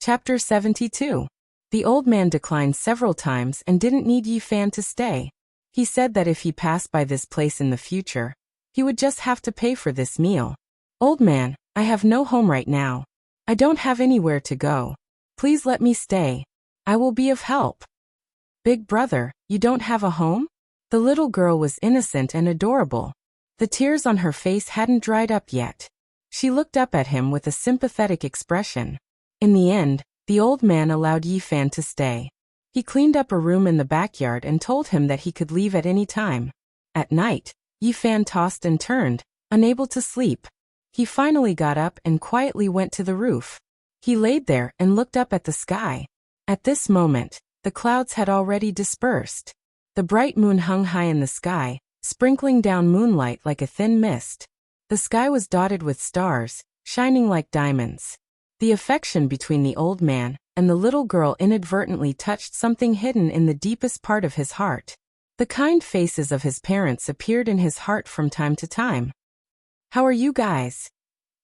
Chapter 72. The old man declined several times and didn't need Yi Fan to stay. He said that if he passed by this place in the future, he would just have to pay for this meal. Old man, I have no home right now. I don't have anywhere to go. Please let me stay. I will be of help. Big brother, you don't have a home? The little girl was innocent and adorable. The tears on her face hadn't dried up yet. She looked up at him with a sympathetic expression. In the end, the old man allowed Yi Fan to stay. He cleaned up a room in the backyard and told him that he could leave at any time. At night, Yi Fan tossed and turned, unable to sleep. He finally got up and quietly went to the roof. He laid there and looked up at the sky. At this moment, the clouds had already dispersed. The bright moon hung high in the sky, sprinkling down moonlight like a thin mist. The sky was dotted with stars, shining like diamonds. The affection between the old man and the little girl inadvertently touched something hidden in the deepest part of his heart. The kind faces of his parents appeared in his heart from time to time. How are you guys?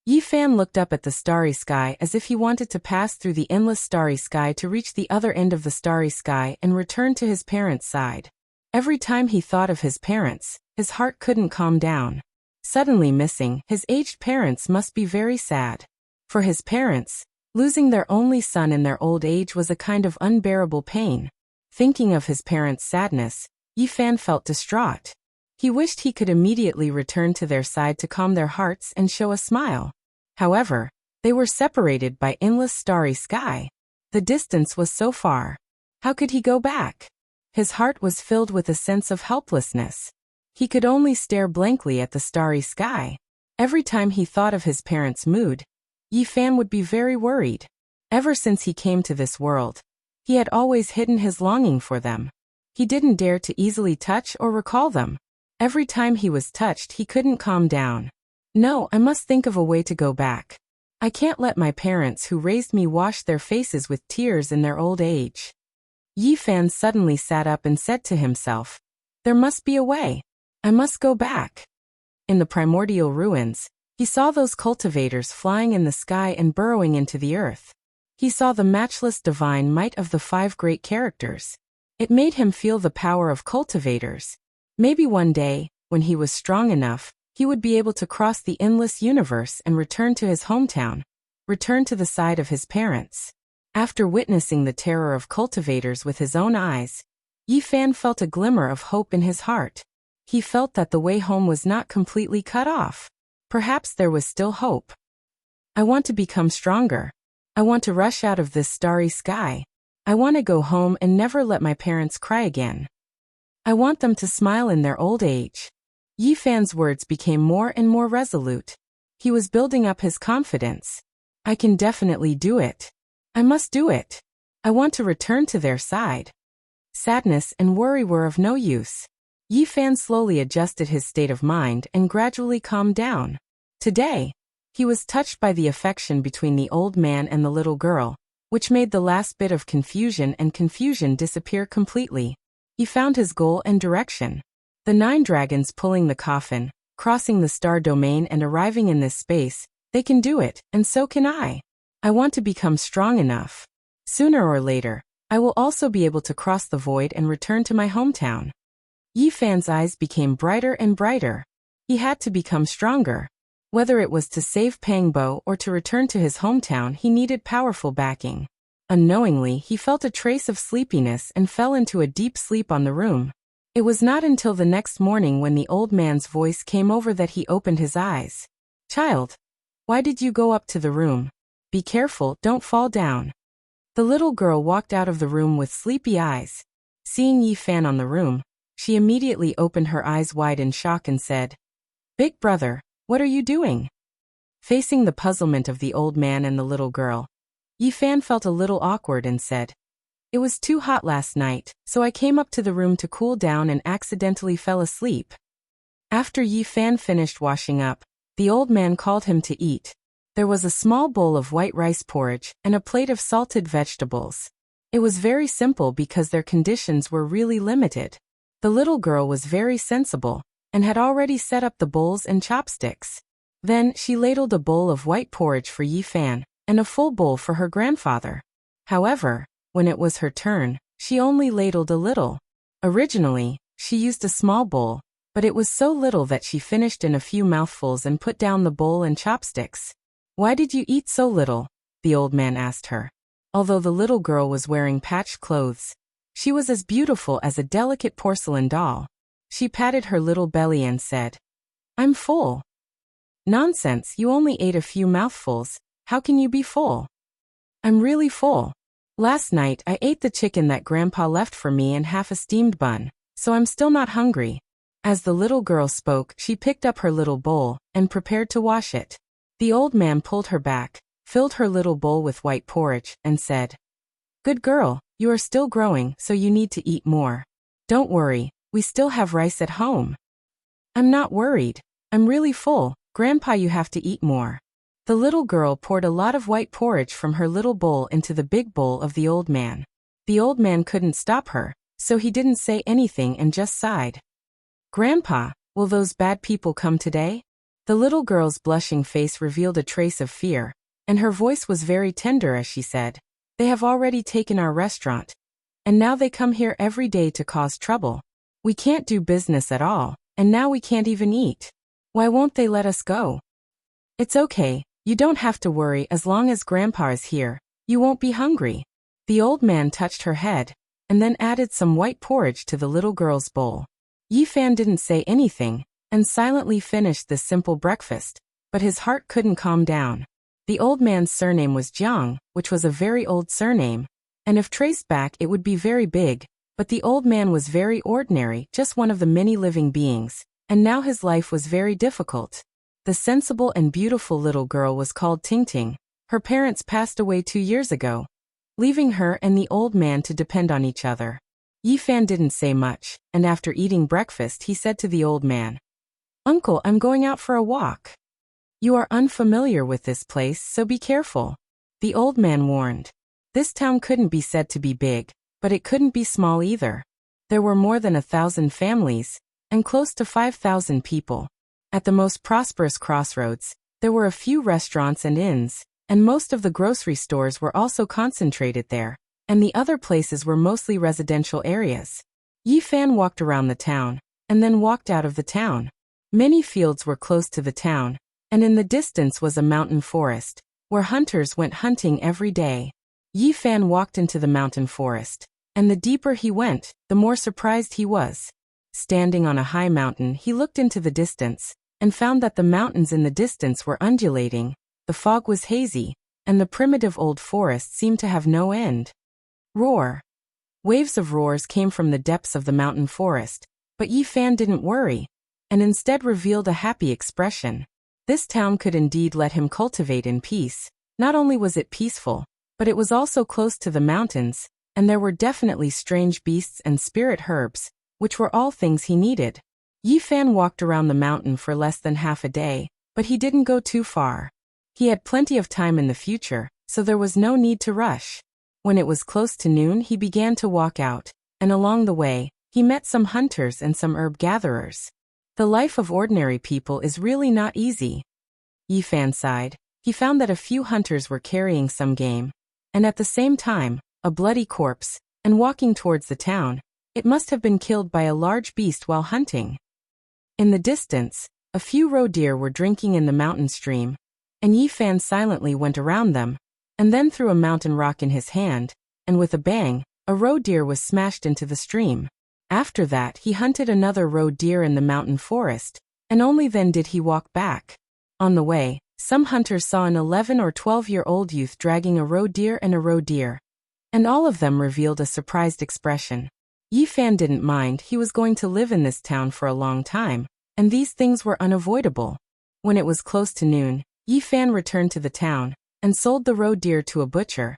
Yi Fan looked up at the starry sky as if he wanted to pass through the endless starry sky to reach the other end of the starry sky and return to his parents' side. Every time he thought of his parents, his heart couldn't calm down. Suddenly missing his aged parents must be very sad. For his parents, losing their only son in their old age was a kind of unbearable pain. Thinking of his parents' sadness, Yi Fan felt distraught. He wished he could immediately return to their side to calm their hearts and show a smile. However, they were separated by endless starry sky. The distance was so far. How could he go back? His heart was filled with a sense of helplessness. He could only stare blankly at the starry sky. Every time he thought of his parents' mood, Yi Fan would be very worried. Ever since he came to this world, he had always hidden his longing for them. He didn't dare to easily touch or recall them. Every time he was touched, he couldn't calm down. No, I must think of a way to go back. I can't let my parents who raised me wash their faces with tears in their old age. Yi Fan suddenly sat up and said to himself, there must be a way. I must go back. In the primordial ruins, he saw those cultivators flying in the sky and burrowing into the earth. He saw the matchless divine might of the 5 great characters. It made him feel the power of cultivators. Maybe one day, when he was strong enough, he would be able to cross the endless universe and return to his hometown, return to the side of his parents. After witnessing the terror of cultivators with his own eyes, Yi Fan felt a glimmer of hope in his heart. He felt that the way home was not completely cut off. Perhaps there was still hope. I want to become stronger. I want to rush out of this starry sky. I want to go home and never let my parents cry again. I want them to smile in their old age. Yi Fan's words became more and more resolute. He was building up his confidence. I can definitely do it. I must do it. I want to return to their side. Sadness and worry were of no use. Yi Fan slowly adjusted his state of mind and gradually calmed down. Today, he was touched by the affection between the old man and the little girl, which made the last bit of confusion disappear completely. He found his goal and direction. The 9 dragons pulling the coffin, crossing the star domain and arriving in this space, they can do it, and so can I. I want to become strong enough. Sooner or later, I will also be able to cross the void and return to my hometown. Yi Fan's eyes became brighter and brighter. He had to become stronger. Whether it was to save Pangbo or to return to his hometown, he needed powerful backing. Unknowingly, he felt a trace of sleepiness and fell into a deep sleep on the room. It was not until the next morning when the old man's voice came over that he opened his eyes. Child, why did you go up to the room? Be careful, don't fall down. The little girl walked out of the room with sleepy eyes. Seeing Yi Fan on the room, she immediately opened her eyes wide in shock and said, Big brother, what are you doing? Facing the puzzlement of the old man and the little girl, Yi Fan felt a little awkward and said, It was too hot last night, so I came up to the room to cool down and accidentally fell asleep. After Yi Fan finished washing up, the old man called him to eat. There was a small bowl of white rice porridge and a plate of salted vegetables. It was very simple because their conditions were really limited. The little girl was very sensible and had already set up the bowls and chopsticks. Then she ladled a bowl of white porridge for Yi Fan and a full bowl for her grandfather. However, when it was her turn, she only ladled a little. Originally, she used a small bowl, but it was so little that she finished in a few mouthfuls and put down the bowl and chopsticks. "Why did you eat so little?" the old man asked her. Although the little girl was wearing patched clothes, she was as beautiful as a delicate porcelain doll. She patted her little belly and said, "I'm full." "Nonsense, you only ate a few mouthfuls. How can you be full?" "I'm really full. Last night I ate the chicken that Grandpa left for me and half a steamed bun, so I'm still not hungry." As the little girl spoke, she picked up her little bowl and prepared to wash it. The old man pulled her back, filled her little bowl with white porridge, and said, "Good girl, you are still growing, so you need to eat more. Don't worry, we still have rice at home." "I'm not worried. I'm really full. Grandpa, you have to eat more." The little girl poured a lot of white porridge from her little bowl into the big bowl of the old man. The old man couldn't stop her, so he didn't say anything and just sighed. "Grandpa, will those bad people come today?" The little girl's blushing face revealed a trace of fear, and her voice was very tender as she said, "They have already taken our restaurant, and now they come here every day to cause trouble. We can't do business at all, and now we can't even eat. Why won't they let us go?" "It's okay. You don't have to worry. As long as Grandpa is here, you won't be hungry." The old man touched her head, and then added some white porridge to the little girl's bowl. Yi Fan didn't say anything, and silently finished this simple breakfast, but his heart couldn't calm down. The old man's surname was Jiang, which was a very old surname, and if traced back it would be very big, but the old man was very ordinary, just one of the many living beings, and now his life was very difficult. The sensible and beautiful little girl was called Ting Ting. Her parents passed away 2 years ago, leaving her and the old man to depend on each other. Yi Fan didn't say much, and after eating breakfast he said to the old man, "Uncle, I'm going out for a walk. You are unfamiliar with this place, so be careful," the old man warned. This town couldn't be said to be big, but it couldn't be small either. There were more than 1,000 families, and close to 5,000 people. At the most prosperous crossroads, there were a few restaurants and inns, and most of the grocery stores were also concentrated there, and the other places were mostly residential areas. Yi Fan walked around the town, and then walked out of the town. Many fields were close to the town, and in the distance was a mountain forest, where hunters went hunting every day. Yi Fan walked into the mountain forest, and the deeper he went, the more surprised he was. Standing on a high mountain, he looked into the distance, and found that the mountains in the distance were undulating, the fog was hazy, and the primitive old forest seemed to have no end. Roar. Waves of roars came from the depths of the mountain forest, but Yi Fan didn't worry, and instead revealed a happy expression. This town could indeed let him cultivate in peace. Not only was it peaceful, but it was also close to the mountains, and there were definitely strange beasts and spirit herbs, which were all things he needed. Yi Fan walked around the mountain for less than half a day, but he didn't go too far. He had plenty of time in the future, so there was no need to rush. When it was close to noon, he began to walk out, and along the way, he met some hunters and some herb gatherers. The life of ordinary people is really not easy. Yi Fan sighed. He found that a few hunters were carrying some game, and at the same time, a bloody corpse, and walking towards the town. It must have been killed by a large beast while hunting. In the distance, a few roe deer were drinking in the mountain stream, and Yi Fan silently went around them, and then threw a mountain rock in his hand, and with a bang, a roe deer was smashed into the stream. After that he hunted another roe deer in the mountain forest, and only then did he walk back. On the way, some hunters saw an 11 or 12-year-old youth dragging a roe deer and a roe deer, and all of them revealed a surprised expression. Yi Fan didn't mind, he was going to live in this town for a long time, and these things were unavoidable. When it was close to noon, Yi Fan returned to the town, and sold the roe deer to a butcher,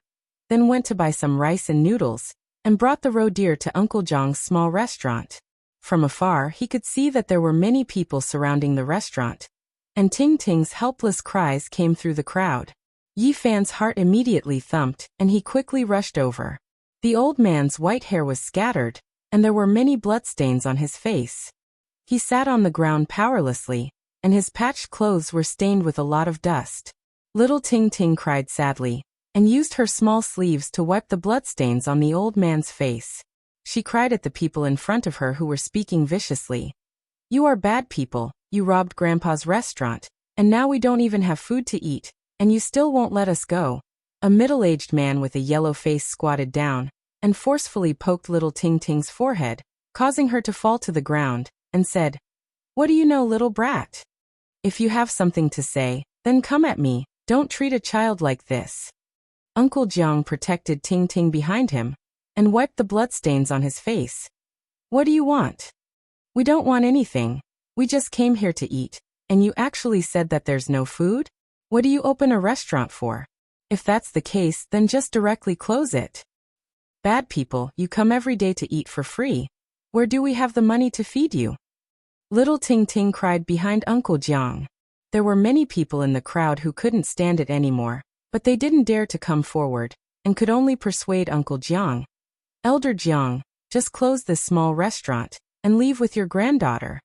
then went to buy some rice and noodles, and brought the roe deer to Uncle Zhang's small restaurant. From afar he could see that there were many people surrounding the restaurant, and Ting Ting's helpless cries came through the crowd. Yi Fan's heart immediately thumped, and he quickly rushed over. The old man's white hair was scattered, and there were many bloodstains on his face. He sat on the ground powerlessly, and his patched clothes were stained with a lot of dust. Little Ting Ting cried sadly, and used her small sleeves to wipe the bloodstains on the old man's face. She cried at the people in front of her who were speaking viciously. "You are bad people, you robbed Grandpa's restaurant, and now we don't even have food to eat, and you still won't let us go." A middle-aged man with a yellow face squatted down and forcefully poked little Ting Ting's forehead, causing her to fall to the ground, and said, "What do you know, little brat? If you have something to say, then come at me, don't treat a child like this." Uncle Jiang protected Ting Ting behind him and wiped the bloodstains on his face. "What do you want?" "We don't want anything. We just came here to eat, and you actually said that there's no food? What do you open a restaurant for? If that's the case, then just directly close it. Bad people, you come every day to eat for free. Where do we have the money to feed you?" Little Ting Ting cried behind Uncle Jiang. There were many people in the crowd who couldn't stand it anymore, but they didn't dare to come forward, and could only persuade Uncle Jiang. "Elder Jiang, just close this small restaurant, and leave with your granddaughter."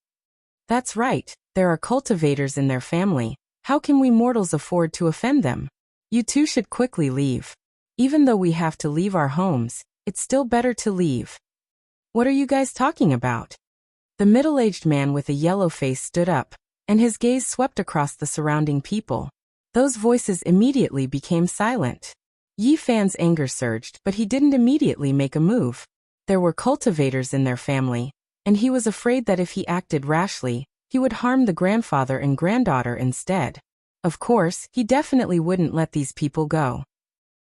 "That's right, there are cultivators in their family. How can we mortals afford to offend them? You two should quickly leave. Even though we have to leave our homes, it's still better to leave." "What are you guys talking about?" The middle-aged man with a yellow face stood up, and his gaze swept across the surrounding people. Those voices immediately became silent. Yi Fan's anger surged, but he didn't immediately make a move. There were cultivators in their family, and he was afraid that if he acted rashly, he would harm the grandfather and granddaughter instead. Of course, he definitely wouldn't let these people go.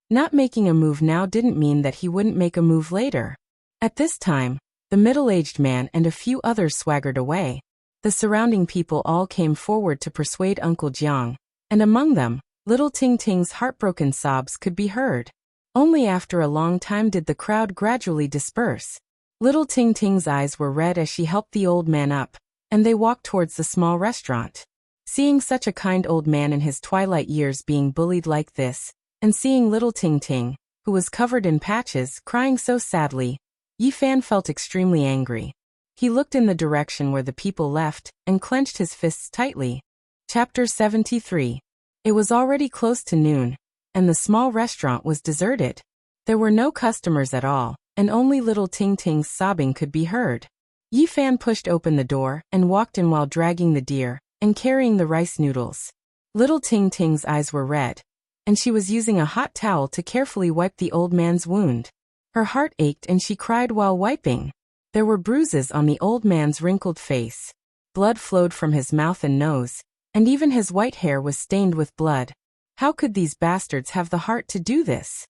Not making a move now didn't mean that he wouldn't make a move later. At this time, the middle-aged man and a few others swaggered away. The surrounding people all came forward to persuade Uncle Jiang, and among them, little Ting Ting's heartbroken sobs could be heard. Only after a long time did the crowd gradually disperse. Little Ting Ting's eyes were red as she helped the old man up, and they walked towards the small restaurant. Seeing such a kind old man in his twilight years being bullied like this, and seeing little Ting Ting, who was covered in patches, crying so sadly, Yi Fan felt extremely angry. He looked in the direction where the people left, and clenched his fists tightly. Chapter 73. It was already close to noon, and the small restaurant was deserted. There were no customers at all, and only little Ting Ting's sobbing could be heard. Yi Fan pushed open the door, and walked in while dragging the deer, and carrying the rice noodles. Little Ting Ting's eyes were red, and she was using a hot towel to carefully wipe the old man's wound. Her heart ached and she cried while wiping. There were bruises on the old man's wrinkled face. Blood flowed from his mouth and nose, and even his white hair was stained with blood. How could these bastards have the heart to do this?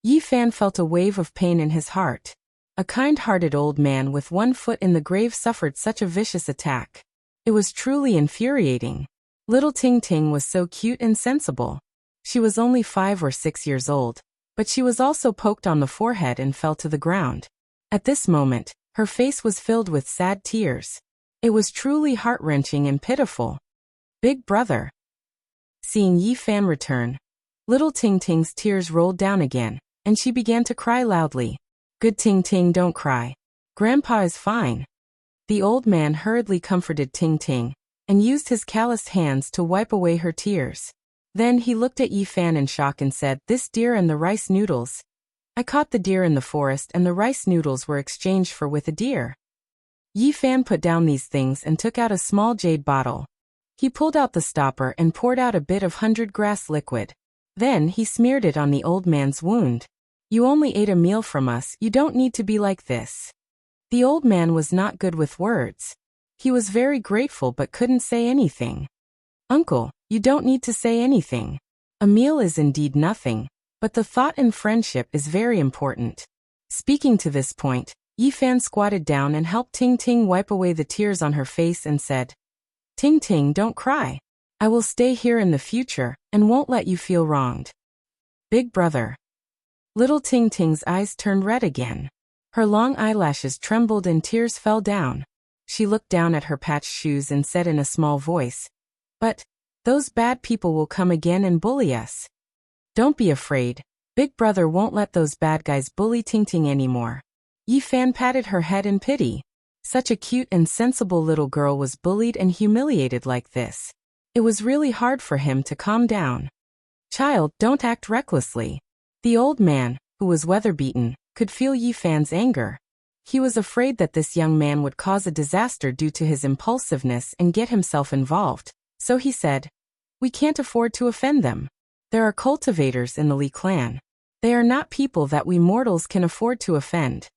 Yi Fan felt a wave of pain in his heart. A kind-hearted old man with one foot in the grave suffered such a vicious attack. It was truly infuriating. Little Ting Ting was so cute and sensible. She was only 5 or 6 years old, but she was also poked on the forehead and fell to the ground. At this moment, her face was filled with sad tears. It was truly heart-wrenching and pitiful. "Big brother." Seeing Yi Fan return, little Ting Ting's tears rolled down again, and she began to cry loudly. "Good Ting Ting, don't cry. Grandpa is fine." The old man hurriedly comforted Ting Ting, and used his calloused hands to wipe away her tears. Then he looked at Yi Fan in shock and said, "This deer and the rice noodles. I caught the deer in the forest and the rice noodles were exchanged for with a deer." Yi Fan put down these things and took out a small jade bottle. He pulled out the stopper and poured out a bit of 100-grass liquid. Then he smeared it on the old man's wound. "You only ate a meal from us, you don't need to be like this." The old man was not good with words. He was very grateful but couldn't say anything. "Uncle, you don't need to say anything. A meal is indeed nothing, but the thought and friendship is very important." Speaking to this point, Yi Fan squatted down and helped Ting Ting wipe away the tears on her face and said, "Ting Ting, don't cry. I will stay here in the future, and won't let you feel wronged." "Big brother." Little Ting Ting's eyes turned red again. Her long eyelashes trembled and tears fell down. She looked down at her patched shoes and said in a small voice, "But those bad people will come again and bully us." "Don't be afraid. Big brother won't let those bad guys bully Ting Ting anymore." Yi Fan patted her head in pity. Such a cute and sensible little girl was bullied and humiliated like this. It was really hard for him to calm down. "Child, don't act recklessly. The old man, who was weather-beaten, could feel Yi Fan's anger. He was afraid that this young man would cause a disaster due to his impulsiveness and get himself involved, so he said, "We can't afford to offend them. There are cultivators in the Li clan. They are not people that we mortals can afford to offend."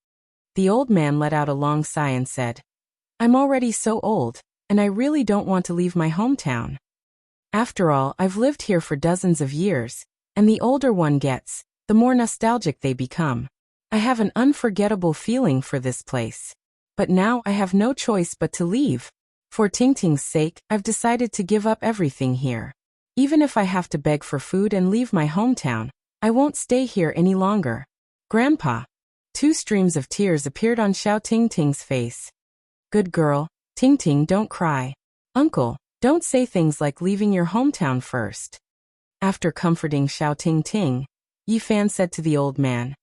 The old man let out a long sigh and said, "I'm already so old, and I really don't want to leave my hometown. After all, I've lived here for dozens of years, and the older one gets, the more nostalgic they become. I have an unforgettable feeling for this place. But now I have no choice but to leave. For Tingting's sake, I've decided to give up everything here. Even if I have to beg for food and leave my hometown, I won't stay here any longer. Grandpa." 2 streams of tears appeared on Xiao Tingting's face. "Good girl, Tingting, don't cry. Uncle, don't say things like leaving your hometown first." After comforting Xiao Tingting, Yi Fan said to the old man,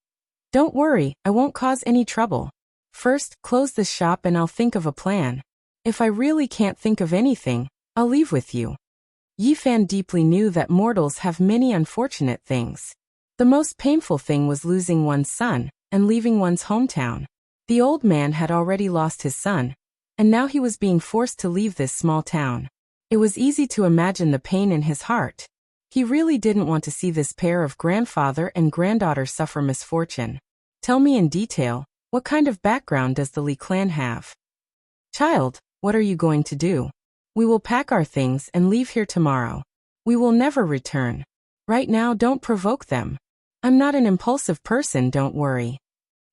"Don't worry, I won't cause any trouble. First, close this shop and I'll think of a plan. If I really can't think of anything, I'll leave with you." Yi Fan deeply knew that mortals have many unfortunate things. The most painful thing was losing one's son and leaving one's hometown. The old man had already lost his son, and now he was being forced to leave this small town. It was easy to imagine the pain in his heart. He really didn't want to see this pair of grandfather and granddaughter suffer misfortune. "Tell me in detail, what kind of background does the Li clan have?" "Child, what are you going to do? We will pack our things and leave here tomorrow. We will never return. Right now, don't provoke them. I'm not an impulsive person, don't worry."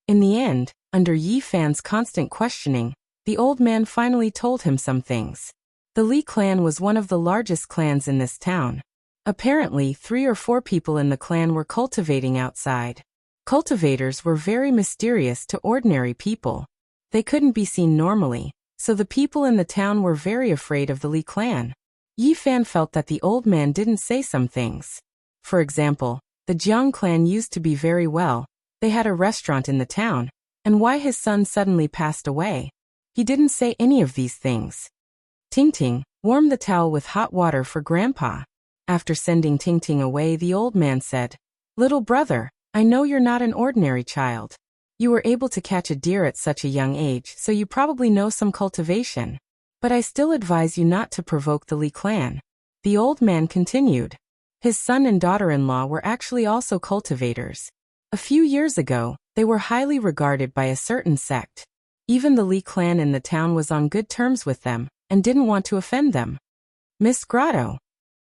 In the end, under Yi Fan's constant questioning, the old man finally told him some things. The Li clan was one of the largest clans in this town. Apparently, 3 or 4 people in the clan were cultivating outside. Cultivators were very mysterious to ordinary people. They couldn't be seen normally, so the people in the town were very afraid of the Li clan. Yi Fan felt that the old man didn't say some things. For example, the Jiang clan used to be very well. They had a restaurant in the town, and why his son suddenly passed away. He didn't say any of these things. "Tingting, warm the towel with hot water for Grandpa." After sending Tingting away, the old man said, "Little brother, I know you're not an ordinary child. You were able to catch a deer at such a young age, so you probably know some cultivation. But I still advise you not to provoke the Li clan." The old man continued. His son and daughter-in-law were actually also cultivators. A few years ago, they were highly regarded by a certain sect. Even the Li clan in the town was on good terms with them, and didn't want to offend them. "Miss Grotto."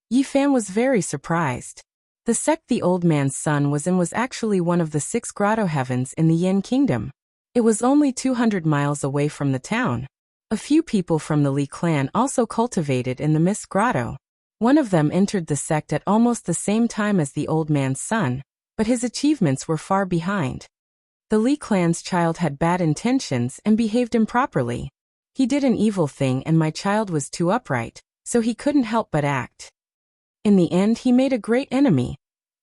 Yi Fan was very surprised. The sect the old man's son was in was actually one of the 6 grotto heavens in the Yin Kingdom. It was only 200 miles away from the town. A few people from the Li clan also cultivated in the Mist Grotto. One of them entered the sect at almost the same time as the old man's son, but his achievements were far behind. The Li clan's child had bad intentions and behaved improperly. He did an evil thing and my child was too upright, so he couldn't help but act. In the end, he made a great enemy.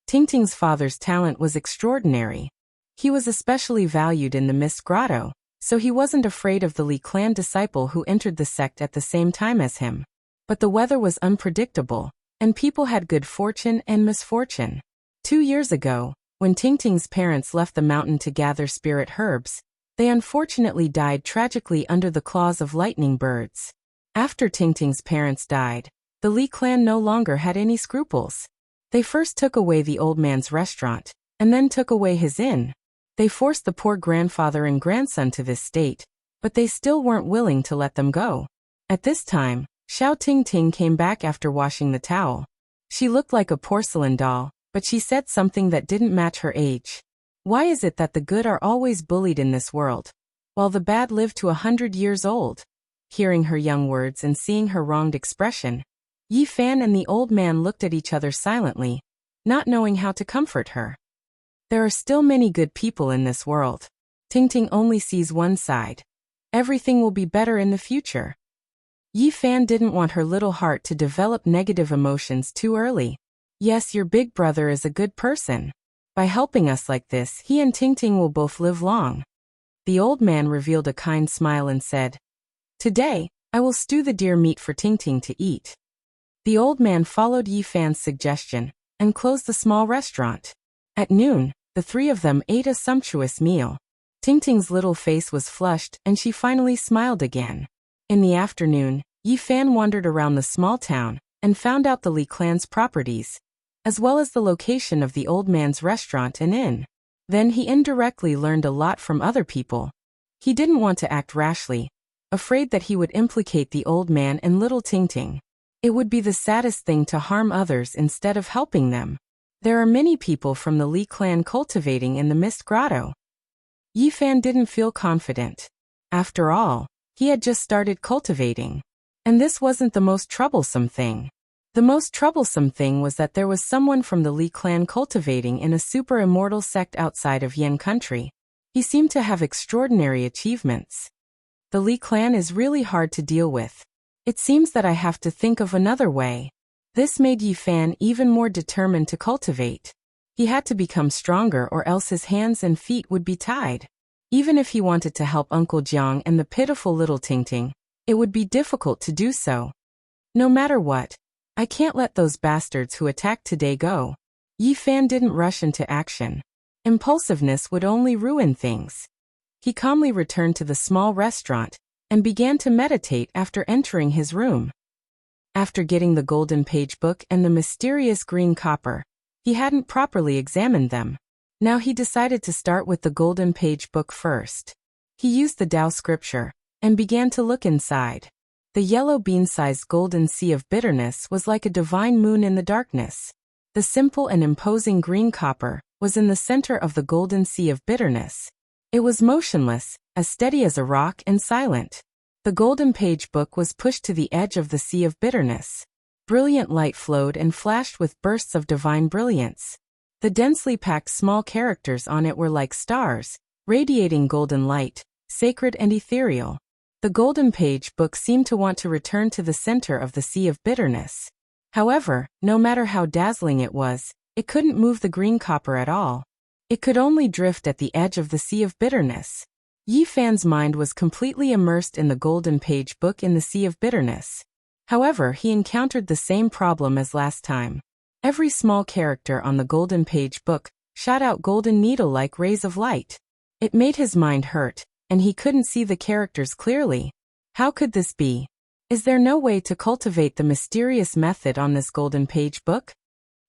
Tingting's father's talent was extraordinary. He was especially valued in the Mist Grotto, so he wasn't afraid of the Li clan disciple who entered the sect at the same time as him. But the weather was unpredictable, and people had good fortune and misfortune. 2 years ago, when Tingting's parents left the mountain to gather spirit herbs, they unfortunately died tragically under the claws of lightning birds. After Tingting's parents died, the Li clan no longer had any scruples. They first took away the old man's restaurant, and then took away his inn. They forced the poor grandfather and grandson to this state, but they still weren't willing to let them go. At this time, Xiao Tingting came back after washing the towel. She looked like a porcelain doll, but she said something that didn't match her age. "Why is it that the good are always bullied in this world, while the bad live to 100 years old?" Hearing her young words and seeing her wronged expression, Yi Fan and the old man looked at each other silently, not knowing how to comfort her. There are still many good people in this world. Tingting only sees one side. Everything will be better in the future. Yi Fan didn't want her little heart to develop negative emotions too early. "Yes, your big brother is a good person. By helping us like this, he and Tingting will both live long." The old man revealed a kind smile and said, "Today, I will stew the deer meat for Tingting to eat." The old man followed Yi Fan's suggestion and closed the small restaurant. At noon, The three of them ate a sumptuous meal. Tingting's little face was flushed and she finally smiled again. In the afternoon, Yi Fan wandered around the small town and found out the Li clan's properties, as well as the location of the old man's restaurant and inn. Then he indirectly learned a lot from other people. He didn't want to act rashly, afraid that he would implicate the old man and little Tingting. It would be the saddest thing to harm others instead of helping them. There are many people from the Li clan cultivating in the Mist Grotto. Yi Fan didn't feel confident. After all, he had just started cultivating. And this wasn't the most troublesome thing. The most troublesome thing was that there was someone from the Li clan cultivating in a super immortal sect outside of Yen country. He seemed to have extraordinary achievements. The Li clan is really hard to deal with. It seems that I have to think of another way. This made Yi Fan even more determined to cultivate. He had to become stronger or else his hands and feet would be tied. Even if he wanted to help Uncle Jiang and the pitiful little Tingting, it would be difficult to do so. No matter what, I can't let those bastards who attacked today go. Yi Fan didn't rush into action. Impulsiveness would only ruin things. He calmly returned to the small restaurant and began to meditate after entering his room. After getting the golden page book and the mysterious green copper, he hadn't properly examined them. Now he decided to start with the golden page book first. He used the Tao scripture and began to look inside. The yellow bean-sized golden sea of bitterness was like a divine moon in the darkness. The simple and imposing green copper was in the center of the golden sea of bitterness. It was motionless, as steady as a rock and silent. The golden page book was pushed to the edge of the sea of bitterness. Brilliant light flowed and flashed with bursts of divine brilliance. The densely packed small characters on it were like stars, radiating golden light, sacred and ethereal. The golden page book seemed to want to return to the center of the sea of bitterness. However, no matter how dazzling it was, it couldn't move the green copper at all. It could only drift at the edge of the sea of bitterness. Yi Fan's mind was completely immersed in the golden page book in the sea of bitterness. However, he encountered the same problem as last time. Every small character on the golden page book shot out golden needle-like rays of light. It made his mind hurt, and he couldn't see the characters clearly. How could this be? Is there no way to cultivate the mysterious method on this golden page book?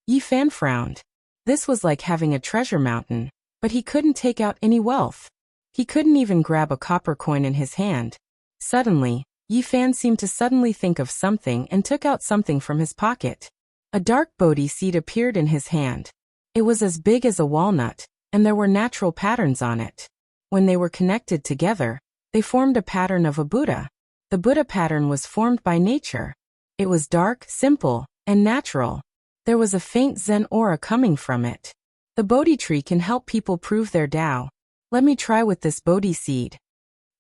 Yi Fan frowned. This was like having a treasure mountain, but he couldn't take out any wealth. He couldn't even grab a copper coin in his hand. Suddenly, Yi Fan seemed to suddenly think of something and took out something from his pocket. A dark Bodhi seed appeared in his hand. It was as big as a walnut, and there were natural patterns on it. When they were connected together, they formed a pattern of a Buddha. The Buddha pattern was formed by nature. It was dark, simple, and natural. There was a faint Zen aura coming from it. The Bodhi tree can help people prove their Tao. Let me try with this Bodhi seed.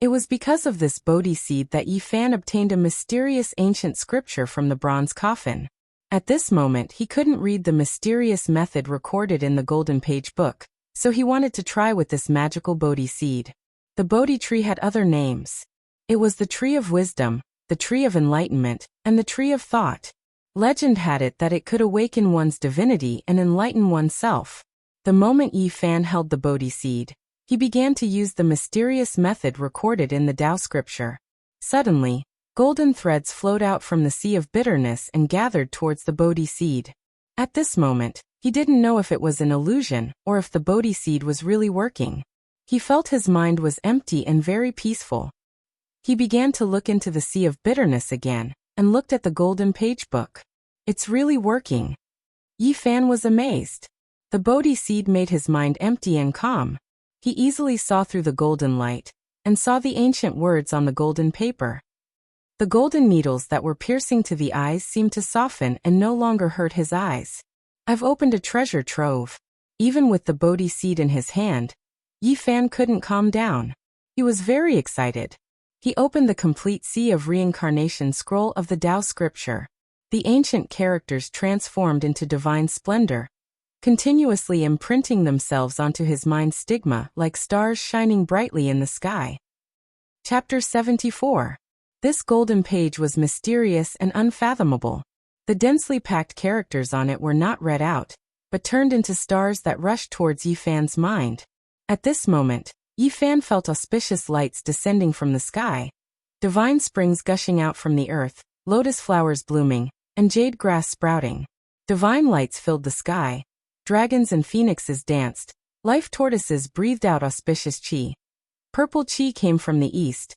It was because of this Bodhi seed that Yi Fan obtained a mysterious ancient scripture from the bronze coffin. At this moment he couldn't read the mysterious method recorded in the golden page book, so he wanted to try with this magical Bodhi seed. The Bodhi tree had other names. It was the tree of wisdom, the tree of enlightenment, and the tree of thought. Legend had it that it could awaken one's divinity and enlighten oneself. The moment Yi Fan held the Bodhi seed, he began to use the mysterious method recorded in the Tao scripture. Suddenly, golden threads flowed out from the sea of bitterness and gathered towards the Bodhi seed. At this moment, he didn't know if it was an illusion or if the Bodhi seed was really working. He felt his mind was empty and very peaceful. He began to look into the sea of bitterness again, and looked at the golden page book. It's really working. Yi Fan was amazed. The Bodhi seed made his mind empty and calm. He easily saw through the golden light, and saw the ancient words on the golden paper. The golden needles that were piercing to the eyes seemed to soften and no longer hurt his eyes. I've opened a treasure trove. Even with the Bodhi seed in his hand, Yi Fan couldn't calm down. He was very excited. He opened the complete Sea of Reincarnation scroll of the Tao scripture. The ancient characters transformed into divine splendor, continuously imprinting themselves onto his mind's stigma like stars shining brightly in the sky. Chapter 74. This golden page was mysterious and unfathomable. The densely packed characters on it were not read out. but turned into stars that rushed towards Yifan's mind. At this moment, Yifan felt auspicious lights descending from the sky, divine springs gushing out from the earth, lotus flowers blooming, and jade grass sprouting. Divine lights filled the sky. Dragons and phoenixes danced. Life tortoises breathed out auspicious chi. Purple chi came from the east.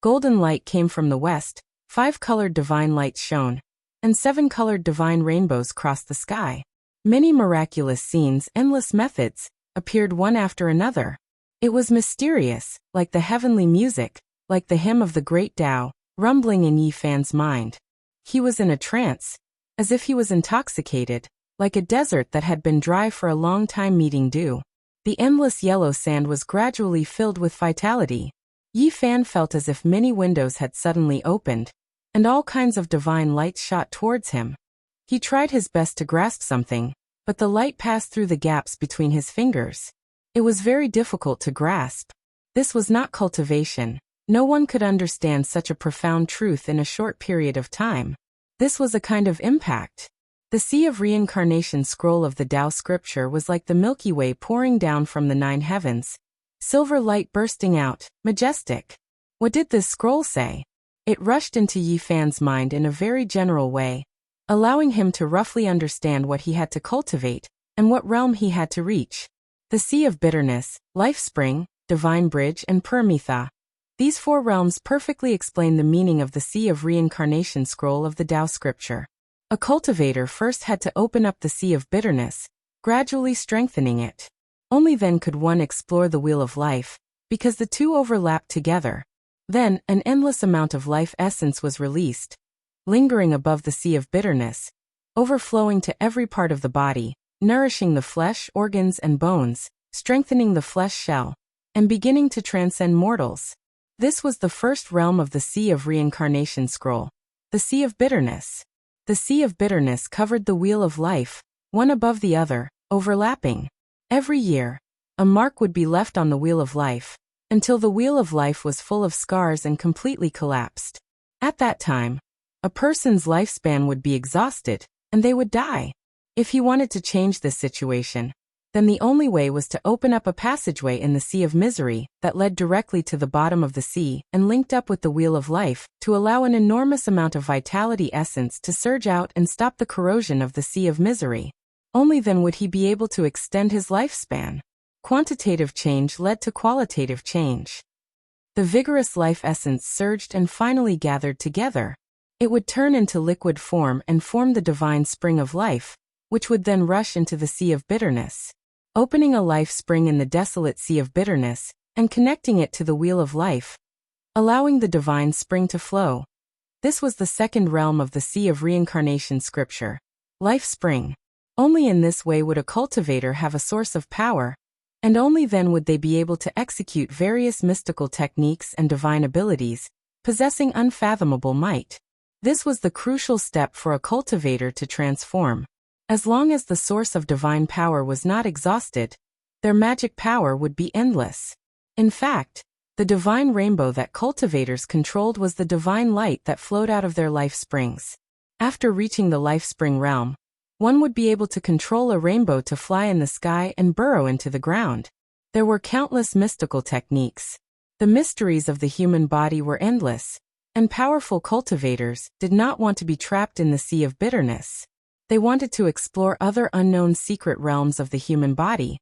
Golden light came from the west. 5-colored divine lights shone, and 7-colored divine rainbows crossed the sky. Many miraculous scenes, endless methods, appeared one after another. It was mysterious, like the heavenly music, like the hymn of the great Tao, rumbling in Yifan's mind. He was in a trance, as if he was intoxicated, like a desert that had been dry for a long time meeting dew. The endless yellow sand was gradually filled with vitality. Yifan felt as if many windows had suddenly opened, and all kinds of divine lights shot towards him. He tried his best to grasp something, but the light passed through the gaps between his fingers. It was very difficult to grasp. This was not cultivation. No one could understand such a profound truth in a short period of time. This was a kind of impact. The Sea of Reincarnation scroll of the Tao scripture was like the Milky Way pouring down from the 9 heavens. Silver light bursting out, majestic. What did this scroll say? It rushed into Yifan's mind in a very general way, allowing him to roughly understand what he had to cultivate and what realm he had to reach. The Sea of Bitterness, Life Spring, Divine Bridge, and Purmitha. These 4 realms perfectly explain the meaning of the Sea of Reincarnation scroll of the Tao scripture. A cultivator first had to open up the Sea of Bitterness, gradually strengthening it. Only then could one explore the Wheel of Life, because the two overlapped together. Then, an endless amount of life essence was released, lingering above the Sea of Bitterness, overflowing to every part of the body, nourishing the flesh, organs, and bones, strengthening the flesh shell, and beginning to transcend mortals. This was the first realm of the Sea of Reincarnation scroll, the Sea of Bitterness. The Sea of Bitterness covered the Wheel of Life, one above the other, overlapping. Every year, a mark would be left on the Wheel of Life, until the Wheel of Life was full of scars and completely collapsed. At that time, a person's lifespan would be exhausted, and they would die. If he wanted to change this situation, then the only way was to open up a passageway in the Sea of Misery that led directly to the bottom of the sea and linked up with the Wheel of Life to allow an enormous amount of vitality essence to surge out and stop the corrosion of the Sea of Misery. Only then would he be able to extend his lifespan. Quantitative change led to qualitative change. The vigorous life essence surged and finally gathered together. It would turn into liquid form and form the divine spring of life, which would then rush into the Sea of Bitterness, opening a life spring in the desolate Sea of Bitterness and connecting it to the Wheel of Life, allowing the divine spring to flow. This was the second realm of the Sea of Reincarnation scripture, life spring. Only in this way would a cultivator have a source of power, and only then would they be able to execute various mystical techniques and divine abilities, possessing unfathomable might. This was the crucial step for a cultivator to transform. As long as the source of divine power was not exhausted, their magic power would be endless. In fact, the divine rainbow that cultivators controlled was the divine light that flowed out of their life springs. After reaching the life spring realm, one would be able to control a rainbow to fly in the sky and burrow into the ground. There were countless mystical techniques. The mysteries of the human body were endless, and powerful cultivators did not want to be trapped in the Sea of Bitterness. They wanted to explore other unknown secret realms of the human body.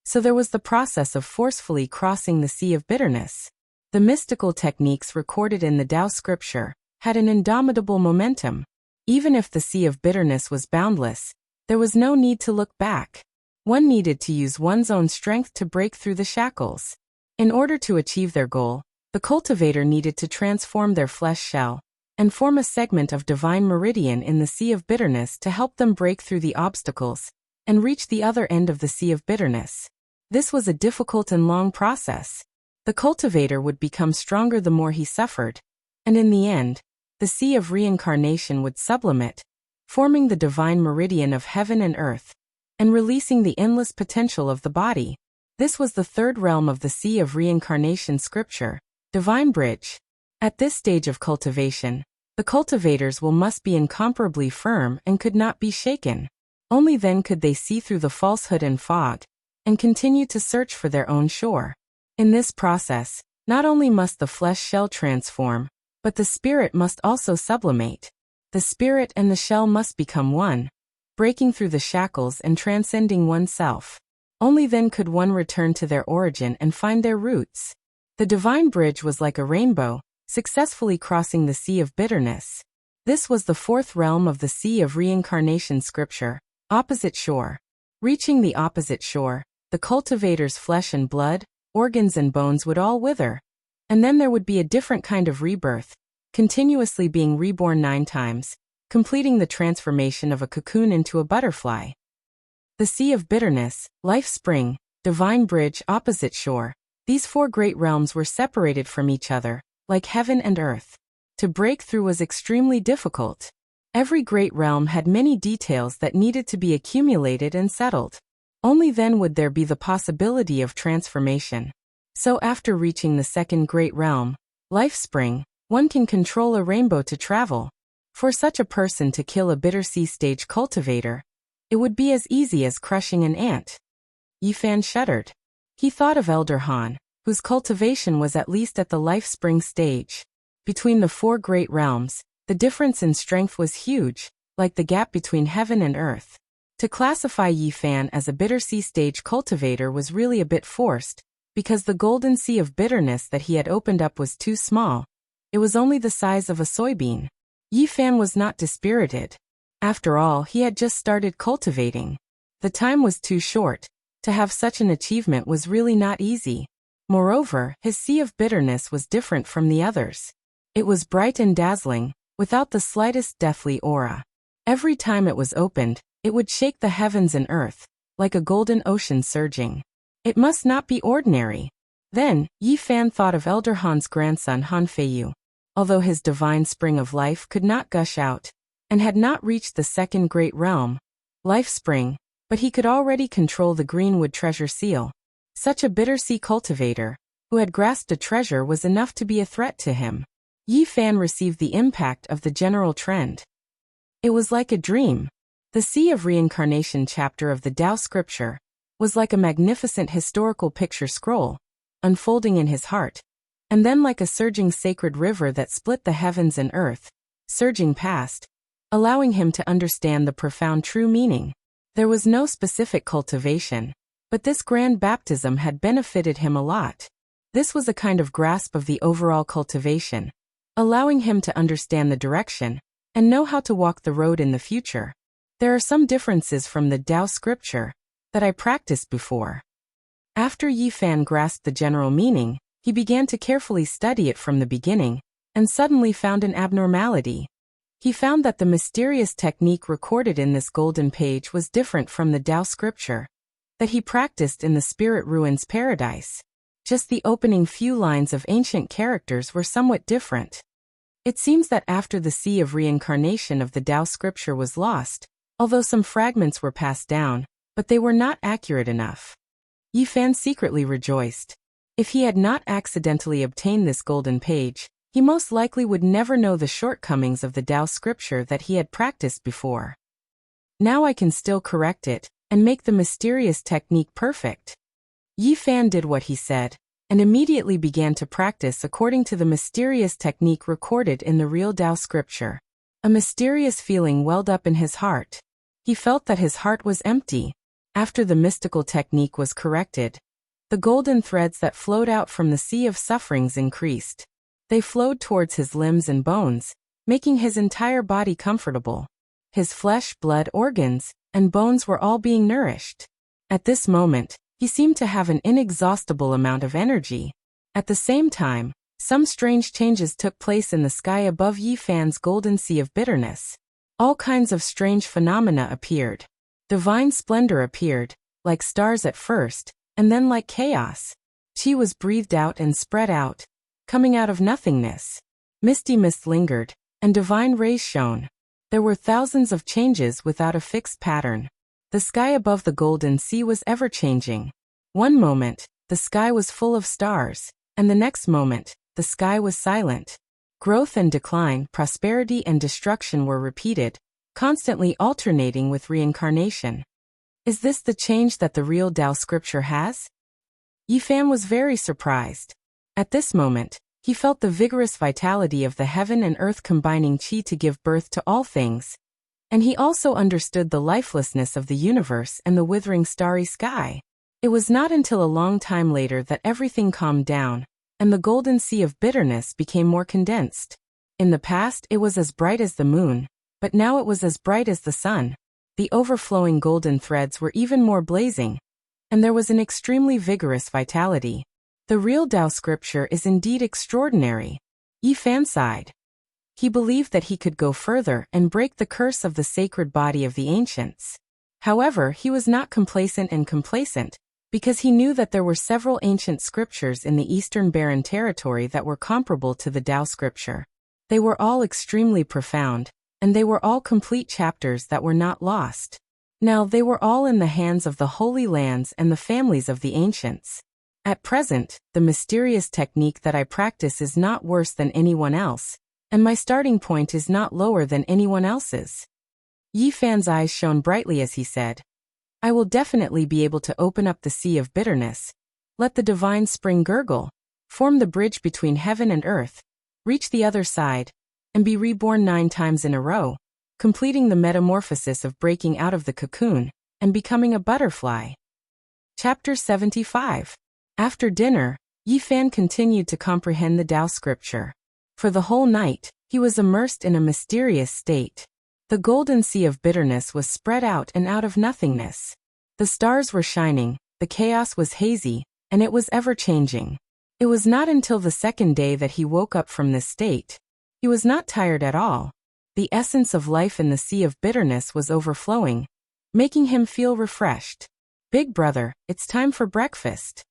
So there was the process of forcefully crossing the Sea of Bitterness. The mystical techniques recorded in the Tao scripture had an indomitable momentum. Even if the Sea of Bitterness was boundless, there was no need to look back. One needed to use one's own strength to break through the shackles. In order to achieve their goal, the cultivator needed to transform their flesh shell and form a segment of divine meridian in the Sea of Bitterness to help them break through the obstacles and reach the other end of the Sea of Bitterness. This was a difficult and long process. The cultivator would become stronger the more he suffered, and in the end, the Sea of Reincarnation would sublimate, forming the divine meridian of heaven and earth, and releasing the endless potential of the body. This was the third realm of the Sea of Reincarnation scripture, Divine Bridge. At this stage of cultivation, the cultivator's will must be incomparably firm and could not be shaken. Only then could they see through the falsehood and fog, and continue to search for their own shore. In this process, not only must the flesh shell transform, but the spirit must also sublimate. The spirit and the shell must become one, breaking through the shackles and transcending oneself. Only then could one return to their origin and find their roots. The divine bridge was like a rainbow, successfully crossing the sea of bitterness. This was the fourth realm of the sea of reincarnation scripture, opposite shore. Reaching the opposite shore, the cultivator's flesh and blood, organs and bones would all wither. And then there would be a different kind of rebirth, continuously being reborn 9 times, completing the transformation of a cocoon into a butterfly. The sea of bitterness, life spring, divine bridge, opposite shore. These 4 great realms were separated from each other, like heaven and earth. To break through was extremely difficult. Every great realm had many details that needed to be accumulated and settled. Only then would there be the possibility of transformation. So after reaching the second great realm, life spring, one can control a rainbow to travel. For such a person to kill a bitter sea stage cultivator, it would be as easy as crushing an ant. Yifan shuddered. He thought of Elder Han, whose cultivation was at least at the life spring stage. Between the 4 great realms, the difference in strength was huge, like the gap between heaven and earth. To classify Yifan as a bitter sea stage cultivator was really a bit forced, because the golden sea of bitterness that he had opened up was too small. It was only the size of a soybean. Yifan was not dispirited. After all, he had just started cultivating. The time was too short. To have such an achievement was really not easy. Moreover, his sea of bitterness was different from the others. It was bright and dazzling, without the slightest deathly aura. Every time it was opened, it would shake the heavens and earth, like a golden ocean surging. It must not be ordinary. Then, Yifan thought of Elder Han's grandson Han Feiyu. Although his divine spring of life could not gush out, and had not reached the second great realm, life spring, but he could already control the greenwood treasure seal. Such a bitter sea cultivator, who had grasped a treasure, was enough to be a threat to him. Yifan received the impact of the general trend. It was like a dream. The Sea of Reincarnation chapter of the Tao scripture was like a magnificent historical picture scroll, unfolding in his heart, and then like a surging sacred river that split the heavens and earth, surging past, allowing him to understand the profound true meaning. There was no specific cultivation, but this grand baptism had benefited him a lot. This was a kind of grasp of the overall cultivation, allowing him to understand the direction and know how to walk the road in the future. There are some differences from the Tao scripture that I practiced before. After Yifan grasped the general meaning, he began to carefully study it from the beginning, and suddenly found an abnormality. He found that the mysterious technique recorded in this golden page was different from the Tao scripture that he practiced in the Spirit Ruins Paradise. Just the opening few lines of ancient characters were somewhat different. It seems that after the Sea of Reincarnation of the Tao scripture was lost, although some fragments were passed down, but they were not accurate enough. Yifan secretly rejoiced. If he had not accidentally obtained this golden page, he most likely would never know the shortcomings of the Tao scripture that he had practiced before. Now I can still correct it, and make the mysterious technique perfect. Yifan did what he said, and immediately began to practice according to the mysterious technique recorded in the real Tao scripture. A mysterious feeling welled up in his heart. He felt that his heart was empty. After the mystical technique was corrected, the golden threads that flowed out from the sea of sufferings increased. They flowed towards his limbs and bones, making his entire body comfortable. His flesh, blood, organs, and bones were all being nourished. At this moment, he seemed to have an inexhaustible amount of energy. At the same time, some strange changes took place in the sky above Yifan's golden sea of bitterness. All kinds of strange phenomena appeared. Divine splendor appeared, like stars at first, and then like chaos. Qi was breathed out and spread out, coming out of nothingness. Misty mist lingered, and divine rays shone. There were thousands of changes without a fixed pattern. The sky above the golden sea was ever-changing. One moment, the sky was full of stars, and the next moment, the sky was silent. Growth and decline, prosperity and destruction were repeated, constantly alternating with reincarnation. Is this the change that the real Tao scripture has? Yifan was very surprised. At this moment, he felt the vigorous vitality of the heaven and earth combining qi to give birth to all things. And he also understood the lifelessness of the universe and the withering starry sky. It was not until a long time later that everything calmed down, and the golden sea of bitterness became more condensed. In the past it was as bright as the moon, but now it was as bright as the sun. The overflowing golden threads were even more blazing, and there was an extremely vigorous vitality. The real Tao scripture is indeed extraordinary. Yifan sighed. He believed that he could go further and break the curse of the sacred body of the ancients. However, he was not complacent, because he knew that there were several ancient scriptures in the Eastern Barren territory that were comparable to the Tao scripture. They were all extremely profound, and they were all complete chapters that were not lost. Now they were all in the hands of the Holy Lands and the families of the ancients. At present, the mysterious technique that I practice is not worse than anyone else, and my starting point is not lower than anyone else's. Yifan's eyes shone brightly as he said, I will definitely be able to open up the sea of bitterness, let the divine spring gurgle, form the bridge between heaven and earth, reach the other side, and be reborn 9 times in a row, completing the metamorphosis of breaking out of the cocoon and becoming a butterfly. Chapter 75. After dinner, Yifan continued to comprehend the Tao scripture. For the whole night, he was immersed in a mysterious state. The golden sea of bitterness was spread out and out of nothingness. The stars were shining, the chaos was hazy, and it was ever-changing. It was not until the second day that he woke up from this state. He was not tired at all. The essence of life in the sea of bitterness was overflowing, making him feel refreshed. Big brother, it's time for breakfast.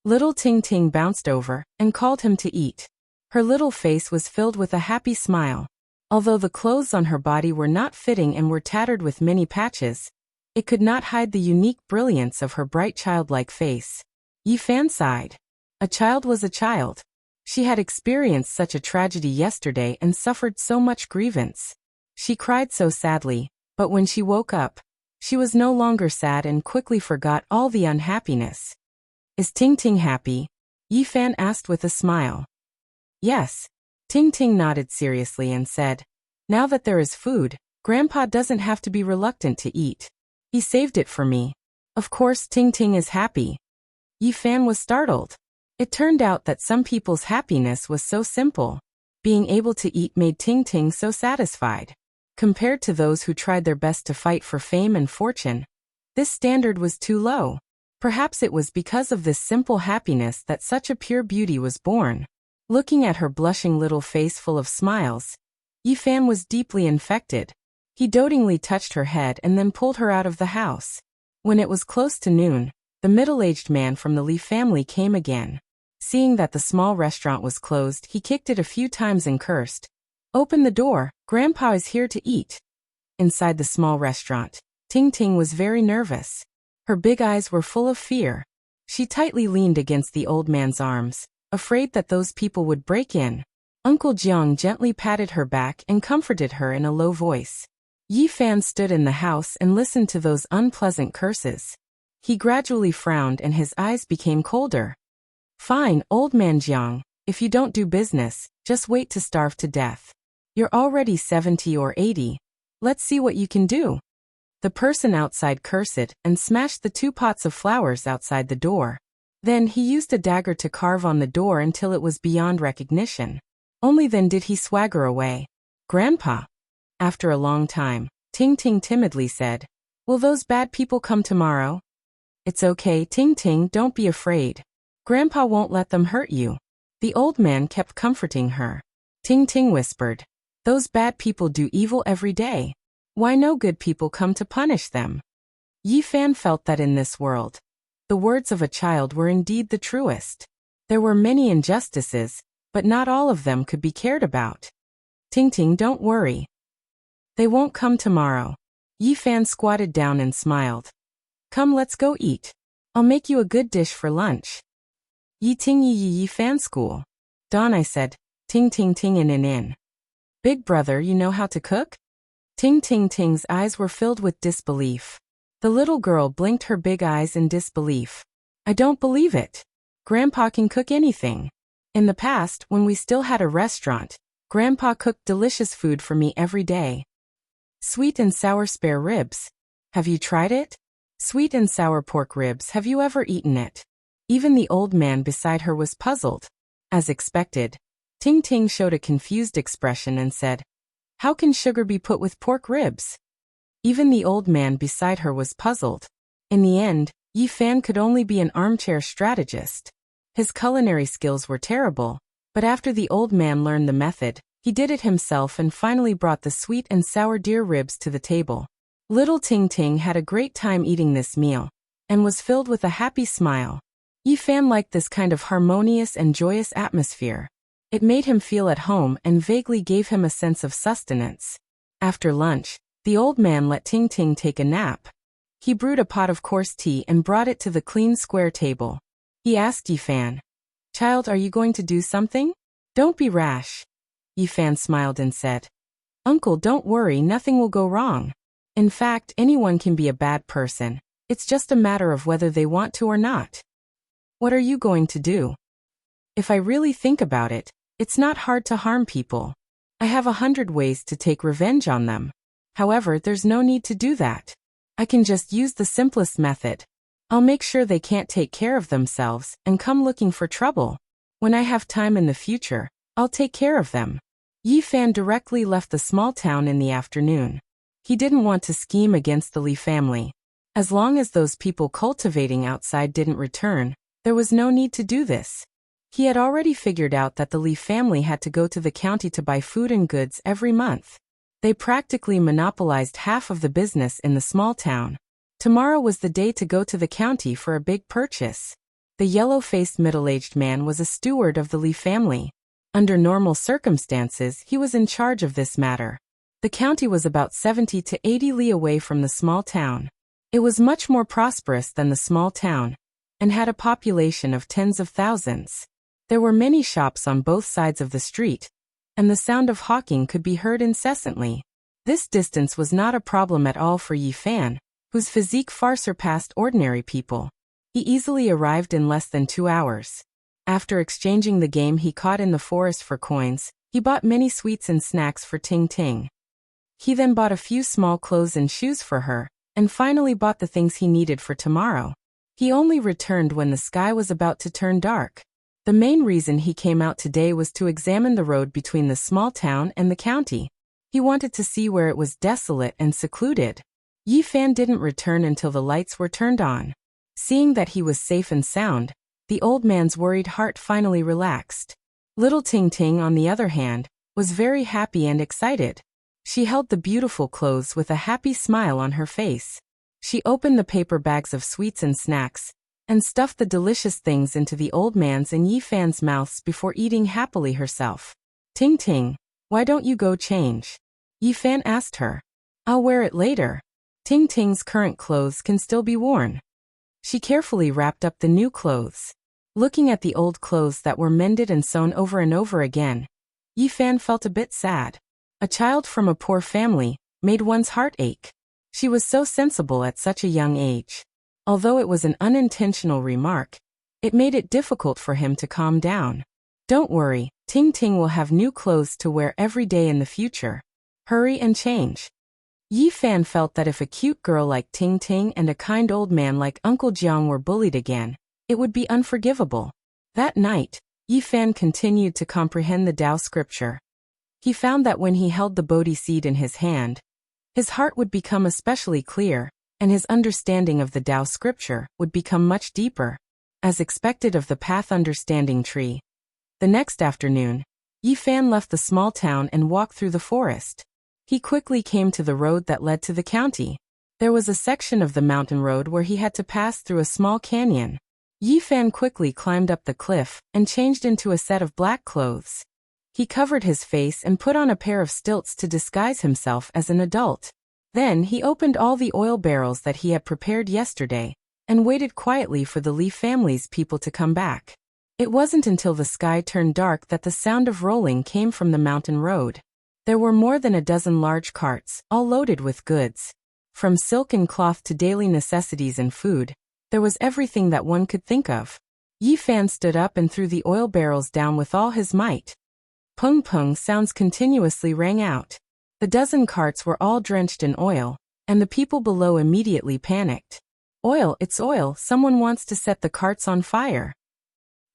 Little Ting Ting bounced over and called him to eat. Her little face was filled with a happy smile. Although the clothes on her body were not fitting and were tattered with many patches, it could not hide the unique brilliance of her bright childlike face. Yifan sighed. A child was a child. She had experienced such a tragedy yesterday and suffered so much grievance. She cried so sadly, but when she woke up, she was no longer sad and quickly forgot all the unhappiness. Is Ting Ting happy? Yifan asked with a smile. Yes. Ting Ting nodded seriously and said, now that there is food, Grandpa doesn't have to be reluctant to eat. He saved it for me. Of course Ting Ting is happy. Yifan was startled. It turned out that some people's happiness was so simple. Being able to eat made Ting Ting so satisfied. Compared to those who tried their best to fight for fame and fortune, this standard was too low. Perhaps it was because of this simple happiness that such a pure beauty was born. Looking at her blushing little face full of smiles, Yifan was deeply infected. He dotingly touched her head and then pulled her out of the house. When it was close to noon, the middle-aged man from the Li family came again. Seeing that the small restaurant was closed, he kicked it a few times and cursed. Open the door, Grandpa is here to eat. Inside the small restaurant, Ting Ting was very nervous. Her big eyes were full of fear. She tightly leaned against the old man's arms, afraid that those people would break in. Uncle Jiang gently patted her back and comforted her in a low voice. Yifan stood in the house and listened to those unpleasant curses. He gradually frowned and his eyes became colder. Fine, old man Jiang, if you don't do business, just wait to starve to death. You're already 70 or 80. Let's see what you can do. The person outside cursed and smashed the 2 pots of flowers outside the door. Then he used a dagger to carve on the door until it was beyond recognition. Only then did he swagger away. Grandpa. After a long time, Ting Ting timidly said, will those bad people come tomorrow? It's okay, Ting Ting, don't be afraid. Grandpa won't let them hurt you. The old man kept comforting her. Ting Ting whispered, those bad people do evil every day. Why no good people come to punish them? Yifan felt that in this world, the words of a child were indeed the truest. There were many injustices, but not all of them could be cared about. Ting Ting, don't worry. They won't come tomorrow. Yifan squatted down and smiled. Come, let's go eat. I'll make you a good dish for lunch. Yi Ting Yi Yifan school. Don, I said, Ting Ting Ting in. Big brother, you know how to cook? Ting Ting Ting's eyes were filled with disbelief. The little girl blinked her big eyes in disbelief. I don't believe it. Grandpa can cook anything. In the past, when we still had a restaurant, Grandpa cooked delicious food for me every day. Sweet and sour spare ribs. Have you tried it? Sweet and sour pork ribs, have you ever eaten it? Even the old man beside her was puzzled. As expected, Ting Ting showed a confused expression and said, How can sugar be put with pork ribs? Even the old man beside her was puzzled. In the end, Yi Fan could only be an armchair strategist. His culinary skills were terrible, but after the old man learned the method, he did it himself and finally brought the sweet and sour deer ribs to the table. Little Ting Ting had a great time eating this meal, and was filled with a happy smile. Yi Fan liked this kind of harmonious and joyous atmosphere. It made him feel at home and vaguely gave him a sense of sustenance. After lunch, the old man let Ting Ting take a nap. He brewed a pot of coarse tea and brought it to the clean square table. He asked Yi Fan, Child, are you going to do something? Don't be rash. Yi Fan smiled and said, Uncle, don't worry, nothing will go wrong. In fact, anyone can be a bad person. It's just a matter of whether they want to or not. What are you going to do? If I really think about it, it's not hard to harm people. I have 100 ways to take revenge on them. However, there's no need to do that. I can just use the simplest method. I'll make sure they can't take care of themselves and come looking for trouble. When I have time in the future, I'll take care of them. Yi Fan directly left the small town in the afternoon. He didn't want to scheme against the Li family. As long as those people cultivating outside didn't return, there was no need to do this. He had already figured out that the Li family had to go to the county to buy food and goods every month. They practically monopolized half of the business in the small town. Tomorrow was the day to go to the county for a big purchase. The yellow-faced middle-aged man was a steward of the Li family. Under normal circumstances, he was in charge of this matter. The county was about 70 to 80 li away from the small town. It was much more prosperous than the small town, and had a population of tens of thousands. There were many shops on both sides of the street, and the sound of hawking could be heard incessantly. This distance was not a problem at all for Yi Fan, whose physique far surpassed ordinary people. He easily arrived in less than 2 hours. After exchanging the game he caught in the forest for coins, he bought many sweets and snacks for Ting Ting. He then bought a few small clothes and shoes for her, and finally bought the things he needed for tomorrow. He only returned when the sky was about to turn dark. The main reason he came out today was to examine the road between the small town and the county. He wanted to see where it was desolate and secluded. Yi Fan didn't return until the lights were turned on. Seeing that he was safe and sound, the old man's worried heart finally relaxed. Little Ting Ting, on the other hand, was very happy and excited. She held the beautiful clothes with a happy smile on her face. She opened the paper bags of sweets and snacks, and stuffed the delicious things into the old man's and Yi Fan's mouths before eating happily herself. Ting Ting, why don't you go change? Yi Fan asked her. I'll wear it later. Ting Ting's current clothes can still be worn. She carefully wrapped up the new clothes. Looking at the old clothes that were mended and sewn over and over again, Yi Fan felt a bit sad. A child from a poor family made one's heart ache. She was so sensible at such a young age. Although it was an unintentional remark, it made it difficult for him to calm down. Don't worry, Ting Ting will have new clothes to wear every day in the future. Hurry and change. Yi Fan felt that if a cute girl like Ting Ting and a kind old man like Uncle Jiang were bullied again, it would be unforgivable. That night, Yi Fan continued to comprehend the Tao scripture. He found that when he held the Bodhi seed in his hand, his heart would become especially clear, and his understanding of the Tao scripture would become much deeper, as expected of the path understanding tree. The next afternoon, Yi Fan left the small town and walked through the forest. He quickly came to the road that led to the county. There was a section of the mountain road where he had to pass through a small canyon. Yi Fan quickly climbed up the cliff and changed into a set of black clothes. He covered his face and put on a pair of stilts to disguise himself as an adult. Then he opened all the oil barrels that he had prepared yesterday, and waited quietly for the Li family's people to come back. It wasn't until the sky turned dark that the sound of rolling came from the mountain road. There were more than a dozen large carts, all loaded with goods. From silk and cloth to daily necessities and food, there was everything that one could think of. Yi Fan stood up and threw the oil barrels down with all his might. Pung pung sounds continuously rang out. The dozen carts were all drenched in oil, and the people below immediately panicked. Oil, it's oil, someone wants to set the carts on fire.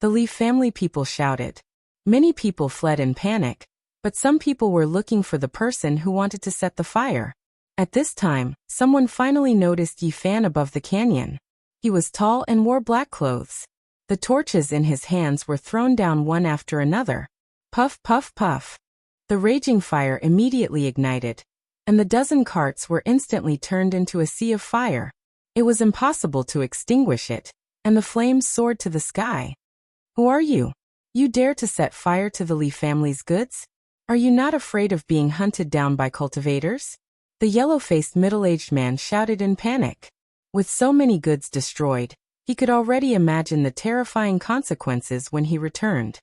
The Li family people shouted. Many people fled in panic, but some people were looking for the person who wanted to set the fire. At this time, someone finally noticed Yi Fan above the canyon. He was tall and wore black clothes. The torches in his hands were thrown down one after another. Puff, puff, puff. The raging fire immediately ignited, and the dozen carts were instantly turned into a sea of fire. It was impossible to extinguish it, and the flames soared to the sky. Who are you? You dare to set fire to the Li family's goods? Are you not afraid of being hunted down by cultivators? The yellow-faced middle-aged man shouted in panic. With so many goods destroyed, he could already imagine the terrifying consequences when he returned.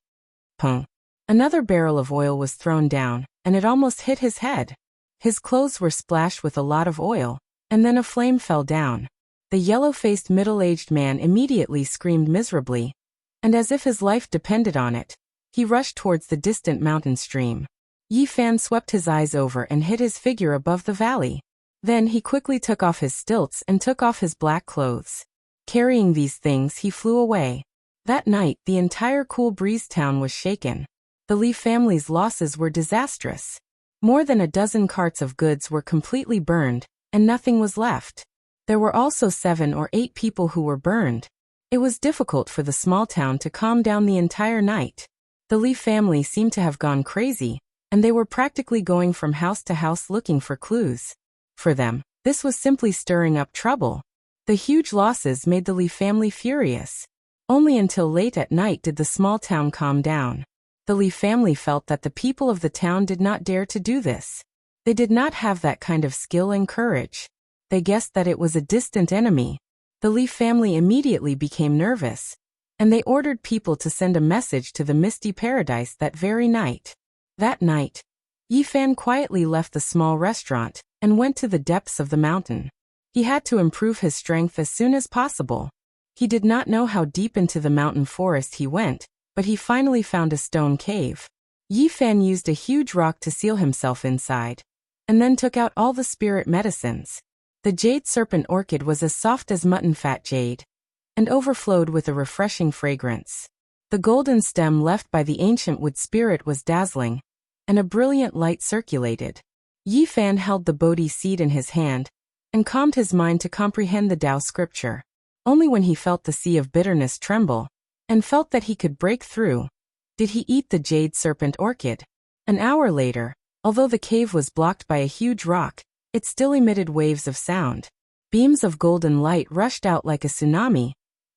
Pung. Another barrel of oil was thrown down, and it almost hit his head. His clothes were splashed with a lot of oil, and then a flame fell down. The yellow-faced middle-aged man immediately screamed miserably, and as if his life depended on it, he rushed towards the distant mountain stream. Yi Fan swept his eyes over and hid his figure above the valley. Then he quickly took off his stilts and took off his black clothes. Carrying these things, he flew away. That night, the entire Cool Breeze town was shaken. The Li family's losses were disastrous. More than a dozen carts of goods were completely burned, and nothing was left. There were also 7 or 8 people who were burned. It was difficult for the small town to calm down the entire night. The Li family seemed to have gone crazy, and they were practically going from house to house looking for clues. For them, this was simply stirring up trouble. The huge losses made the Li family furious. Only until late at night did the small town calm down. The Li family felt that the people of the town did not dare to do this. They did not have that kind of skill and courage. They guessed that it was a distant enemy. The Li family immediately became nervous, and they ordered people to send a message to the Misty Paradise that very night. That night, Yi Fan quietly left the small restaurant and went to the depths of the mountain. He had to improve his strength as soon as possible. He did not know how deep into the mountain forest he went, but he finally found a stone cave. Yi Fan used a huge rock to seal himself inside, and then took out all the spirit medicines. The jade serpent orchid was as soft as mutton fat jade, and overflowed with a refreshing fragrance. The golden stem left by the ancient wood spirit was dazzling, and a brilliant light circulated. Yi Fan held the Bodhi seed in his hand, and calmed his mind to comprehend the Tao scripture. Only when he felt the sea of bitterness tremble, and felt that he could break through, did he eat the jade serpent orchid. An hour later, although the cave was blocked by a huge rock, it still emitted waves of sound. Beams of golden light rushed out like a tsunami,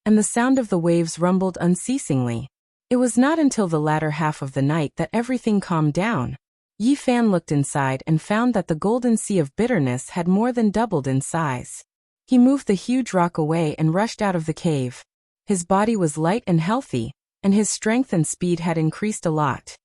and the sound of the waves rumbled unceasingly. It was not until the latter half of the night that everything calmed down. Yi Fan looked inside and found that the golden sea of bitterness had more than doubled in size. He moved the huge rock away and rushed out of the cave. His body was light and healthy, and his strength and speed had increased a lot.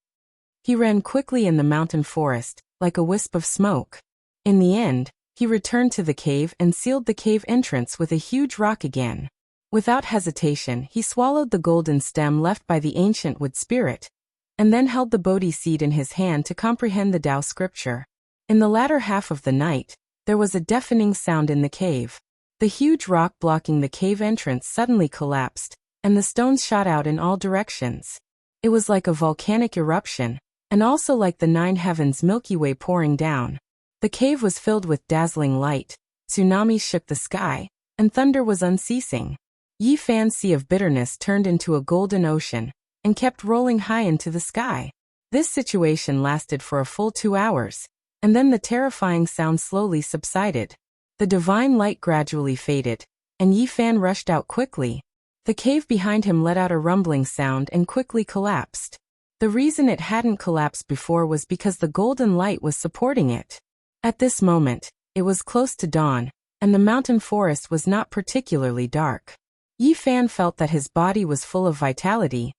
He ran quickly in the mountain forest, like a wisp of smoke. In the end, he returned to the cave and sealed the cave entrance with a huge rock again. Without hesitation, he swallowed the golden stem left by the ancient wood spirit, and then held the Bodhi seed in his hand to comprehend the Tao scripture. In the latter half of the night, there was a deafening sound in the cave. The huge rock blocking the cave entrance suddenly collapsed, and the stones shot out in all directions. It was like a volcanic eruption, and also like the 9 heavens Milky Way pouring down. The cave was filled with dazzling light, tsunamis shook the sky, and thunder was unceasing. Yi Fan's sea of bitterness turned into a golden ocean, and kept rolling high into the sky. This situation lasted for a full 2 hours, and then the terrifying sound slowly subsided. The divine light gradually faded, and Yi Fan rushed out quickly. The cave behind him let out a rumbling sound and quickly collapsed. The reason it hadn't collapsed before was because the golden light was supporting it. At this moment, it was close to dawn, and the mountain forest was not particularly dark. Yi Fan felt that his body was full of vitality,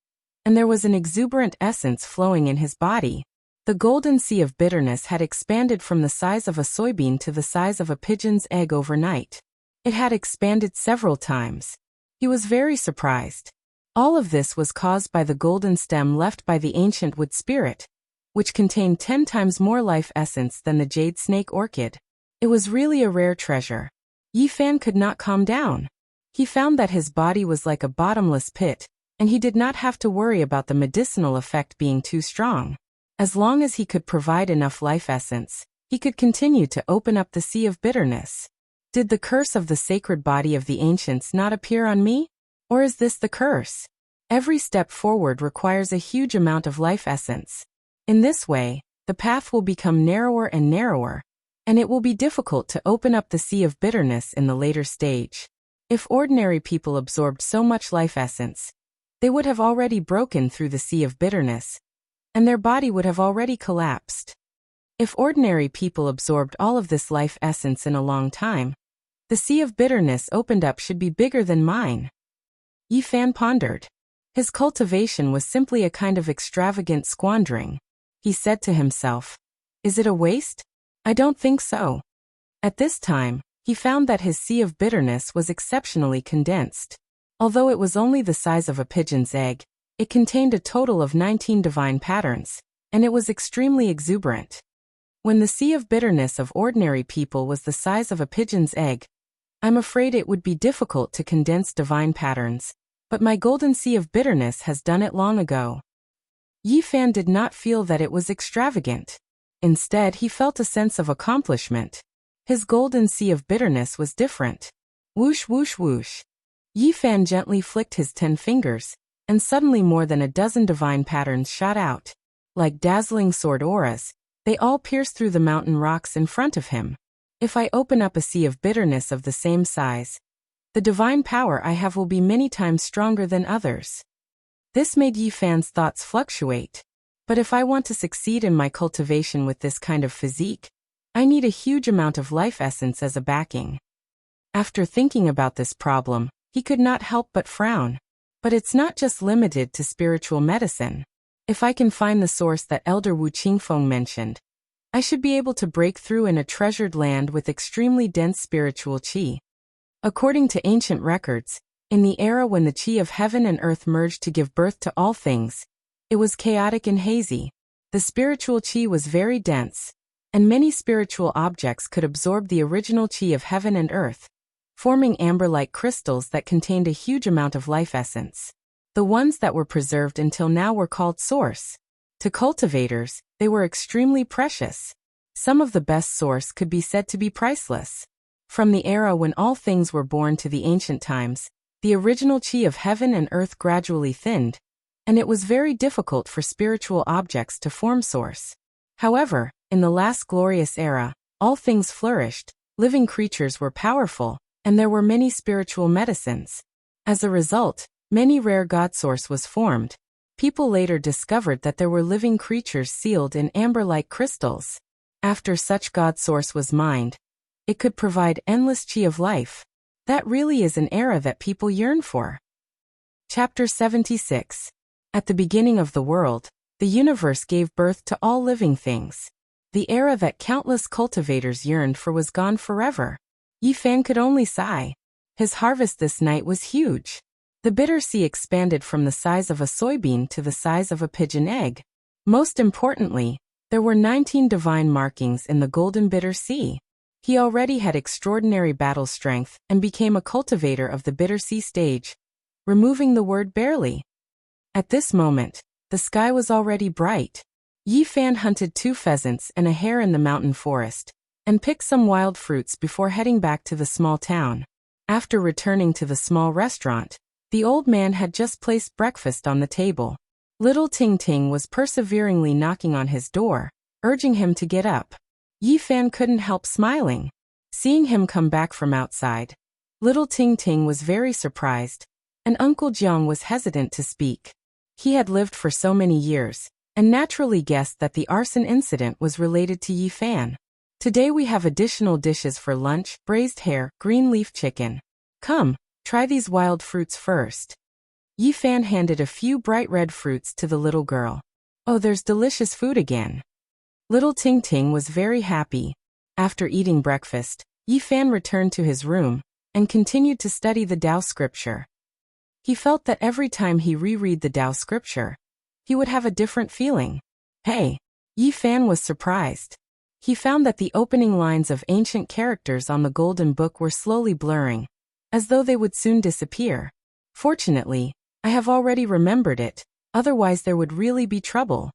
and there was an exuberant essence flowing in his body. The golden sea of bitterness had expanded from the size of a soybean to the size of a pigeon's egg overnight. It had expanded several times. He was very surprised. All of this was caused by the golden stem left by the ancient wood spirit, which contained 10 times more life essence than the jade snake orchid. It was really a rare treasure. Yi Fan could not calm down. He found that his body was like a bottomless pit, and he did not have to worry about the medicinal effect being too strong. As long as he could provide enough life essence, he could continue to open up the sea of bitterness. Did the curse of the sacred body of the ancients not appear on me? Or is this the curse? Every step forward requires a huge amount of life essence. In this way, the path will become narrower and narrower, and it will be difficult to open up the sea of bitterness in the later stage. If ordinary people absorbed so much life essence, they would have already broken through the sea of bitterness, and their body would have already collapsed. If ordinary people absorbed all of this life essence in a long time, the sea of bitterness opened up should be bigger than mine. Yi Fan pondered. His cultivation was simply a kind of extravagant squandering. He said to himself, "Is it a waste? I don't think so." At this time, he found that his sea of bitterness was exceptionally condensed. Although it was only the size of a pigeon's egg, it contained a total of 19 divine patterns, and it was extremely exuberant. When the sea of bitterness of ordinary people was the size of a pigeon's egg, I'm afraid it would be difficult to condense divine patterns, but my golden sea of bitterness has done it long ago. Yi Fan did not feel that it was extravagant. Instead, he felt a sense of accomplishment. His golden sea of bitterness was different. Whoosh whoosh whoosh. Yi Fan gently flicked his 10 fingers, and suddenly more than a dozen divine patterns shot out. Like dazzling sword auras, they all pierced through the mountain rocks in front of him. If I open up a sea of bitterness of the same size, the divine power I have will be many times stronger than others. This made Yi Fan's thoughts fluctuate. But if I want to succeed in my cultivation with this kind of physique, I need a huge amount of life essence as a backing. After thinking about this problem, he could not help but frown. But it's not just limited to spiritual medicine. If I can find the source that Elder Wu Qingfeng mentioned, I should be able to break through in a treasured land with extremely dense spiritual qi. According to ancient records, in the era when the qi of heaven and earth merged to give birth to all things, it was chaotic and hazy. The spiritual qi was very dense, and many spiritual objects could absorb the original qi of heaven and earth, forming amber-like crystals that contained a huge amount of life essence. The ones that were preserved until now were called source. To cultivators, they were extremely precious. Some of the best source could be said to be priceless. From the era when all things were born to the ancient times, the original qi of heaven and earth gradually thinned, and it was very difficult for spiritual objects to form source. However, in the last glorious era, all things flourished, living creatures were powerful, and there were many spiritual medicines. As a result, many rare god source was formed. People later discovered that there were living creatures sealed in amber-like crystals. After such god source was mined, it could provide endless qi of life. That really is an era that people yearn for. Chapter 76. At the beginning of the world, the universe gave birth to all living things. The era that countless cultivators yearned for was gone forever. Yi Fan could only sigh. His harvest this night was huge. The bitter sea expanded from the size of a soybean to the size of a pigeon egg. Most importantly, there were 19 divine markings in the golden bitter sea. He already had extraordinary battle strength and became a cultivator of the bitter sea stage, removing the word barely. At this moment, the sky was already bright. Yi Fan hunted 2 pheasants and a hare in the mountain forest, and picked some wild fruits before heading back to the small town. After returning to the small restaurant, the old man had just placed breakfast on the table. Little Ting Ting was perseveringly knocking on his door, urging him to get up. Yi Fan couldn't help smiling. Seeing him come back from outside, little Ting Ting was very surprised, and Uncle Jiang was hesitant to speak. He had lived for so many years, and naturally guessed that the arson incident was related to Yi Fan. Today we have additional dishes for lunch: braised hare, green leaf chicken. Come, try these wild fruits first. Yi Fan handed a few bright red fruits to the little girl. Oh, there's delicious food again. Little Ting Ting was very happy. After eating breakfast, Yi Fan returned to his room and continued to study the Tao scripture. He felt that every time he reread the Tao scripture, he would have a different feeling. Hey! Yi Fan was surprised. He found that the opening lines of ancient characters on the Golden Book were slowly blurring, as though they would soon disappear. Fortunately, I have already remembered it, otherwise there would really be trouble.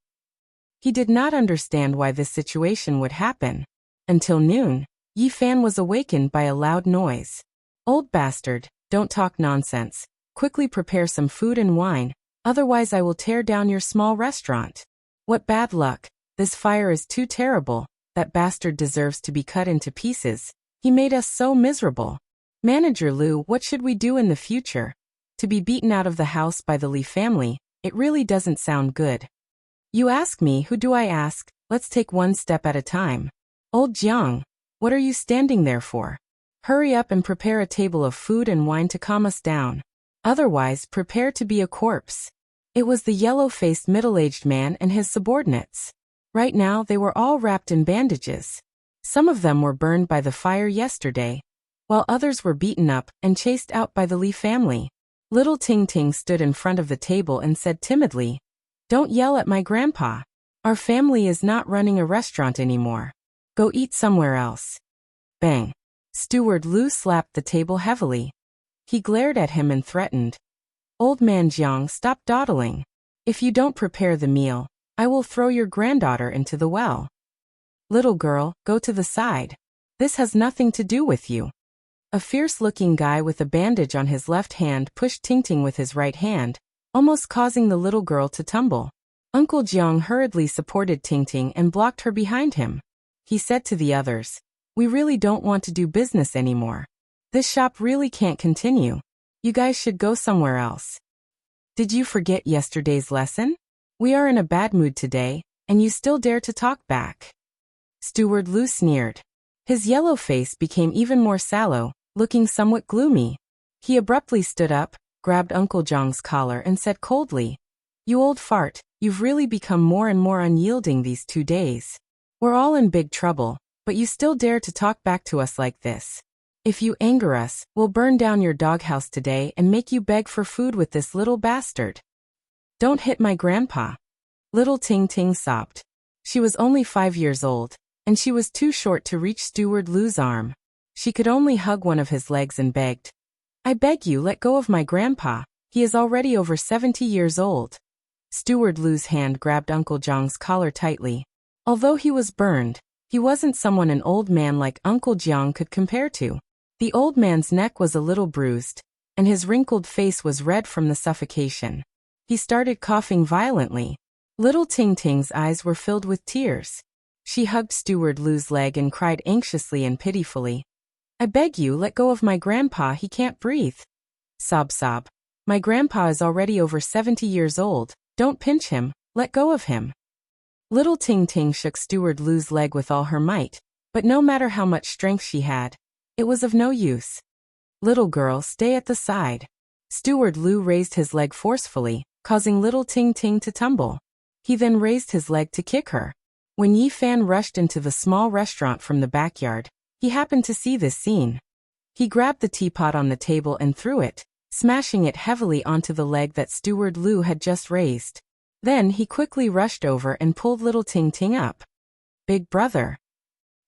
He did not understand why this situation would happen. Until noon, Yi Fan was awakened by a loud noise. Old bastard, don't talk nonsense. Quickly prepare some food and wine, otherwise I will tear down your small restaurant. What bad luck, this fire is too terrible, that bastard deserves to be cut into pieces. He made us so miserable. Manager Lu, what should we do in the future? To be beaten out of the house by the Li family, it really doesn't sound good. You ask me, who do I ask? Let's take one step at a time. Old Jiang, what are you standing there for? Hurry up and prepare a table of food and wine to calm us down. Otherwise, prepare to be a corpse. It was the yellow-faced middle-aged man and his subordinates. Right now, they were all wrapped in bandages. Some of them were burned by the fire yesterday, while others were beaten up and chased out by the Li family. Little Ting Ting stood in front of the table and said timidly, "Don't yell at my grandpa. Our family is not running a restaurant anymore. Go eat somewhere else." Bang! Steward Lu slapped the table heavily. He glared at him and threatened, "Old man Jiang, stop dawdling. If you don't prepare the meal, I will throw your granddaughter into the well. Little girl, go to the side. This has nothing to do with you." A fierce-looking guy with a bandage on his left hand pushed Ting Ting with his right hand, almost causing the little girl to tumble. Uncle Jiang hurriedly supported Ting Ting and blocked her behind him. He said to the others, "We really don't want to do business anymore. This shop really can't continue. You guys should go somewhere else. Did you forget yesterday's lesson? We are in a bad mood today, and you still dare to talk back." Steward Lu sneered. His yellow face became even more sallow, looking somewhat gloomy. He abruptly stood up, grabbed Uncle Jiang's collar and said coldly, "You old fart, you've really become more and more unyielding these 2 days. We're all in big trouble, but you still dare to talk back to us like this. If you anger us, we'll burn down your doghouse today and make you beg for food with this little bastard. Don't hit my grandpa." Little Ting Ting sobbed. She was only 5 years old, and she was too short to reach Steward Lu's arm. She could only hug one of his legs and begged, "I beg you, let go of my grandpa. He is already over 70 years old." Steward Lu's hand grabbed Uncle Jiang's collar tightly. Although he was burned, he wasn't someone an old man like Uncle Jiang could compare to. The old man's neck was a little bruised, and his wrinkled face was red from the suffocation. He started coughing violently. Little Ting Ting's eyes were filled with tears. She hugged Steward Lu's leg and cried anxiously and pitifully, "I beg you, let go of my grandpa, he can't breathe." Sob sob. "My grandpa is already over 70 years old, don't pinch him, let go of him." Little Ting Ting shook Steward Lu's leg with all her might, but no matter how much strength she had, it was of no use. "Little girl, stay at the side." Steward Lu raised his leg forcefully, causing Little Ting Ting to tumble. He then raised his leg to kick her. When Yi Fan rushed into the small restaurant from the backyard, he happened to see this scene. He grabbed the teapot on the table and threw it, smashing it heavily onto the leg that Steward Lu had just raised. Then he quickly rushed over and pulled Little Ting Ting up. "Big brother."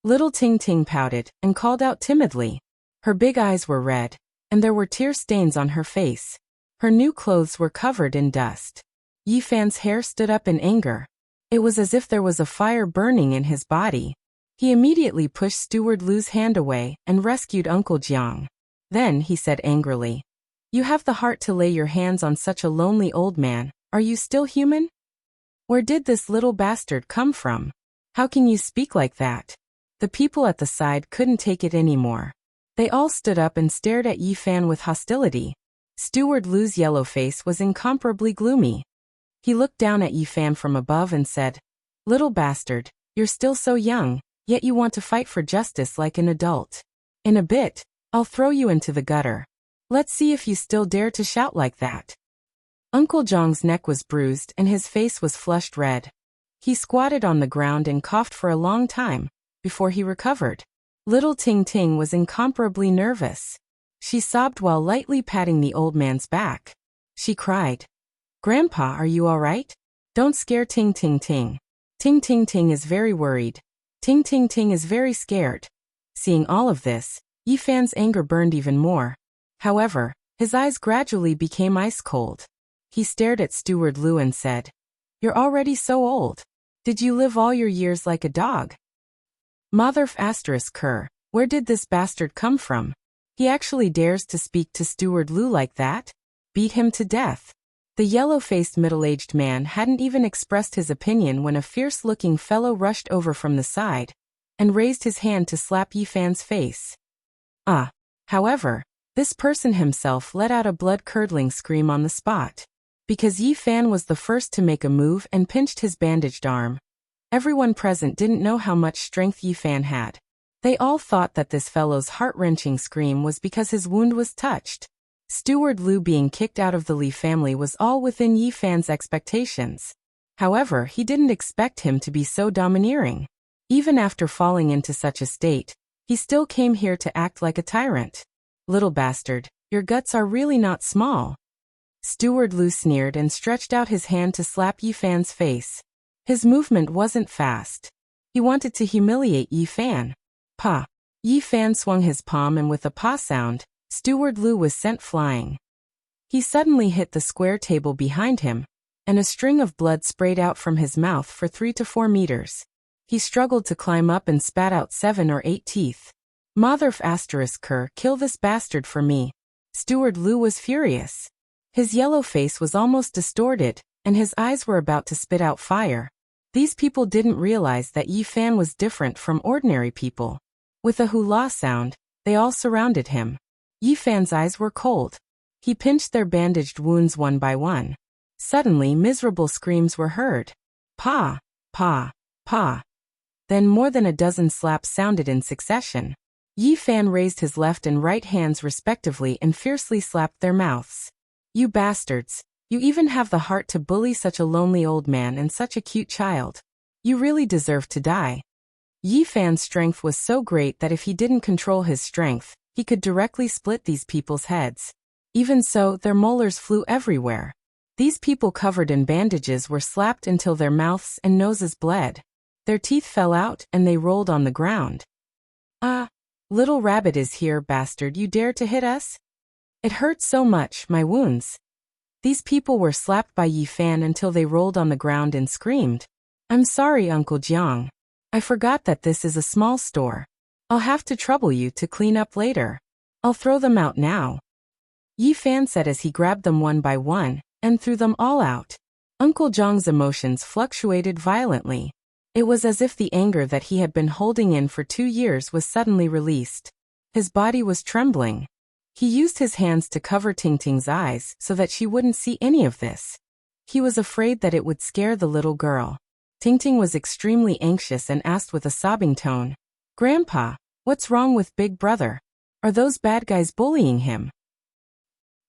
Little Ting Ting pouted and called out timidly. Her big eyes were red, and there were tear stains on her face. Her new clothes were covered in dust. Yi Fan's hair stood up in anger. It was as if there was a fire burning in his body. He immediately pushed Steward Lu's hand away and rescued Uncle Jiang. Then he said angrily, "You have the heart to lay your hands on such a lonely old man. Are you still human? Where did this little bastard come from? How can you speak like that?" The people at the side couldn't take it anymore. They all stood up and stared at Yi Fan with hostility. Steward Lu's yellow face was incomparably gloomy. He looked down at Yi Fan from above and said, "Little bastard, you're still so young, yet you want to fight for justice like an adult. In a bit, I'll throw you into the gutter. Let's see if you still dare to shout like that." Uncle Jiang's neck was bruised and his face was flushed red. He squatted on the ground and coughed for a long time before he recovered. Little Ting Ting was incomparably nervous. She sobbed while lightly patting the old man's back. She cried, "Grandpa, are you all right? Don't scare Ting Ting Ting. Ting Ting Ting is very worried. Ting Ting Ting is very scared." Seeing all of this, Yi Fan's anger burned even more. However, his eyes gradually became ice cold. He stared at Steward Lu and said, "You're already so old. Did you live all your years like a dog?" Motherf asterisk Kerr, where did this bastard come from? He actually dares to speak to Steward Lu like that? Beat him to death. The yellow-faced middle-aged man hadn't even expressed his opinion when a fierce-looking fellow rushed over from the side and raised his hand to slap Yi Fan's face. However, this person himself let out a blood-curdling scream on the spot. Because Yi Fan was the first to make a move and pinched his bandaged arm. Everyone present didn't know how much strength Yi Fan had. They all thought that this fellow's heart-wrenching scream was because his wound was touched. Steward Lu being kicked out of the Li family was all within Yi Fan's expectations. However, he didn't expect him to be so domineering. Even after falling into such a state, he still came here to act like a tyrant. "Little bastard, your guts are really not small." Steward Lu sneered and stretched out his hand to slap Yi Fan's face. His movement wasn't fast. He wanted to humiliate Yi Fan. "Pa." Yi Fan swung his palm and with a pa sound, Steward Lu was sent flying. He suddenly hit the square table behind him, and a string of blood sprayed out from his mouth for 3 to 4 meters. He struggled to climb up and spat out 7 or 8 teeth. "Motherf asterisk Kerr, kill this bastard for me." Steward Lu was furious. His yellow face was almost distorted, and his eyes were about to spit out fire. These people didn't realize that Yi Fan was different from ordinary people. With a hula sound, they all surrounded him. Yi Fan's eyes were cold. He pinched their bandaged wounds one by one. Suddenly, miserable screams were heard. "Pa! Pa! Pa!" Then more than a dozen slaps sounded in succession. Yi Fan raised his left and right hands respectively and fiercely slapped their mouths. "You bastards! You even have the heart to bully such a lonely old man and such a cute child. You really deserve to die." Yi Fan's strength was so great that if he didn't control his strength, he could directly split these people's heads. Even so, their molars flew everywhere. These people covered in bandages were slapped until their mouths and noses bled. Their teeth fell out and they rolled on the ground. "Ah, little rabbit is here, bastard, you dare to hit us? It hurts so much, my wounds." These people were slapped by Yi Fan until they rolled on the ground and screamed, "I'm sorry, Uncle Jiang. I forgot that this is a small store. I'll have to trouble you to clean up later. I'll throw them out now." Yi Fan said as he grabbed them one by one and threw them all out. Uncle Jiang's emotions fluctuated violently. It was as if the anger that he had been holding in for 2 years was suddenly released. His body was trembling. He used his hands to cover Ting Ting's eyes so that she wouldn't see any of this. He was afraid that it would scare the little girl. Ting Ting was extremely anxious and asked with a sobbing tone, "Grandpa, what's wrong with Big Brother? Are those bad guys bullying him?"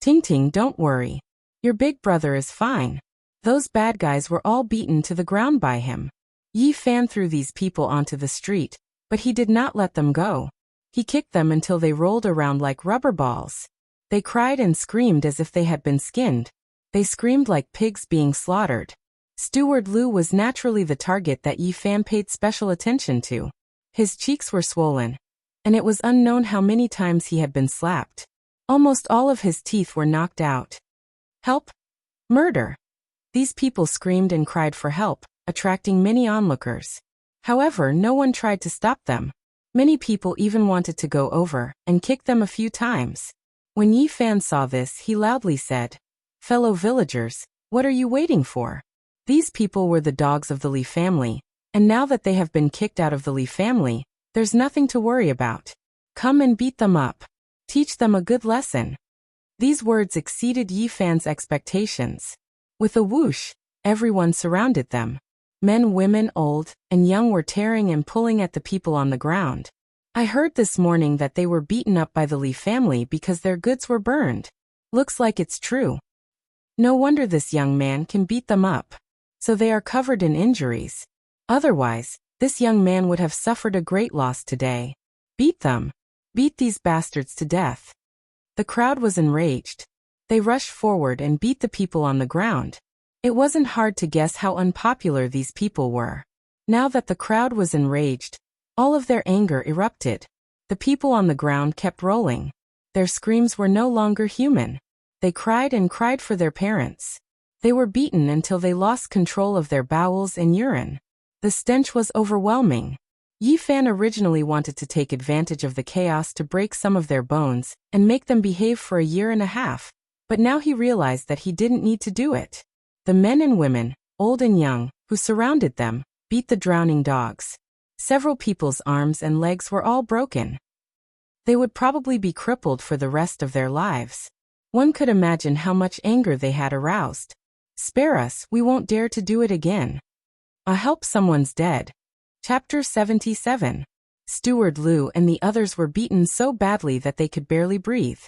"Ting Ting, don't worry. Your big brother is fine. Those bad guys were all beaten to the ground by him." Yi Fan threw these people onto the street, but he did not let them go. He kicked them until they rolled around like rubber balls. They cried and screamed as if they had been skinned. They screamed like pigs being slaughtered. Steward Lu was naturally the target that Yi Fan paid special attention to. His cheeks were swollen, and it was unknown how many times he had been slapped. Almost all of his teeth were knocked out. "Help! Murder!" These people screamed and cried for help, attracting many onlookers. However, no one tried to stop them. Many people even wanted to go over and kick them a few times. When Yi Fan saw this, he loudly said, "Fellow villagers, what are you waiting for? These people were the dogs of the Li family, and now that they have been kicked out of the Li family, there's nothing to worry about. Come and beat them up. Teach them a good lesson." These words exceeded Yi Fan's expectations. With a whoosh, everyone surrounded them. Men, women, old, and young were tearing and pulling at the people on the ground. "I heard this morning that they were beaten up by the Li family because their goods were burned. Looks like it's true. No wonder this young man can beat them up. so they are covered in injuries. Otherwise, this young man would have suffered a great loss today. Beat them. Beat these bastards to death. The crowd was enraged. They rushed forward and beat the people on the ground. It wasn't hard to guess how unpopular these people were. Now that the crowd was enraged, all of their anger erupted. The people on the ground kept rolling. Their screams were no longer human. They cried and cried for their parents. They were beaten until they lost control of their bowels and urine. The stench was overwhelming. Yi Fan originally wanted to take advantage of the chaos to break some of their bones and make them behave for a year and a half, but now he realized that he didn't need to do it. The men and women, old and young, who surrounded them, beat the drowning dogs. Several people's arms and legs were all broken. They would probably be crippled for the rest of their lives. One could imagine how much anger they had aroused. Spare us, we won't dare to do it again. I hope someone's dead. Chapter 77. Steward Liu and the others were beaten so badly that they could barely breathe.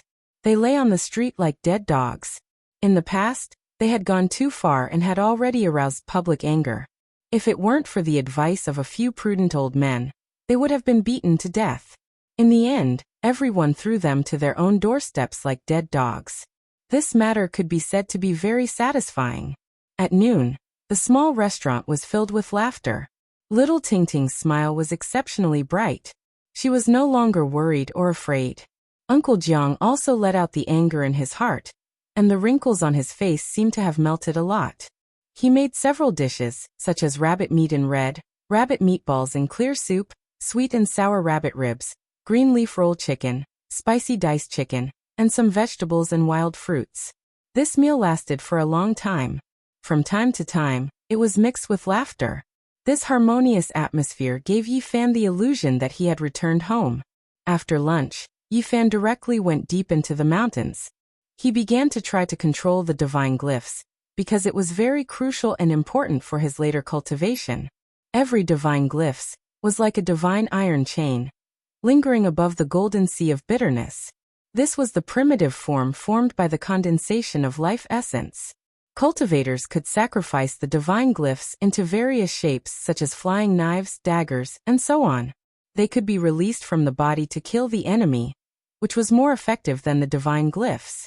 They lay on the street like dead dogs. In the past, they had gone too far and had already aroused public anger. If it weren't for the advice of a few prudent old men, they would have been beaten to death. In the end, everyone threw them to their own doorsteps like dead dogs. This matter could be said to be very satisfying. At noon, the small restaurant was filled with laughter. Little Tingting's smile was exceptionally bright. She was no longer worried or afraid. Uncle Jiang also let out the anger in his heart, and the wrinkles on his face seemed to have melted a lot. He made several dishes, such as rabbit meat in red, rabbit meatballs in clear soup, sweet and sour rabbit ribs, green leaf roll chicken, spicy diced chicken, and some vegetables and wild fruits. This meal lasted for a long time. From time to time, it was mixed with laughter. This harmonious atmosphere gave Yi Fan the illusion that he had returned home. After lunch, Yi Fan directly went deep into the mountains. He began to try to control the divine glyphs, because it was very crucial and important for his later cultivation. Every divine glyphs was like a divine iron chain, lingering above the golden sea of bitterness. This was the primitive form formed by the condensation of life essence. Cultivators could sacrifice the divine glyphs into various shapes such as flying knives, daggers, and so on. They could be released from the body to kill the enemy, which was more effective than the divine glyphs.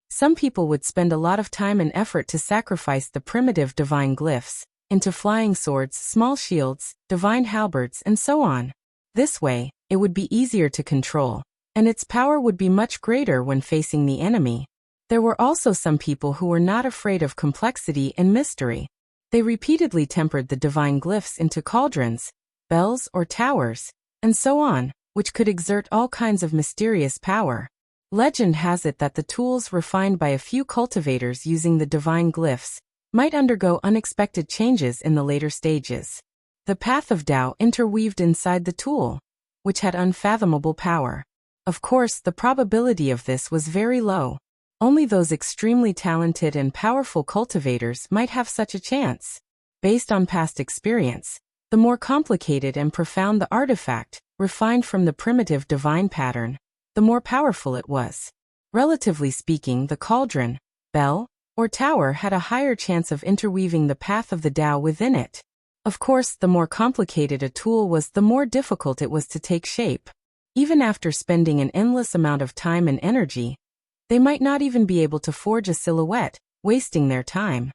Some people would spend a lot of time and effort to sacrifice the primitive divine glyphs into flying swords, small shields, divine halberds, and so on. This way, it would be easier to control, and its power would be much greater when facing the enemy. There were also some people who were not afraid of complexity and mystery. They repeatedly tempered the divine glyphs into cauldrons, bells or towers, and so on, which could exert all kinds of mysterious power. Legend has it that the tools refined by a few cultivators using the divine glyphs might undergo unexpected changes in the later stages. The path of Tao interweaved inside the tool, which had unfathomable power. Of course, the probability of this was very low. Only those extremely talented and powerful cultivators might have such a chance. Based on past experience, the more complicated and profound the artifact, refined from the primitive divine pattern, the more powerful it was. Relatively speaking, the cauldron, bell, or tower had a higher chance of interweaving the path of the Tao within it. Of course, the more complicated a tool was, the more difficult it was to take shape. Even after spending an endless amount of time and energy, they might not even be able to forge a silhouette, wasting their time.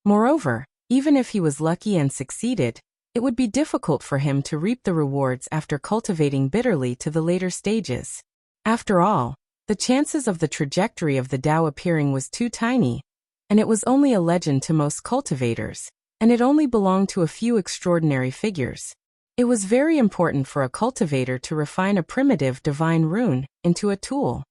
Moreover, even if he was lucky and succeeded, it would be difficult for him to reap the rewards after cultivating bitterly to the later stages. After all, the chances of the trajectory of the Tao appearing was too tiny, and it was only a legend to most cultivators, and it only belonged to a few extraordinary figures. It was very important for a cultivator to refine a primitive divine rune into a tool.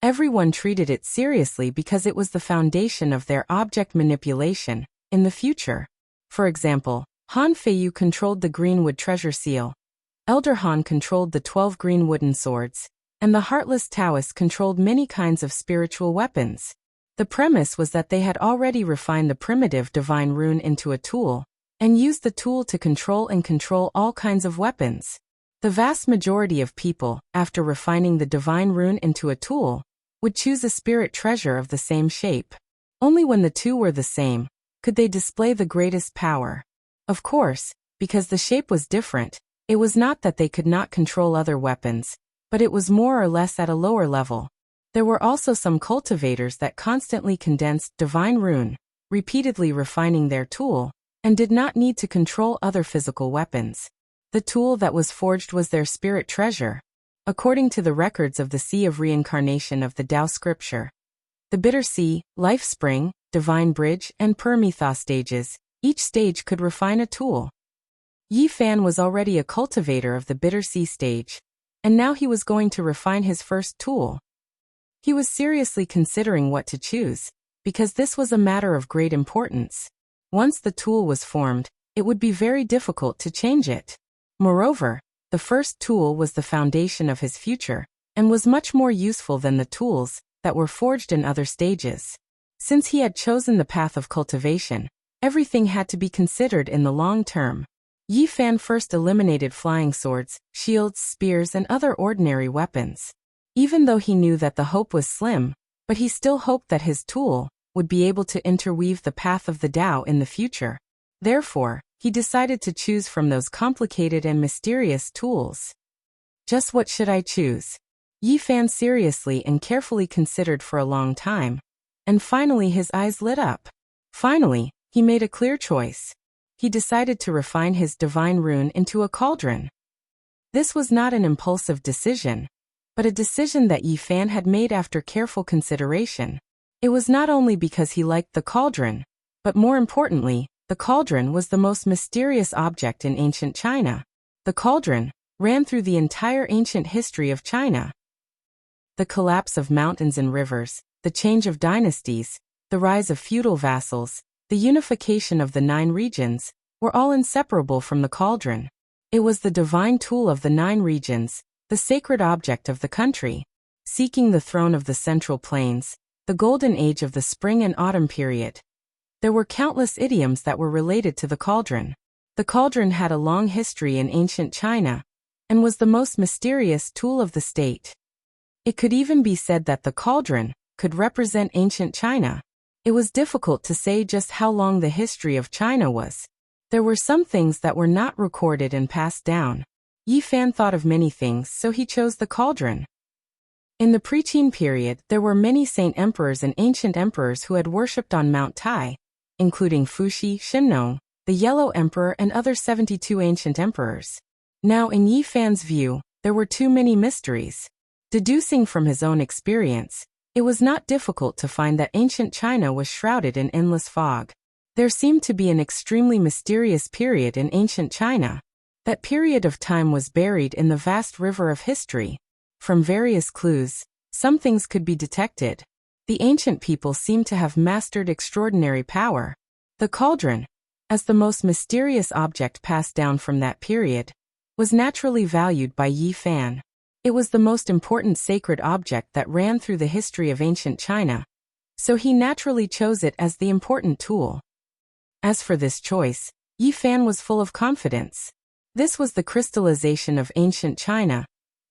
Everyone treated it seriously because it was the foundation of their object manipulation in the future. For example, Han Feiyu controlled the greenwood treasure seal, Elder Han controlled the 12 green wooden swords, and the Heartless Taoist controlled many kinds of spiritual weapons. The premise was that they had already refined the primitive divine rune into a tool, and used the tool to control all kinds of weapons. The vast majority of people, after refining the divine rune into a tool, would choose a spirit treasure of the same shape. Only when the two were the same, could they display the greatest power? Of course, because the shape was different, it was not that they could not control other weapons, but it was more or less at a lower level. There were also some cultivators that constantly condensed divine rune, repeatedly refining their tool, and did not need to control other physical weapons. The tool that was forged was their spirit treasure. According to the records of the Sea of Reincarnation of the Tao scripture, the Bitter Sea, Life Spring, Divine Bridge, and Pur-Mythos stages, each stage could refine a tool. Yi Fan was already a cultivator of the Bitter Sea stage, and now he was going to refine his first tool. He was seriously considering what to choose, because this was a matter of great importance. Once the tool was formed, it would be very difficult to change it. Moreover, the first tool was the foundation of his future, and was much more useful than the tools that were forged in other stages. Since he had chosen the path of cultivation, everything had to be considered in the long term. Yi Fan first eliminated flying swords, shields, spears, and other ordinary weapons. Even though he knew that the hope was slim, but he still hoped that his tool would be able to interweave the path of the Tao in the future. Therefore, he decided to choose from those complicated and mysterious tools. Just what should I choose? Yi Fan seriously and carefully considered for a long time, and finally his eyes lit up. Finally, he made a clear choice. He decided to refine his divine rune into a cauldron. This was not an impulsive decision, but a decision that Yi Fan had made after careful consideration. It was not only because he liked the cauldron, but more importantly, the cauldron was the most mysterious object in ancient China. The cauldron ran through the entire ancient history of China. The collapse of mountains and rivers, the change of dynasties, the rise of feudal vassals, the unification of the 9 regions, were all inseparable from the cauldron. It was the divine tool of the 9 regions, the sacred object of the country. Seeking the throne of the Central Plains, the golden age of the spring and autumn period. There were countless idioms that were related to the cauldron. The cauldron had a long history in ancient China, and was the most mysterious tool of the state. It could even be said that the cauldron could represent ancient China. It was difficult to say just how long the history of China was. There were some things that were not recorded and passed down. Yi Fan thought of many things, so he chose the cauldron. In the pre-Qin period, there were many saint emperors and ancient emperors who had worshipped on Mount Tai, including Fuxi, Shennong, the Yellow Emperor, and other 72 ancient emperors. Now, in Yi Fan's view, there were too many mysteries. Deducing from his own experience, it was not difficult to find that ancient China was shrouded in endless fog. There seemed to be an extremely mysterious period in ancient China. That period of time was buried in the vast river of history. From various clues, some things could be detected. The ancient people seemed to have mastered extraordinary power. The cauldron, as the most mysterious object passed down from that period, was naturally valued by Yi Fan. It was the most important sacred object that ran through the history of ancient China, so he naturally chose it as the important tool. As for this choice, Yi Fan was full of confidence. This was the crystallization of ancient China,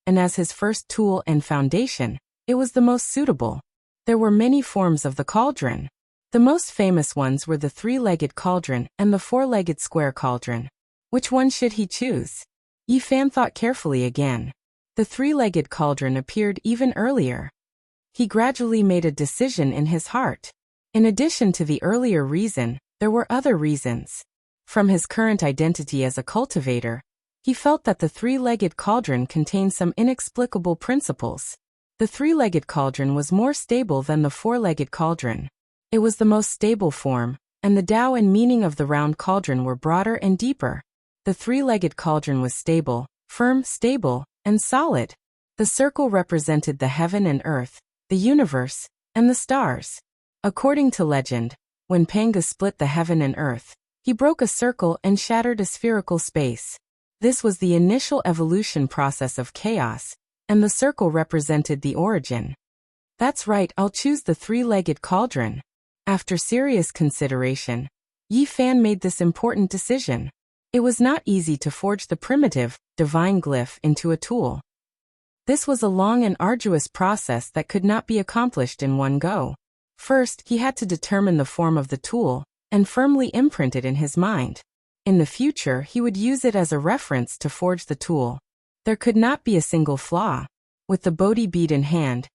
and as his first tool and foundation, it was the most suitable. There were many forms of the cauldron. The most famous ones were the 3-legged cauldron and the 4-legged square cauldron. Which one should he choose? Yi Fan thought carefully again. The 3-legged cauldron appeared even earlier. He gradually made a decision in his heart. In addition to the earlier reason, there were other reasons. From his current identity as a cultivator, he felt that the 3-legged cauldron contained some inexplicable principles. The 3-legged cauldron was more stable than the 4-legged cauldron. It was the most stable form, and the Tao and meaning of the round cauldron were broader and deeper. The 3-legged cauldron was stable, firm, stable, and solid. The circle represented the heaven and earth, the universe, and the stars. According to legend, when Panga split the heaven and earth, he broke a circle and shattered a spherical space. This was the initial evolution process of chaos, and the circle represented the origin. That's right, I'll choose the 3-legged cauldron. After serious consideration, Yi Fan made this important decision. It was not easy to forge the primitive, divine glyph into a tool. This was a long and arduous process that could not be accomplished in one go. First, he had to determine the form of the tool, and firmly imprinted in his mind. In the future, he would use it as a reference to forge the tool. There could not be a single flaw. With the Bodhi bead in hand,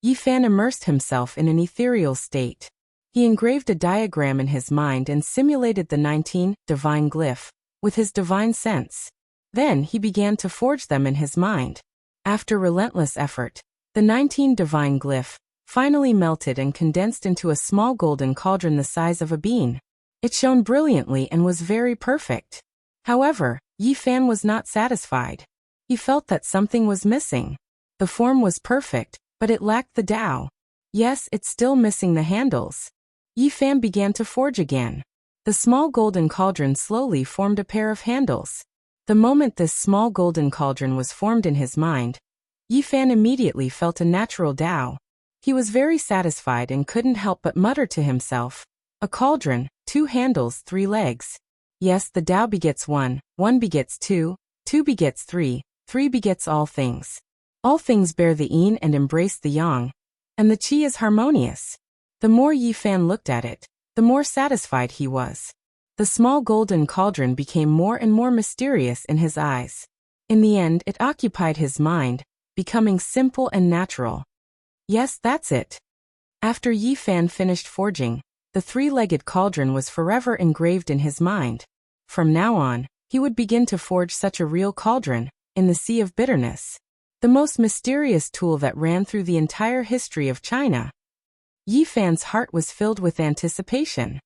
Yi Fan immersed himself in an ethereal state. He engraved a diagram in his mind and simulated the 19 divine glyph with his divine sense. Then he began to forge them in his mind. After relentless effort, the 19 divine glyph finally melted and condensed into a small golden cauldron the size of a bean. It shone brilliantly and was very perfect. However, Yi Fan was not satisfied. He felt that something was missing. The form was perfect, but it lacked the Tao. Yes, it's still missing the handles. Yi Fan began to forge again. The small golden cauldron slowly formed a pair of handles. The moment this small golden cauldron was formed in his mind, Yi Fan immediately felt a natural Tao. He was very satisfied and couldn't help but mutter to himself, a cauldron, 2 handles, 3 legs. Yes, the Tao begets 1, 1 begets 2, 2 begets 3, 3 begets all things. All things bear the yin and embrace the yang, and the qi is harmonious. The more Yi Fan looked at it, the more satisfied he was. The small golden cauldron became more and more mysterious in his eyes. In the end, it occupied his mind, becoming simple and natural. Yes, that's it. After Yi Fan finished forging, the 3-legged cauldron was forever engraved in his mind. From now on, he would begin to forge such a real cauldron, in the Sea of Bitterness. The most mysterious tool that ran through the entire history of China. Yi Fan's heart was filled with anticipation.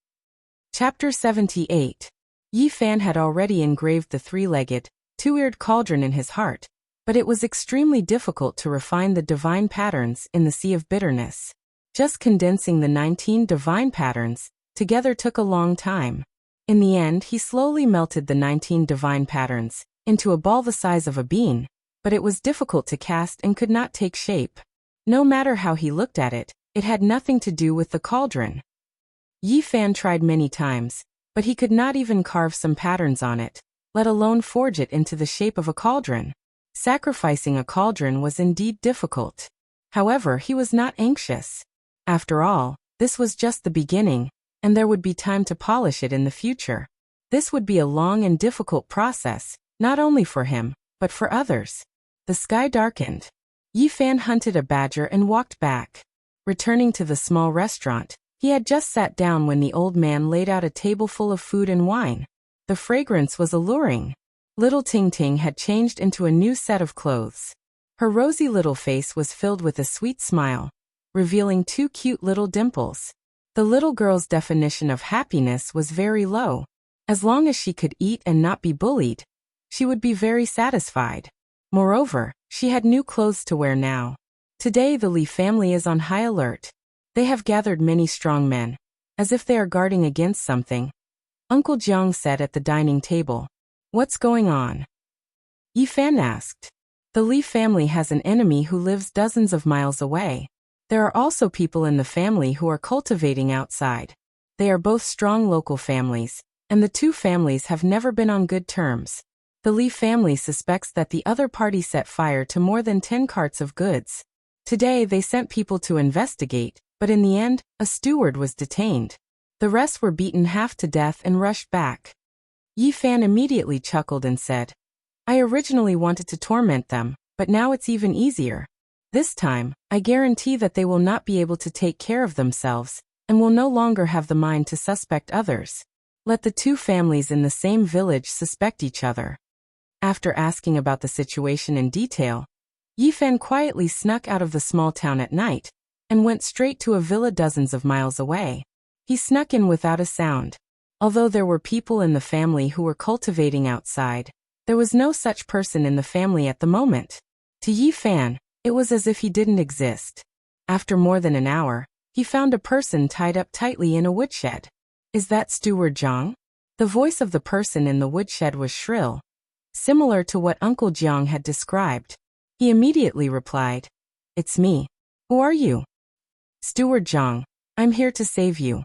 Chapter 78. Yi Fan had already engraved the 3-legged, 2-eared cauldron in his heart, but it was extremely difficult to refine the divine patterns in the Sea of Bitterness. Just condensing the 19 divine patterns together took a long time. In the end, he slowly melted the 19 divine patterns into a ball the size of a bean, but it was difficult to cast and could not take shape. No matter how he looked at it, it had nothing to do with the cauldron. Yi Fan tried many times, but he could not even carve some patterns on it, let alone forge it into the shape of a cauldron. Sacrificing a cauldron was indeed difficult. However, he was not anxious. After all, this was just the beginning, and there would be time to polish it in the future. This would be a long and difficult process, not only for him, but for others. The sky darkened. Yi Fan hunted a badger and walked back. Returning to the small restaurant, he had just sat down when the old man laid out a table full of food and wine. The fragrance was alluring. Little Ting Ting had changed into a new set of clothes. Her rosy little face was filled with a sweet smile, revealing 2 cute little dimples. The little girl's definition of happiness was very low. As long as she could eat and not be bullied, she would be very satisfied. Moreover, she had new clothes to wear now. Today the Li family is on high alert. They have gathered many strong men, as if they are guarding against something. Uncle Jiang said at the dining table. What's going on? Yi Fan asked. The Li family has an enemy who lives dozens of miles away. There are also people in the family who are cultivating outside. They are both strong local families, and the 2 families have never been on good terms. The Li family suspects that the other party set fire to more than 10 carts of goods. Today they sent people to investigate, but in the end, a steward was detained. The rest were beaten half to death and rushed back. Yi Fan immediately chuckled and said, I originally wanted to torment them, but now it's even easier. This time, I guarantee that they will not be able to take care of themselves, and will no longer have the mind to suspect others. Let the 2 families in the same village suspect each other. After asking about the situation in detail, Yi Fan quietly snuck out of the small town at night, and went straight to a villa dozens of miles away. He snuck in without a sound. Although there were people in the family who were cultivating outside, there was no such person in the family at the moment. To Yi Fan, it was as if he didn't exist. After more than an hour, he found a person tied up tightly in a woodshed. Is that Steward Zhang? The voice of the person in the woodshed was shrill, similar to what Uncle Jiang had described. He immediately replied, It's me. Who are you? Steward Zhang, I'm here to save you.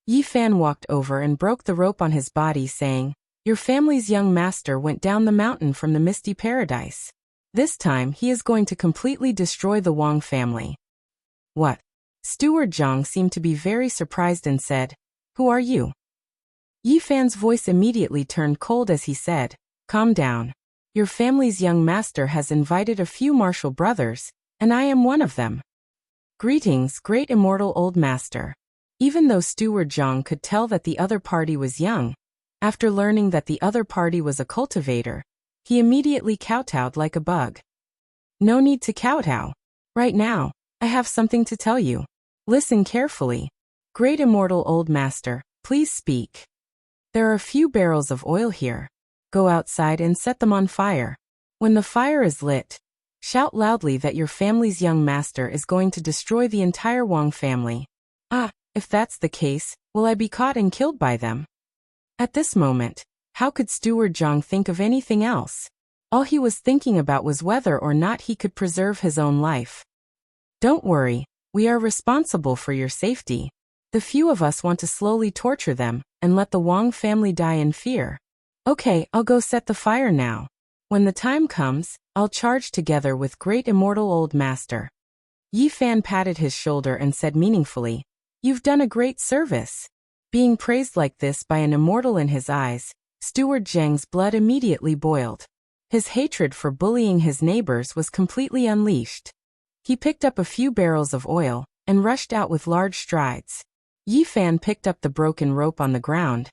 Yi Fan walked over and broke the rope on his body, saying, Your family's young master went down the mountain from the misty paradise. This time he is going to completely destroy the Wang family. What? Steward Zhang seemed to be very surprised and said, Who are you? Yi Fan's voice immediately turned cold as he said, "Calm down. Your family's young master has invited a few martial brothers, and I am one of them." "Greetings, great immortal old master." Even though Steward Zhang could tell that the other party was young, after learning that the other party was a cultivator, he immediately kowtowed like a bug. "No need to kowtow. Right now, I have something to tell you. Listen carefully. Great immortal old master, please speak. There are a few barrels of oil here. Go outside and set them on fire. When the fire is lit, shout loudly that your family's young master is going to destroy the entire Wang family. Ah, if that's the case, will I be caught and killed by them?" At this moment, how could Steward Zhang think of anything else? All he was thinking about was whether or not he could preserve his own life. "Don't worry, we are responsible for your safety. The few of us want to slowly torture them and let the Wang family die in fear. Okay, I'll go set the fire now. When the time comes, I'll charge together with great immortal old master." Yi Fan patted his shoulder and said meaningfully, "You've done a great service." Being praised like this by an immortal in his eyes, Steward Zhang's blood immediately boiled. His hatred for bullying his neighbors was completely unleashed. He picked up a few barrels of oil and rushed out with large strides. Yi Fan picked up the broken rope on the ground,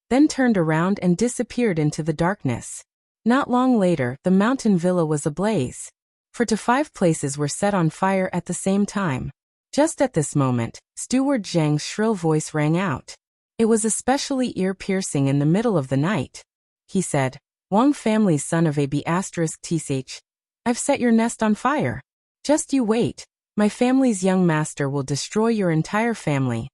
then turned around and disappeared into the darkness. Not long later, the mountain villa was ablaze. 4 to 5 places were set on fire at the same time. Just at this moment, Steward Zhang's shrill voice rang out. It was especially ear-piercing in the middle of the night. He said, "Wang family's son of AB*TSH, I've set your nest on fire. Just you wait, my family's young master will destroy your entire family."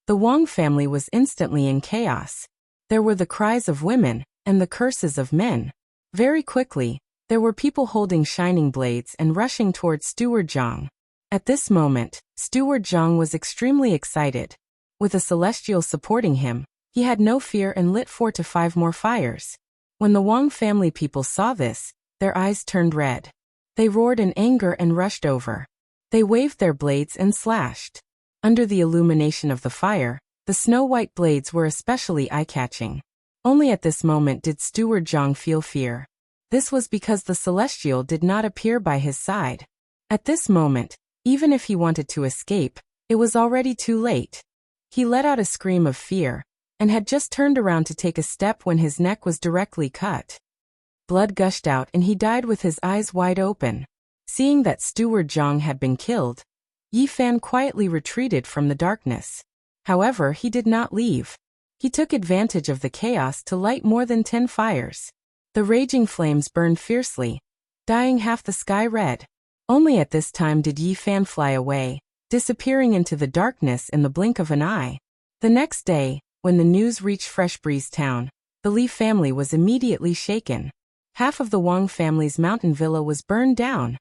The Wang family was instantly in chaos. There were the cries of women and the curses of men. Very quickly, there were people holding shining blades and rushing towards Steward Zhang. At this moment, Steward Zhang was extremely excited. With a celestial supporting him, he had no fear and lit 4 to 5 more fires. When the Wang family people saw this, their eyes turned red. They roared in anger and rushed over. They waved their blades and slashed. Under the illumination of the fire, the snow-white blades were especially eye-catching. Only at this moment did Steward Zhang feel fear. This was because the celestial did not appear by his side. At this moment, even if he wanted to escape, it was already too late. He let out a scream of fear, and had just turned around to take a step when his neck was directly cut. Blood gushed out and he died with his eyes wide open. Seeing that Steward Zhang had been killed, Yi Fan quietly retreated from the darkness. However, he did not leave. He took advantage of the chaos to light more than 10 fires. The raging flames burned fiercely, dyeing half the sky red. Only at this time did Yi Fan fly away, disappearing into the darkness in the blink of an eye. The next day, when the news reached Fresh Breeze Town, the Li family was immediately shaken. Half of the Wang family's mountain villa was burned down.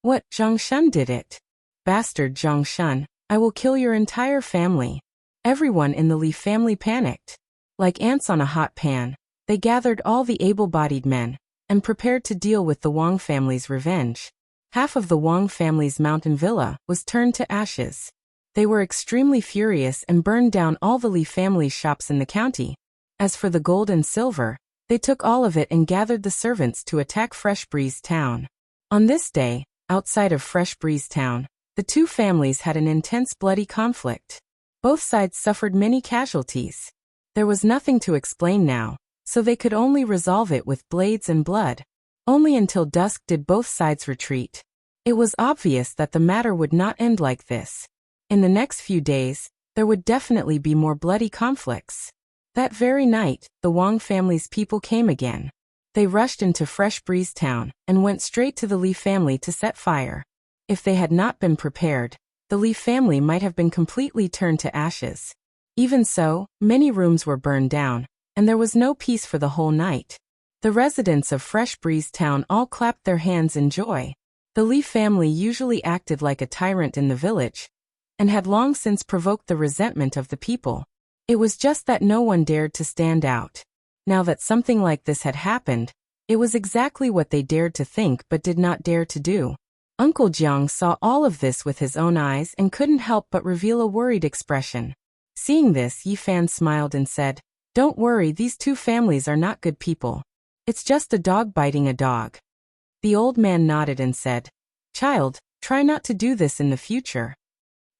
"What, Zhang Shun did it? Bastard Zhang Shun, I will kill your entire family." Everyone in the Li family panicked. Like ants on a hot pan, they gathered all the able-bodied men and prepared to deal with the Wang family's revenge. Half of the Wang family's mountain villa was turned to ashes. They were extremely furious and burned down all the Li family's shops in the county. As for the gold and silver, they took all of it and gathered the servants to attack Fresh Breeze Town. On this day, outside of Fresh Breeze Town, the two families had an intense bloody conflict. Both sides suffered many casualties. There was nothing to explain now, so they could only resolve it with blades and blood. Only until dusk did both sides retreat. It was obvious that the matter would not end like this. In the next few days, there would definitely be more bloody conflicts. That very night, the Wang family's people came again. They rushed into Fresh Breeze Town and went straight to the Li family to set fire. If they had not been prepared, the Li family might have been completely turned to ashes. Even so, many rooms were burned down, and there was no peace for the whole night. The residents of Fresh Breeze Town all clapped their hands in joy. The Li family usually acted like a tyrant in the village, and had long since provoked the resentment of the people. It was just that no one dared to stand out. Now that something like this had happened, it was exactly what they dared to think but did not dare to do. Uncle Jiang saw all of this with his own eyes and couldn't help but reveal a worried expression. Seeing this, Yi Fan smiled and said, "Don't worry, these two families are not good people. It's just a dog biting a dog." The old man nodded and said, "Child, try not to do this in the future."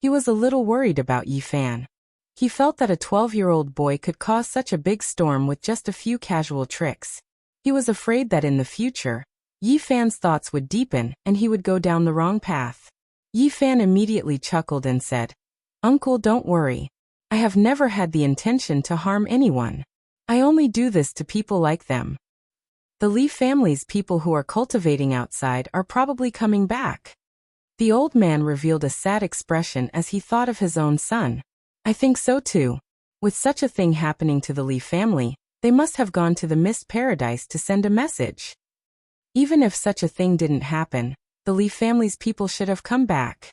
He was a little worried about Yi Fan. He felt that a 12-year-old boy could cause such a big storm with just a few casual tricks. He was afraid that in the future, Yi Fan's thoughts would deepen and he would go down the wrong path. Yi Fan immediately chuckled and said, "Uncle, don't worry. I have never had the intention to harm anyone. I only do this to people like them. The Li family's people who are cultivating outside are probably coming back." The old man revealed a sad expression as he thought of his own son. "I think so too. With such a thing happening to the Li family, they must have gone to the Mist Paradise to send a message. Even if such a thing didn't happen, the Li family's people should have come back."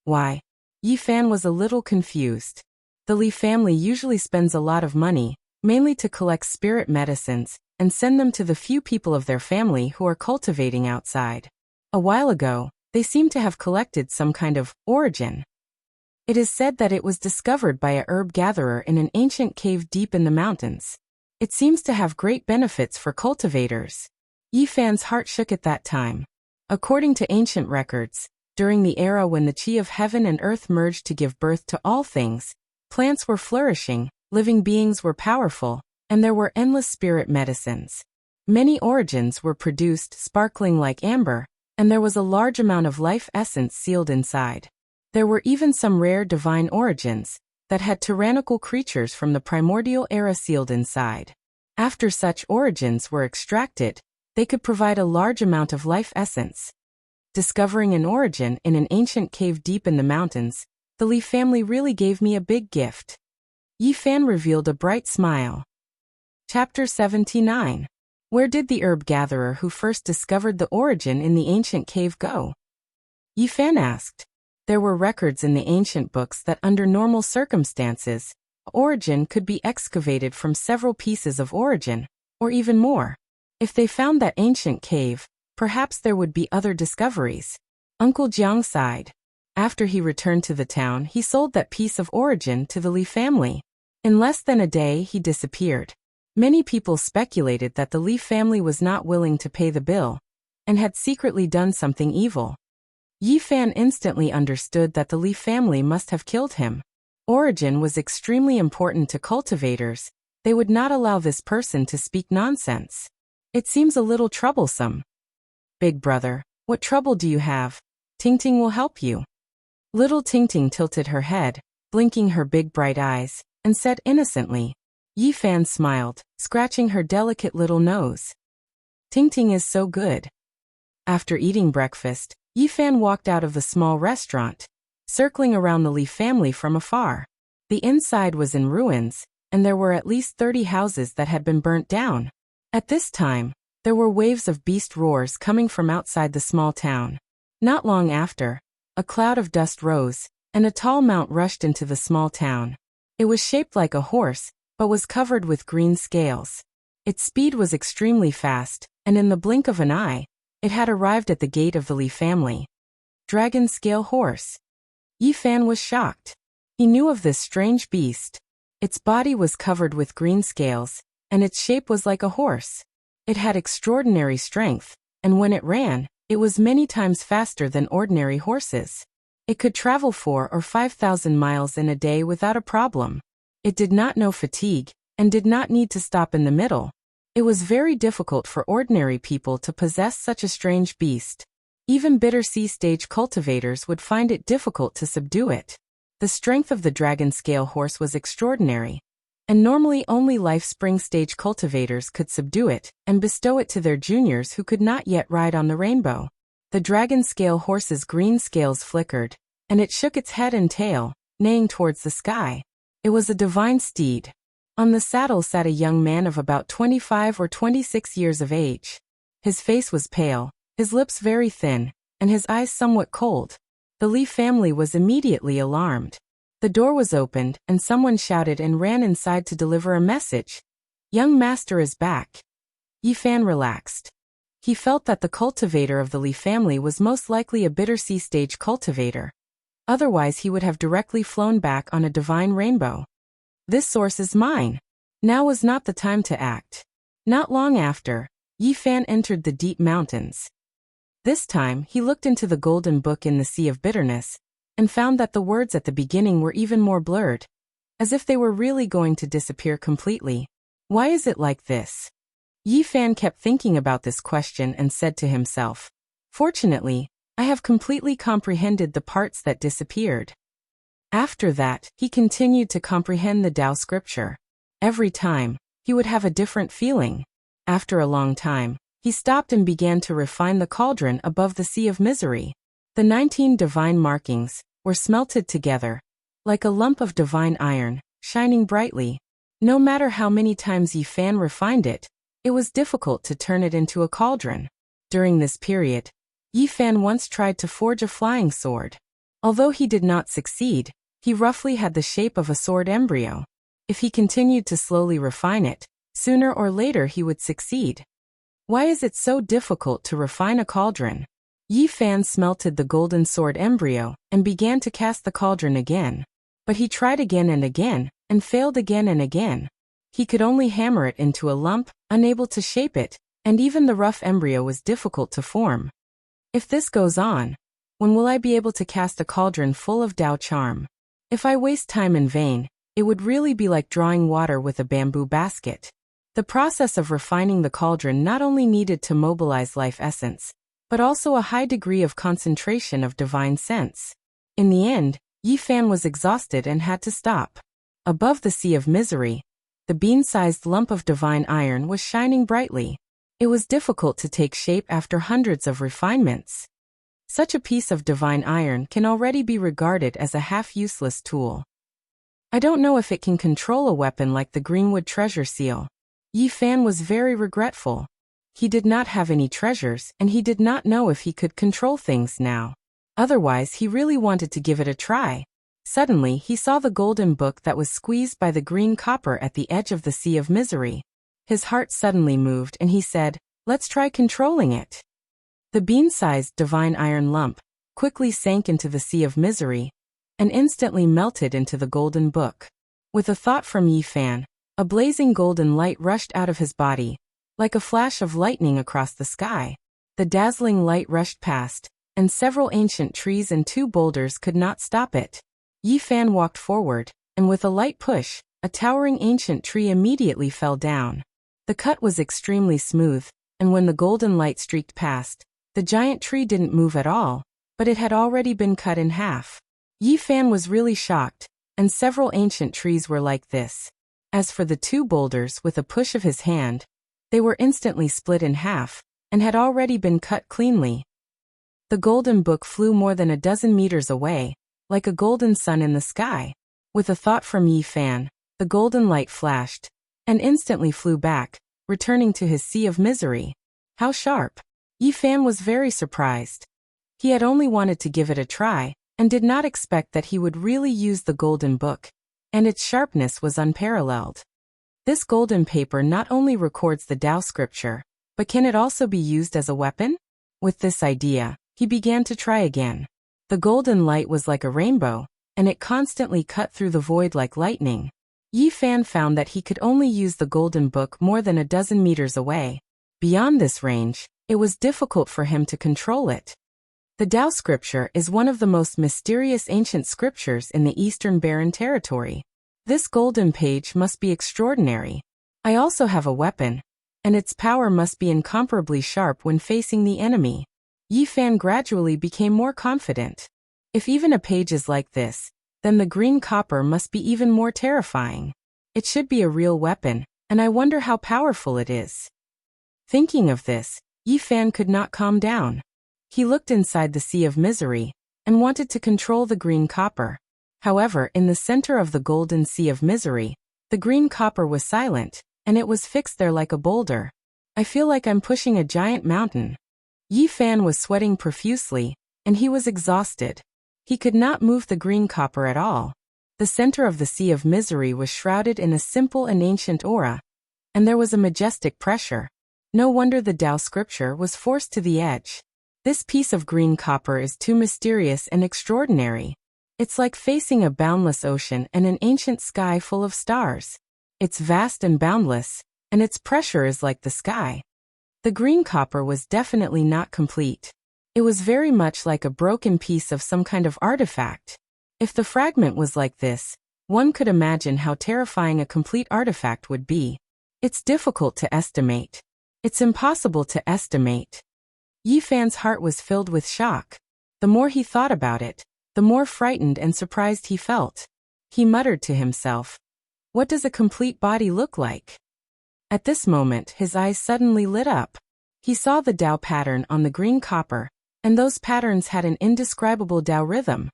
Why? Yi Fan was a little confused. The Li family usually spends a lot of money, mainly to collect spirit medicines, and send them to the few people of their family who are cultivating outside. A while ago, they seem to have collected some kind of origin. It is said that it was discovered by a herb gatherer in an ancient cave deep in the mountains. It seems to have great benefits for cultivators. Yi Fan's heart shook at that time. According to ancient records, during the era when the chi of heaven and earth merged to give birth to all things, plants were flourishing, living beings were powerful, and there were endless spirit medicines. Many origins were produced sparkling like amber, and there was a large amount of life essence sealed inside. There were even some rare divine origins that had tyrannical creatures from the primordial era sealed inside. After such origins were extracted, they could provide a large amount of life essence. Discovering an origin in an ancient cave deep in the mountains, the Li family really gave me a big gift. Yi Fan revealed a bright smile. Chapter 79. Where did the herb gatherer who first discovered the origin in the ancient cave go? Yi Fan asked. There were records in the ancient books that under normal circumstances, origin could be excavated from several pieces of origin, or even more. If they found that ancient cave, perhaps there would be other discoveries. Uncle Jiang sighed. After he returned to the town, he sold that piece of origin to the Li family. In less than a day, he disappeared. Many people speculated that the Li family was not willing to pay the bill, and had secretly done something evil. Yi Fan instantly understood that the Li family must have killed him. Origin was extremely important to cultivators. They would not allow this person to speak nonsense. It seems a little troublesome. Big brother, what trouble do you have? Tingting will help you. Little Tingting tilted her head, blinking her big bright eyes, and said innocently. Yi Fan smiled, scratching her delicate little nose. Tingting is so good. After eating breakfast, Yi Fan walked out of the small restaurant, circling around the Li family from afar. The inside was in ruins, and there were at least 30 houses that had been burnt down. At this time, there were waves of beast roars coming from outside the small town. Not long after, a cloud of dust rose, and a tall mount rushed into the small town. It was shaped like a horse, but was covered with green scales. Its speed was extremely fast, and in the blink of an eye, it had arrived at the gate of the Li family. Dragon scale horse. Yi Fan was shocked. He knew of this strange beast. Its body was covered with green scales, and its shape was like a horse. It had extraordinary strength, and when it ran, it was many times faster than ordinary horses. It could travel 4,000 or 5,000 miles in a day without a problem. It did not know fatigue, and did not need to stop in the middle. It was very difficult for ordinary people to possess such a strange beast. Even bitter sea stage cultivators would find it difficult to subdue it. The strength of the dragon scale horse was extraordinary, and normally only life spring stage cultivators could subdue it and bestow it to their juniors who could not yet ride on the rainbow. The dragon scale horse's green scales flickered, and it shook its head and tail, neighing towards the sky. It was a divine steed. On the saddle sat a young man of about 25 or 26 years of age. His face was pale, his lips very thin, and his eyes somewhat cold. The Li family was immediately alarmed. The door was opened, and someone shouted and ran inside to deliver a message. "Young master is back." Yi Fan relaxed. He felt that the cultivator of the Li family was most likely a bitter sea stage cultivator. Otherwise he would have directly flown back on a divine rainbow. This source is mine. Now was not the time to act. Not long after, Yi Fan entered the deep mountains. This time, he looked into the golden book in the sea of bitterness, and found that the words at the beginning were even more blurred, as if they were really going to disappear completely. Why is it like this? Yi Fan kept thinking about this question and said to himself, "Fortunately, I have completely comprehended the parts that disappeared." After that, he continued to comprehend the Tao scripture. Every time, he would have a different feeling. After a long time, he stopped and began to refine the cauldron above the sea of misery. The 19 divine markings were smelted together, like a lump of divine iron, shining brightly. No matter how many times Yi Fan refined it, it was difficult to turn it into a cauldron. During this period, Yi Fan once tried to forge a flying sword. Although he did not succeed, he roughly had the shape of a sword embryo. If he continued to slowly refine it, sooner or later he would succeed. Why is it so difficult to refine a cauldron? Yi Fan smelted the golden sword embryo and began to cast the cauldron again. But he tried again and failed again and again. He could only hammer it into a lump, unable to shape it, and even the rough embryo was difficult to form. If this goes on, when will I be able to cast a cauldron full of Tao charm? If I waste time in vain, it would really be like drawing water with a bamboo basket. The process of refining the cauldron not only needed to mobilize life essence, but also a high degree of concentration of divine sense. In the end, Yi Fan was exhausted and had to stop. Above the sea of misery, the bean-sized lump of divine iron was shining brightly. It was difficult to take shape after hundreds of refinements. Such a piece of divine iron can already be regarded as a half-useless tool. I don't know if it can control a weapon like the Greenwood treasure seal. Yi Fan was very regretful. He did not have any treasures and he did not know if he could control things now. Otherwise, he really wanted to give it a try. Suddenly, he saw the golden book that was squeezed by the green copper at the edge of the sea of misery. His heart suddenly moved and he said, "Let's try controlling it." The bean-sized divine iron lump quickly sank into the sea of misery and instantly melted into the golden book. With a thought from Yi Fan, a blazing golden light rushed out of his body, like a flash of lightning across the sky. The dazzling light rushed past, and several ancient trees and 2 boulders could not stop it. Yi Fan walked forward, and with a light push, a towering ancient tree immediately fell down. The cut was extremely smooth, and when the golden light streaked past, the giant tree didn't move at all, but it had already been cut in half. Yi Fan was really shocked, and several ancient trees were like this. As for the 2 boulders, with a push of his hand, they were instantly split in half, and had already been cut cleanly. The golden book flew more than a dozen meters away, like a golden sun in the sky. With a thought from Yi Fan, the golden light flashed, and instantly flew back, returning to his sea of misery. How sharp! Yi Fan was very surprised. He had only wanted to give it a try, and did not expect that he would really use the golden book, and its sharpness was unparalleled. This golden paper not only records the Tao scripture, but can it also be used as a weapon? With this idea, he began to try again. The golden light was like a rainbow, and it constantly cut through the void like lightning. Yi Fan found that he could only use the golden book more than a dozen meters away. Beyond this range, it was difficult for him to control it. The Tao scripture is one of the most mysterious ancient scriptures in the Eastern Barren Territory. This golden page must be extraordinary. I also have a weapon, and its power must be incomparably sharp when facing the enemy. Yi Fan gradually became more confident. If even a page is like this, then the green copper must be even more terrifying. It should be a real weapon, and I wonder how powerful it is. Thinking of this, Yi Fan could not calm down. He looked inside the sea of misery, and wanted to control the green copper. However, in the center of the golden sea of misery, the green copper was silent, and it was fixed there like a boulder. I feel like I'm pushing a giant mountain. Yi Fan was sweating profusely, and he was exhausted. He could not move the green copper at all. The center of the sea of misery was shrouded in a simple and ancient aura, and there was a majestic pressure. No wonder the Tao scripture was forced to the edge. This piece of green copper is too mysterious and extraordinary. It's like facing a boundless ocean and an ancient sky full of stars. It's vast and boundless, and its pressure is like the sky. The green copper was definitely not complete. It was very much like a broken piece of some kind of artifact. If the fragment was like this, one could imagine how terrifying a complete artifact would be. It's difficult to estimate. It's impossible to estimate. Yi Fan's heart was filled with shock. The more he thought about it, the more frightened and surprised he felt. He muttered to himself, "What does a complete body look like?" At this moment, his eyes suddenly lit up. He saw the Tao pattern on the green copper, and those patterns had an indescribable Tao rhythm.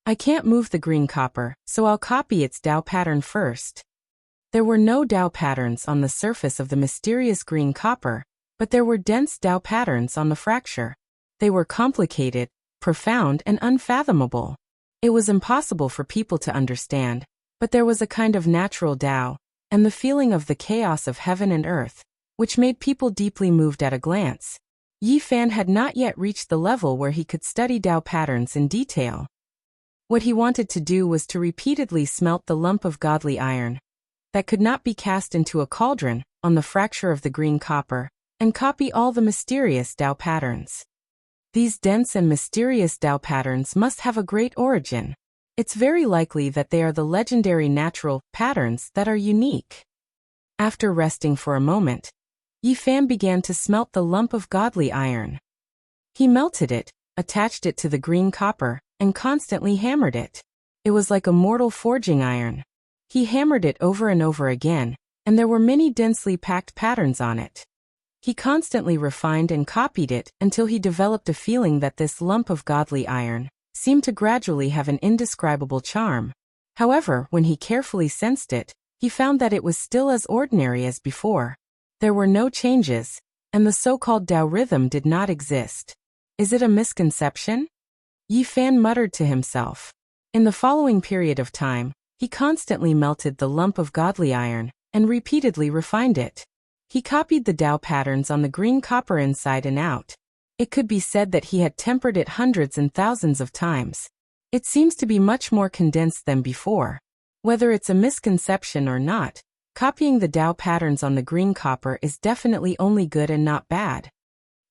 I can't move the green copper, so I'll copy its Tao pattern first. There were no Tao patterns on the surface of the mysterious green copper, but there were dense Tao patterns on the fracture. They were complicated, profound, and unfathomable. It was impossible for people to understand, but there was a kind of natural Tao, and the feeling of the chaos of heaven and earth, which made people deeply moved at a glance. Yi Fan had not yet reached the level where he could study Tao patterns in detail. What he wanted to do was to repeatedly smelt the lump of godly iron that could not be cast into a cauldron on the fracture of the green copper, and copy all the mysterious Tao patterns. These dense and mysterious Tao patterns must have a great origin. It's very likely that they are the legendary natural patterns that are unique. After resting for a moment, Yi Fan began to smelt the lump of godly iron. He melted it, attached it to the green copper, and constantly hammered it. It was like a mortal forging iron. He hammered it over and over again, and there were many densely packed patterns on it. He constantly refined and copied it until he developed a feeling that this lump of godly iron seemed to gradually have an indescribable charm. However, when he carefully sensed it, he found that it was still as ordinary as before. There were no changes, and the so-called Tao rhythm did not exist. Is it a misconception? Yi Fan muttered to himself. In the following period of time, he constantly melted the lump of godly iron and repeatedly refined it. He copied the Tao patterns on the green copper inside and out. It could be said that he had tempered it hundreds and thousands of times. It seems to be much more condensed than before. Whether it's a misconception or not, copying the Tao patterns on the green copper is definitely only good and not bad.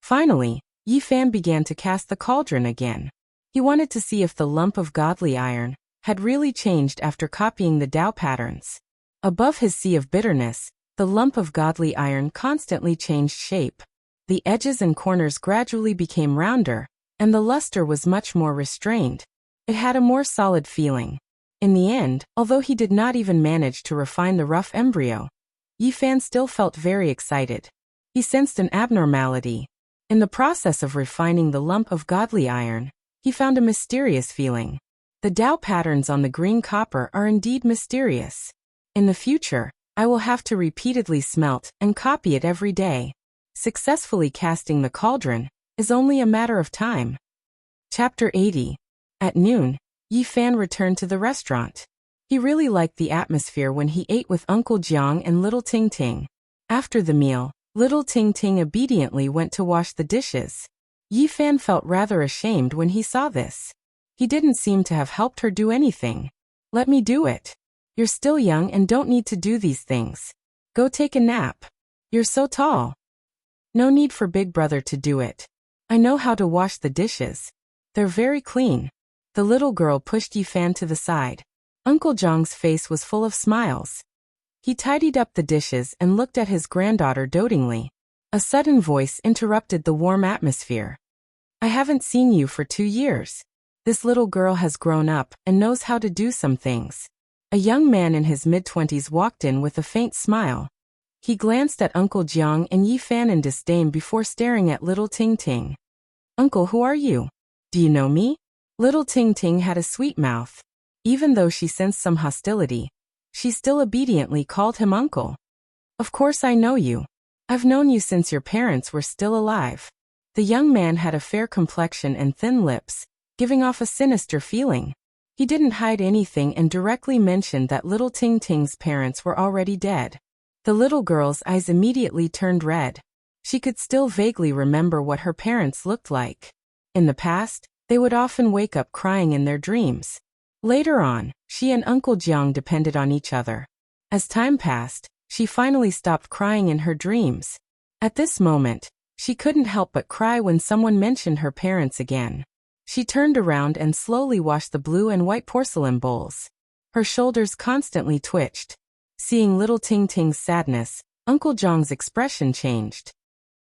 Finally, Yi Fan began to cast the cauldron again. He wanted to see if the lump of godly iron had really changed after copying the Tao patterns. Above his sea of bitterness, the lump of godly iron constantly changed shape. The edges and corners gradually became rounder, and the luster was much more restrained. It had a more solid feeling. In the end, although he did not even manage to refine the rough embryo, Yi Fan still felt very excited. He sensed an abnormality. In the process of refining the lump of godly iron, he found a mysterious feeling. The Tao patterns on the green copper are indeed mysterious. In the future, I will have to repeatedly smelt and copy it every day. Successfully casting the cauldron is only a matter of time. Chapter 80. At noon, Yi Fan returned to the restaurant. He really liked the atmosphere when he ate with Uncle Jiang and Little Ting Ting. After the meal, Little Ting Ting obediently went to wash the dishes. Yi Fan felt rather ashamed when he saw this. He didn't seem to have helped her do anything. "Let me do it. You're still young and don't need to do these things. Go take a nap. You're so tall. No need for Big Brother to do it. I know how to wash the dishes. They're very clean." The little girl pushed Yi Fan to the side. Uncle Jiang's face was full of smiles. He tidied up the dishes and looked at his granddaughter dotingly. A sudden voice interrupted the warm atmosphere. "I haven't seen you for 2 years. This little girl has grown up and knows how to do some things." A young man in his mid-20s walked in with a faint smile. He glanced at Uncle Jiang and Yi Fan in disdain before staring at Little Ting Ting. "Uncle, who are you? Do you know me?" Little Ting Ting had a sweet mouth. Even though she sensed some hostility, she still obediently called him uncle. "Of course I know you. I've known you since your parents were still alive." The young man had a fair complexion and thin lips, giving off a sinister feeling. He didn't hide anything and directly mentioned that Little Ting Ting's parents were already dead. The little girl's eyes immediately turned red. She could still vaguely remember what her parents looked like. In the past, they would often wake up crying in their dreams. Later on, she and Uncle Jiang depended on each other. As time passed, she finally stopped crying in her dreams. At this moment, she couldn't help but cry when someone mentioned her parents again. She turned around and slowly washed the blue and white porcelain bowls. Her shoulders constantly twitched. Seeing little Ting Ting's sadness, Uncle Jiang's expression changed.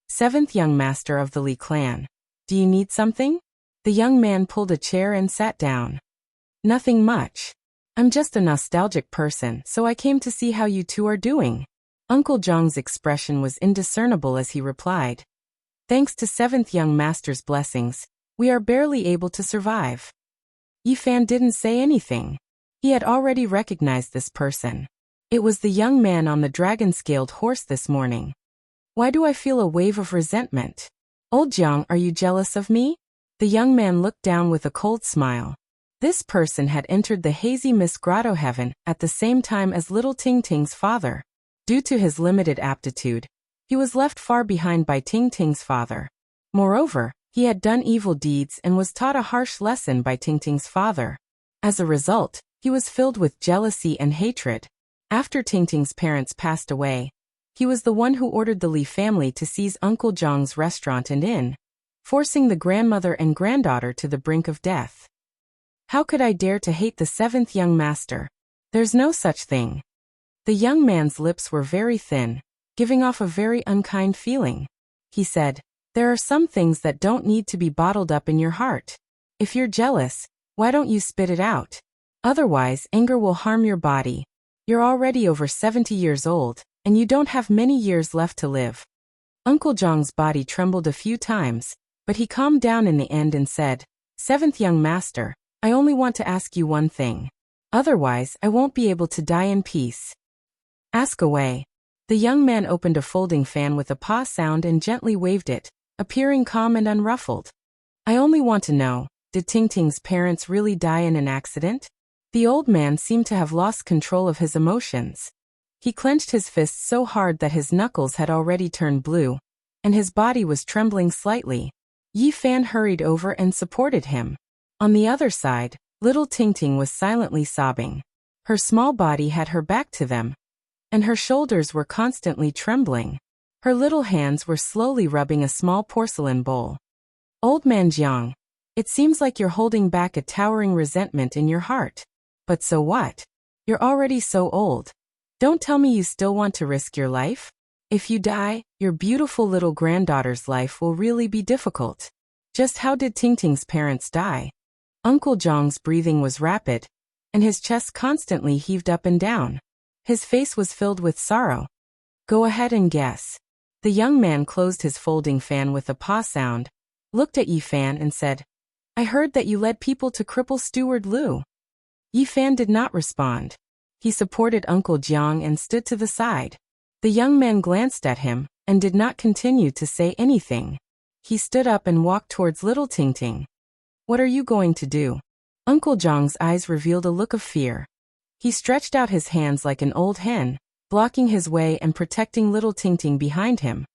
Seventh young master of the Li clan. Do you need something? The young man pulled a chair and sat down. Nothing much. I'm just a nostalgic person, so I came to see how you two are doing. Uncle Jiang's expression was indiscernible as he replied. Thanks to seventh young master's blessings, we are barely able to survive. Yifan didn't say anything. He had already recognized this person. It was the young man on the dragon-scaled horse this morning. Why do I feel a wave of resentment? Old Jiang, are you jealous of me? The young man looked down with a cold smile. This person had entered the hazy mist grotto heaven at the same time as little Ting Ting's father. Due to his limited aptitude, he was left far behind by Ting Ting's father. Moreover, he had done evil deeds and was taught a harsh lesson by Ting Ting's father. As a result, he was filled with jealousy and hatred. After Ting Ting's parents passed away, he was the one who ordered the Li family to seize Uncle Jiang's restaurant and inn, forcing the grandmother and granddaughter to the brink of death. How could I dare to hate the seventh young master? There's no such thing. The young man's lips were very thin, giving off a very unkind feeling. He said, there are some things that don't need to be bottled up in your heart. If you're jealous, why don't you spit it out? Otherwise, anger will harm your body. You're already over 70 years old, and you don't have many years left to live. Uncle Jiang's body trembled a few times, but he calmed down in the end and said, Seventh young master, I only want to ask you one thing. Otherwise, I won't be able to die in peace. Ask away. The young man opened a folding fan with a paw sound and gently waved it, appearing calm and unruffled. I only want to know, did Ting Ting's parents really die in an accident? The old man seemed to have lost control of his emotions. He clenched his fists so hard that his knuckles had already turned blue, and his body was trembling slightly. Yifan hurried over and supported him. On the other side, little Ting Ting was silently sobbing. Her small body had her back to them, and her shoulders were constantly trembling. Her little hands were slowly rubbing a small porcelain bowl. Old man Jiang, it seems like you're holding back a towering resentment in your heart. But so what? You're already so old. Don't tell me you still want to risk your life? If you die, your beautiful little granddaughter's life will really be difficult. Just how did Ting Ting's parents die? Uncle Jiang's breathing was rapid, and his chest constantly heaved up and down. His face was filled with sorrow. Go ahead and guess. The young man closed his folding fan with a paw sound, looked at Yifan and said, I heard that you led people to cripple Steward Liu. Yifan did not respond. He supported Uncle Jiang and stood to the side. The young man glanced at him and did not continue to say anything. He stood up and walked towards little Ting Ting. What are you going to do? Uncle Jiang's eyes revealed a look of fear. He stretched out his hands like an old hen, blocking his way and protecting little Ting Ting behind him.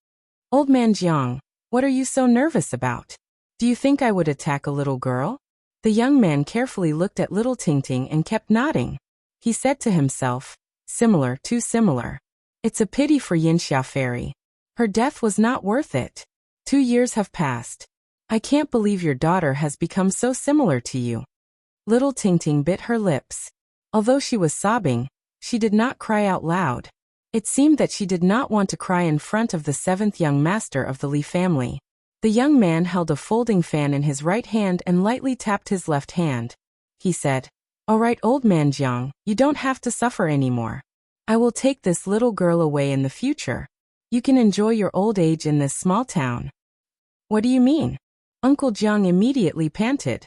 Old man Jiang, what are you so nervous about? Do you think I would attack a little girl? The young man carefully looked at little Ting Ting and kept nodding. He said to himself, similar, too similar. It's a pity for Yinxia Fairy. Her death was not worth it. 2 years have passed. I can't believe your daughter has become so similar to you. Little Ting Ting bit her lips. Although she was sobbing, she did not cry out loud. It seemed that she did not want to cry in front of the seventh young master of the Li family. The young man held a folding fan in his right hand and lightly tapped his left hand. He said, All right, old man Jiang, you don't have to suffer anymore. I will take this little girl away in the future. You can enjoy your old age in this small town. What do you mean? Uncle Jiang immediately panted.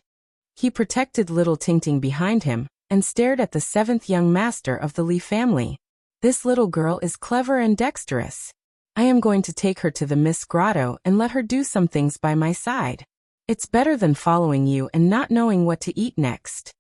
He protected little Ting Ting behind him and stared at the seventh young master of the Li family. This little girl is clever and dexterous. I am going to take her to the Mist Grotto and let her do some things by my side. It's better than following you and not knowing what to eat next.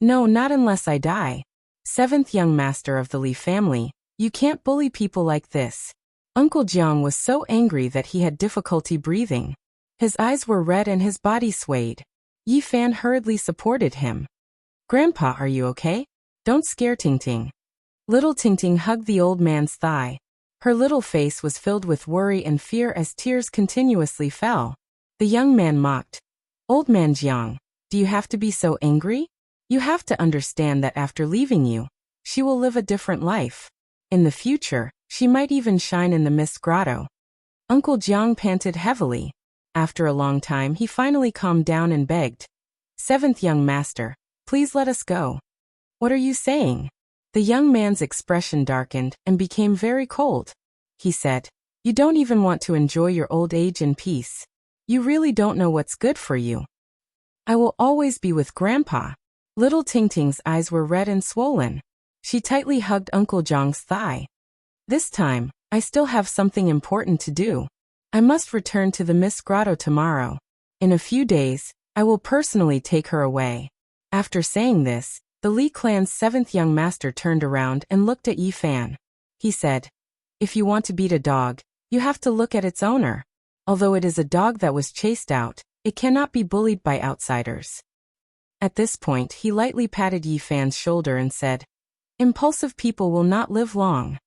No, not unless I die. Seventh young master of the Li family, you can't bully people like this. Uncle Jiang was so angry that he had difficulty breathing. His eyes were red and his body swayed. Yifan hurriedly supported him. Grandpa, are you okay? Don't scare Ting. Little Ting hugged the old man's thigh. Her little face was filled with worry and fear as tears continuously fell. The young man mocked. Old man Jiang, do you have to be so angry? You have to understand that after leaving you, she will live a different life. In the future, she might even shine in the mist grotto. Uncle Jiang panted heavily. After a long time, he finally calmed down and begged. Seventh young master, please let us go. What are you saying? The young man's expression darkened and became very cold. He said, you don't even want to enjoy your old age in peace. You really don't know what's good for you. I will always be with Grandpa. Little Ting's eyes were red and swollen. She tightly hugged Uncle Jiang's thigh. This time, I still have something important to do. I must return to the Mist Grotto tomorrow. In a few days, I will personally take her away. After saying this, the Li clan's seventh young master turned around and looked at Yi Fan. He said, if you want to beat a dog, you have to look at its owner. Although it is a dog that was chased out, it cannot be bullied by outsiders. At this point, he lightly patted Yi Fan's shoulder and said, impulsive people will not live long.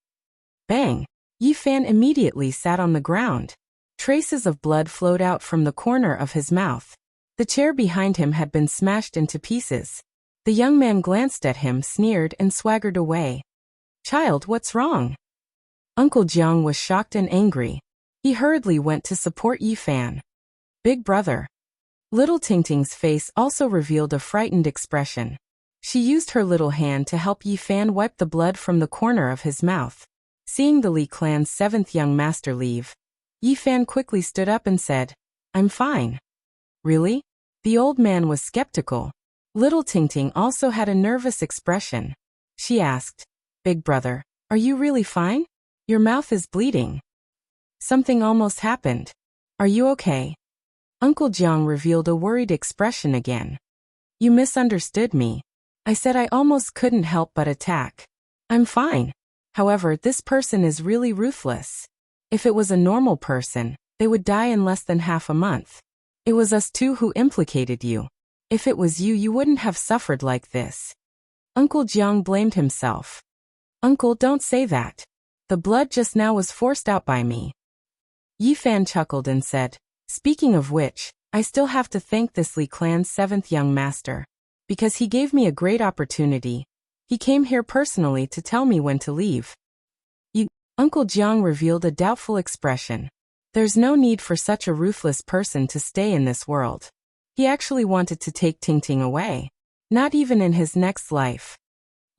Bang! Yi Fan immediately sat on the ground. Traces of blood flowed out from the corner of his mouth. The chair behind him had been smashed into pieces. The young man glanced at him, sneered, and swaggered away. Child, what's wrong? Uncle Jiang was shocked and angry. He hurriedly went to support Yi Fan. Big brother. Little Ting's face also revealed a frightened expression. She used her little hand to help Yi Fan wipe the blood from the corner of his mouth. Seeing the Li clan's seventh young master leave, Yi Fan quickly stood up and said, I'm fine. Really? The old man was skeptical. Little Ting also had a nervous expression. She asked, Big brother, are you really fine? Your mouth is bleeding. Something almost happened. Are you okay? Uncle Jiang revealed a worried expression again. You misunderstood me. I said I almost couldn't help but attack. I'm fine. However, this person is really ruthless. If it was a normal person, they would die in less than half a month. It was us two who implicated you. If it was you, you wouldn't have suffered like this. Uncle Jiang blamed himself. Uncle, don't say that. The blood just now was forced out by me. Yi Fan chuckled and said, speaking of which, I still have to thank this Li clan's seventh young master. Because he gave me a great opportunity. He came here personally to tell me when to leave. Uncle Jiang revealed a doubtful expression. There's no need for such a ruthless person to stay in this world. He actually wanted to take Ting away. Not even in his next life.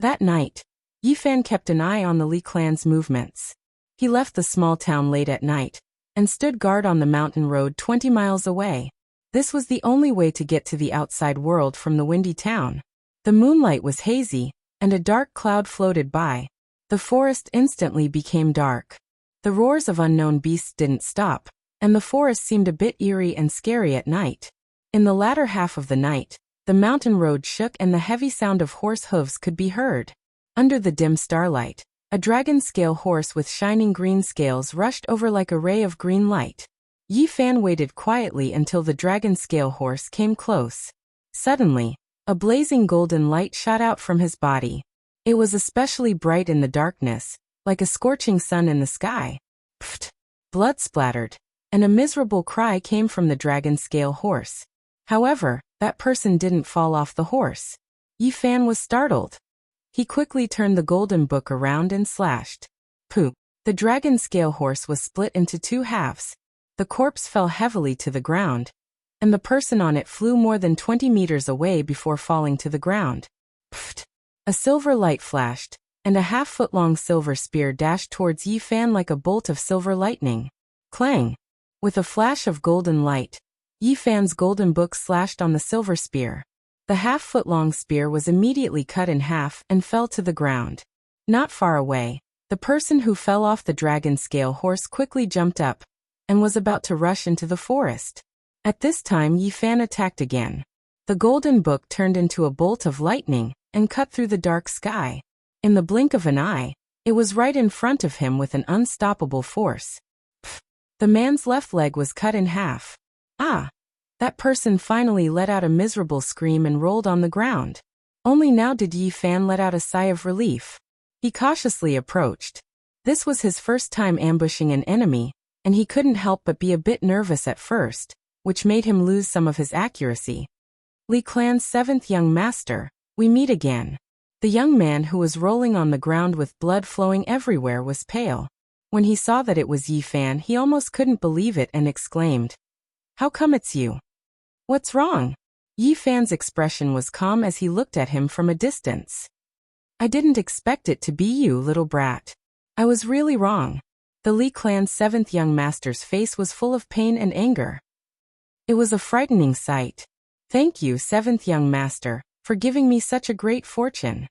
That night, Yi Fan kept an eye on the Li clan's movements. He left the small town late at night, and stood guard on the mountain road 20 miles away. This was the only way to get to the outside world from the windy town. The moonlight was hazy, and a dark cloud floated by. The forest instantly became dark. The roars of unknown beasts didn't stop, and the forest seemed a bit eerie and scary at night. In the latter half of the night, the mountain road shook and the heavy sound of horse hooves could be heard. Under the dim starlight, a dragon-scale horse with shining green scales rushed over like a ray of green light. Yi Fan waited quietly until the dragon-scale horse came close. Suddenly, a blazing golden light shot out from his body. It was especially bright in the darkness, like a scorching sun in the sky. Pfft! Blood splattered, and a miserable cry came from the dragon-scale horse. However, that person didn't fall off the horse. Yi Fan was startled. He quickly turned the golden book around and slashed. Poop! The dragon-scale horse was split into two halves. The corpse fell heavily to the ground, and the person on it flew more than 20 meters away before falling to the ground. Pfft! A silver light flashed, and a half-foot-long silver spear dashed towards Yi Fan like a bolt of silver lightning. Clang! With a flash of golden light, Yi Fan's golden book slashed on the silver spear. The half-foot-long spear was immediately cut in half and fell to the ground. Not far away, the person who fell off the dragon-scale horse quickly jumped up and was about to rush into the forest. At this time, Yi Fan attacked again. The golden book turned into a bolt of lightning and cut through the dark sky. In the blink of an eye, it was right in front of him with an unstoppable force. Pfft! The man's left leg was cut in half. Ah! That person finally let out a miserable scream and rolled on the ground. Only now did Yi Fan let out a sigh of relief. He cautiously approached. This was his first time ambushing an enemy, and he couldn't help but be a bit nervous at first, which made him lose some of his accuracy. Li Clan's 7th young master, we meet again. The young man who was rolling on the ground with blood flowing everywhere was pale. When he saw that it was Yi Fan, he almost couldn't believe it and exclaimed, "How come it's you? What's wrong?" Yi Fan's expression was calm as he looked at him from a distance. "I didn't expect it to be you, little brat. I was really wrong." The Li Clan's 7th young master's face was full of pain and anger. It was a frightening sight. "Thank you, 7th young master, for giving me such a great fortune."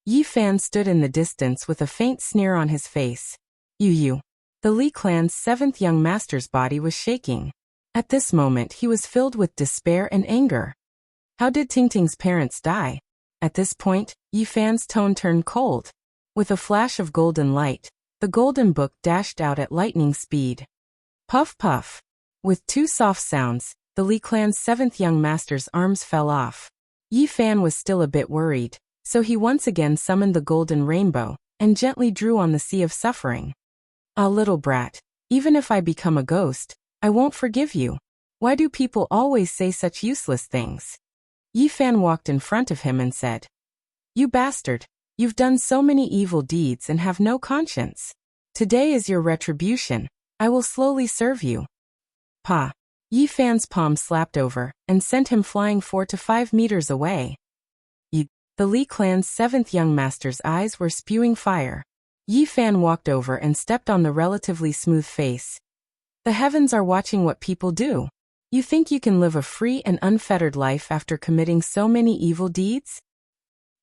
Yi Fan stood in the distance with a faint sneer on his face. You. The Li Clan's 7th young master's body was shaking. At this moment he was filled with despair and anger. How did Tingting's parents die? At this point, Yi Fan's tone turned cold. With a flash of golden light, the golden book dashed out at lightning speed. Puff puff. With 2 soft sounds, the Li Clan's 7th young master's arms fell off. Yi Fan was still a bit worried, so he once again summoned the golden rainbow, and gently drew on the sea of suffering. "Ah, little brat, even if I become a ghost, I won't forgive you. Why do people always say such useless things?" Yi Fan walked in front of him and said, "You bastard, you've done so many evil deeds and have no conscience. Today is your retribution. I will slowly serve you." Pa. Yi Fan's palm slapped over, and sent him flying 4 to 5 meters away. The Li Clan's 7th young master's eyes were spewing fire. Yi Fan walked over and stepped on the relatively smooth face. "The heavens are watching what people do. You think you can live a free and unfettered life after committing so many evil deeds?"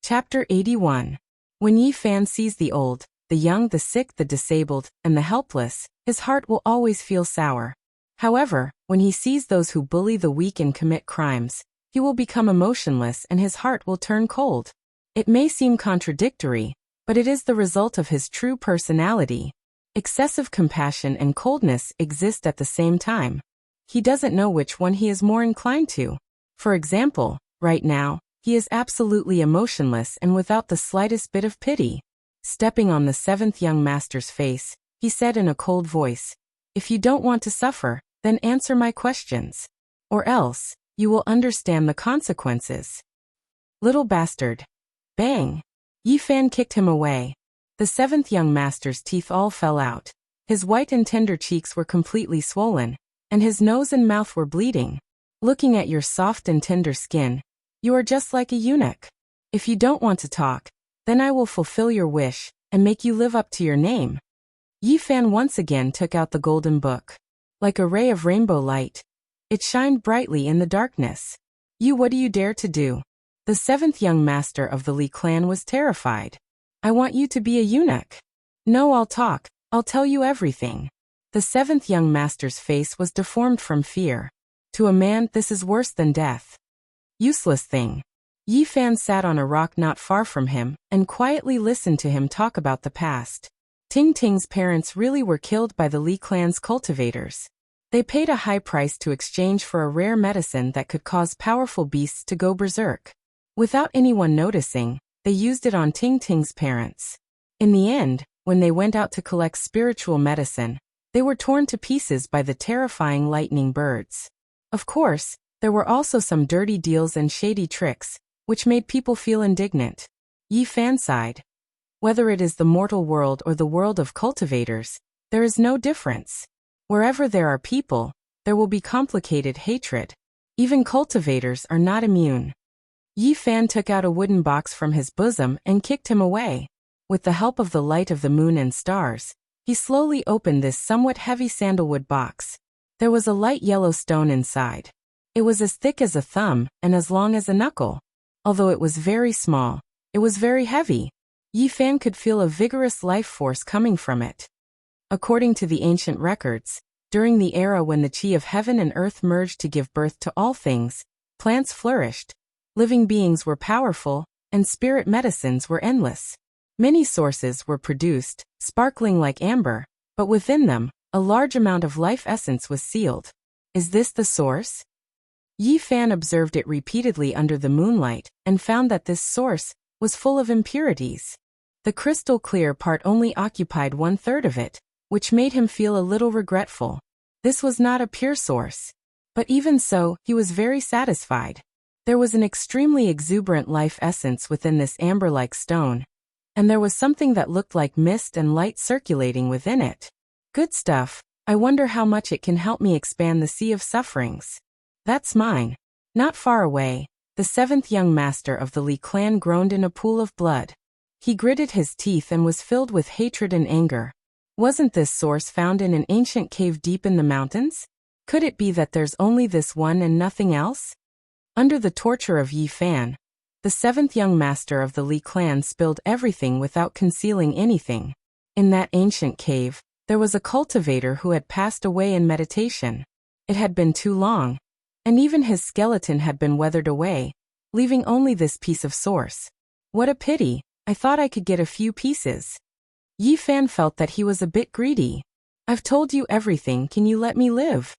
Chapter 81. When Yi Fan sees the old, the young, the sick, the disabled, and the helpless, his heart will always feel sour. However, when he sees those who bully the weak and commit crimes, he will become emotionless and his heart will turn cold. It may seem contradictory, but it is the result of his true personality. Excessive compassion and coldness exist at the same time. He doesn't know which one he is more inclined to. For example, right now, he is absolutely emotionless and without the slightest bit of pity. Stepping on the 7th young master's face, he said in a cold voice, "If you don't want to suffer, then answer my questions. Or else, you will understand the consequences." "Little bastard." Bang! Yi Fan kicked him away. The 7th young master's teeth all fell out. His white and tender cheeks were completely swollen, and his nose and mouth were bleeding. "Looking at your soft and tender skin, you are just like a eunuch. If you don't want to talk, then I will fulfill your wish, and make you live up to your name." Yi Fan once again took out the golden book. Like a ray of rainbow light, it shined brightly in the darkness. What do you dare to do?" The 7th young master of the Li clan was terrified. "I want you to be a eunuch." "No, I'll talk. I'll tell you everything." The 7th young master's face was deformed from fear. To a man, this is worse than death. "Useless thing." Yi Fan sat on a rock not far from him, and quietly listened to him talk about the past. Ting Ting's parents really were killed by the Li clan's cultivators. They paid a high price to exchange for a rare medicine that could cause powerful beasts to go berserk. Without anyone noticing, they used it on Ting Ting's parents. In the end, when they went out to collect spiritual medicine, they were torn to pieces by the terrifying lightning birds. Of course, there were also some dirty deals and shady tricks, which made people feel indignant. Yi Fan sighed. Whether it is the mortal world or the world of cultivators, there is no difference. Wherever there are people, there will be complicated hatred. Even cultivators are not immune. Yi Fan took out a wooden box from his bosom and kicked him away. With the help of the light of the moon and stars, he slowly opened this somewhat heavy sandalwood box. There was a light yellow stone inside. It was as thick as a thumb and as long as a knuckle. Although it was very small, it was very heavy. Yi Fan could feel a vigorous life force coming from it. According to the ancient records, during the era when the chi of heaven and earth merged to give birth to all things, plants flourished, living beings were powerful, and spirit medicines were endless. Many sources were produced, sparkling like amber, but within them, a large amount of life essence was sealed. Is this the source? Yi Fan observed it repeatedly under the moonlight and found that this source was full of impurities. The crystal clear part only occupied 1/3 of it, which made him feel a little regretful. This was not a pure source. But even so, he was very satisfied. There was an extremely exuberant life essence within this amber-like stone, and there was something that looked like mist and light circulating within it. Good stuff. I wonder how much it can help me expand the sea of sufferings. That's mine. Not far away, the 7th young master of the Li clan groaned in a pool of blood. He gritted his teeth and was filled with hatred and anger. Wasn't this source found in an ancient cave deep in the mountains? Could it be that there's only this one and nothing else? Under the torture of Yi Fan, the 7th young master of the Li clan spilled everything without concealing anything. In that ancient cave, there was a cultivator who had passed away in meditation. It had been too long, and even his skeleton had been weathered away, leaving only this piece of source. What a pity, I thought I could get a few pieces. Yi Fan felt that he was a bit greedy. I've told you everything, can you let me live?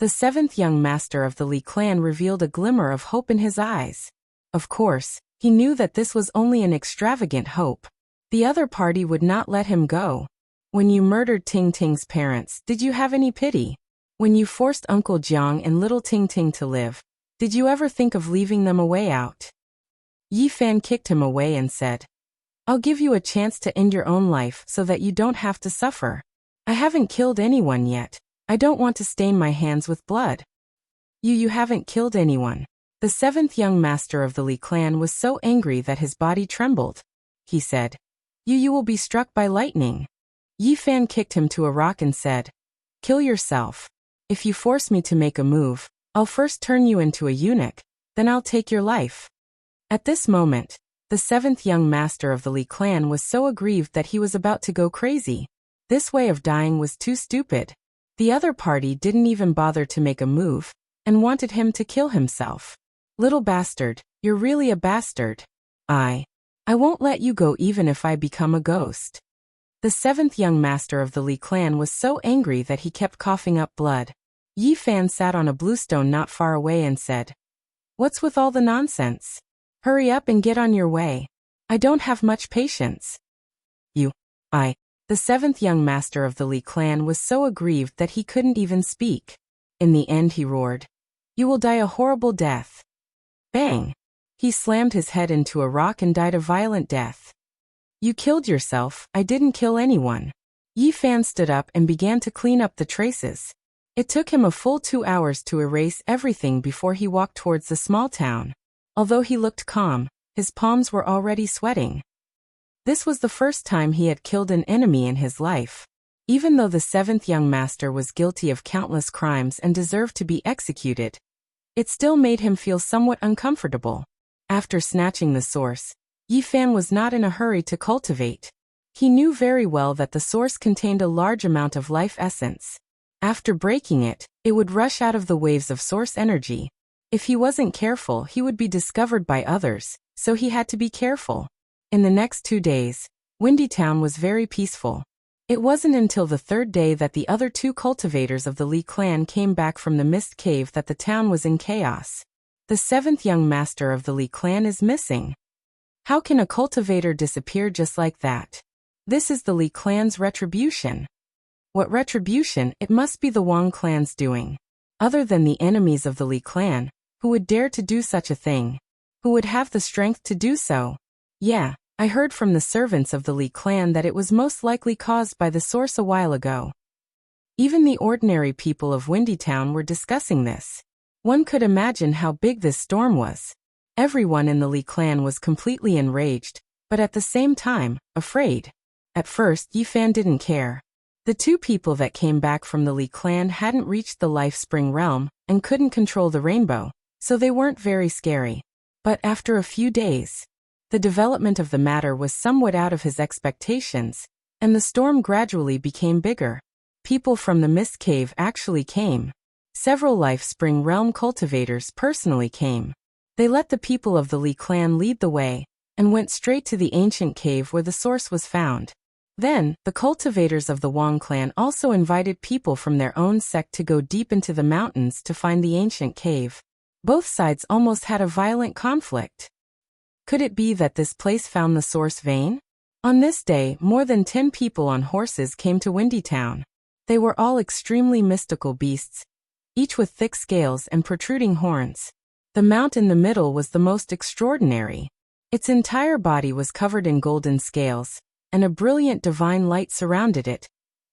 The 7th young master of the Li clan revealed a glimmer of hope in his eyes. Of course, he knew that this was only an extravagant hope. The other party would not let him go. When you murdered Ting Ting's parents, did you have any pity? When you forced Uncle Jiang and little Ting Ting to live, did you ever think of leaving them a way out? Yi Fan kicked him away and said, I'll give you a chance to end your own life so that you don't have to suffer. I haven't killed anyone yet. I don't want to stain my hands with blood. You haven't killed anyone. The 7th young master of the Li clan was so angry that his body trembled. He said, You will be struck by lightning. Yi Fan kicked him to a rock and said, Kill yourself. If you force me to make a move, I'll first turn you into a eunuch, then I'll take your life. At this moment, the 7th young master of the Li clan was so aggrieved that he was about to go crazy. This way of dying was too stupid. The other party didn't even bother to make a move, and wanted him to kill himself. Little bastard, you're really a bastard. I won't let you go even if I become a ghost. The 7th young master of the Li clan was so angry that he kept coughing up blood. Yi Fan sat on a bluestone not far away and said, What's with all the nonsense? Hurry up and get on your way. I don't have much patience. The 7th young master of the Li clan was so aggrieved that he couldn't even speak. In the end he roared, You will die a horrible death. Bang! He slammed his head into a rock and died a violent death. You killed yourself, I didn't kill anyone. Yi Fan stood up and began to clean up the traces. It took him a full 2 hours to erase everything before he walked towards the small town. Although he looked calm, his palms were already sweating. This was the first time he had killed an enemy in his life. Even though the 7th young master was guilty of countless crimes and deserved to be executed, it still made him feel somewhat uncomfortable. After snatching the source, Yi Fan was not in a hurry to cultivate. He knew very well that the source contained a large amount of life essence. After breaking it, it would rush out of the waves of source energy. If he wasn't careful, he would be discovered by others, so he had to be careful. In the next 2 days, Windy Town was very peaceful. It wasn't until the 3rd day that the other 2 cultivators of the Li clan came back from the mist cave that the town was in chaos. The 7th young master of the Li clan is missing. How can a cultivator disappear just like that? This is the Li clan's retribution. What retribution? It must be the Wang clan's doing. Other than the enemies of the Li clan, who would dare to do such a thing? Who would have the strength to do so? Yeah, I heard from the servants of the Li clan that it was most likely caused by the source a while ago. Even the ordinary people of Windy Town were discussing this. One could imagine how big this storm was. Everyone in the Li clan was completely enraged, but at the same time, afraid. At first, Yi Fan didn't care. The 2 people that came back from the Li clan hadn't reached the Life Spring realm and couldn't control the rainbow, so they weren't very scary. But after a few days, the development of the matter was somewhat out of his expectations, and the storm gradually became bigger. People from the Mist Cave actually came. Several Life Spring Realm cultivators personally came. They let the people of the Li clan lead the way, and went straight to the ancient cave where the source was found. Then, the cultivators of the Wang clan also invited people from their own sect to go deep into the mountains to find the ancient cave. Both sides almost had a violent conflict. Could it be that this place found the source vein? On this day, more than 10 people on horses came to Windy Town. They were all extremely mystical beasts, each with thick scales and protruding horns. The mount in the middle was the most extraordinary. Its entire body was covered in golden scales, and a brilliant divine light surrounded it,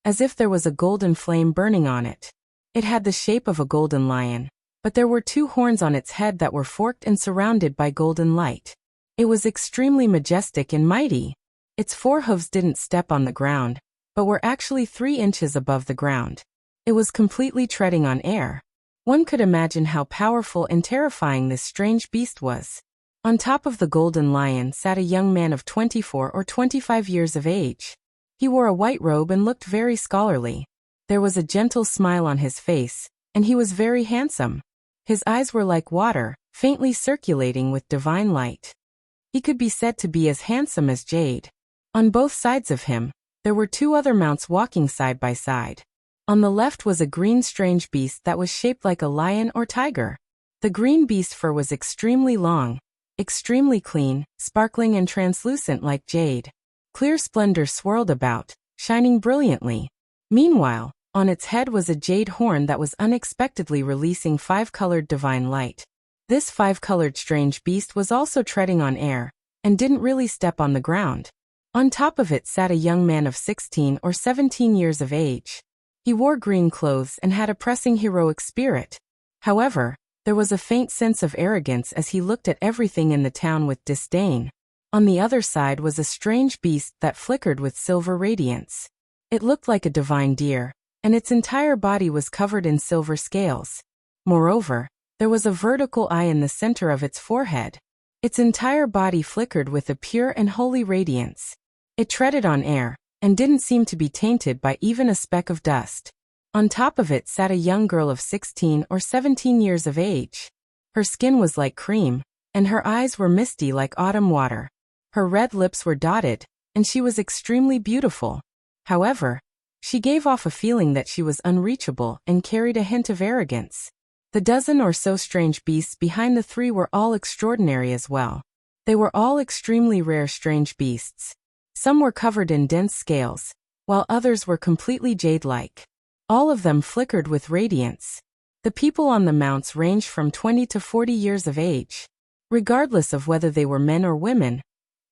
as if there was a golden flame burning on it. It had the shape of a golden lion, but there were 2 horns on its head that were forked and surrounded by golden light. It was extremely majestic and mighty. Its 4 hooves didn't step on the ground, but were actually 3 inches above the ground. It was completely treading on air. One could imagine how powerful and terrifying this strange beast was. On top of the golden lion sat a young man of 24 or 25 years of age. He wore a white robe and looked very scholarly. There was a gentle smile on his face, and he was very handsome. His eyes were like water, faintly circulating with divine light. He could be said to be as handsome as jade. On both sides of him, there were 2 other mounts walking side by side. On the left was a green strange beast that was shaped like a lion or tiger. The green beast fur was extremely long, extremely clean, sparkling and translucent like jade. Clear splendor swirled about, shining brilliantly. Meanwhile, on its head was a jade horn that was unexpectedly releasing 5-colored divine light. This 5-colored strange beast was also treading on air, and didn't really step on the ground. On top of it sat a young man of 16 or 17 years of age. He wore green clothes and had a pressing heroic spirit. However, there was a faint sense of arrogance as he looked at everything in the town with disdain. On the other side was a strange beast that flickered with silver radiance. It looked like a divine deer, and its entire body was covered in silver scales. Moreover, there was a vertical eye in the center of its forehead. Its entire body flickered with a pure and holy radiance. It treaded on air, and didn't seem to be tainted by even a speck of dust. On top of it sat a young girl of 16 or 17 years of age. Her skin was like cream, and her eyes were misty like autumn water. Her red lips were dotted, and she was extremely beautiful. However, she gave off a feeling that she was unreachable and carried a hint of arrogance. The dozen or so strange beasts behind the 3 were all extraordinary as well. They were all extremely rare strange beasts. Some were covered in dense scales, while others were completely jade-like. All of them flickered with radiance. The people on the mounts ranged from 20 to 40 years of age. Regardless of whether they were men or women,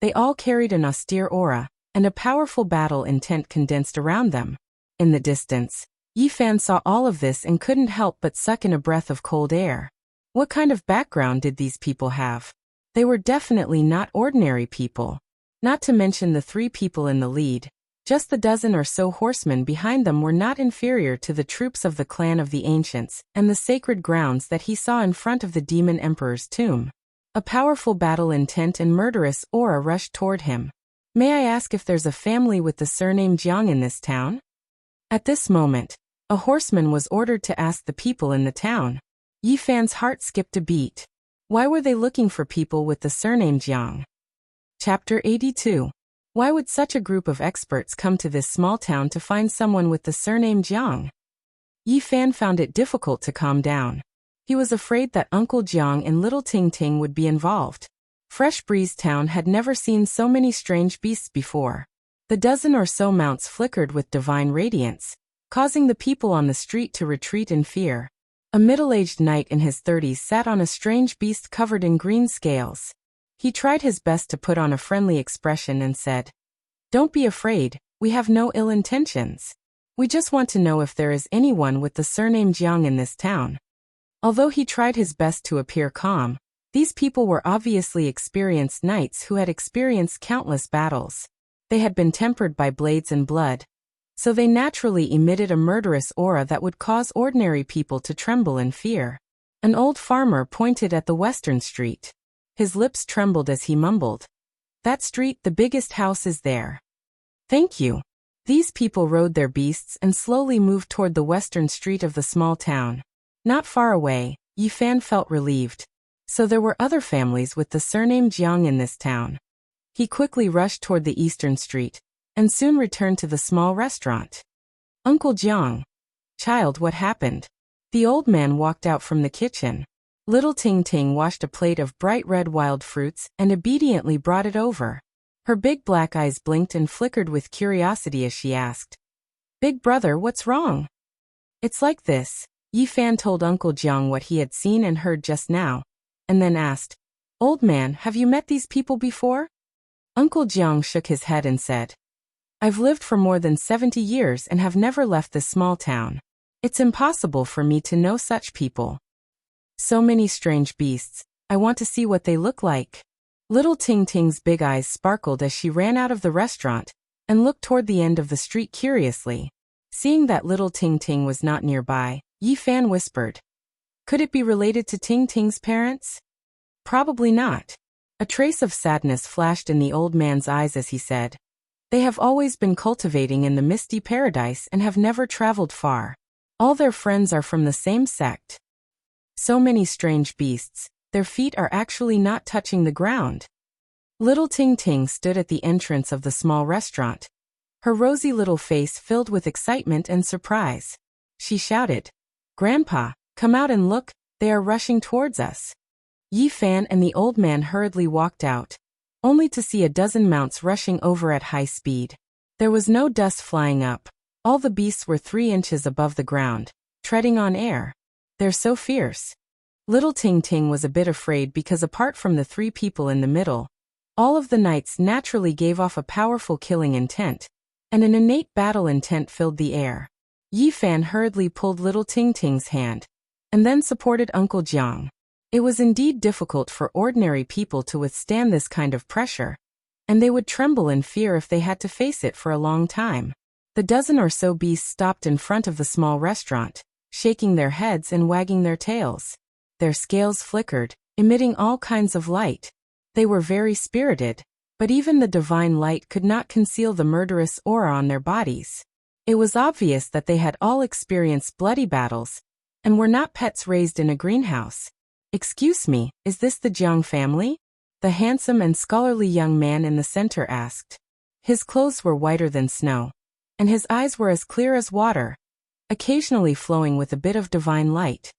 they all carried an austere aura, and a powerful battle intent condensed around them. In the distance, Yi Fan saw all of this and couldn't help but suck in a breath of cold air. What kind of background did these people have? They were definitely not ordinary people. Not to mention the 3 people in the lead. Just the dozen or so horsemen behind them were not inferior to the troops of the clan of the ancients and the sacred grounds that he saw in front of the demon emperor's tomb. A powerful battle intent and murderous aura rushed toward him. May I ask if there's a family with the surname Jiang in this town? At this moment, a horseman was ordered to ask the people in the town. Yi Fan's heart skipped a beat. Why were they looking for people with the surname Jiang? Chapter 82. Why would such a group of experts come to this small town to find someone with the surname Jiang? Yi Fan found it difficult to calm down. He was afraid that Uncle Jiang and Little Ting Ting would be involved. Fresh Breeze Town had never seen so many strange beasts before. The dozen or so mounts flickered with divine radiance, causing the people on the street to retreat in fear. A middle-aged knight in his 30s sat on a strange beast covered in green scales. He tried his best to put on a friendly expression and said, "Don't be afraid, we have no ill intentions. We just want to know if there is anyone with the surname Jiang in this town." Although he tried his best to appear calm, these people were obviously experienced knights who had experienced countless battles. They had been tempered by blades and blood, so they naturally emitted a murderous aura that would cause ordinary people to tremble in fear. An old farmer pointed at the western street. His lips trembled as he mumbled, "That street, the biggest house is there." "Thank you." These people rode their beasts and slowly moved toward the western street of the small town. Not far away, Yi Fan felt relieved. So there were other families with the surname Jiang in this town. He quickly rushed toward the eastern street, and soon returned to the small restaurant. "Uncle Jiang." "Child, what happened?" The old man walked out from the kitchen. Little Ting Ting washed a plate of bright red wild fruits and obediently brought it over. Her big black eyes blinked and flickered with curiosity as she asked, "Big brother, what's wrong?" "It's like this." Yi Fan told Uncle Jiang what he had seen and heard just now, and then asked, "Old man, have you met these people before?" Uncle Jiang shook his head and said, "I've lived for more than 70 years and have never left this small town. It's impossible for me to know such people. So many strange beasts, I want to see what they look like." Little Ting Ting's big eyes sparkled as she ran out of the restaurant and looked toward the end of the street curiously. Seeing that Little Ting Ting was not nearby, Yi Fan whispered, "Could it be related to Ting Ting's parents?" "Probably not." A trace of sadness flashed in the old man's eyes as he said, "They have always been cultivating in the misty paradise and have never traveled far. All their friends are from the same sect. So many strange beasts, their feet are actually not touching the ground." Little Ting Ting stood at the entrance of the small restaurant, her rosy little face filled with excitement and surprise. She shouted, "Grandpa, come out and look, they are rushing towards us." Yi Fan and the old man hurriedly walked out, only to see a dozen mounts rushing over at high speed. There was no dust flying up. All the beasts were 3 inches above the ground, treading on air. "They're so fierce." Little Ting Ting was a bit afraid because apart from the 3 people in the middle, all of the knights naturally gave off a powerful killing intent, and an innate battle intent filled the air. Yi Fan hurriedly pulled Little Ting Ting's hand, and then supported Uncle Jiang. It was indeed difficult for ordinary people to withstand this kind of pressure, and they would tremble in fear if they had to face it for a long time. The dozen or so beasts stopped in front of the small restaurant, shaking their heads and wagging their tails. Their scales flickered, emitting all kinds of light. They were very spirited, but even the divine light could not conceal the murderous aura on their bodies. It was obvious that they had all experienced bloody battles, and were not pets raised in a greenhouse. "Excuse me, is this the Jiang family?" the handsome and scholarly young man in the center asked. His clothes were whiter than snow, and his eyes were as clear as water, occasionally flowing with a bit of divine light.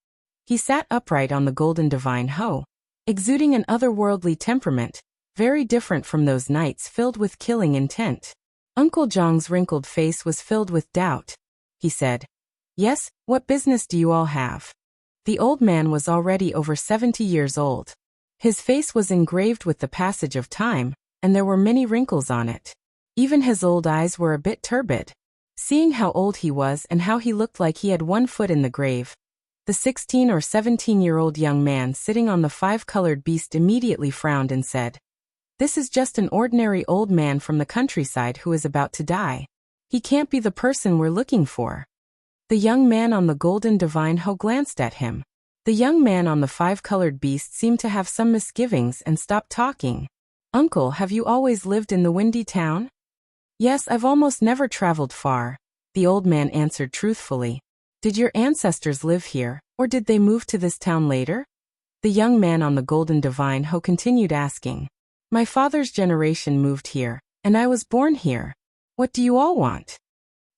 He sat upright on the golden divine hoe, exuding an otherworldly temperament, very different from those knights filled with killing intent. Uncle Jiang's wrinkled face was filled with doubt. He said, "Yes, what business do you all have?" The old man was already over 70 years old. His face was engraved with the passage of time, and there were many wrinkles on it. Even his old eyes were a bit turbid. Seeing how old he was and how he looked like he had 1 foot in the grave, the 16 or 17-year-old young man sitting on the 5-colored beast immediately frowned and said, "This is just an ordinary old man from the countryside who is about to die. He can't be the person we're looking for." The young man on the golden divine hoe glanced at him. The young man on the 5-colored beast seemed to have some misgivings and stopped talking. "Uncle, have you always lived in the windy town?" "Yes, I've almost never traveled far," the old man answered truthfully. "Did your ancestors live here, or did they move to this town later?" The young man on the golden divine hoe continued asking. "My father's generation moved here, and I was born here. What do you all want?"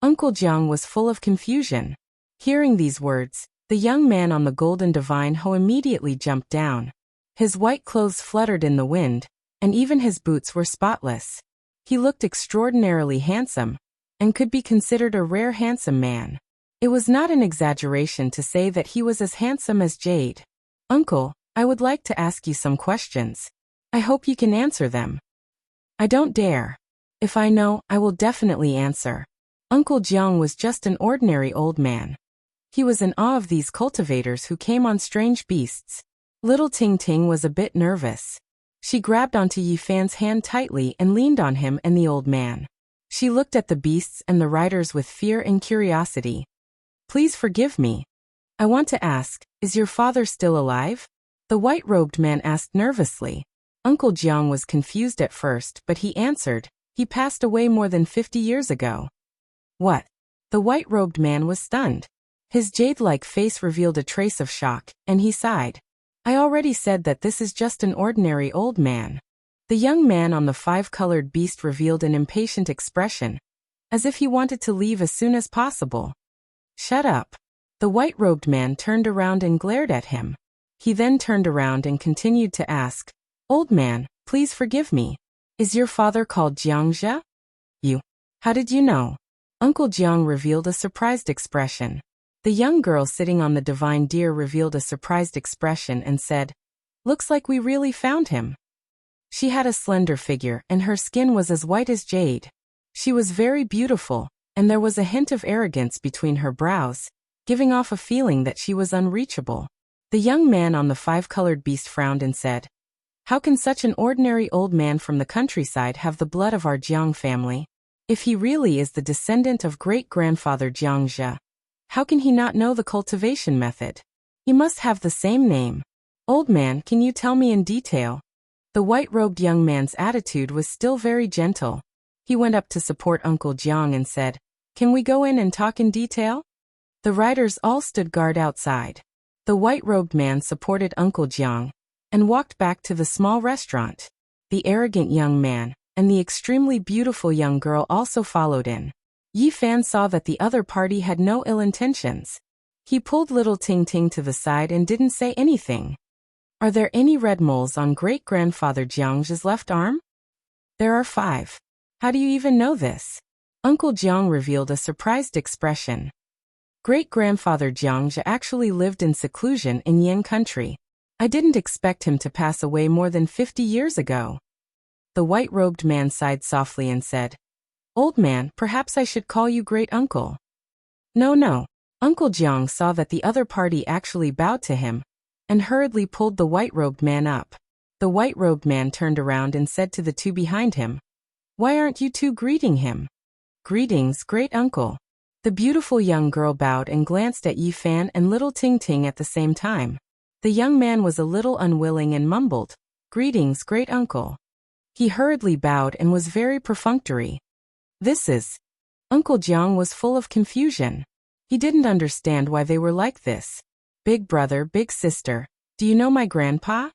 Uncle Jiang was full of confusion. Hearing these words, the young man on the golden divine hoe immediately jumped down. His white clothes fluttered in the wind, and even his boots were spotless. He looked extraordinarily handsome, and could be considered a rare handsome man. It was not an exaggeration to say that he was as handsome as jade. "Uncle, I would like to ask you some questions. I hope you can answer them." "I don't dare. If I know, I will definitely answer." Uncle Jiang was just an ordinary old man. He was in awe of these cultivators who came on strange beasts. Little Ting Ting was a bit nervous. She grabbed onto Yi Fan's hand tightly and leaned on him and the old man. She looked at the beasts and the riders with fear and curiosity. "Please forgive me. I want to ask, is your father still alive?" the white-robed man asked nervously. Uncle Jiang was confused at first, but he answered, "He passed away more than 50 years ago." "What?" The white-robed man was stunned. His jade-like face revealed a trace of shock, and he sighed. "I already said that this is just an ordinary old man." The young man on the 5-colored beast revealed an impatient expression, as if he wanted to leave as soon as possible. "Shut up." The white-robed man turned around and glared at him. He then turned around and continued to ask, "Old man, please forgive me. Is your father called Jiangzhe?" "You. How did you know?" Uncle Jiang revealed a surprised expression. The young girl sitting on the divine deer revealed a surprised expression and said, "Looks like we really found him." She had a slender figure and her skin was as white as jade. She was very beautiful, and there was a hint of arrogance between her brows, giving off a feeling that she was unreachable. The young man on the five-colored beast frowned and said, "How can such an ordinary old man from the countryside have the blood of our Jiang family? If he really is the descendant of great-grandfather Jiangzhe, how can he not know the cultivation method? He must have the same name. Old man, can you tell me in detail?" The white-robed young man's attitude was still very gentle. He went up to support Uncle Jiang and said, "Can we go in and talk in detail?" The riders all stood guard outside. The white-robed man supported Uncle Jiang and walked back to the small restaurant. The arrogant young man and the extremely beautiful young girl also followed in. Yi Fan saw that the other party had no ill intentions. He pulled little Ting Ting to the side and didn't say anything. "Are there any red moles on great-grandfather Jiangzhe's left arm?" "There are 5. How do you even know this?" Uncle Jiang revealed a surprised expression. Great-grandfather Jiangzhe actually lived in seclusion in Yan country. I didn't expect him to pass away more than 50 years ago. The white-robed man sighed softly and said, "Old man, perhaps I should call you great-uncle." No. Uncle Jiang saw that the other party actually bowed to him and hurriedly pulled the white-robed man up. The white-robed man turned around and said to the two behind him, "Why aren't you two greeting him?" "Greetings, great-uncle." The beautiful young girl bowed and glanced at Yi Fan and little Ting Ting at the same time. The young man was a little unwilling and mumbled, "Greetings, great-uncle." He hurriedly bowed and was very perfunctory. This is... Uncle Jiang was full of confusion. He didn't understand why they were like this. "Big brother, big sister, do you know my grandpa?"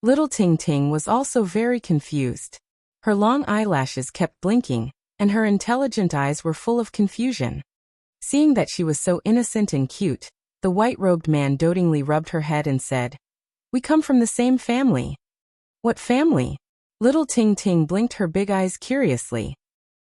Little Ting Ting was also very confused. Her long eyelashes kept blinking, and her intelligent eyes were full of confusion. Seeing that she was so innocent and cute, the white-robed man dotingly rubbed her head and said, "We come from the same family." "What family?" Little Ting Ting blinked her big eyes curiously.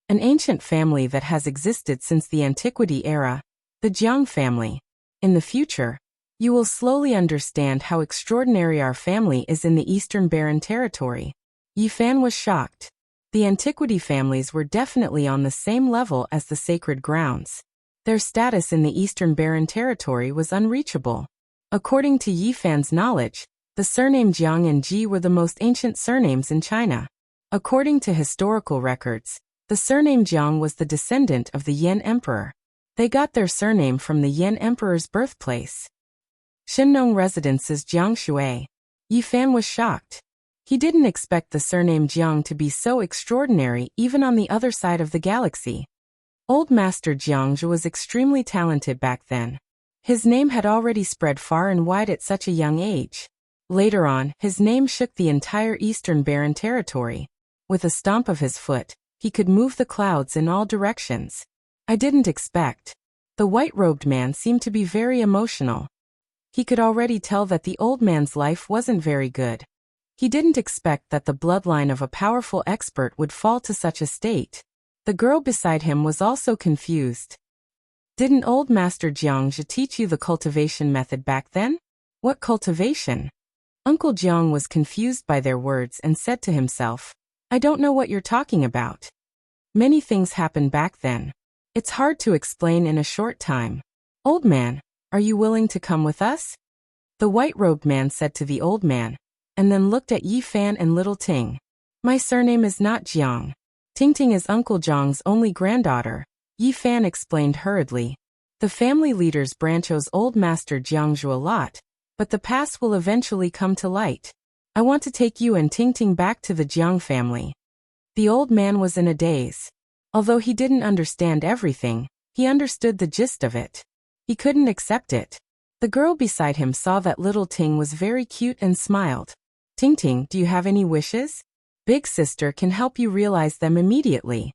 "An ancient family that has existed since the antiquity era, the Jiang family. In the future, you will slowly understand how extraordinary our family is in the Eastern Barren Territory." Yi Fan was shocked. The antiquity families were definitely on the same level as the sacred grounds. Their status in the Eastern Barren Territory was unreachable. According to Yi Fan's knowledge, the surname Jiang and Ji were the most ancient surnames in China. According to historical records, the surname Jiang was the descendant of the Yan Emperor. They got their surname from the Yan Emperor's birthplace. Shinnong Residence's Jiang Shui. Yi Fan was shocked. He didn't expect the surname Jiang to be so extraordinary even on the other side of the galaxy. Old Master Jiangzhe was extremely talented back then. His name had already spread far and wide at such a young age. Later on, his name shook the entire Eastern Barren Territory. With a stomp of his foot, he could move the clouds in all directions. "I didn't expect." The white-robed man seemed to be very emotional. He could already tell that the old man's life wasn't very good. He didn't expect that the bloodline of a powerful expert would fall to such a state. The girl beside him was also confused. "Didn't old Master Jiangzhe teach you the cultivation method back then?" "What cultivation?" Uncle Jiang was confused by their words and said to himself, "I don't know what you're talking about. Many things happened back then. It's hard to explain in a short time. Old man, are you willing to come with us?" The white-robed man said to the old man, and then looked at Yi Fan and little Ting. "My surname is not Jiang. Ting Ting is Uncle Jiang's only granddaughter," Yi Fan explained hurriedly. "The family leaders branchos old Master Jiangzhe a lot, but the past will eventually come to light. I want to take you and Ting Ting back to the Jiang family." The old man was in a daze. Although he didn't understand everything, he understood the gist of it. He couldn't accept it. The girl beside him saw that little Ting was very cute and smiled. "Ting Ting, do you have any wishes? Big sister can help you realize them immediately."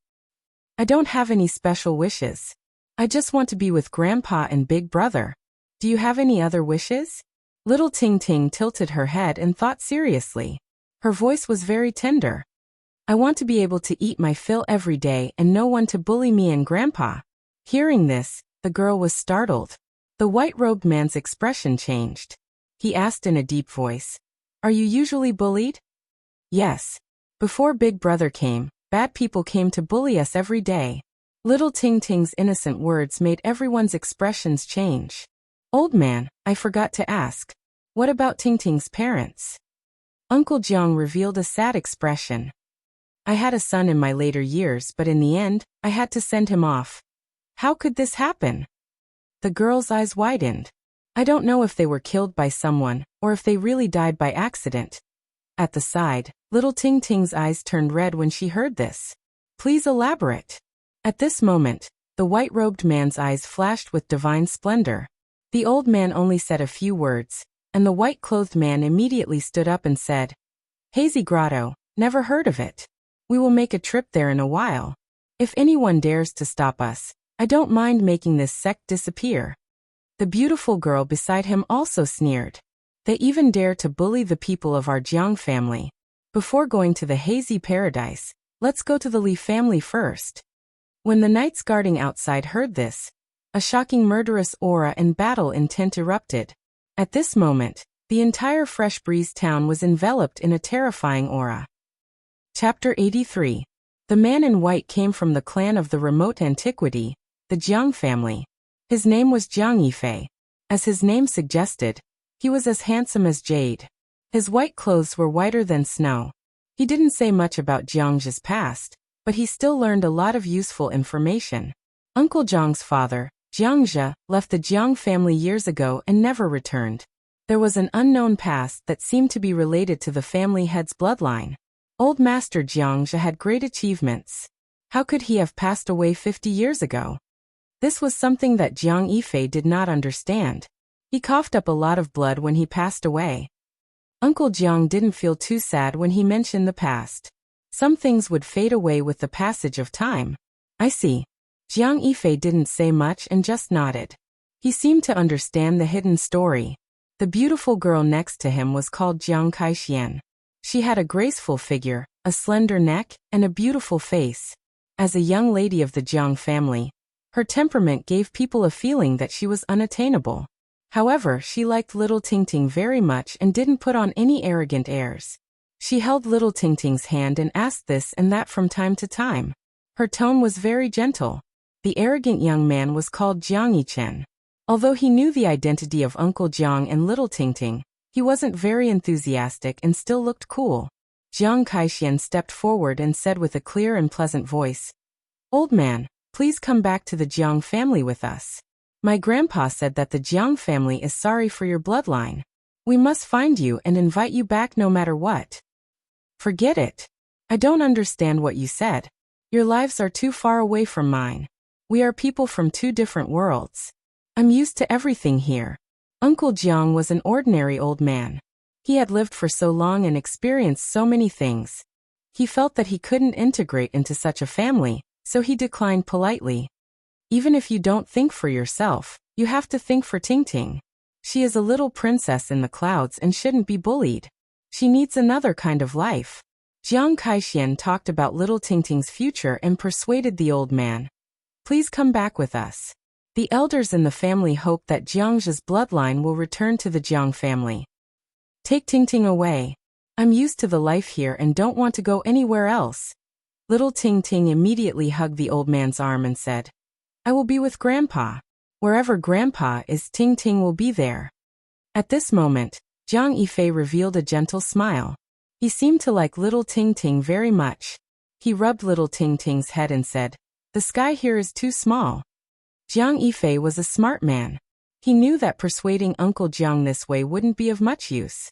"I don't have any special wishes. I just want to be with Grandpa and Big Brother. Do you have any other wishes?" Little Ting Ting tilted her head and thought seriously. Her voice was very tender. I want to be able to eat my fill every day and no one to bully me and Grandpa. Hearing this, the girl was startled. The white-robed man's expression changed. He asked in a deep voice, "Are you usually bullied?" "Yes. Before Big Brother came, bad people came to bully us every day." Little Ting Ting's innocent words made everyone's expressions change. "Old man, I forgot to ask. What about Ting Ting's parents?" Uncle Jiang revealed a sad expression. "I had a son in my later years, but in the end, I had to send him off." "How could this happen?" The girl's eyes widened. "I don't know if they were killed by someone, or if they really died by accident." At the side, Little Ting Ting's eyes turned red when she heard this. "Please elaborate." At this moment, the white-robed man's eyes flashed with divine splendor. The old man only said a few words, and the white-clothed man immediately stood up and said, "Hazy Grotto, never heard of it. We will make a trip there in a while. If anyone dares to stop us, I don't mind making this sect disappear." The beautiful girl beside him also sneered. "They even dare to bully the people of our Jiang family. Before going to the Hazy Paradise, let's go to the Li family first." When the knights guarding outside heard this, a shocking murderous aura and battle intent erupted. At this moment, the entire Fresh Breeze town was enveloped in a terrifying aura. Chapter 83. The man in white came from the clan of the remote antiquity, the Jiang family. His name was Jiang Yifei. As his name suggested, he was as handsome as jade. His white clothes were whiter than snow. He didn't say much about Jiang's past, but he still learned a lot of useful information. Uncle Jiang's father, Jiangzhe, left the Jiang family years ago and never returned. There was an unknown past that seemed to be related to the family head's bloodline. Old Master Jiangzhe had great achievements. How could he have passed away 50 years ago? This was something that Jiang Yifei did not understand. He coughed up a lot of blood when he passed away. Uncle Jiang didn't feel too sad when he mentioned the past. Some things would fade away with the passage of time. "I see." Jiang Yifei didn't say much and just nodded. He seemed to understand the hidden story. The beautiful girl next to him was called Jiang Kaixian. She had a graceful figure, a slender neck, and a beautiful face. As a young lady of the Jiang family, her temperament gave people a feeling that she was unattainable. However, she liked Little Ting Ting very much and didn't put on any arrogant airs. She held Little Ting Ting's hand and asked this and that from time to time. Her tone was very gentle. The arrogant young man was called Jiang Yichen. Although he knew the identity of Uncle Jiang and Little Ting Ting, he wasn't very enthusiastic and still looked cool. Jiang Kaixian stepped forward and said with a clear and pleasant voice, "Old man, please come back to the Jiang family with us. My grandpa said that the Jiang family is sorry for your bloodline. We must find you and invite you back no matter what." "Forget it. I don't understand what you said. Your lives are too far away from mine. We are people from two different worlds. I'm used to everything here." Uncle Jiang was an ordinary old man. He had lived for so long and experienced so many things. He felt that he couldn't integrate into such a family, so he declined politely. "Even if you don't think for yourself, you have to think for Ting Ting. She is a little princess in the clouds and shouldn't be bullied. She needs another kind of life." Jiang Kaixian talked about Little Ting Ting's future and persuaded the old man. "Please come back with us. The elders in the family hope that Jiang's bloodline will return to the Jiang family. Take Ting Ting away. I'm used to the life here and don't want to go anywhere else." Little Ting Ting immediately hugged the old man's arm and said, "I will be with Grandpa. Wherever Grandpa is, Ting Ting will be there." At this moment, Jiang Yifei revealed a gentle smile. He seemed to like Little Ting Ting very much. He rubbed Little Ting Ting's head and said, "The sky here is too small." Jiang Yifei was a smart man. He knew that persuading Uncle Jiang this way wouldn't be of much use.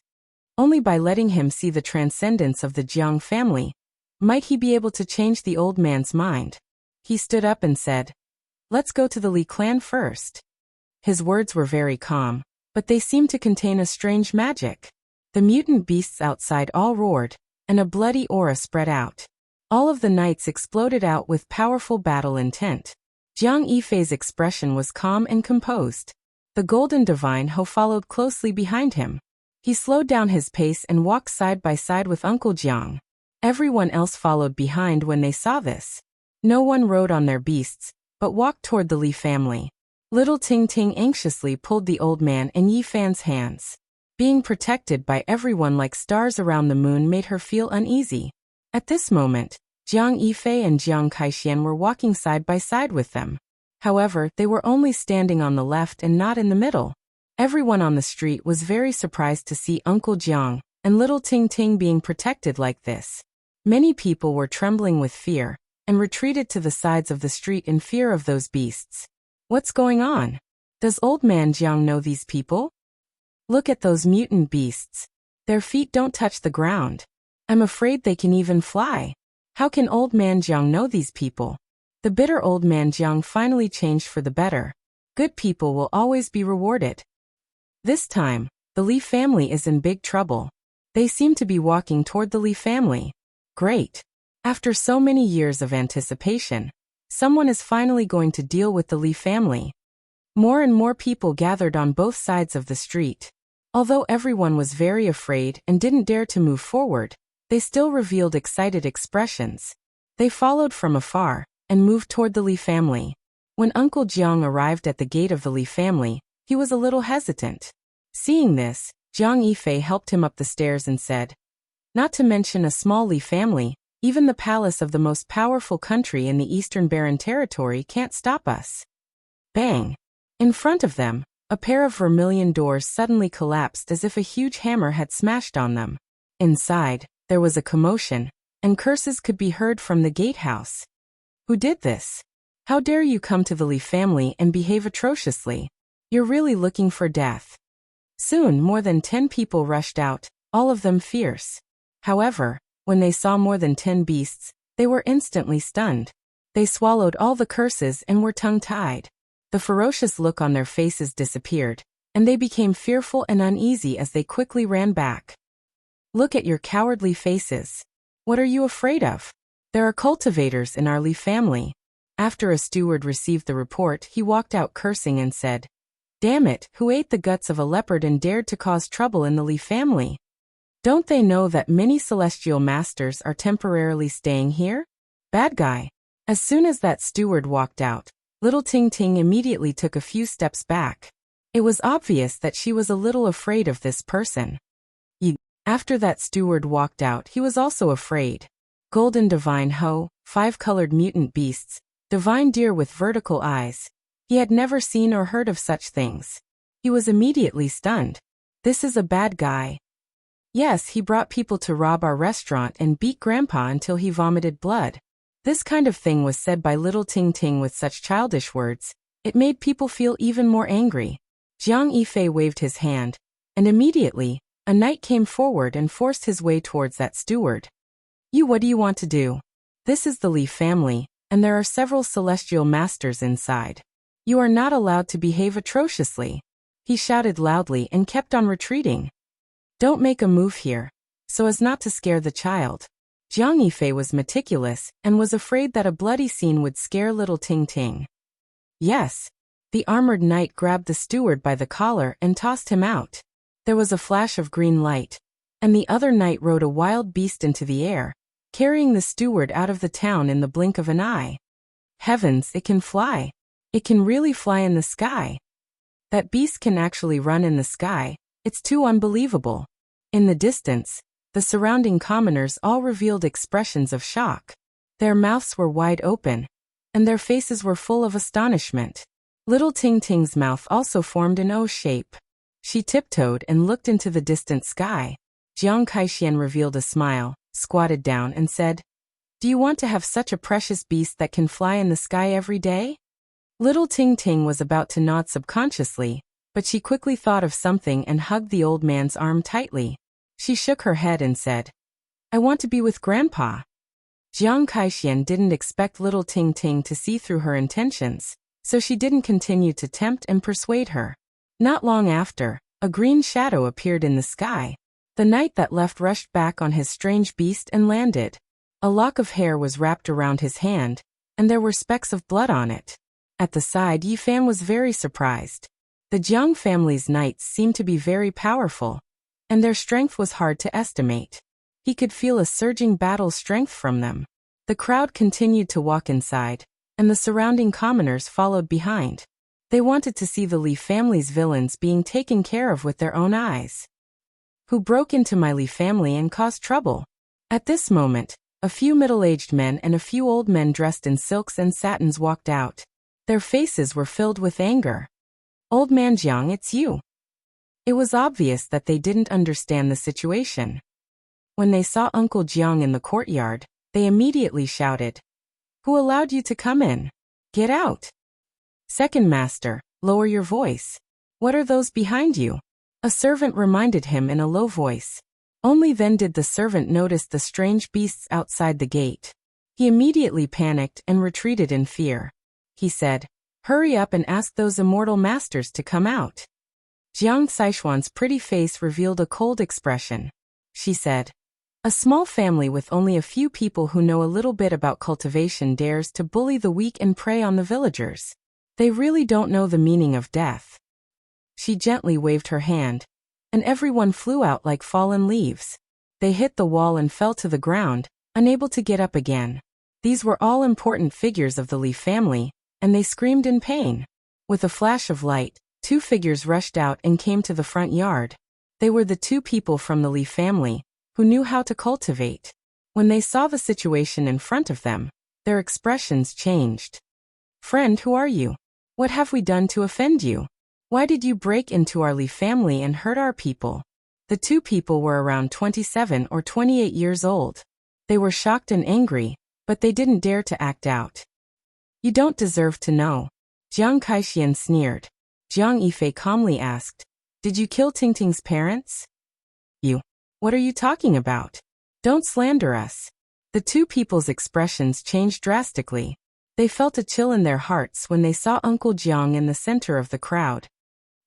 Only by letting him see the transcendence of the Jiang family might he be able to change the old man's mind. He stood up and said, "Let's go to the Li clan first." His words were very calm, but they seemed to contain a strange magic. The mutant beasts outside all roared, and a bloody aura spread out. All of the knights exploded out with powerful battle intent. Jiang Yifei's expression was calm and composed. The golden divine Ho followed closely behind him. He slowed down his pace and walked side by side with Uncle Jiang. Everyone else followed behind when they saw this. No one rode on their beasts, but walked toward the Li family. Little Ting Ting anxiously pulled the old man and Yi Fan's hands. Being protected by everyone like stars around the moon made her feel uneasy. At this moment, Jiang Yifei and Jiang Kaishian were walking side by side with them. However, they were only standing on the left and not in the middle. Everyone on the street was very surprised to see Uncle Jiang and little Ting Ting being protected like this. Many people were trembling with fear and retreated to the sides of the street in fear of those beasts. What's going on? Does old man Jiang know these people? Look at those mutant beasts. Their feet don't touch the ground. I'm afraid they can even fly. How can old man Jiang know these people? The bitter old man Jiang finally changed for the better. Good people will always be rewarded. This time, the Li family is in big trouble. They seem to be walking toward the Li family. Great. After so many years of anticipation, someone is finally going to deal with the Li family. More and more people gathered on both sides of the street. Although everyone was very afraid and didn't dare to move forward, they still revealed excited expressions. They followed from afar and moved toward the Li family. When Uncle Jiang arrived at the gate of the Li family, he was a little hesitant. Seeing this, Jiang Yifei helped him up the stairs and said, "Not to mention a small Li family, even the palace of the most powerful country in the Eastern Barren Territory can't stop us." Bang! In front of them, a pair of vermilion doors suddenly collapsed as if a huge hammer had smashed on them. Inside, there was a commotion, and curses could be heard from the gatehouse. Who did this? How dare you come to the Li family and behave atrociously? You're really looking for death. Soon more than 10 people rushed out, all of them fierce. However, when they saw more than 10 beasts, they were instantly stunned. They swallowed all the curses and were tongue-tied. The ferocious look on their faces disappeared, and they became fearful and uneasy as they quickly ran back. Look at your cowardly faces. What are you afraid of? There are cultivators in our Li family. After a steward received the report, he walked out cursing and said, "Damn it, who ate the guts of a leopard and dared to cause trouble in the Li family? Don't they know that many celestial masters are temporarily staying here? Bad guy." As soon as that steward walked out, little Ting Ting immediately took a few steps back. It was obvious that she was a little afraid of this person. After that steward walked out, he was also afraid. Golden Divine Ho, 5-colored mutant beasts, divine deer with vertical eyes. He had never seen or heard of such things. He was immediately stunned. This is a bad guy. Yes, he brought people to rob our restaurant and beat Grandpa until he vomited blood. This kind of thing was said by little Ting Ting with such childish words. It made people feel even more angry. Jiang Yifei waved his hand, and immediately, a knight came forward and forced his way towards that steward. What do you want to do? This is the Li family, and there are several celestial masters inside. You are not allowed to behave atrociously. He shouted loudly and kept on retreating. Don't make a move here, so as not to scare the child. Jiang Yifei was meticulous and was afraid that a bloody scene would scare little Ting Ting. Yes. The armored knight grabbed the steward by the collar and tossed him out. There was a flash of green light, and the other knight rode a wild beast into the air, carrying the steward out of the town in the blink of an eye. Heavens, it can fly. It can really fly in the sky. That beast can actually run in the sky. It's too unbelievable. In the distance, the surrounding commoners all revealed expressions of shock. Their mouths were wide open, and their faces were full of astonishment. Little Ting Ting's mouth also formed an O shape. She tiptoed and looked into the distant sky. Jiang Kaishian revealed a smile, squatted down and said, "Do you want to have such a precious beast that can fly in the sky every day?" Little Ting Ting was about to nod subconsciously, but she quickly thought of something and hugged the old man's arm tightly. She shook her head and said, "I want to be with Grandpa." Jiang Kaishian didn't expect little Ting Ting to see through her intentions, so she didn't continue to tempt and persuade her. Not long after, a green shadow appeared in the sky. The knight that left rushed back on his strange beast and landed. A lock of hair was wrapped around his hand, and there were specks of blood on it. At the side, Yi Fan was very surprised. The Jiang family's knights seemed to be very powerful, and their strength was hard to estimate. He could feel a surging battle strength from them. The crowd continued to walk inside, and the surrounding commoners followed behind. They wanted to see the Li family's villains being taken care of with their own eyes. Who broke into my Li family and caused trouble? At this moment, a few middle-aged men and a few old men dressed in silks and satins walked out. Their faces were filled with anger. Old man Jiang, it's you. It was obvious that they didn't understand the situation. When they saw Uncle Jiang in the courtyard, they immediately shouted, "Who allowed you to come in? Get out!" "Second master, lower your voice. What are those behind you?" A servant reminded him in a low voice. Only then did the servant notice the strange beasts outside the gate. He immediately panicked and retreated in fear. He said, "Hurry up and ask those immortal masters to come out." Jiang Saishuan's pretty face revealed a cold expression. She said, "A small family with only a few people who know a little bit about cultivation dares to bully the weak and prey on the villagers. They really don't know the meaning of death." She gently waved her hand, and everyone flew out like fallen leaves. They hit the wall and fell to the ground, unable to get up again. These were all important figures of the Li family, and they screamed in pain. With a flash of light, two figures rushed out and came to the front yard. They were the two people from the Li family, who knew how to cultivate. When they saw the situation in front of them, their expressions changed. "Friend, who are you? What have we done to offend you? Why did you break into our Li family and hurt our people?" The two people were around 27 or 28 years old. They were shocked and angry, but they didn't dare to act out. "You don't deserve to know." Jiang Kaixian sneered. Jiang Yifei calmly asked, "Did you kill Tingting's parents?" "You. What are you talking about? Don't slander us." The two people's expressions changed drastically. They felt a chill in their hearts when they saw Uncle Jiang in the center of the crowd.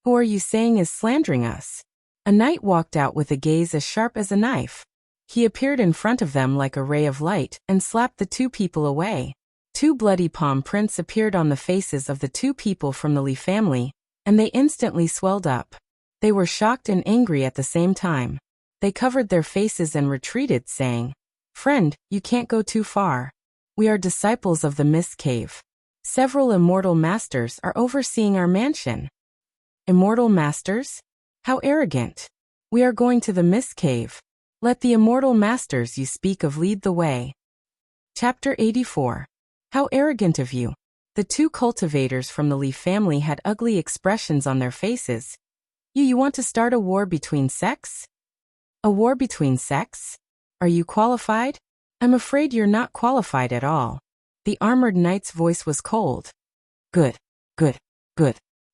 "Who are you saying is slandering us?" A knight walked out with a gaze as sharp as a knife. He appeared in front of them like a ray of light and slapped the two people away. Two bloody palm prints appeared on the faces of the two people from the Li family, and they instantly swelled up. They were shocked and angry at the same time. They covered their faces and retreated, saying, "Friend, you can't go too far. We are disciples of the Mist Cave. Several immortal masters are overseeing our mansion." "Immortal masters? How arrogant. We are going to the Mist Cave. Let the immortal masters you speak of lead the way." Chapter 84. How arrogant of you. The two cultivators from the Li family had ugly expressions on their faces. You want to start a war between sects? A war between sects? Are you qualified? I'm afraid you're not qualified at all. The armored knight's voice was cold. Good.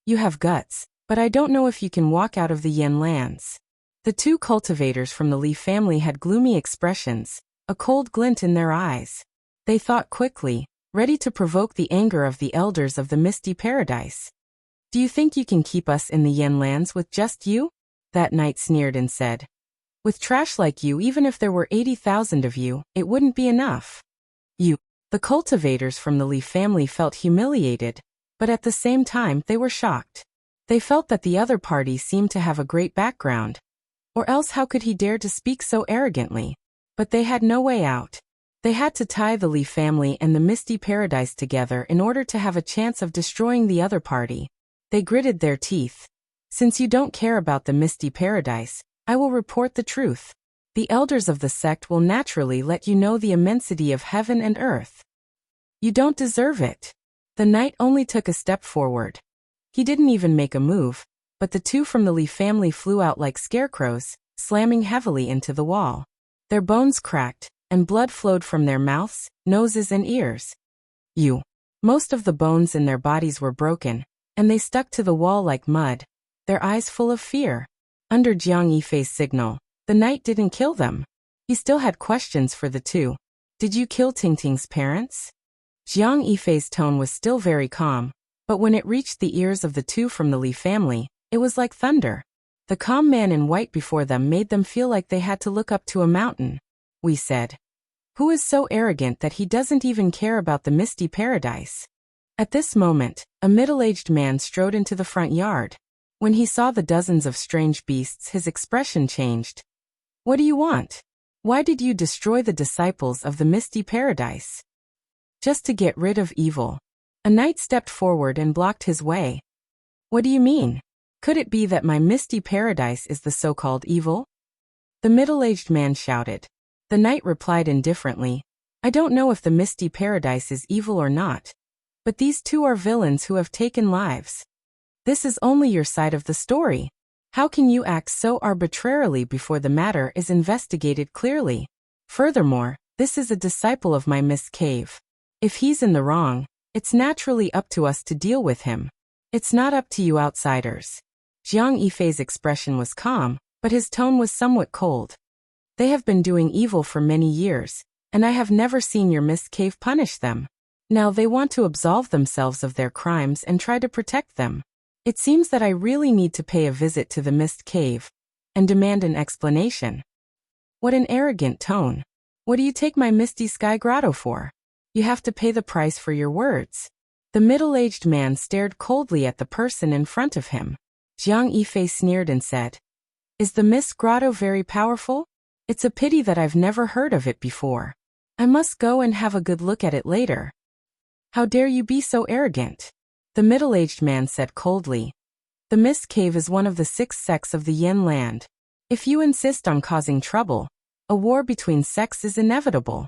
You have guts, but I don't know if you can walk out of the Yin lands. The two cultivators from the Li family had gloomy expressions, a cold glint in their eyes. They thought quickly, ready to provoke the anger of the elders of the Misty Paradise. "Do you think you can keep us in the Yin lands with just you?" That knight sneered and said. "With trash like you, even if there were 80,000 of you, it wouldn't be enough." The cultivators from the Li family felt humiliated, but at the same time they were shocked. They felt that the other party seemed to have a great background. Or else how could he dare to speak so arrogantly? But they had no way out. They had to tie the Li family and the Misty Paradise together in order to have a chance of destroying the other party. They gritted their teeth. "Since you don't care about the Misty Paradise, I will report the truth. The elders of the sect will naturally let you know the immensity of heaven and earth. You don't deserve it." The knight only took a step forward. He didn't even make a move, but the two from the Li family flew out like scarecrows, slamming heavily into the wall. Their bones cracked, and blood flowed from their mouths, noses and ears. Most of the bones in their bodies were broken, and they stuck to the wall like mud, their eyes full of fear. Under Jiang Yifei's signal, the knight didn't kill them. He still had questions for the two. "Did you kill Tingting's parents?" Jiang Yifei's tone was still very calm, but when it reached the ears of the two from the Li family, it was like thunder. The calm man in white before them made them feel like they had to look up to a mountain. "We said. Who is so arrogant that he doesn't even care about the Misty Paradise?" At this moment, a middle-aged man strode into the front yard. When he saw the dozens of strange beasts, his expression changed. What do you want? Why did you destroy the disciples of the misty paradise? Just to get rid of evil. A knight stepped forward and blocked his way. What do you mean? Could it be that my misty paradise is the so-called evil? The middle-aged man shouted. The knight replied indifferently, I don't know if the misty paradise is evil or not. But these two are villains who have taken lives. This is only your side of the story. How can you act so arbitrarily before the matter is investigated clearly? Furthermore, this is a disciple of my Miss Cave. If he's in the wrong, it's naturally up to us to deal with him. It's not up to you outsiders. Jiang Yifei's expression was calm, but his tone was somewhat cold. They have been doing evil for many years, and I have never seen your Miss Cave punish them. Now they want to absolve themselves of their crimes and try to protect them. It seems that I really need to pay a visit to the Mist Cave and demand an explanation. What an arrogant tone. What do you take my Misty Sky Grotto for? You have to pay the price for your words. The middle-aged man stared coldly at the person in front of him. Jiang Yifei sneered and said, Is the Mist Grotto very powerful? It's a pity that I've never heard of it before. I must go and have a good look at it later. How dare you be so arrogant? The middle-aged man said coldly. The Mist Cave is one of the 6 sects of the Yen land. If you insist on causing trouble, a war between sects is inevitable.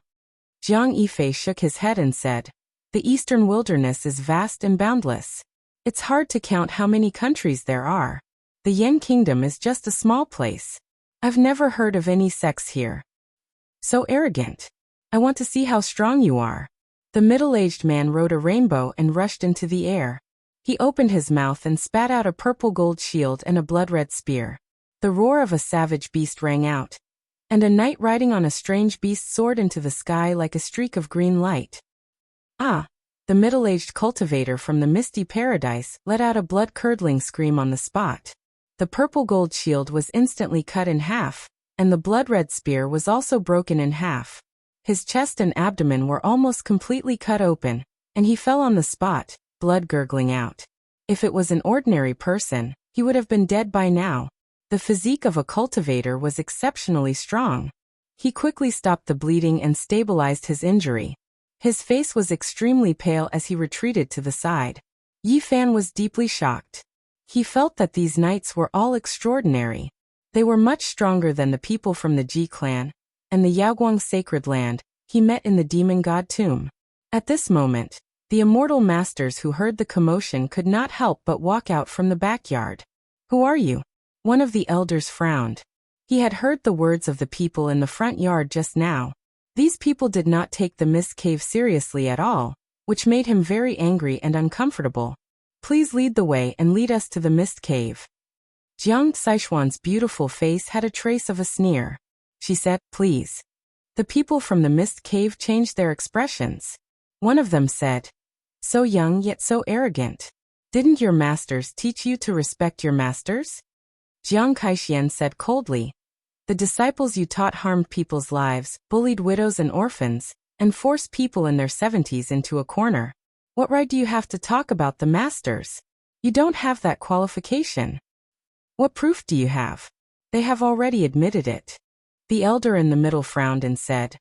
Jiang Yifei shook his head and said, The eastern wilderness is vast and boundless. It's hard to count how many countries there are. The Yen kingdom is just a small place. I've never heard of any sects here. So arrogant. I want to see how strong you are. The middle-aged man rode a rainbow and rushed into the air. He opened his mouth and spat out a purple gold shield and a blood-red spear. The roar of a savage beast rang out, and a knight riding on a strange beast soared into the sky like a streak of green light. Ah! The middle-aged cultivator from the misty paradise let out a blood-curdling scream on the spot. The purple gold shield was instantly cut in half, and the blood-red spear was also broken in half. His chest and abdomen were almost completely cut open, and he fell on the spot, blood gurgling out. If it was an ordinary person, he would have been dead by now. The physique of a cultivator was exceptionally strong. He quickly stopped the bleeding and stabilized his injury. His face was extremely pale as he retreated to the side. Yi Fan was deeply shocked. He felt that these knights were all extraordinary. They were much stronger than the people from the Ji clan and the Yaoguang sacred land he met in the demon god tomb. At this moment, the immortal masters who heard the commotion could not help but walk out from the backyard. Who are you? One of the elders frowned. He had heard the words of the people in the front yard just now. These people did not take the Mist Cave seriously at all, which made him very angry and uncomfortable. Please lead the way and lead us to the Mist Cave. Jiang Saichuan's beautiful face had a trace of a sneer. She said, Please. The people from the Mist Cave changed their expressions. One of them said, So young yet so arrogant. Didn't your masters teach you to respect your masters? Jiang Kaixian said coldly, The disciples you taught harmed people's lives, bullied widows and orphans, and forced people in their 70s into a corner. What right do you have to talk about the masters? You don't have that qualification. What proof do you have? They have already admitted it. The elder in the middle frowned and said,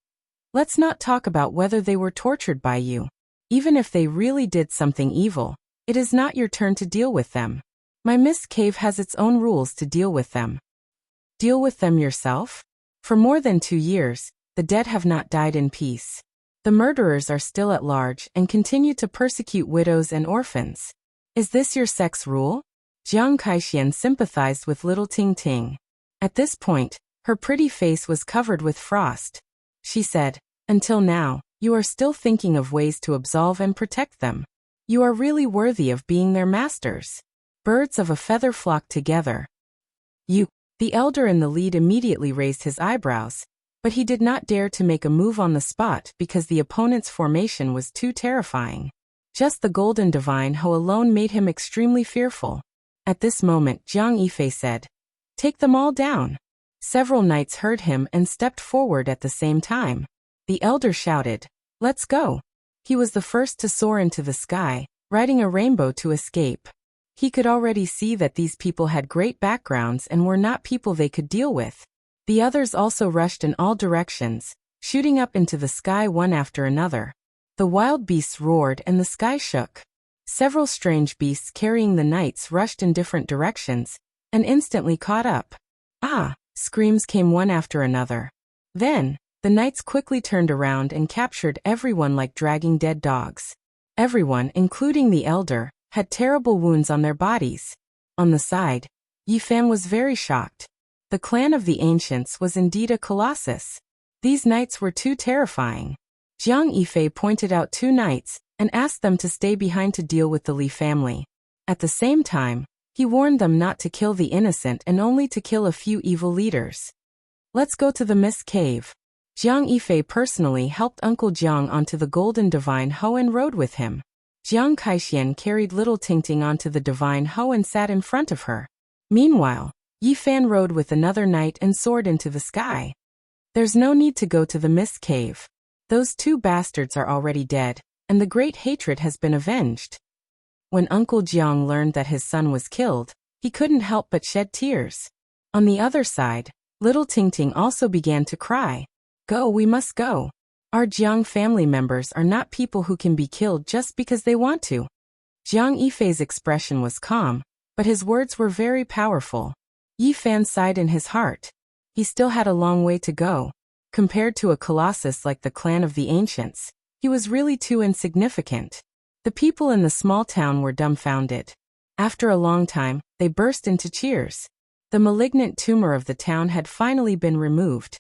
Let's not talk about whether they were tortured by you. Even if they really did something evil, it is not your turn to deal with them. My Mist Cave has its own rules to deal with them. Deal with them yourself? For more than 2 years, the dead have not died in peace. The murderers are still at large and continue to persecute widows and orphans. Is this your sect's rule? Jiang Kaixian sympathized with little Ting Ting. At this point, her pretty face was covered with frost. She said, Until now, you are still thinking of ways to absolve and protect them. You are really worthy of being their masters. Birds of a feather flock together. The elder in the lead immediately raised his eyebrows, but he did not dare to make a move on the spot because the opponent's formation was too terrifying. Just the golden divine Ho alone made him extremely fearful. At this moment Jiang Yifei said, Take them all down. Several knights heard him and stepped forward at the same time. The elder shouted, Let's go. He was the first to soar into the sky, riding a rainbow to escape. He could already see that these people had great backgrounds and were not people they could deal with. The others also rushed in all directions, shooting up into the sky one after another. The wild beasts roared and the sky shook. Several strange beasts carrying the knights rushed in different directions, and instantly caught up. Ah! Screams came one after another. Then, the knights quickly turned around and captured everyone like dragging dead dogs. Everyone, including the elder, had terrible wounds on their bodies. On the side, Yi Fan was very shocked. The clan of the ancients was indeed a colossus. These knights were too terrifying. Jiang Yifei pointed out 2 knights and asked them to stay behind to deal with the Li family. At the same time, he warned them not to kill the innocent and only to kill a few evil leaders. Let's go to the Mist Cave. Jiang Yifei personally helped Uncle Jiang onto the Golden Divine Hoe and rode with him. Jiang Kaixian carried little Tingting onto the Divine Hoe and sat in front of her. Meanwhile, Yi Fan rode with another knight and soared into the sky. There's no need to go to the Mist Cave. Those 2 bastards are already dead, and the great hatred has been avenged. When Uncle Jiang learned that his son was killed, he couldn't help but shed tears. On the other side, little Tingting also began to cry. Go, we must go. Our Jiang family members are not people who can be killed just because they want to. Jiang Yifei's expression was calm, but his words were very powerful. Yi Fan sighed in his heart. He still had a long way to go. Compared to a colossus like the clan of the ancients, he was really too insignificant. The people in the small town were dumbfounded. After a long time, they burst into cheers. The malignant tumor of the town had finally been removed.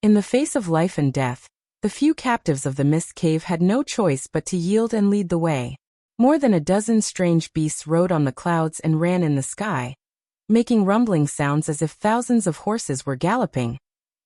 In the face of life and death, the few captives of the Mist Cave had no choice but to yield and lead the way. More than a dozen strange beasts rode on the clouds and ran in the sky, making rumbling sounds as if thousands of horses were galloping,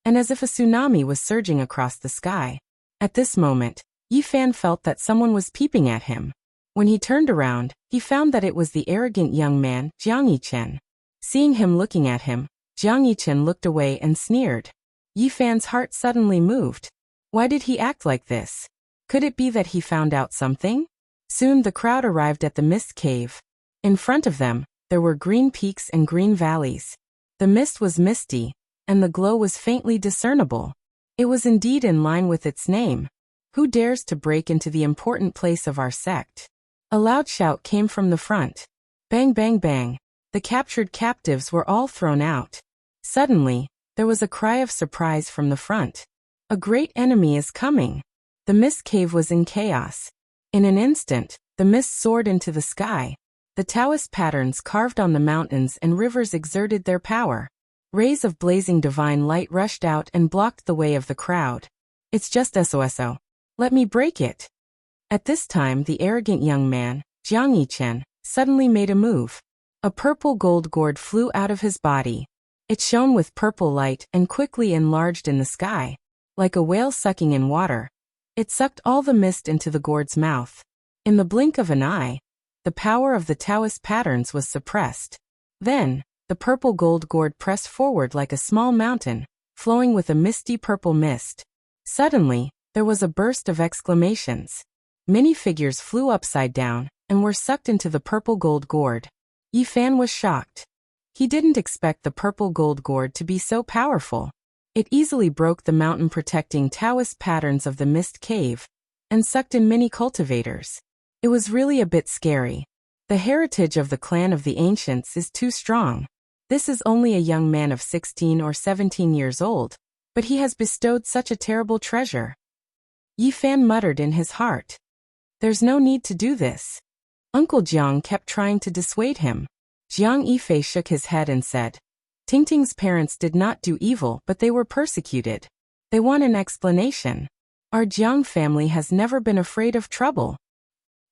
and as if a tsunami was surging across the sky. At this moment, Yi Fan felt that someone was peeping at him. When he turned around, he found that it was the arrogant young man, Jiang Yichen. Seeing him looking at him, Jiang Yichen looked away and sneered. Yi Fan's heart suddenly moved. Why did he act like this? Could it be that he found out something? Soon the crowd arrived at the Mist Cave. In front of them, there were green peaks and green valleys. The mist was misty, and the glow was faintly discernible. It was indeed in line with its name. Who dares to break into the important place of our sect? A loud shout came from the front. Bang, bang, bang. The captured captives were all thrown out. Suddenly, there was a cry of surprise from the front. A great enemy is coming. The Mist Cave was in chaos. In an instant, the mist soared into the sky. The Taoist patterns carved on the mountains and rivers exerted their power. Rays of blazing divine light rushed out and blocked the way of the crowd. It's just SOSO. Let me break it. At this time the arrogant young man, Jiang Yichen, suddenly made a move. A purple gold gourd flew out of his body. It shone with purple light and quickly enlarged in the sky. Like a whale sucking in water, it sucked all the mist into the gourd's mouth. In the blink of an eye, the power of the Taoist patterns was suppressed. Then, the purple gold gourd pressed forward like a small mountain, flowing with a misty purple mist. Suddenly, there was a burst of exclamations. Many figures flew upside down and were sucked into the purple gold gourd. Yi Fan was shocked. He didn't expect the purple gold gourd to be so powerful. It easily broke the mountain-protecting Taoist patterns of the Mist Cave and sucked in many cultivators. It was really a bit scary. The heritage of the clan of the ancients is too strong. This is only a young man of 16 or 17 years old, but he has bestowed such a terrible treasure. Yi Fan muttered in his heart. There's no need to do this. Uncle Jiang kept trying to dissuade him. Jiang Yifei shook his head and said, Tingting's parents did not do evil, but they were persecuted. They want an explanation. Our Jiang family has never been afraid of trouble.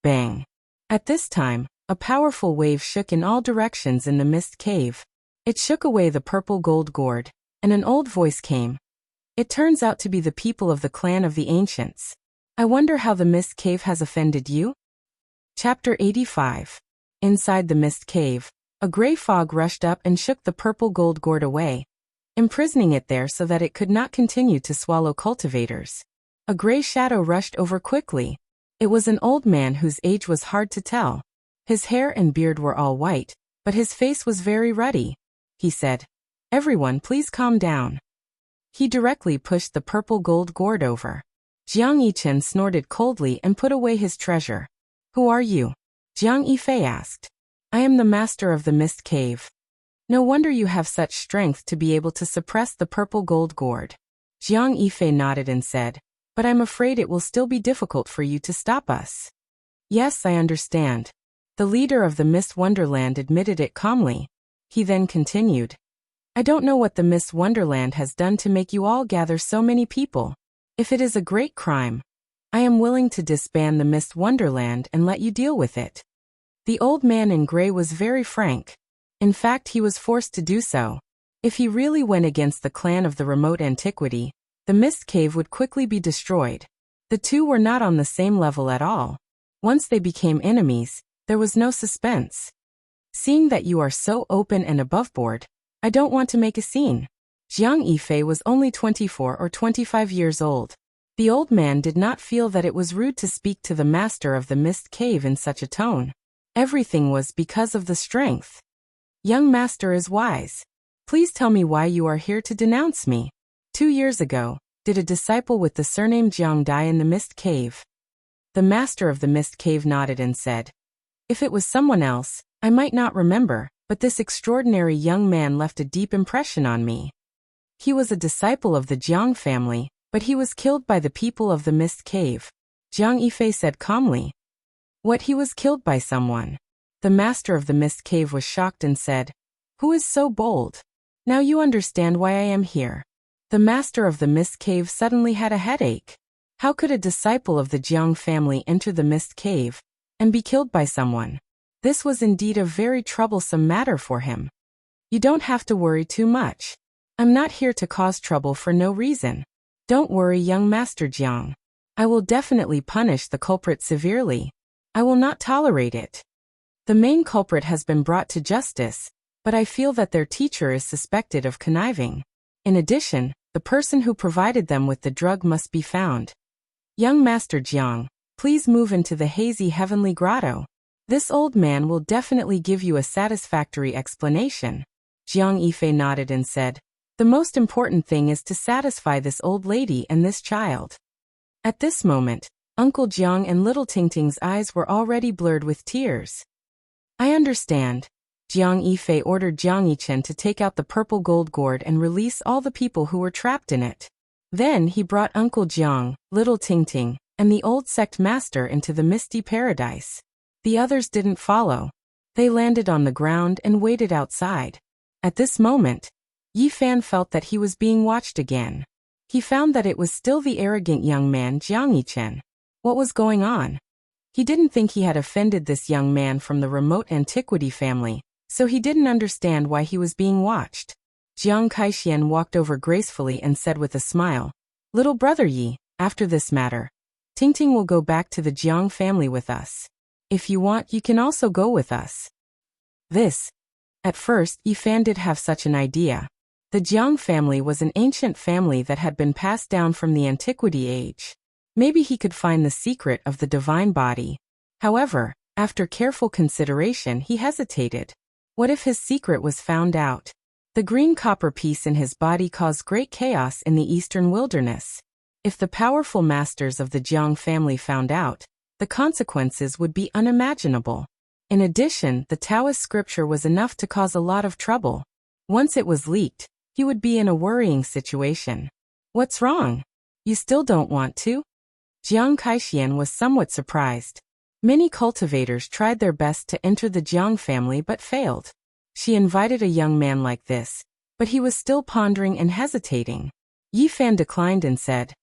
Bang. At this time, a powerful wave shook in all directions in the Mist Cave. It shook away the purple gold gourd, and an old voice came. It turns out to be the people of the clan of the ancients. I wonder how the Mist Cave has offended you? Chapter 85. Inside the Mist Cave, a gray fog rushed up and shook the purple gold gourd away, imprisoning it there so that it could not continue to swallow cultivators. A gray shadow rushed over quickly. It was an old man whose age was hard to tell. His hair and beard were all white, but his face was very ruddy. He said, "Everyone please calm down." He directly pushed the purple gold gourd over. Jiang Yichen snorted coldly and put away his treasure. "Who are you?" Jiang Yifei asked. "I am the master of the mist cave." "No wonder you have such strength to be able to suppress the purple gold gourd." Jiang Yifei nodded and said, "But I'm afraid it will still be difficult for you to stop us." "Yes, I understand." The leader of the Mist Wonderland admitted it calmly. He then continued, "I don't know what the Mist Wonderland has done to make you all gather so many people. If it is a great crime, I am willing to disband the Mist Wonderland and let you deal with it." The old man in gray was very frank. In fact, he was forced to do so. If he really went against the clan of the remote antiquity, the Mist Cave would quickly be destroyed. The two were not on the same level at all. Once they became enemies, there was no suspense. "Seeing that you are so open and aboveboard, I don't want to make a scene." Jiang Yifei was only 24 or 25 years old. The old man did not feel that it was rude to speak to the master of the Mist Cave in such a tone. Everything was because of the strength. "Young master is wise. Please tell me why you are here to denounce me. 2 years ago, did a disciple with the surname Jiang die in the Mist Cave?" The master of the Mist Cave nodded and said, "If it was someone else, I might not remember, but this extraordinary young man left a deep impression on me. He was a disciple of the Jiang family, but he was killed by the people of the Mist Cave." Jiang Yifei said calmly. "What, he was killed by someone?" The master of the Mist Cave was shocked and said, "Who is so bold? Now you understand why I am here." The master of the Mist Cave suddenly had a headache. How could a disciple of the Jiang family enter the Mist Cave and be killed by someone? This was indeed a very troublesome matter for him. "You don't have to worry too much. I'm not here to cause trouble for no reason. Don't worry, young Master Jiang. I will definitely punish the culprit severely. I will not tolerate it. The main culprit has been brought to justice, but I feel that their teacher is suspected of conniving. In addition, the person who provided them with the drug must be found. Young Master Jiang, please move into the hazy heavenly grotto. This old man will definitely give you a satisfactory explanation." Jiang Yifei nodded and said, "The most important thing is to satisfy this old lady and this child." At this moment, Uncle Jiang and little Tingting's eyes were already blurred with tears. "I understand." Jiang Yifei ordered Jiang Yichen to take out the purple gold gourd and release all the people who were trapped in it. Then he brought Uncle Jiang, little Tingting, and the old sect master into the misty paradise. The others didn't follow. They landed on the ground and waited outside. At this moment, Yi Fan felt that he was being watched again. He found that it was still the arrogant young man Jiang Yichen. What was going on? He didn't think he had offended this young man from the remote antiquity family, so he didn't understand why he was being watched. Jiang Kaixian walked over gracefully and said with a smile, "Little brother Yi, after this matter, Tingting will go back to the Jiang family with us. If you want, you can also go with us." At first, Yi Fan did have such an idea. The Jiang family was an ancient family that had been passed down from the antiquity age. Maybe he could find the secret of the divine body. However, after careful consideration, he hesitated. What if his secret was found out? The green copper piece in his body caused great chaos in the eastern wilderness. If the powerful masters of the Jiang family found out, the consequences would be unimaginable. In addition, the Taoist scripture was enough to cause a lot of trouble. Once it was leaked, he would be in a worrying situation. "What's wrong? You still don't want to?" Jiang Kaixian was somewhat surprised. Many cultivators tried their best to enter the Jiang family but failed. She invited a young man like this, but he was still pondering and hesitating. Yi Fan declined and said,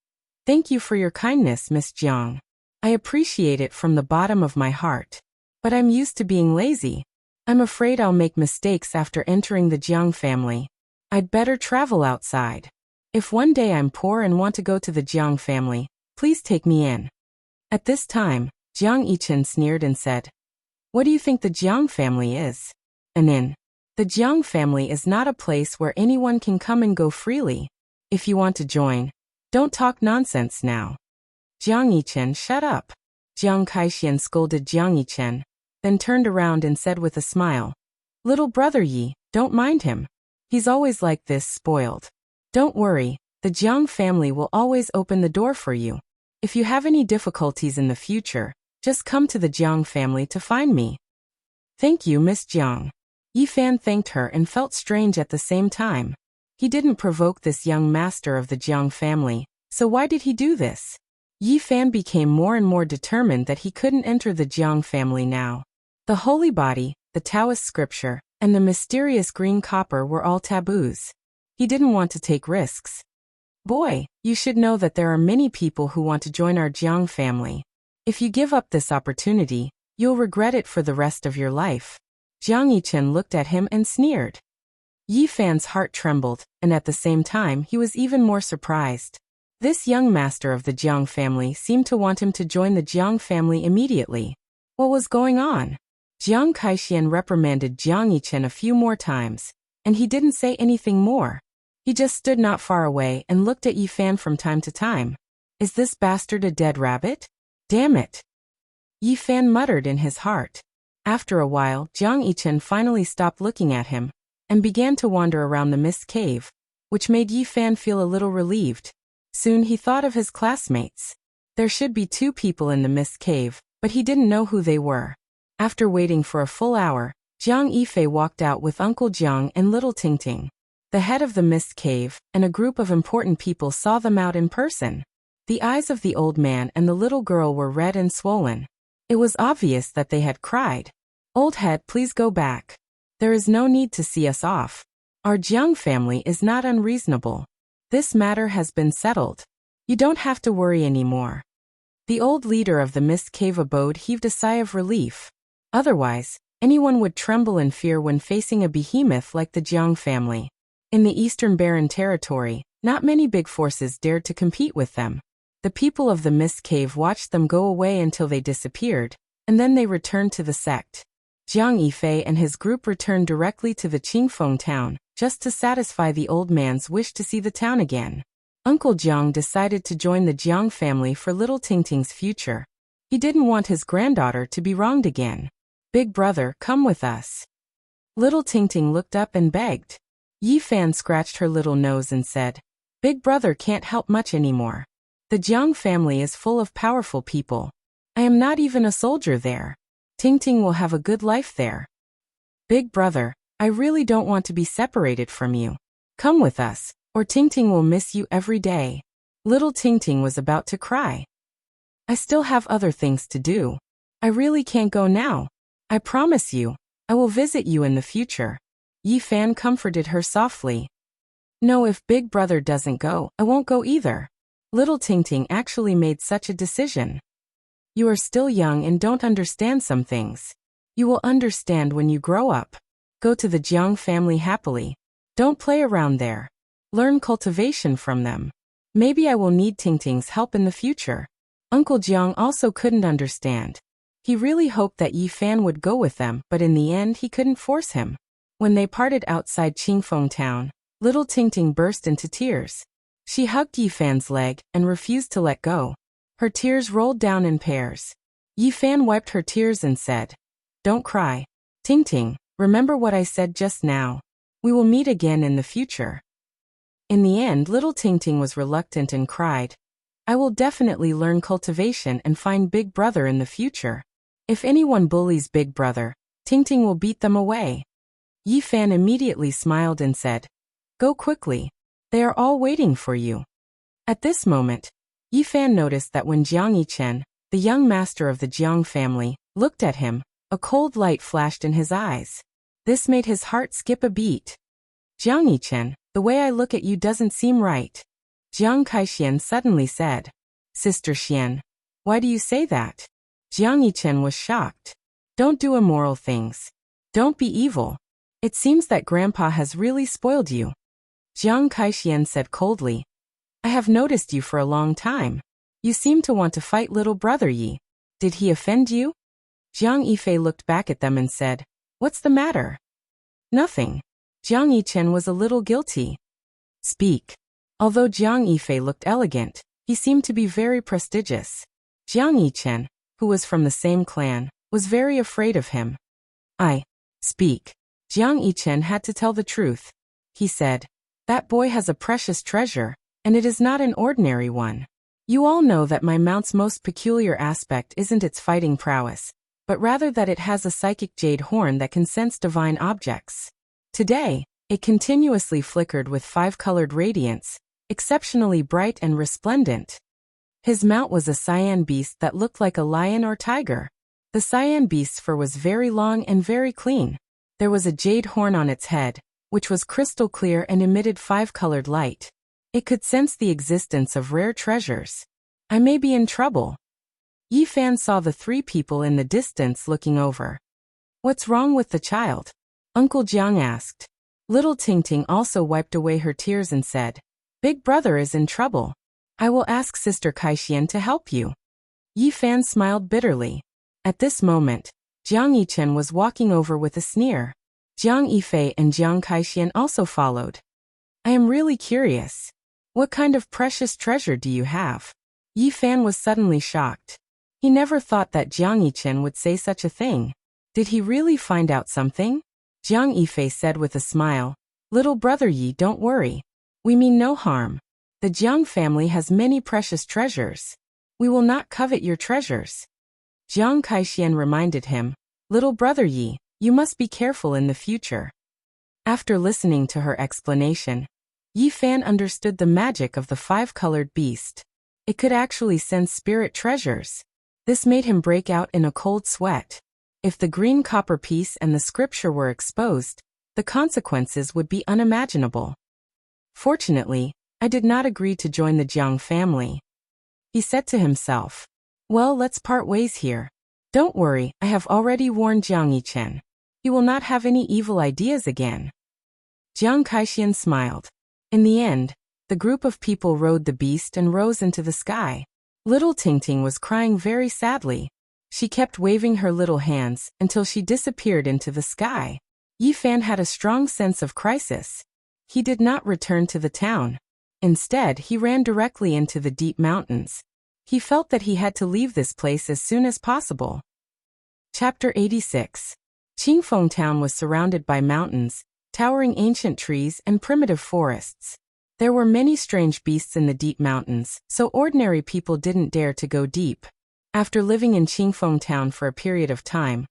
"Thank you for your kindness, Miss Jiang. I appreciate it from the bottom of my heart. But I'm used to being lazy. I'm afraid I'll make mistakes after entering the Jiang family. I'd better travel outside. If one day I'm poor and want to go to the Jiang family, please take me in." At this time, Jiang Yichen sneered and said, "What do you think the Jiang family is? An inn? The Jiang family is not a place where anyone can come and go freely. If you want to join, don't talk nonsense now." Jiang Yichen, shut up. Jiang Kaixian scolded Jiang Yichen. then turned around and said with a smile, "Little brother Yi, don't mind him. He's always like this, spoiled. Don't worry, the Jiang family will always open the door for you. If you have any difficulties in the future, just come to the Jiang family to find me." "Thank you, Miss Jiang." Yi Fan thanked her and felt strange at the same time. He didn't provoke this young master of the Jiang family, so why did he do this? Yi Fan became more and more determined that he couldn't enter the Jiang family now. The holy body, the Taoist scripture, and the mysterious green copper were all taboos. He didn't want to take risks. "Boy, you should know that there are many people who want to join our Jiang family. If you give up this opportunity, you'll regret it for the rest of your life." Jiang Yichen looked at him and sneered. Yi Fan's heart trembled, and at the same time he was even more surprised. This young master of the Jiang family seemed to want him to join the Jiang family immediately. What was going on? Jiang Kaixian reprimanded Jiang Yichen a few more times, and he didn't say anything more. He just stood not far away and looked at Yi Fan from time to time. "Is this bastard a dead rabbit? Damn it!" Yi Fan muttered in his heart. After a while, Jiang Yichen finally stopped looking at him and began to wander around the mist cave, which made Yi Fan feel a little relieved. Soon he thought of his classmates. There should be 2 people in the mist cave, but he didn't know who they were. After waiting for a full hour, Jiang Yifei walked out with Uncle Jiang and little Tingting. The head of the mist cave and a group of important people saw them out in person. The eyes of the old man and the little girl were red and swollen. It was obvious that they had cried. "Old head, please go back. There is no need to see us off. Our Jiang family is not unreasonable. This matter has been settled. You don't have to worry anymore." The old leader of the mist cave abode heaved a sigh of relief. Otherwise, anyone would tremble in fear when facing a behemoth like the Jiang family. In the Eastern Barren Territory, not many big forces dared to compete with them. The people of the mist cave watched them go away until they disappeared, and then they returned to the sect. Jiang Yifei and his group returned directly to the Qingfeng town, just to satisfy the old man's wish to see the town again. Uncle Jiang decided to join the Jiang family for little Tingting's future. He didn't want his granddaughter to be wronged again. "Big brother, come with us." Little Tingting looked up and begged. Yi Fan scratched her little nose and said, "Big brother can't help much anymore. The Jiang family is full of powerful people. I am not even a soldier there. Tingting will have a good life there. Big brother, I really don't want to be separated from you. Come with us, or Tingting will miss you every day." Little Tingting was about to cry. "I still have other things to do. I really can't go now. I promise you, I will visit you in the future." Yi Fan comforted her softly. "No, if Big brother doesn't go, I won't go either." Little Tingting actually made such a decision. "You are still young and don't understand some things. You will understand when you grow up. Go to the Jiang family happily. Don't play around there. Learn cultivation from them. Maybe I will need Tingting's help in the future." Uncle Jiang also couldn't understand. He really hoped that Yi Fan would go with them, but in the end he couldn't force him. When they parted outside Qingfeng town, little Tingting burst into tears. She hugged Yi Fan's leg and refused to let go. Her tears rolled down in pairs. Yi Fan wiped her tears and said, "Don't cry. Tingting, remember what I said just now. We will meet again in the future." In the end, little Tingting was reluctant and cried, "I will definitely learn cultivation and find Big brother in the future. If anyone bullies Big brother, Tingting will beat them away." Yi Fan immediately smiled and said, "Go quickly. They are all waiting for you." At this moment, Yi Fan noticed that when Jiang Yichen, the young master of the Jiang family, looked at him, a cold light flashed in his eyes. This made his heart skip a beat. "Jiang Yichen, the way I look at you doesn't seem right." Jiang Kaixian suddenly said, "Sister Xian, why do you say that?" Jiang Yichen was shocked. "Don't do immoral things. Don't be evil. It seems that Grandpa has really spoiled you." Jiang Kaixian said coldly, "I have noticed you for a long time. You seem to want to fight little brother Yi. Did he offend you?" Jiang Yifei looked back at them and said, "What's the matter?" "Nothing." Jiang Yichen was a little guilty. "Speak." Although Jiang Yifei looked elegant, he seemed to be very prestigious. Jiang Yichen, who was from the same clan, was very afraid of him. I speak. Jiang Yichen had to tell the truth. He said, "That boy has a precious treasure, and it is not an ordinary one. You all know that my mount's most peculiar aspect isn't its fighting prowess, but rather that it has a psychic jade horn that can sense divine objects. Today, it continuously flickered with 5-colored radiance, exceptionally bright and resplendent. His mount was a cyan beast that looked like a lion or tiger. The cyan beast's fur was very long and very clean. There was a jade horn on its head, which was crystal clear and emitted 5-colored light. It could sense the existence of rare treasures. I may be in trouble." Yi Fan saw the 3 people in the distance looking over. "What's wrong with the child?" Uncle Jiang asked. Little Tingting also wiped away her tears and said, "Big brother is in trouble. I will ask Sister Kaixian to help you." Yi Fan smiled bitterly. At this moment, Jiang Yichen was walking over with a sneer. Jiang Yifei and Jiang Kaixian also followed. "I am really curious. What kind of precious treasure do you have?" Yi Fan was suddenly shocked. He never thought that Jiang Yichen would say such a thing. Did he really find out something? Jiang Yifei said with a smile, "Little brother Yi, don't worry. We mean no harm. The Jiang family has many precious treasures. We will not covet your treasures." Jiang Kaixian reminded him, "Little brother Yi, you must be careful in the future." After listening to her explanation, Yi Fan understood the magic of the 5-colored beast. It could actually sense spirit treasures. This made him break out in a cold sweat. If the green copper piece and the scripture were exposed, the consequences would be unimaginable. "Fortunately, I did not agree to join the Jiang family," he said to himself. "Well, let's part ways here. Don't worry, I have already warned Jiang Yichen. He will not have any evil ideas again." Jiang Kaixian smiled. In the end, the group of people rode the beast and rose into the sky. Little Tingting was crying very sadly. She kept waving her little hands until she disappeared into the sky. Yi Fan had a strong sense of crisis. He did not return to the town. Instead, he ran directly into the deep mountains. He felt that he had to leave this place as soon as possible. Chapter 86. Qingfeng Town was surrounded by mountains, towering ancient trees and primitive forests. There were many strange beasts in the deep mountains, so ordinary people didn't dare to go deep. After living in Qingfeng Town for a period of time,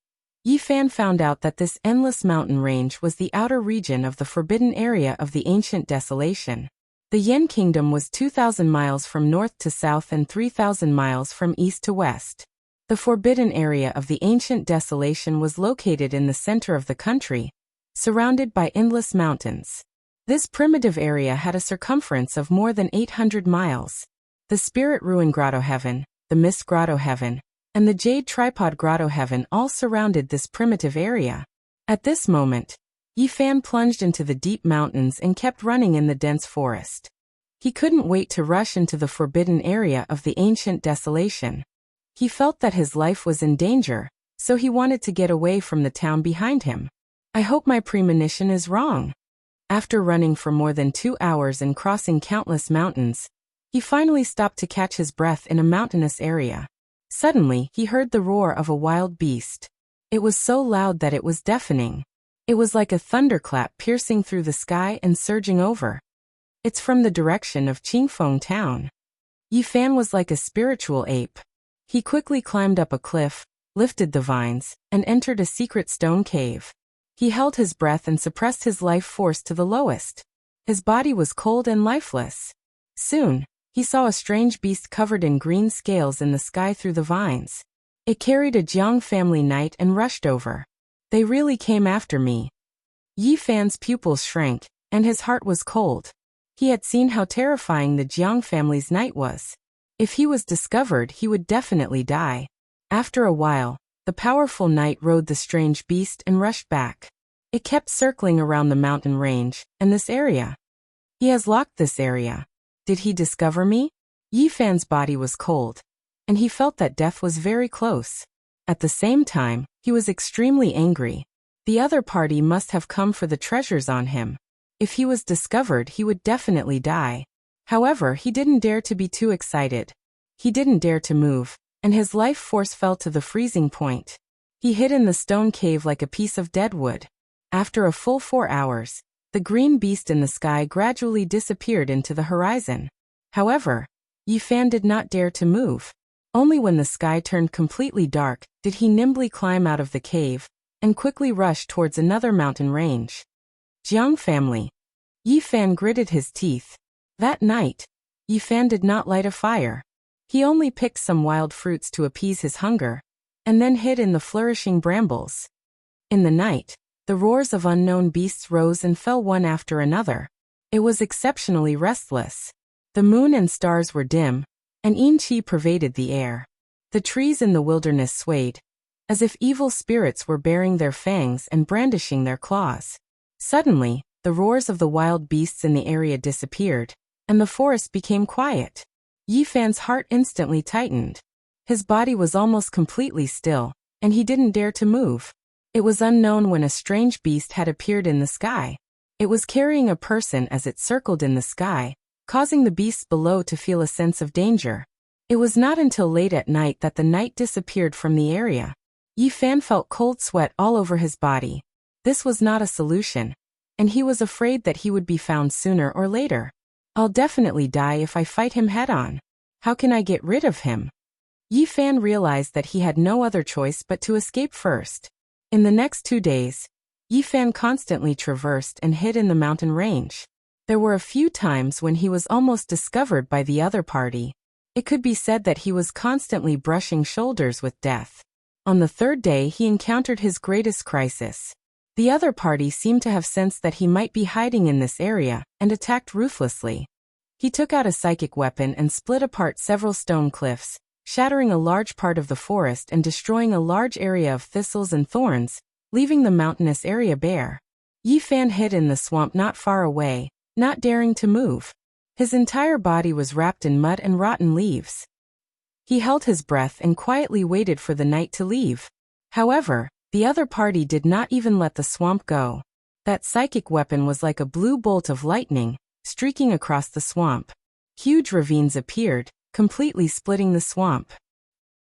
Yi Fan found out that this endless mountain range was the outer region of the forbidden area of the ancient desolation. The Yen Kingdom was 2,000 miles from north to south and 3,000 miles from east to west. The forbidden area of the ancient desolation was located in the center of the country, surrounded by endless mountains. This primitive area had a circumference of more than 800 miles. The Spirit Ruin Grotto Heaven, the Mist Grotto Heaven, and the Jade Tripod Grotto Heaven all surrounded this primitive area. At this moment, Yi Fan plunged into the deep mountains and kept running in the dense forest. He couldn't wait to rush into the forbidden area of the ancient desolation. He felt that his life was in danger, so he wanted to get away from the town behind him. "I hope my premonition is wrong." After running for more than 2 hours and crossing countless mountains, he finally stopped to catch his breath in a mountainous area. Suddenly, he heard the roar of a wild beast. It was so loud that it was deafening. It was like a thunderclap piercing through the sky and surging over. "It's from the direction of Qingfeng Town." Yi Fan was like a spiritual ape. He quickly climbed up a cliff, lifted the vines, and entered a secret stone cave. He held his breath and suppressed his life force to the lowest. His body was cold and lifeless. Soon, he saw a strange beast covered in green scales in the sky through the vines. It carried a Jiang family knight and rushed over. "They really came after me." Yi Fan's pupils shrank, and his heart was cold. He had seen how terrifying the Jiang family's knight was. If he was discovered, he would definitely die. After a while, the powerful knight rode the strange beast and rushed back. It kept circling around the mountain range, and this area. "He has locked this area. Did he discover me?" Yi Fan's body was cold, and he felt that death was very close. At the same time, he was extremely angry. The other party must have come for the treasures on him. If he was discovered, he would definitely die. However, he didn't dare to be too excited. He didn't dare to move, and his life force fell to the freezing point. He hid in the stone cave like a piece of dead wood. After a full 4 hours, the green beast in the sky gradually disappeared into the horizon. However, Yi Fan did not dare to move. Only when the sky turned completely dark did he nimbly climb out of the cave and quickly rush towards another mountain range. Jiang family. Yi Fan gritted his teeth. That night, Yi Fan did not light a fire. He only picked some wild fruits to appease his hunger, and then hid in the flourishing brambles. In the night, the roars of unknown beasts rose and fell one after another. It was exceptionally restless. The moon and stars were dim, and Yin-Chi pervaded the air. The trees in the wilderness swayed, as if evil spirits were baring their fangs and brandishing their claws. Suddenly, the roars of the wild beasts in the area disappeared, and the forest became quiet. Yi Fan's heart instantly tightened. His body was almost completely still, and he didn't dare to move. It was unknown when a strange beast had appeared in the sky. It was carrying a person as it circled in the sky, causing the beasts below to feel a sense of danger. It was not until late at night that the night disappeared from the area. Yi Fan felt cold sweat all over his body. This was not a solution, and he was afraid that he would be found sooner or later. I'll definitely die if I fight him head-on. How can I get rid of him? Yi Fan realized that he had no other choice but to escape first. In the next 2 days, Yi Fan constantly traversed and hid in the mountain range. There were a few times when he was almost discovered by the other party. It could be said that he was constantly brushing shoulders with death. On the 3rd day he encountered his greatest crisis. The other party seemed to have sensed that he might be hiding in this area, and attacked ruthlessly. He took out a psychic weapon and split apart several stone cliffs, shattering a large part of the forest and destroying a large area of thistles and thorns, leaving the mountainous area bare. Yi Fan hid in the swamp not far away, not daring to move. His entire body was wrapped in mud and rotten leaves. He held his breath and quietly waited for the night to leave. However, the other party did not even let the swamp go. That psychic weapon was like a blue bolt of lightning, streaking across the swamp. Huge ravines appeared, completely splitting the swamp.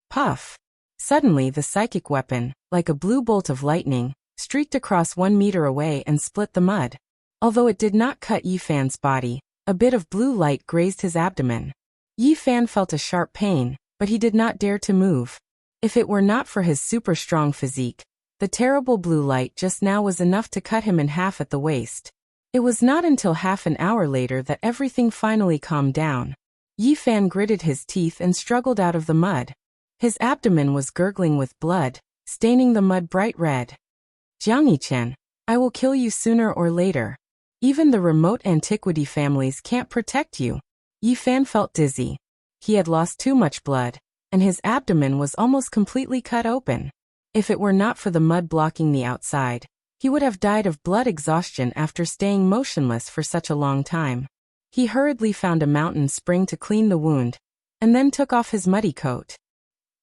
Puff! Suddenly the psychic weapon, like a blue bolt of lightning, streaked across 1 meter away and split the mud. Although it did not cut Yi Fan's body, a bit of blue light grazed his abdomen. Yi Fan felt a sharp pain, but he did not dare to move. If it were not for his super strong physique, the terrible blue light just now was enough to cut him in half at the waist. It was not until half an hour later that everything finally calmed down. Yi Fan gritted his teeth and struggled out of the mud. His abdomen was gurgling with blood, staining the mud bright red. Jiang Yichen, I will kill you sooner or later. Even the remote antiquity families can't protect you. Yi Fan felt dizzy. He had lost too much blood, and his abdomen was almost completely cut open. If it were not for the mud blocking the outside, he would have died of blood exhaustion after staying motionless for such a long time. He hurriedly found a mountain spring to clean the wound, and then took off his muddy coat.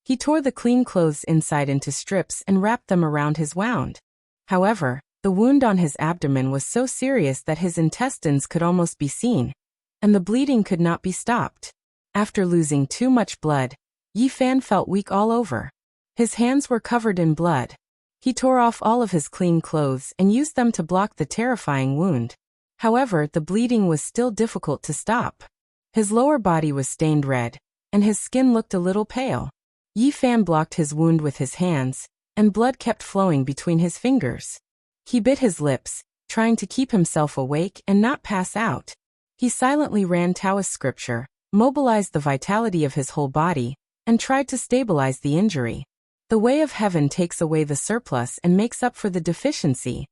He tore the clean clothes inside into strips and wrapped them around his wound. However, the wound on his abdomen was so serious that his intestines could almost be seen, and the bleeding could not be stopped. After losing too much blood, Yi Fan felt weak all over. His hands were covered in blood. He tore off all of his clean clothes and used them to block the terrifying wound. However, the bleeding was still difficult to stop. His lower body was stained red, and his skin looked a little pale. Yi Fan blocked his wound with his hands, and blood kept flowing between his fingers. He bit his lips, trying to keep himself awake and not pass out. He silently ran Taoist scripture, mobilized the vitality of his whole body, and tried to stabilize the injury. The way of heaven takes away the surplus and makes up for the deficiency.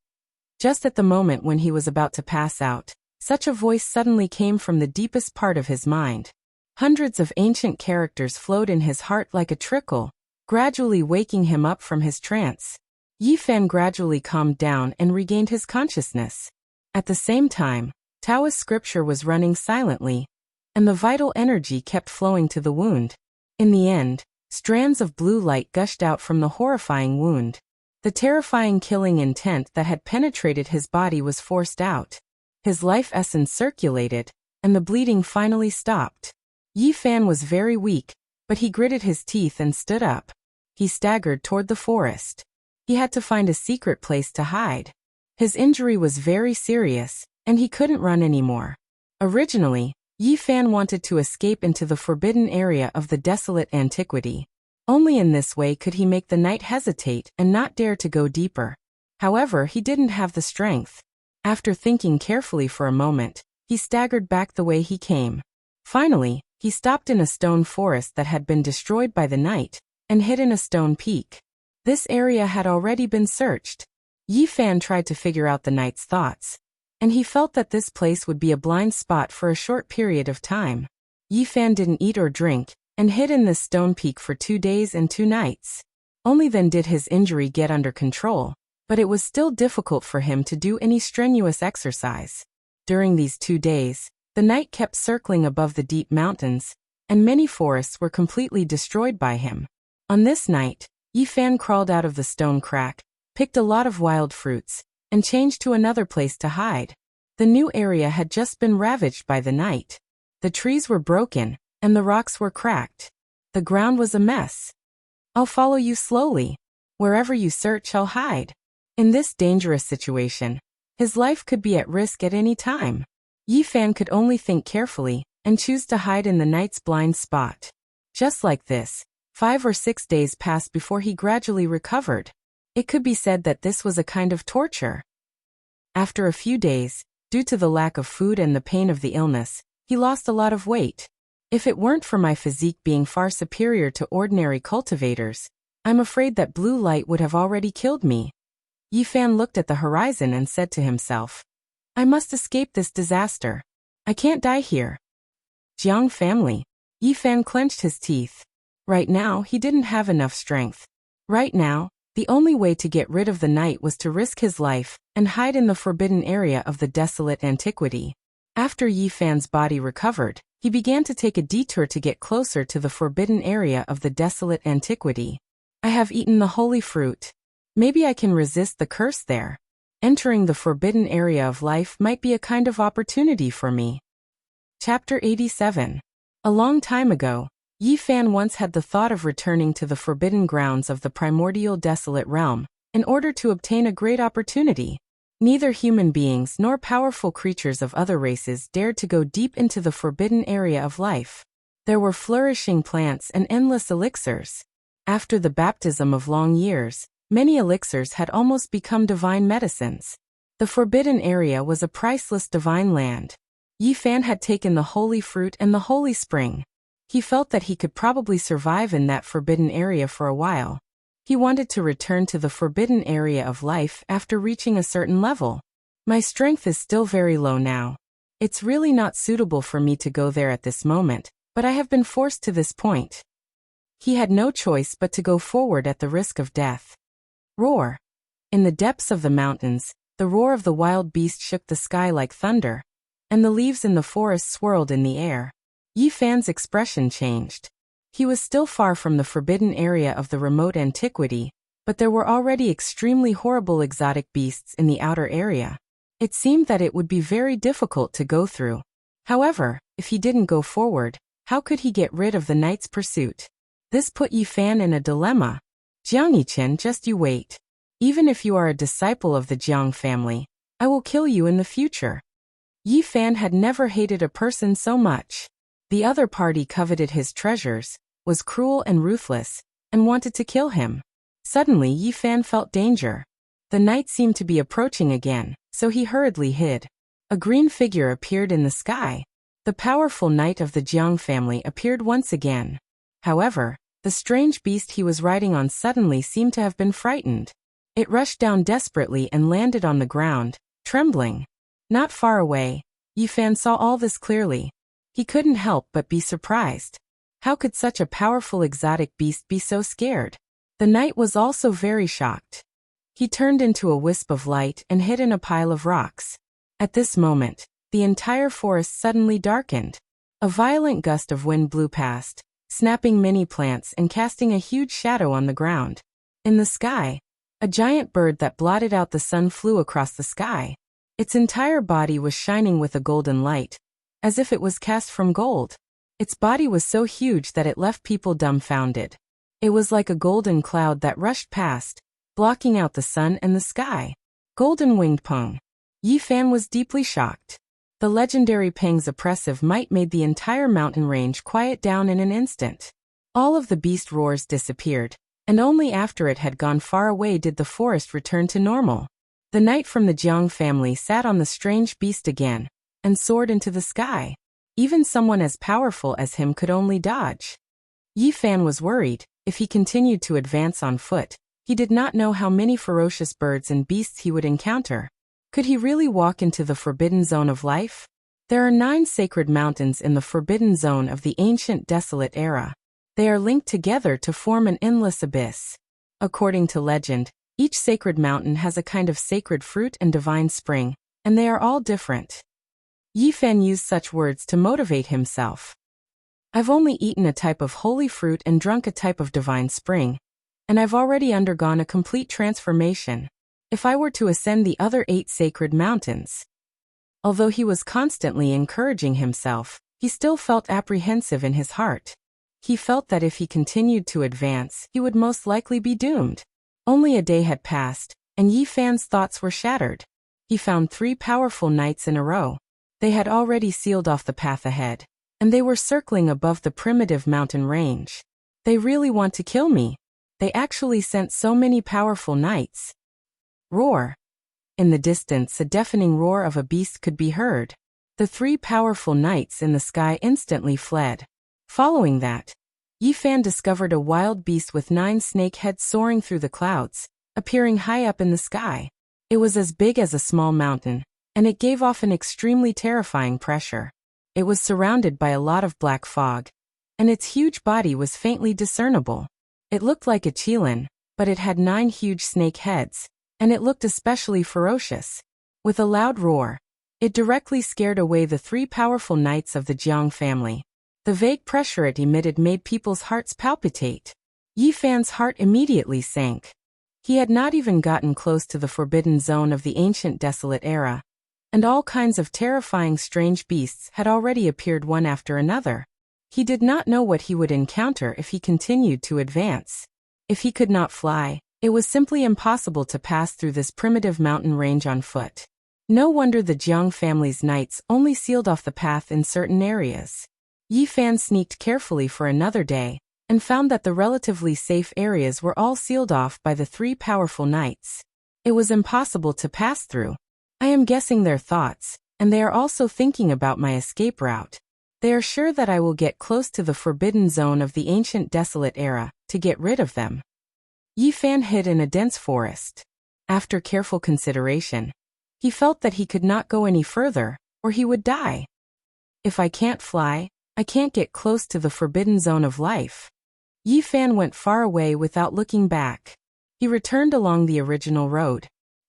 Just at the moment when he was about to pass out, such a voice suddenly came from the deepest part of his mind. Hundreds of ancient characters flowed in his heart like a trickle, gradually waking him up from his trance. Yi Fan gradually calmed down and regained his consciousness. At the same time, Taoist scripture was running silently, and the vital energy kept flowing to the wound. In the end, strands of blue light gushed out from the horrifying wound. The terrifying killing intent that had penetrated his body was forced out. His life essence circulated, and the bleeding finally stopped. Yi Fan was very weak, but he gritted his teeth and stood up. He staggered toward the forest. He had to find a secret place to hide. His injury was very serious, and he couldn't run anymore. Originally, Yi Fan wanted to escape into the forbidden area of the desolate antiquity. Only in this way could he make the knight hesitate and not dare to go deeper. However, he didn't have the strength. After thinking carefully for a moment, he staggered back the way he came. Finally, he stopped in a stone forest that had been destroyed by the knight, and hid in a stone peak. This area had already been searched. Yi Fan tried to figure out the knight's thoughts, and he felt that this place would be a blind spot for a short period of time. Yi Fan didn't eat or drink, and hid in this stone peak for 2 days and 2 nights. Only then did his injury get under control, but it was still difficult for him to do any strenuous exercise. During these 2 days, the knight kept circling above the deep mountains, and many forests were completely destroyed by him. On this night, Yi Fan crawled out of the stone crack, picked a lot of wild fruits, and changed to another place to hide. The new area had just been ravaged by the knight. The trees were broken, and the rocks were cracked. The ground was a mess. "I'll follow you slowly. Wherever you search, I'll hide." In this dangerous situation, his life could be at risk at any time. Yi Fan could only think carefully and choose to hide in the knight's blind spot. Just like this, 5 or 6 days passed before he gradually recovered. It could be said that this was a kind of torture. After a few days, due to the lack of food and the pain of the illness, he lost a lot of weight. "If it weren't for my physique being far superior to ordinary cultivators, I'm afraid that blue light would have already killed me." Yi Fan looked at the horizon and said to himself, "I must escape this disaster. I can't die here." Jiang family. Yi Fan clenched his teeth. Right now, he didn't have enough strength. Right now, the only way to get rid of the knight was to risk his life and hide in the forbidden area of the desolate antiquity. After Yi Fan's body recovered, he began to take a detour to get closer to the forbidden area of the desolate antiquity. "I have eaten the holy fruit. Maybe I can resist the curse there. Entering the forbidden area of life might be a kind of opportunity for me." Chapter 87. A long time ago, Yi Fan once had the thought of returning to the forbidden grounds of the primordial desolate realm, in order to obtain a great opportunity. Neither human beings nor powerful creatures of other races dared to go deep into the forbidden area of life. There were flourishing plants and endless elixirs. After the baptism of long years, many elixirs had almost become divine medicines. The forbidden area was a priceless divine land. Yi Fan had taken the holy fruit and the holy spring. He felt that he could probably survive in that forbidden area for a while. He wanted to return to the forbidden area of life after reaching a certain level. "My strength is still very low now. It's really not suitable for me to go there at this moment, but I have been forced to this point." He had no choice but to go forward at the risk of death. Roar. In the depths of the mountains, the roar of the wild beast shook the sky like thunder, and the leaves in the forest swirled in the air. Yi Fan's expression changed. He was still far from the forbidden area of the remote antiquity, but there were already extremely horrible exotic beasts in the outer area. It seemed that it would be very difficult to go through. However, if he didn't go forward, how could he get rid of the knight's pursuit? This put Yi Fan in a dilemma. "Jiang Yichen, just you wait. Even if you are a disciple of the Jiang family, I will kill you in the future." Yi Fan had never hated a person so much. The other party coveted his treasures, was cruel and ruthless, and wanted to kill him. Suddenly Yi Fan felt danger. The knight seemed to be approaching again, so he hurriedly hid. A green figure appeared in the sky. The powerful knight of the Jiang family appeared once again. However, the strange beast he was riding on suddenly seemed to have been frightened. It rushed down desperately and landed on the ground, trembling. Not far away, Yi Fan saw all this clearly. He couldn't help but be surprised. How could such a powerful exotic beast be so scared? The knight was also very shocked. He turned into a wisp of light and hid in a pile of rocks. At this moment, the entire forest suddenly darkened. A violent gust of wind blew past, snapping many plants and casting a huge shadow on the ground. In the sky, a giant bird that blotted out the sun flew across the sky. Its entire body was shining with a golden light, as if it was cast from gold. Its body was so huge that it left people dumbfounded. It was like a golden cloud that rushed past, blocking out the sun and the sky. Golden winged Peng. Yi Fan was deeply shocked. The legendary Peng's oppressive might made the entire mountain range quiet down in an instant. All of the beast roars disappeared, and only after it had gone far away did the forest return to normal. The knight from the Jiang family sat on the strange beast again, and soared into the sky. Even someone as powerful as him could only dodge. Yi Fan was worried. If he continued to advance on foot, he did not know how many ferocious birds and beasts he would encounter. Could he really walk into the forbidden zone of life? There are 9 sacred mountains in the forbidden zone of the ancient desolate era. They are linked together to form an endless abyss. According to legend, each sacred mountain has a kind of sacred fruit and divine spring, and they are all different. Yi Fan used such words to motivate himself. I've only eaten a type of holy fruit and drunk a type of divine spring, and I've already undergone a complete transformation. If I were to ascend the other 8 sacred mountains. Although he was constantly encouraging himself, he still felt apprehensive in his heart. He felt that if he continued to advance, he would most likely be doomed. Only a day had passed, and Yi Fan's thoughts were shattered. He found 3 powerful knights in a row. They had already sealed off the path ahead, and they were circling above the primitive mountain range. They really want to kill me. They actually sent so many powerful knights. Roar. In the distance, a deafening roar of a beast could be heard. The 3 powerful knights in the sky instantly fled. Following that, Yi Fan discovered a wild beast with 9 snake heads soaring through the clouds, appearing high up in the sky. It was as big as a small mountain, and it gave off an extremely terrifying pressure. It was surrounded by a lot of black fog, and its huge body was faintly discernible. It looked like a qilin, but it had 9 huge snake heads, and it looked especially ferocious. With a loud roar, it directly scared away the 3 powerful knights of the Jiang family. The vague pressure it emitted made people's hearts palpitate. Yi Fan's heart immediately sank. He had not even gotten close to the forbidden zone of the ancient desolate era, and all kinds of terrifying strange beasts had already appeared one after another. He did not know what he would encounter if he continued to advance. If he could not fly, it was simply impossible to pass through this primitive mountain range on foot. No wonder the Jiang family's knights only sealed off the path in certain areas. Yi Fan sneaked carefully for another day, and found that the relatively safe areas were all sealed off by the 3 powerful knights. It was impossible to pass through. I am guessing their thoughts, and they are also thinking about my escape route. They are sure that I will get close to the forbidden zone of the ancient desolate era, to get rid of them. Yi Fan hid in a dense forest. After careful consideration, he felt that he could not go any further, or he would die. If I can't fly, I can't get close to the forbidden zone of life. Yi Fan went far away without looking back. He returned along the original road.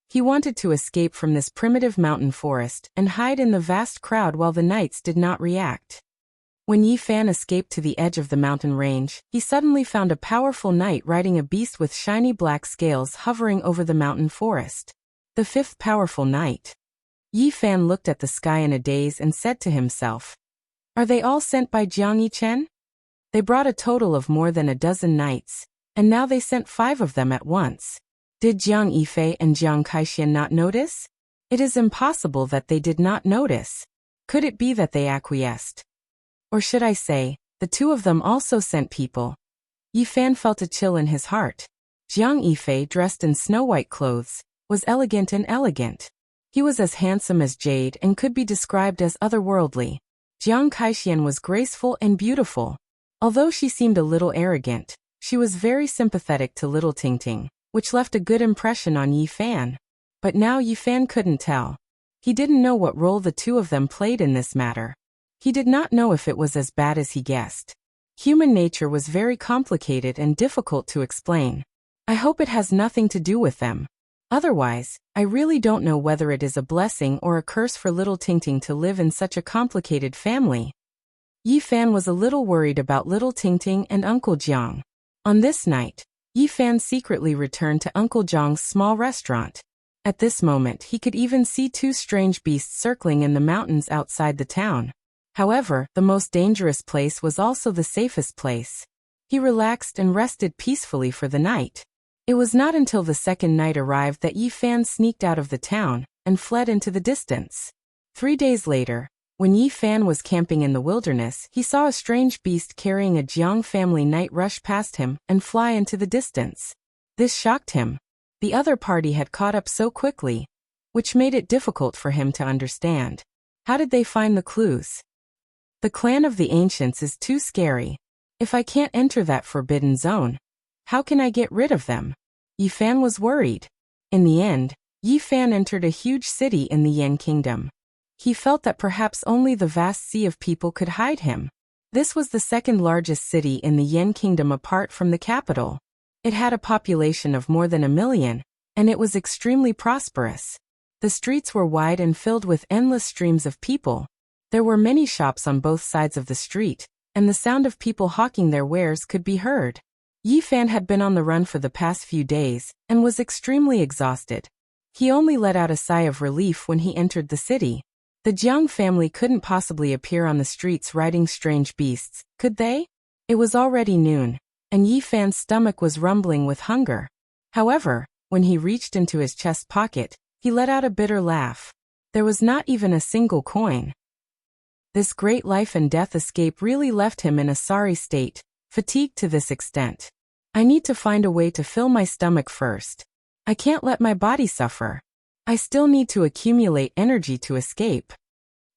He wanted to escape from this primitive mountain forest and hide in the vast crowd while the knights did not react. When Yi Fan escaped to the edge of the mountain range, he suddenly found a powerful knight riding a beast with shiny black scales hovering over the mountain forest. The 5th powerful knight. Yi Fan looked at the sky in a daze and said to himself, "Are they all sent by Jiang Yichen? They brought a total of more than a dozen knights, and now they sent 5 of them at once. Did Jiang Yifei and Jiang Kaixin not notice? It is impossible that they did not notice. Could it be that they acquiesced? Or should I say, the 2 of them also sent people?" Yi Fan felt a chill in his heart. Jiang Yifei, dressed in snow-white clothes, was elegant and elegant. He was as handsome as jade and could be described as otherworldly. Jiang Kaixin was graceful and beautiful. Although she seemed a little arrogant, she was very sympathetic to little Tingting, which left a good impression on Yi Fan. But now Yi Fan couldn't tell. He didn't know what role the 2 of them played in this matter. He did not know if it was as bad as he guessed. Human nature was very complicated and difficult to explain. I hope it has nothing to do with them. Otherwise, I really don't know whether it is a blessing or a curse for little Tingting to live in such a complicated family. Yi Fan was a little worried about little Tingting and Uncle Jiang. On this night, Yi Fan secretly returned to Uncle Jiang's small restaurant. At this moment he could even see 2 strange beasts circling in the mountains outside the town. However, the most dangerous place was also the safest place. He relaxed and rested peacefully for the night. It was not until the second night arrived that Yi Fan sneaked out of the town and fled into the distance. 3 days later, when Yi Fan was camping in the wilderness, he saw a strange beast carrying a Jiang family knight rush past him and fly into the distance. This shocked him. The other party had caught up so quickly, which made it difficult for him to understand. How did they find the clues? The clan of the ancients is too scary. If I can't enter that forbidden zone, how can I get rid of them? Yi Fan was worried. In the end, Yi Fan entered a huge city in the Yan kingdom. He felt that perhaps only the vast sea of people could hide him. This was the second largest city in the Yan kingdom apart from the capital. It had a population of more than 1 million, and it was extremely prosperous. The streets were wide and filled with endless streams of people. There were many shops on both sides of the street, and the sound of people hawking their wares could be heard. Yi Fan had been on the run for the past few days, and was extremely exhausted. He only let out a sigh of relief when he entered the city. The Jiang family couldn't possibly appear on the streets riding strange beasts, could they? It was already noon, and Yi Fan's stomach was rumbling with hunger. However, when he reached into his chest pocket, he let out a bitter laugh. There was not even a single coin. This great life and death escape really left him in a sorry state, fatigued to this extent. I need to find a way to fill my stomach first. I can't let my body suffer. I still need to accumulate energy to escape.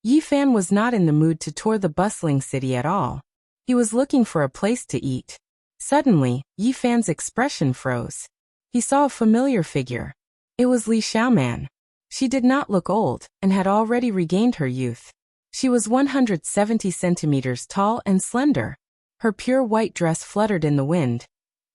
Yi Fan was not in the mood to tour the bustling city at all. He was looking for a place to eat. Suddenly, Yi Fan's expression froze. He saw a familiar figure. It was Li Xiaoman. She did not look old, and had already regained her youth. She was 170 centimeters tall and slender. Her pure white dress fluttered in the wind,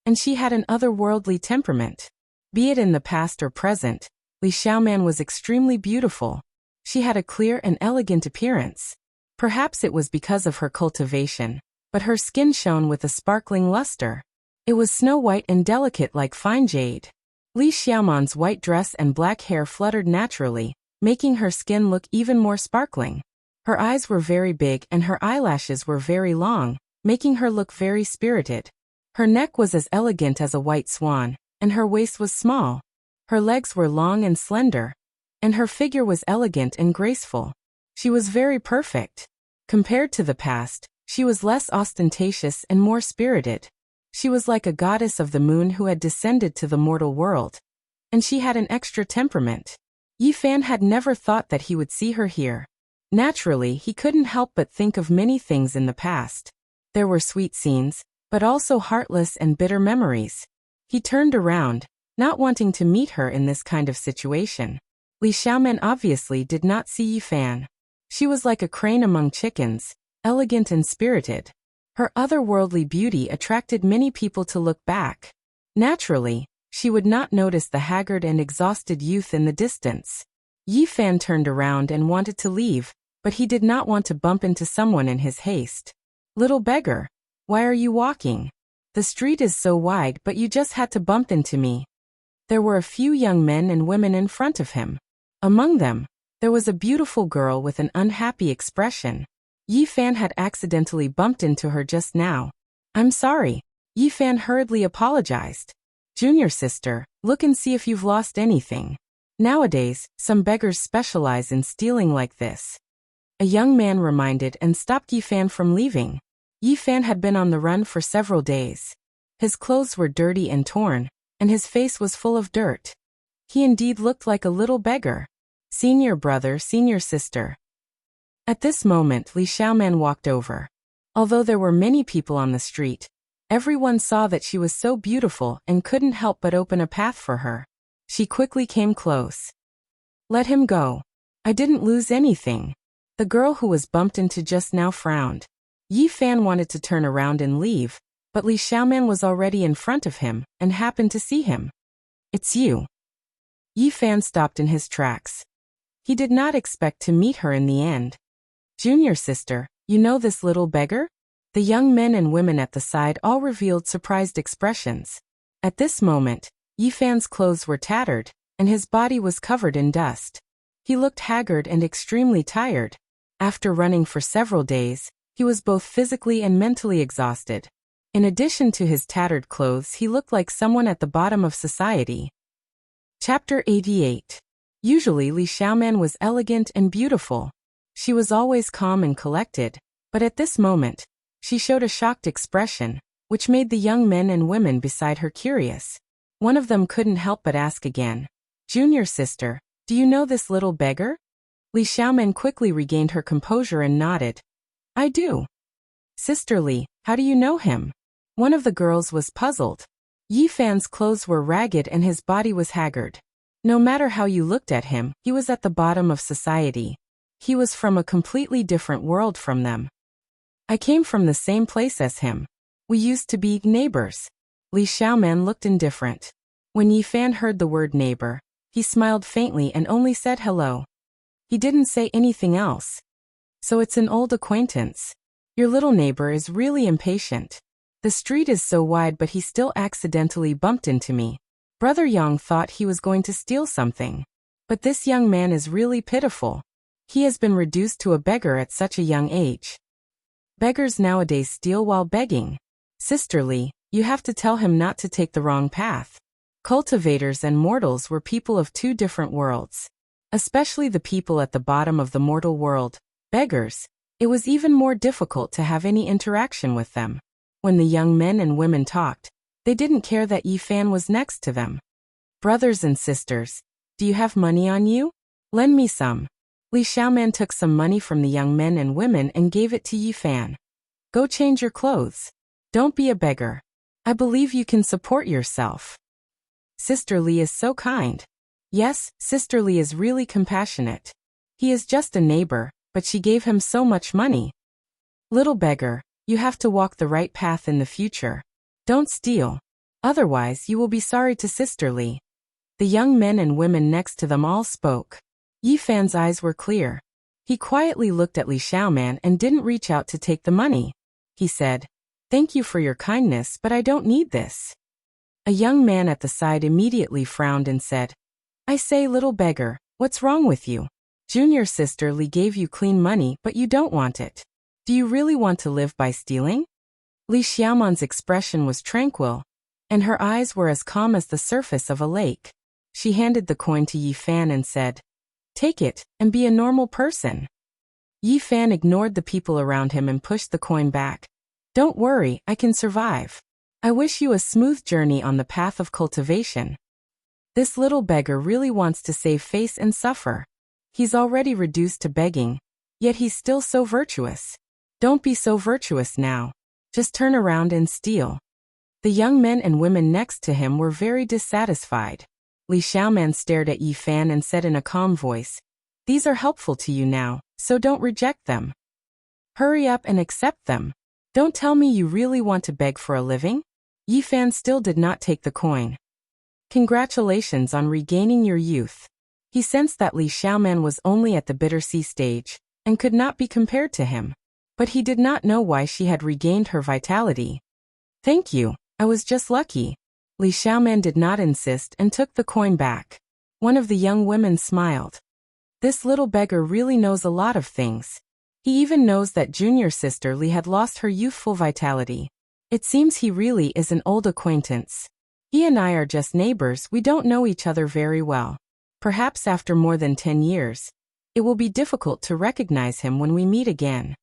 and she had an otherworldly temperament. Be it in the past or present, Li Xiaoman was extremely beautiful. She had a clear and elegant appearance. Perhaps it was because of her cultivation, but her skin shone with a sparkling luster. It was snow-white and delicate like fine jade. Li Xiaoman's white dress and black hair fluttered naturally, making her skin look even more sparkling. Her eyes were very big and her eyelashes were very long, making her look very spirited. Her neck was as elegant as a white swan, and her waist was small. Her legs were long and slender, and her figure was elegant and graceful. She was very perfect. Compared to the past, she was less ostentatious and more spirited. She was like a goddess of the moon who had descended to the mortal world. And she had an extra temperament. Yi Fan had never thought that he would see her here. Naturally, he couldn't help but think of many things in the past. There were sweet scenes, but also heartless and bitter memories. He turned around, not wanting to meet her in this kind of situation. Li Xiaoman obviously did not see Yi Fan. She was like a crane among chickens, elegant and spirited. Her otherworldly beauty attracted many people to look back. Naturally, she would not notice the haggard and exhausted youth in the distance. Yi Fan turned around and wanted to leave, but he did not want to bump into someone in his haste. "Little beggar, why are you walking? The street is so wide, but you just had to bump into me." There were a few young men and women in front of him. Among them, there was a beautiful girl with an unhappy expression. Yi Fan had accidentally bumped into her just now. "I'm sorry." Yi Fan hurriedly apologized. "Junior sister, look and see if you've lost anything. Nowadays, some beggars specialize in stealing like this." A young man reminded and stopped Yi Fan from leaving. Yi Fan had been on the run for several days. His clothes were dirty and torn, and his face was full of dirt. He indeed looked like a little beggar. "Senior brother, senior sister." At this moment, Li Xiaoman walked over. Although there were many people on the street, everyone saw that she was so beautiful and couldn't help but open a path for her. She quickly came close. "Let him go. I didn't lose anything." The girl who was bumped into just now frowned. Yi Fan wanted to turn around and leave, but Li Xiaoman was already in front of him and happened to see him. "It's you." Yi Fan stopped in his tracks. He did not expect to meet her in the end. "Junior sister, you know this little beggar?" The young men and women at the side all revealed surprised expressions. At this moment, Yi Fan's clothes were tattered, and his body was covered in dust. He looked haggard and extremely tired. After running for several days, he was both physically and mentally exhausted. In addition to his tattered clothes, he looked like someone at the bottom of society. Chapter 88. Usually Li Xiaoman was elegant and beautiful. She was always calm and collected, but at this moment, she showed a shocked expression, which made the young men and women beside her curious. One of them couldn't help but ask again, "Junior sister, do you know this little beggar?" Li Xiaoman quickly regained her composure and nodded. "I do." "Sister Li, how do you know him?" One of the girls was puzzled. Yi Fan's clothes were ragged and his body was haggard. No matter how you looked at him, he was at the bottom of society. He was from a completely different world from them. "I came from the same place as him. We used to be neighbors." Li Xiaoman looked indifferent. When Yi Fan heard the word neighbor, he smiled faintly and only said hello. He didn't say anything else. "So it's an old acquaintance. Your little neighbor is really impatient. The street is so wide but he still accidentally bumped into me. Brother Yang thought he was going to steal something. But this young man is really pitiful. He has been reduced to a beggar at such a young age. Beggars nowadays steal while begging. Sister Li, you have to tell him not to take the wrong path." Cultivators and mortals were people of two different worlds. Especially the people at the bottom of the mortal world, beggars. It was even more difficult to have any interaction with them. When the young men and women talked, they didn't care that Yi Fan was next to them. "Brothers and sisters, do you have money on you? Lend me some." Li Xiaoman took some money from the young men and women and gave it to Yi Fan. "Go change your clothes. Don't be a beggar. I believe you can support yourself." Sister Li is so kind. Yes, Sister Li is really compassionate. He is just a neighbor, but she gave him so much money. "Little beggar, you have to walk the right path in the future. Don't steal. Otherwise you will be sorry to Sister Li." The young men and women next to them all spoke. Yi Fan's eyes were clear. He quietly looked at Li Xiaoman and didn't reach out to take the money. He said, "Thank you for your kindness, but I don't need this." A young man at the side immediately frowned and said, "I say, little beggar, what's wrong with you? Junior sister Li gave you clean money, but you don't want it. Do you really want to live by stealing?" Li Xiaoman's expression was tranquil, and her eyes were as calm as the surface of a lake. She handed the coin to Yi Fan and said, "Take it, and be a normal person." Yi Fan ignored the people around him and pushed the coin back. "Don't worry, I can survive. I wish you a smooth journey on the path of cultivation." This little beggar really wants to save face and suffer. He's already reduced to begging, yet he's still so virtuous. Don't be so virtuous now. Just turn around and steal. The young men and women next to him were very dissatisfied. Li Xiaoman stared at Yi Fan and said in a calm voice, "These are helpful to you now, so don't reject them. Hurry up and accept them. Don't tell me you really want to beg for a living." Yi Fan still did not take the coin. "Congratulations on regaining your youth." He sensed that Li Xiaoman was only at the bitter sea stage, and could not be compared to him. But he did not know why she had regained her vitality. "Thank you, I was just lucky." Li Xiaoman did not insist and took the coin back. One of the young women smiled. This little beggar really knows a lot of things. He even knows that junior sister Li had lost her youthful vitality. It seems he really is an old acquaintance. He and I are just neighbors, we don't know each other very well. Perhaps after more than 10 years, it will be difficult to recognize him when we meet again.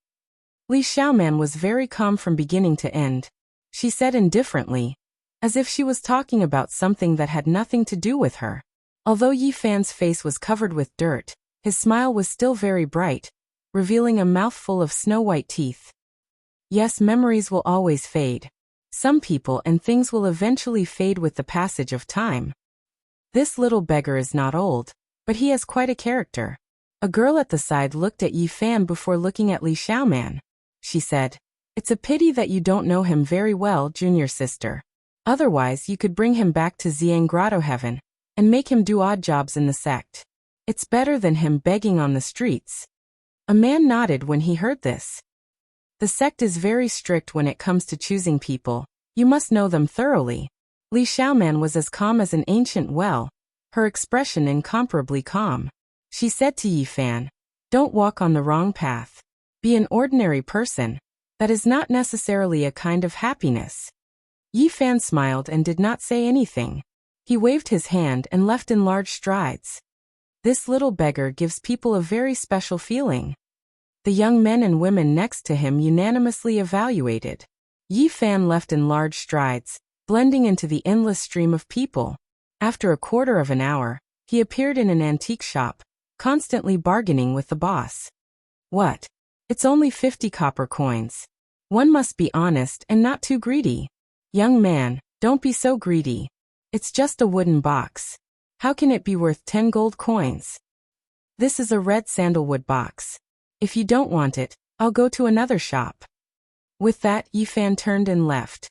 Li Xiaoman was very calm from beginning to end. She said indifferently, as if she was talking about something that had nothing to do with her. Although Yi Fan's face was covered with dirt, his smile was still very bright, revealing a mouthful of snow-white teeth. Yes, memories will always fade. Some people and things will eventually fade with the passage of time. This little beggar is not old, but he has quite a character. A girl at the side looked at Yi Fan before looking at Li Xiaoman. She said, "It's a pity that you don't know him very well, junior sister. Otherwise you could bring him back to Xiang Grotto Heaven, and make him do odd jobs in the sect. It's better than him begging on the streets." A man nodded when he heard this. The sect is very strict when it comes to choosing people. You must know them thoroughly. Li Xiaoman was as calm as an ancient well, her expression incomparably calm. She said to Yi Fan, "Don't walk on the wrong path. Be an ordinary person. That is not necessarily a kind of happiness. Yi Fan smiled and did not say anything. He waved his hand and left in large strides. This little beggar gives people a very special feeling. The young men and women next to him unanimously evaluated. Yi Fan left in large strides, blending into the endless stream of people. After a quarter of an hour, he appeared in an antique shop, constantly bargaining with the boss. What? It's only 50 copper coins. One must be honest and not too greedy. Young man, don't be so greedy. It's just a wooden box. How can it be worth 10 gold coins? This is a red sandalwood box. If you don't want it, I'll go to another shop. With that, Yi Fan turned and left.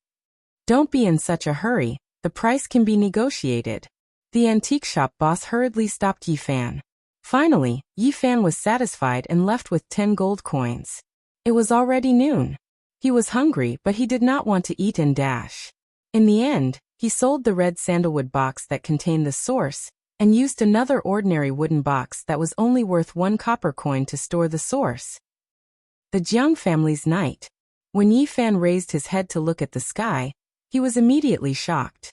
Don't be in such a hurry, the price can be negotiated. The antique shop boss hurriedly stopped Yi Fan. Finally, Yi Fan was satisfied and left with 10 gold coins. It was already noon. He was hungry, but he did not want to eat and dash. In the end, he sold the red sandalwood box that contained the source, and used another ordinary wooden box that was only worth 1 copper coin to store the source. The Jiang family's night. When Yi Fan raised his head to look at the sky, he was immediately shocked.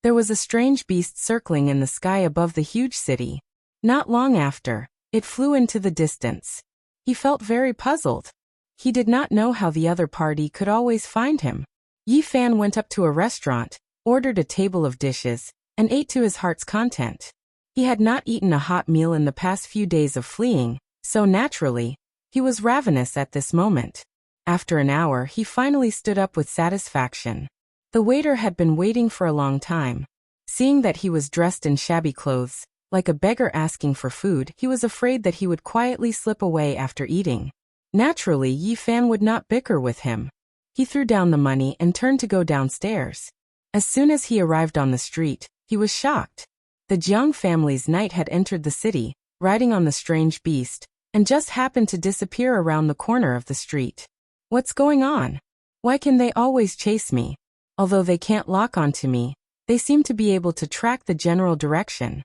There was a strange beast circling in the sky above the huge city. Not long after, it flew into the distance. He felt very puzzled. He did not know how the other party could always find him. Yi Fan went up to a restaurant, ordered a table of dishes, and ate to his heart's content. He had not eaten a hot meal in the past few days of fleeing, so naturally, he was ravenous at this moment. After an hour, he finally stood up with satisfaction. The waiter had been waiting for a long time. Seeing that he was dressed in shabby clothes, like a beggar asking for food, he was afraid that he would quietly slip away after eating. Naturally, Yi Fan would not bicker with him. He threw down the money and turned to go downstairs. As soon as he arrived on the street, he was shocked. The Jiang family's knight had entered the city, riding on the strange beast, and just happened to disappear around the corner of the street. What's going on? Why can they always chase me? Although they can't lock onto me, they seem to be able to track the general direction.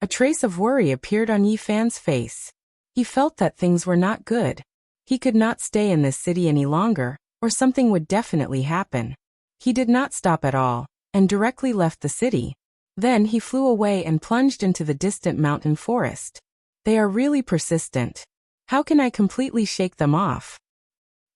A trace of worry appeared on Yi Fan's face. He felt that things were not good. He could not stay in this city any longer, or something would definitely happen. He did not stop at all, and directly left the city. Then he flew away and plunged into the distant mountain forest. They are really persistent. How can I completely shake them off?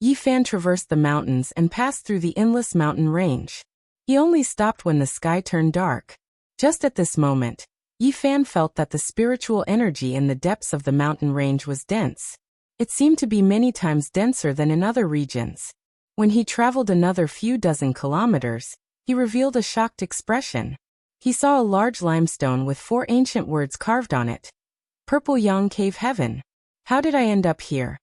Yi Fan traversed the mountains and passed through the endless mountain range. He only stopped when the sky turned dark. Just at this moment, Yi Fan felt that the spiritual energy in the depths of the mountain range was dense. It seemed to be many times denser than in other regions. When he traveled another few dozen kilometers, he revealed a shocked expression. He saw a large limestone with 4 ancient words carved on it. Purple Yang Cave Heaven. How did I end up here?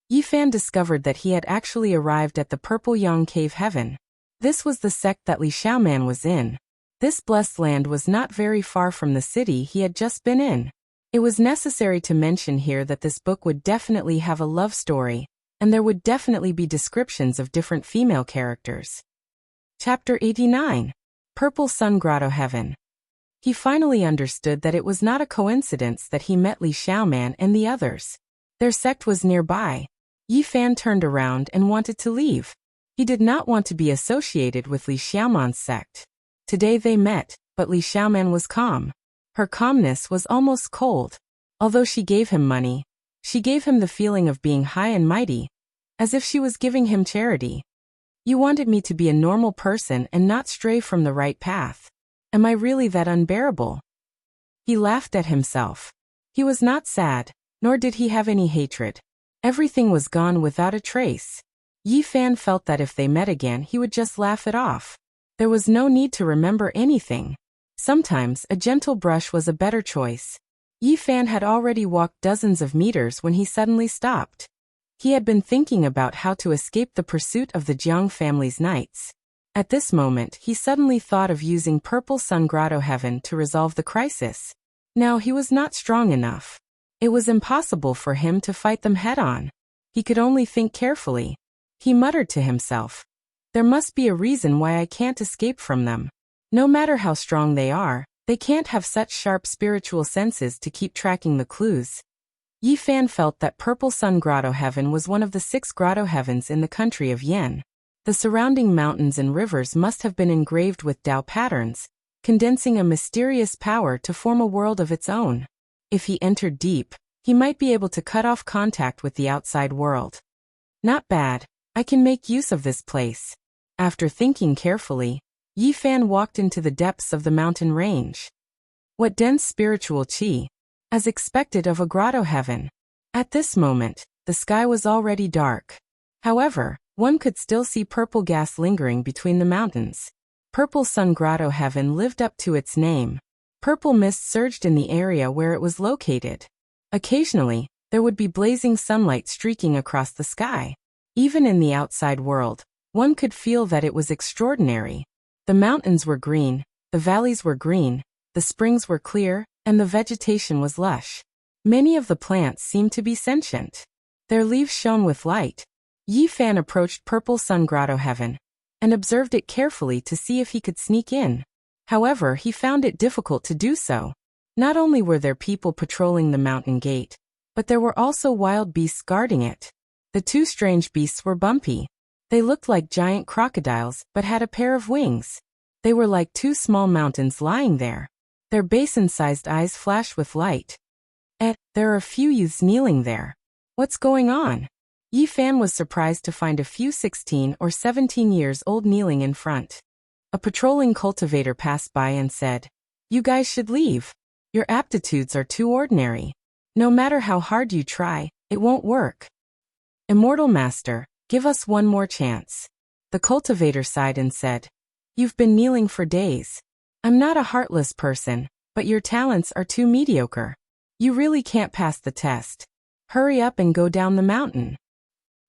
Yi Fan discovered that he had actually arrived at the Purple Yang Cave Heaven. This was the sect that Li Xiaoman was in. This blessed land was not very far from the city he had just been in. It was necessary to mention here that this book would definitely have a love story, and there would definitely be descriptions of different female characters. Chapter 89. Purple Sun Grotto Heaven. He finally understood that it was not a coincidence that he met Li Xiaoman and the others. Their sect was nearby. Yi Fan turned around and wanted to leave. He did not want to be associated with Li Xiaoman's sect. Today they met, but Li Xiaoman was calm. Her calmness was almost cold. Although she gave him money, she gave him the feeling of being high and mighty, as if she was giving him charity. You wanted me to be a normal person and not stray from the right path. Am I really that unbearable? He laughed at himself. He was not sad, nor did he have any hatred. Everything was gone without a trace. Yi Fan felt that if they met again he would just laugh it off. There was no need to remember anything. Sometimes a gentle brush was a better choice. Yi Fan had already walked dozens of meters when he suddenly stopped. He had been thinking about how to escape the pursuit of the Jiang family's knights. At this moment he suddenly thought of using Purple Sun Grotto Heaven to resolve the crisis. Now he was not strong enough. It was impossible for him to fight them head-on. He could only think carefully. He muttered to himself, "There must be a reason why I can't escape from them. No matter how strong they are, they can't have such sharp spiritual senses to keep tracking the clues." Yi Fan felt that Purple Sun Grotto Heaven was one of the 6 grotto heavens in the country of Yen. The surrounding mountains and rivers must have been engraved with Tao patterns, condensing a mysterious power to form a world of its own. If he entered deep, he might be able to cut off contact with the outside world. Not bad. I can make use of this place. After thinking carefully, Yi Fan walked into the depths of the mountain range. What dense spiritual qi! As expected of a grotto heaven. At this moment, the sky was already dark. However, one could still see purple gas lingering between the mountains. Purple Sun Grotto Heaven lived up to its name. Purple mist surged in the area where it was located. Occasionally, there would be blazing sunlight streaking across the sky. Even in the outside world, one could feel that it was extraordinary. The mountains were green, the valleys were green, the springs were clear, and the vegetation was lush. Many of the plants seemed to be sentient. Their leaves shone with light. Yi Fan approached Purple Sun Grotto Heaven and observed it carefully to see if he could sneak in. However, he found it difficult to do so. Not only were there people patrolling the mountain gate, but there were also wild beasts guarding it. The 2 strange beasts were bumpy. They looked like giant crocodiles but had a pair of wings. They were like 2 small mountains lying there. Their basin-sized eyes flashed with light. There are a few youths kneeling there. What's going on? Yi Fan was surprised to find a few 16 or 17 years old kneeling in front. A patrolling cultivator passed by and said, "You guys should leave. Your aptitudes are too ordinary. No matter how hard you try, it won't work. Immortal Master, give us one more chance." The cultivator sighed and said, "You've been kneeling for days. I'm not a heartless person, but your talents are too mediocre. You really can't pass the test. Hurry up and go down the mountain."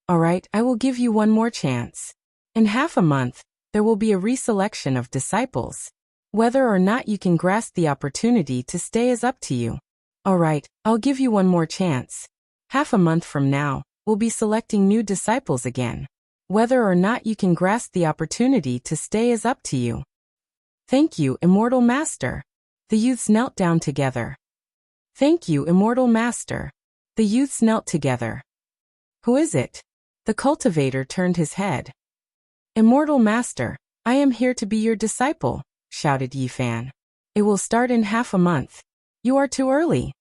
"Alright, I will give you one more chance. In half a month, there will be a reselection of disciples. Whether or not you can grasp the opportunity to stay is up to you." "Alright, I'll give you one more chance. Half a month from now, we'll be selecting new disciples again. Whether or not you can grasp the opportunity to stay is up to you." "Thank you, Immortal Master." The youths knelt down together. "Thank you, Immortal Master." The youths knelt together. "Who is it?" The cultivator turned his head. "Immortal Master, I am here to be your disciple," shouted Yi Fan. "It will start in half a month. You are too early.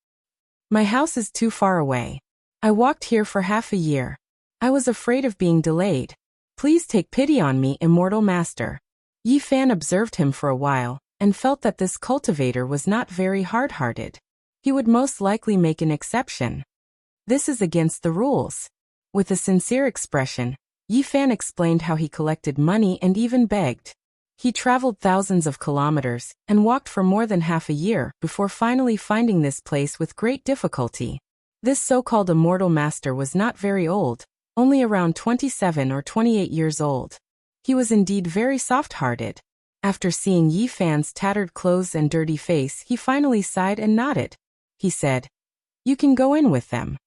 My house is too far away. I walked here for half a year. I was afraid of being delayed. Please take pity on me, Immortal Master." Yi Fan observed him for a while, and felt that this cultivator was not very hard-hearted. He would most likely make an exception. This is against the rules. With a sincere expression, Yi Fan explained how he collected money and even begged. He traveled thousands of kilometers and walked for more than half a year before finally finding this place with great difficulty. This so-called Immortal Master was not very old, only around 27 or 28 years old. He was indeed very soft-hearted. After seeing Yi Fan's tattered clothes and dirty face, he finally sighed and nodded. He said, "You can go in with them."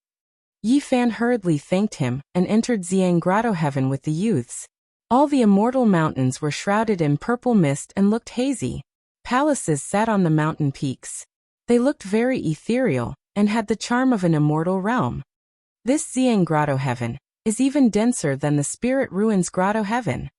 Yi Fan hurriedly thanked him and entered Xiang Grotto Heaven with the youths. All the immortal mountains were shrouded in purple mist and looked hazy. Palaces sat on the mountain peaks. They looked very ethereal and had the charm of an immortal realm. This Xiang Grotto Heaven is even denser than the Spirit Ruins Grotto Heaven.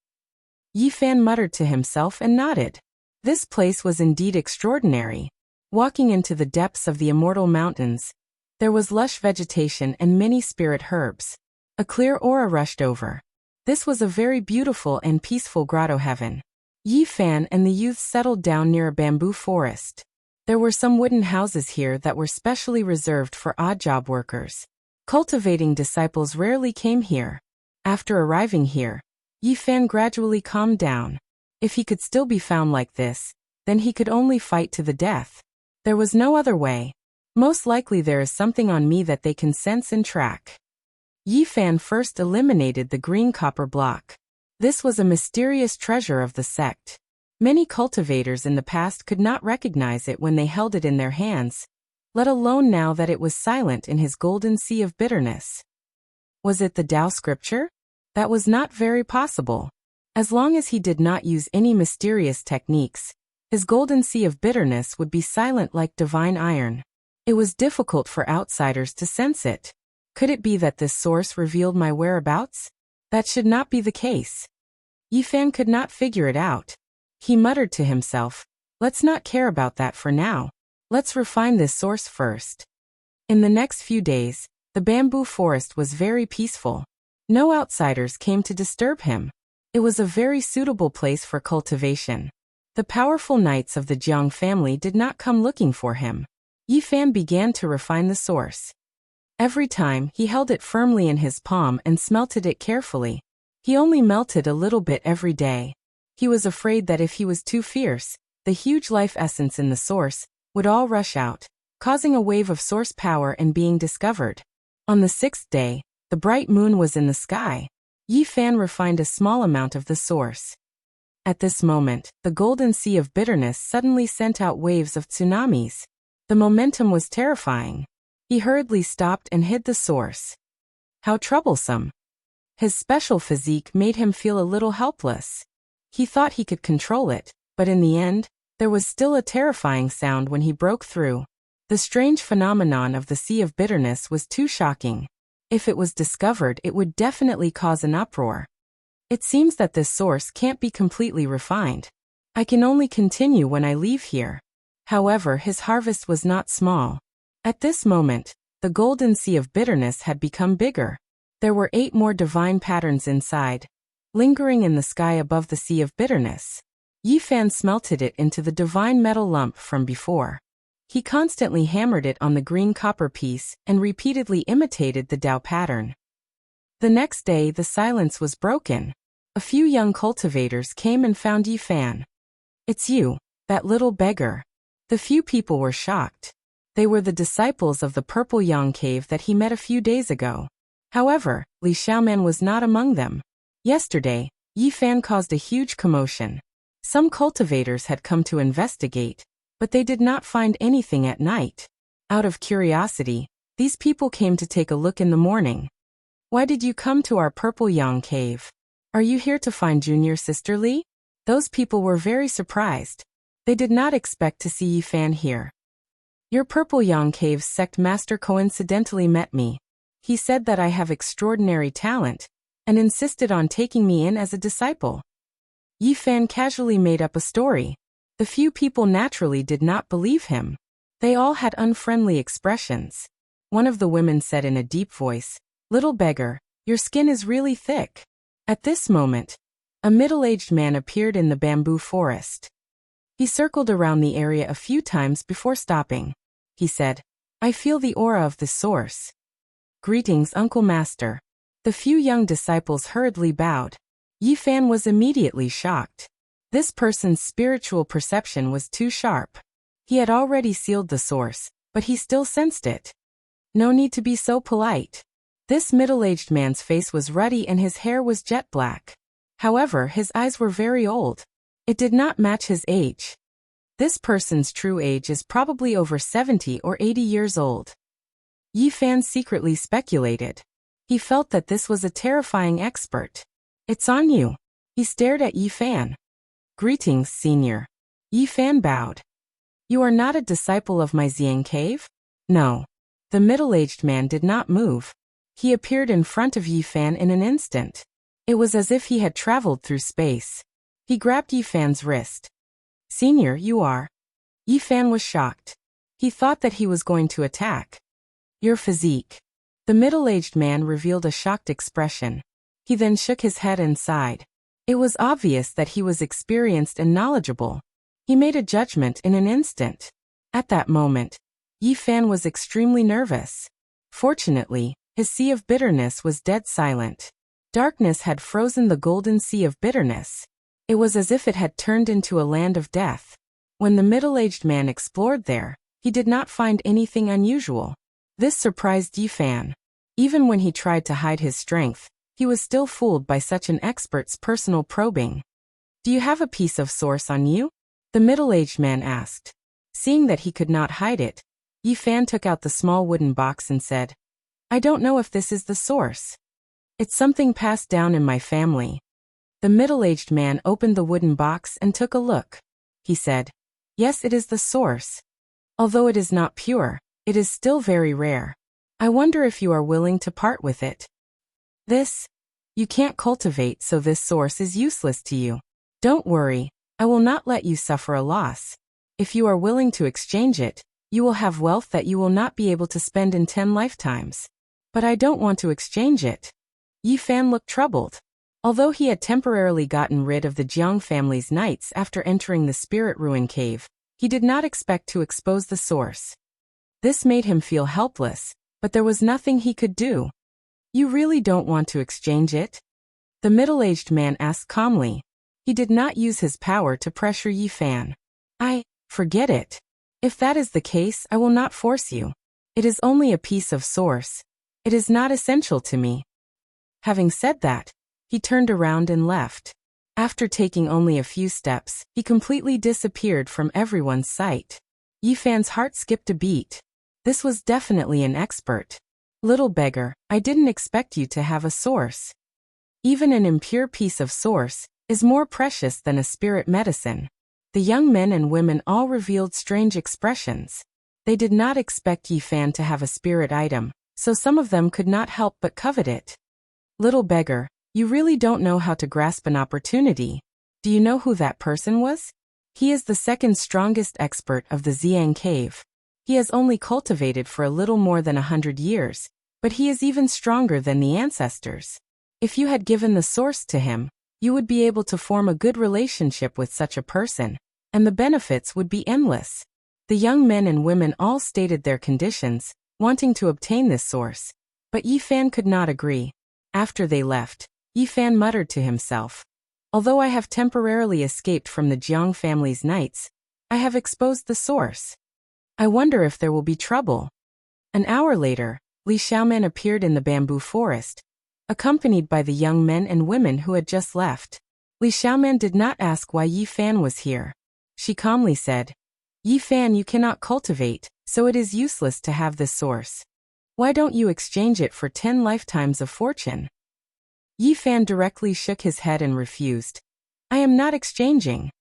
Yi Fan muttered to himself and nodded. This place was indeed extraordinary. Walking into the depths of the immortal mountains, there was lush vegetation and many spirit herbs. A clear aura rushed over. This was a very beautiful and peaceful grotto heaven. Yi Fan and the youth settled down near a bamboo forest. There were some wooden houses here that were specially reserved for odd job workers. Cultivating disciples rarely came here. After arriving here, Yi Fan gradually calmed down. If he could still be found like this, then he could only fight to the death. There was no other way. Most likely there is something on me that they can sense and track. Yi Fan first eliminated the green copper block. This was a mysterious treasure of the sect. Many cultivators in the past could not recognize it when they held it in their hands, let alone now that it was silent in his golden sea of bitterness. Was it the Tao scripture? That was not very possible. As long as he did not use any mysterious techniques, his golden sea of bitterness would be silent like divine iron. It was difficult for outsiders to sense it. Could it be that this source revealed my whereabouts? That should not be the case. Yifan could not figure it out. He muttered to himself, let's not care about that for now. Let's refine this source first. In the next few days, the bamboo forest was very peaceful. No outsiders came to disturb him. It was a very suitable place for cultivation. The powerful knights of the Jiang family did not come looking for him. Yifan began to refine the source. Every time, he held it firmly in his palm and smelted it carefully. He only melted a little bit every day. He was afraid that if he was too fierce, the huge life essence in the source would all rush out, causing a wave of source power and being discovered. On the 6th day, the bright moon was in the sky. Yifan refined a small amount of the source. At this moment, the golden sea of bitterness suddenly sent out waves of tsunamis. The momentum was terrifying. He hurriedly stopped and hid the source. How troublesome. His special physique made him feel a little helpless. He thought he could control it, but in the end, there was still a terrifying sound when he broke through. The strange phenomenon of the sea of bitterness was too shocking. If it was discovered, it would definitely cause an uproar. It seems that this source can't be completely refined. I can only continue when I leave here. However, his harvest was not small. At this moment, the golden sea of bitterness had become bigger. There were 8 more divine patterns inside, lingering in the sky above the sea of bitterness. Yifan smelted it into the divine metal lump from before. He constantly hammered it on the green copper piece and repeatedly imitated the Tao pattern. The next day, the silence was broken. A few young cultivators came and found Yifan. It's you, that little beggar. The few people were shocked. They were the disciples of the Purple Yang cave that he met a few days ago. However, Li Xiaoman was not among them. Yesterday, Yifan caused a huge commotion. Some cultivators had come to investigate, but they did not find anything at night. Out of curiosity, these people came to take a look in the morning. Why did you come to our Purple Yang cave? Are you here to find junior sister Li? Those people were very surprised. They did not expect to see Yifan here. Your Purple Yang cave's sect master coincidentally met me. He said that I have extraordinary talent, and insisted on taking me in as a disciple. Yifan casually made up a story. The few people naturally did not believe him. They all had unfriendly expressions. One of the women said in a deep voice, "Little beggar, your skin is really thick." At this moment, a middle-aged man appeared in the bamboo forest. He circled around the area a few times before stopping. He said, "I feel the aura of the source." "Greetings, Uncle Master." The few young disciples hurriedly bowed. Yifan was immediately shocked. This person's spiritual perception was too sharp. He had already sealed the source, but he still sensed it. No need to be so polite. This middle-aged man's face was ruddy and his hair was jet black. However, his eyes were very old. It did not match his age. This person's true age is probably over 70 or 80 years old. Yifan secretly speculated. He felt that this was a terrifying expert. "It's on you." He stared at Yifan. "Greetings, senior." Yifan bowed. "You are not a disciple of my Xiang cave?" "No." The middle-aged man did not move. He appeared in front of Yifan in an instant. It was as if he had traveled through space. He grabbed Yifan's wrist. "Senior, you are." Yifan was shocked. He thought that he was going to attack. "Your physique." The middle-aged man revealed a shocked expression. He then shook his head and sighed. It was obvious that he was experienced and knowledgeable. He made a judgment in an instant. At that moment, Yifan was extremely nervous. Fortunately, his sea of bitterness was dead silent. Darkness had frozen the golden sea of bitterness. It was as if it had turned into a land of death. When the middle-aged man explored there, he did not find anything unusual. This surprised Yifan. Even when he tried to hide his strength, he was still fooled by such an expert's personal probing. "Do you have a piece of source on you?" the middle-aged man asked. Seeing that he could not hide it, Yifan took out the small wooden box and said, "I don't know if this is the source. It's something passed down in my family." The middle-aged man opened the wooden box and took a look. He said, "Yes, it is the source. Although it is not pure, It is still very rare. I wonder if you are willing to part with it. This you can't cultivate, so this source is useless to you. Don't worry, I will not let you suffer a loss. If you are willing to exchange it, you will have wealth that you will not be able to spend in 10 lifetimes. But I don't want to exchange it. Yi Fan looked troubled. Although he had temporarily gotten rid of the Jiang family's knights after entering the spirit ruin cave, he did not expect to expose the source. This made him feel helpless, but there was nothing he could do. You really don't want to exchange it? The middle-aged man asked calmly. He did not use his power to pressure Yi Fan. Forget it. If that is the case, I will not force you. It is only a piece of source. It is not essential to me. Having said that, he turned around and left. After taking only a few steps, he completely disappeared from everyone's sight. Yi Fan's heart skipped a beat. This was definitely an expert. Little beggar, I didn't expect you to have a source. Even an impure piece of source is more precious than a spirit medicine. The young men and women all revealed strange expressions. They did not expect Yi Fan to have a spirit item, so some of them could not help but covet it. Little beggar, you really don't know how to grasp an opportunity. Do you know who that person was? He is the second strongest expert of the Xiang cave. He has only cultivated for a little more than 100 years, but he is even stronger than the ancestors. If you had given the source to him, you would be able to form a good relationship with such a person, and the benefits would be endless. The young men and women all stated their conditions, wanting to obtain this source, but Yi Fan could not agree. After they left, Yi Fan muttered to himself, although I have temporarily escaped from the Jiang family's knights, I have exposed the source. I wonder if there will be trouble. An hour later, Li Xiaoman appeared in the bamboo forest, accompanied by the young men and women who had just left. Li Xiaoman did not ask why Yi Fan was here. She calmly said, Yi Fan, you cannot cultivate, so it is useless to have this source. Why don't you exchange it for 10 lifetimes of fortune? Yi Fan directly shook his head and refused. I am not exchanging.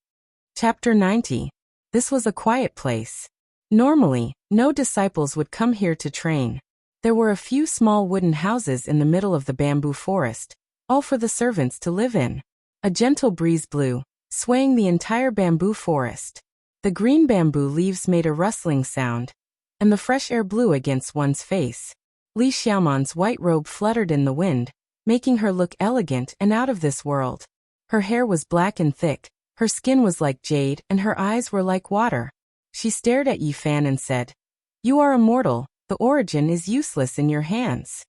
Chapter 90. This was a quiet place. Normally, no disciples would come here to train. There were a few small wooden houses in the middle of the bamboo forest, all for the servants to live in. A gentle breeze blew, swaying the entire bamboo forest. The green bamboo leaves made a rustling sound, and the fresh air blew against one's face. Li Xiaoman's white robe fluttered in the wind, making her look elegant and out of this world. Her hair was black and thick, her skin was like jade, and her eyes were like water. She stared at Yi Fan and said, You are a mortal. The origin is useless in your hands.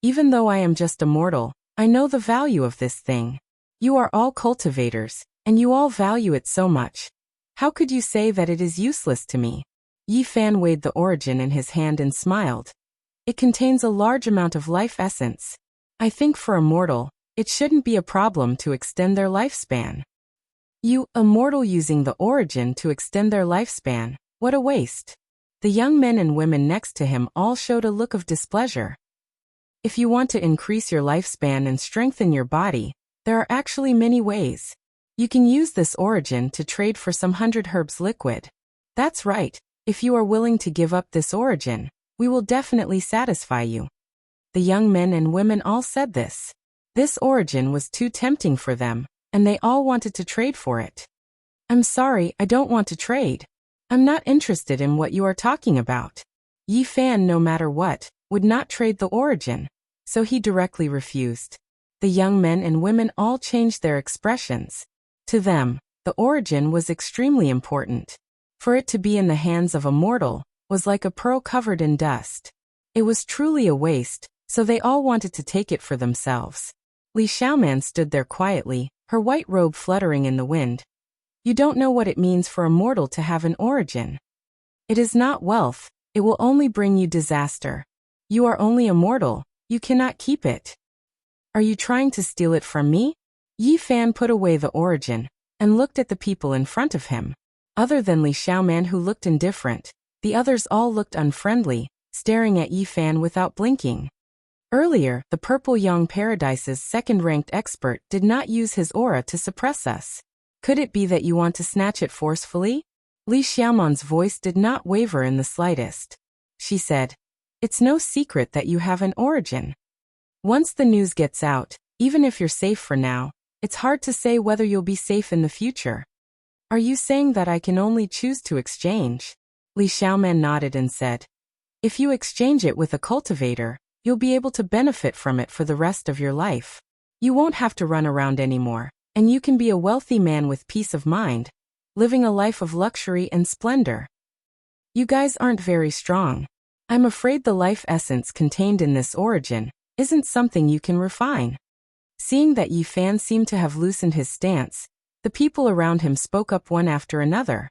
Even though I am just a mortal, I know the value of this thing. You are all cultivators, and you all value it so much. How could you say that it is useless to me? Yi Fan weighed the origin in his hand and smiled. It contains a large amount of life essence. I think for a mortal, it shouldn't be a problem to extend their lifespan. You, a mortal using the origin to extend their lifespan, what a waste. The young men and women next to him all showed a look of displeasure. If you want to increase your lifespan and strengthen your body, there are actually many ways. You can use this origin to trade for some 100 herbs liquid. That's right, if you are willing to give up this origin, we will definitely satisfy you. The young men and women all said this. This origin was too tempting for them, and they all wanted to trade for it. I'm sorry, I don't want to trade. I'm not interested in what you are talking about. Yi Fan, no matter what, would not trade the origin, so he directly refused. The young men and women all changed their expressions. To them, the origin was extremely important. For it to be in the hands of a mortal was like a pearl covered in dust. It was truly a waste, so they all wanted to take it for themselves. Li Xiaoman stood there quietly, her white robe fluttering in the wind. You don't know what it means for a mortal to have an origin. It is not wealth, it will only bring you disaster. You are only a mortal, you cannot keep it. Are you trying to steal it from me? Yi Fan put away the origin, and looked at the people in front of him. Other than Li Xiaoman, who looked indifferent, the others all looked unfriendly, staring at Yi Fan without blinking. Earlier, the Purple Yang Paradise's second-ranked expert did not use his aura to suppress us. Could it be that you want to snatch it forcefully? Li Xiaoman's voice did not waver in the slightest. she said. It's no secret that you have an origin. Once the news gets out, even if you're safe for now, it's hard to say whether you'll be safe in the future. Are you saying that I can only choose to exchange? Li Xiaoman nodded and said, if you exchange it with a cultivator, you'll be able to benefit from it for the rest of your life. You won't have to run around anymore, and you can be a wealthy man with peace of mind, living a life of luxury and splendor. You guys aren't very strong. I'm afraid the life essence contained in this origin isn't something you can refine. Seeing that Yi Fan seemed to have loosened his stance, the people around him spoke up one after another.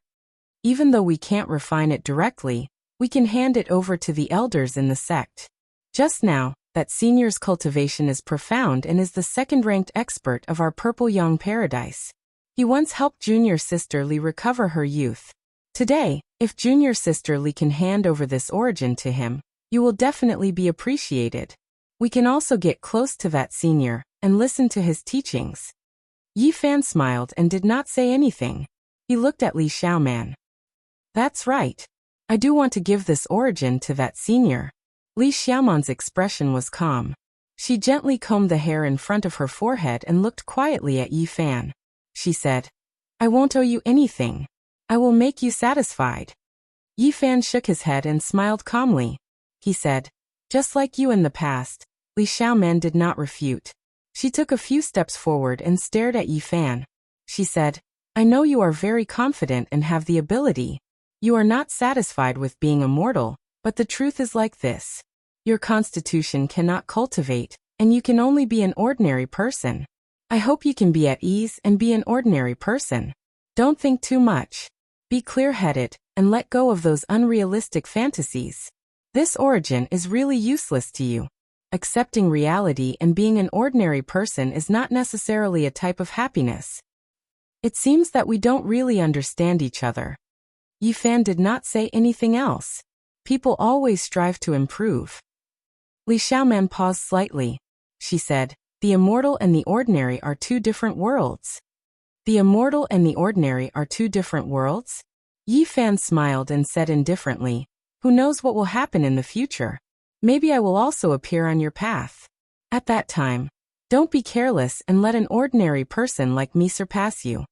Even though we can't refine it directly, we can hand it over to the elders in the sect. Just now, that senior's cultivation is profound and is the second-ranked expert of our Purple Young Paradise. He once helped junior sister Li recover her youth. Today, if junior sister Li can hand over this origin to him, you will definitely be appreciated. We can also get close to that senior and listen to his teachings. Yi Fan smiled and did not say anything. He looked at Li Xiaoman. That's right. I do want to give this origin to that senior. Li Xiaoman's expression was calm. She gently combed the hair in front of her forehead and looked quietly at Yi Fan. She said, I won't owe you anything. I will make you satisfied. Yi Fan shook his head and smiled calmly. He said, just like you in the past. Li Xiaoman did not refute. She took a few steps forward and stared at Yi Fan. She said, I know you are very confident and have the ability. You are not satisfied with being immortal, but the truth is like this. Your constitution cannot cultivate, and you can only be an ordinary person. I hope you can be at ease and be an ordinary person. Don't think too much. Be clear-headed, and let go of those unrealistic fantasies. This origin is really useless to you. Accepting reality and being an ordinary person is not necessarily a type of happiness. It seems that we don't really understand each other. Yi Fan did not say anything else. People always strive to improve. Li Xiaoman paused slightly. She said, the immortal and the ordinary are two different worlds. The immortal and the ordinary are two different worlds? Yi Fan smiled and said indifferently, who knows what will happen in the future? Maybe I will also appear on your path. At that time, don't be careless and let an ordinary person like me surpass you.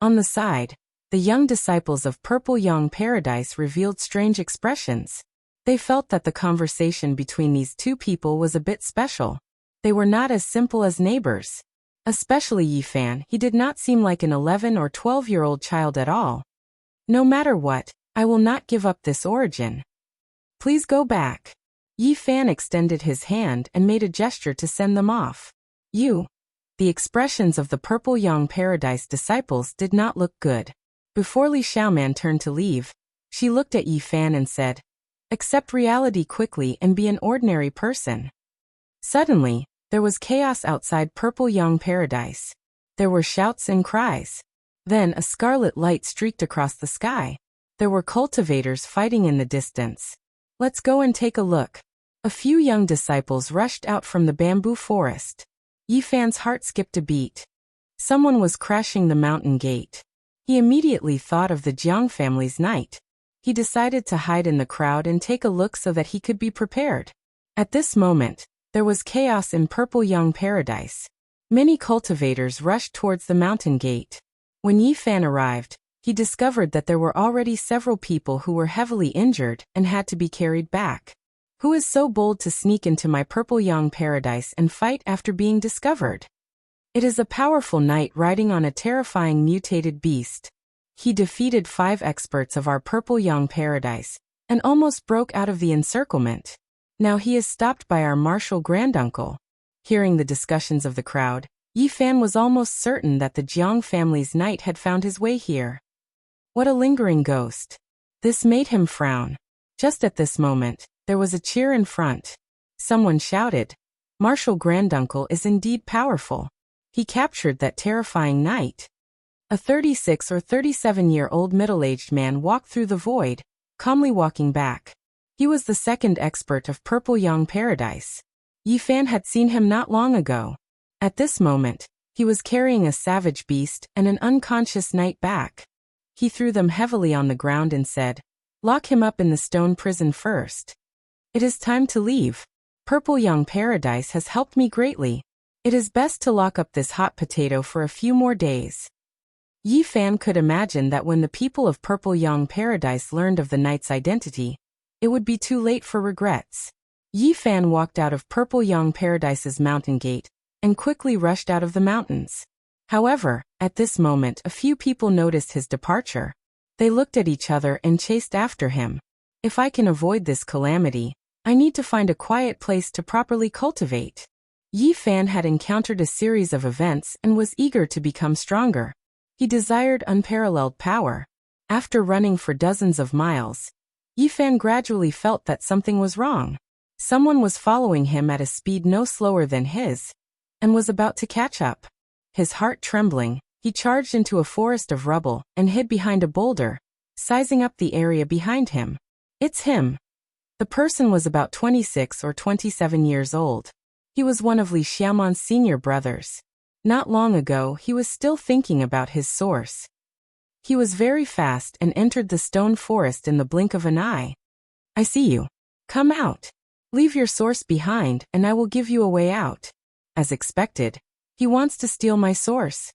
On the side, the young disciples of Purple Young Paradise revealed strange expressions. They felt that the conversation between these two people was a bit special. They were not as simple as neighbors. Especially Yi Fan, he did not seem like an 11 or 12-year-old child at all. No matter what, I will not give up this origin. Please go back. Yi Fan extended his hand and made a gesture to send them off. The expressions of the Purple Young Paradise disciples did not look good. Before Li Xiaoman turned to leave, she looked at Yi Fan and said, accept reality quickly and be an ordinary person. Suddenly, there was chaos outside Purple Young Paradise. There were shouts and cries. Then a scarlet light streaked across the sky. There were cultivators fighting in the distance. Let's go and take a look. A few young disciples rushed out from the bamboo forest. Yi Fan's heart skipped a beat. Someone was crashing the mountain gate. He immediately thought of the Jiang family's night. He decided to hide in the crowd and take a look so that he could be prepared. At this moment, there was chaos in Purple Young Paradise. Many cultivators rushed towards the mountain gate. When Yi Fan arrived, he discovered that there were already several people who were heavily injured and had to be carried back. Who is so bold to sneak into my Purple Young Paradise and fight after being discovered? It is a powerful knight riding on a terrifying mutated beast. He defeated 5 experts of our Purple Young Paradise and almost broke out of the encirclement. Now he is stopped by our martial granduncle. Hearing the discussions of the crowd, Yi Fan was almost certain that the Jiang family's knight had found his way here. What a lingering ghost. This made him frown. Just at this moment, there was a cheer in front. Someone shouted, Martial Granduncle is indeed powerful. He captured that terrifying knight. A 36 or 37-year-old middle-aged man walked through the void, calmly walking back. He was the second expert of Purple Young Paradise. Yi Fan had seen him not long ago. At this moment, he was carrying a savage beast and an unconscious knight back. He threw them heavily on the ground and said, Lock him up in the stone prison first. It is time to leave. Purple Young Paradise has helped me greatly. It is best to lock up this hot potato for a few more days. Yi Fan could imagine that when the people of Purple Young Paradise learned of the knight's identity, it would be too late for regrets. Yi Fan walked out of Purple Young Paradise's mountain gate and quickly rushed out of the mountains. However, at this moment a few people noticed his departure. They looked at each other and chased after him. If I can avoid this calamity, I need to find a quiet place to properly cultivate. Yi Fan had encountered a series of events and was eager to become stronger. He desired unparalleled power. After running for dozens of miles, Yi Fan gradually felt that something was wrong. Someone was following him at a speed no slower than his, and was about to catch up. His heart trembling, he charged into a forest of rubble and hid behind a boulder, sizing up the area behind him. It's him. The person was about 26 or 27 years old. He was one of Li Xiaoman's senior brothers. Not long ago he was still thinking about his source. He was very fast and entered the stone forest in the blink of an eye. I see you. Come out. Leave your source behind and I will give you a way out. As expected, he wants to steal my source.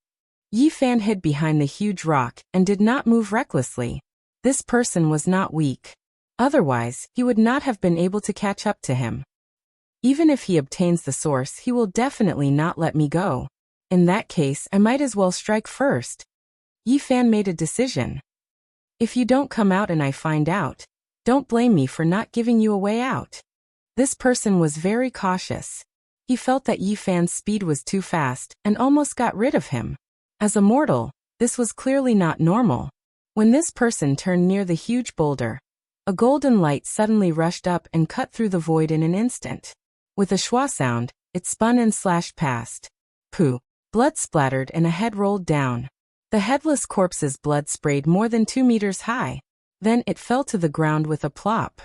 Yi Fan hid behind the huge rock and did not move recklessly. This person was not weak. Otherwise, he would not have been able to catch up to him. Even if he obtains the source, he will definitely not let me go. In that case, I might as well strike first. Yi Fan made a decision. If you don't come out and I find out, don't blame me for not giving you a way out. This person was very cautious. He felt that Yi Fan's speed was too fast and almost got rid of him. As a mortal, this was clearly not normal. When this person turned near the huge boulder, a golden light suddenly rushed up and cut through the void in an instant. With a schwa sound, it spun and slashed past. Pooh! Blood splattered and a head rolled down. The headless corpse's blood sprayed more than 2 meters high. Then it fell to the ground with a plop.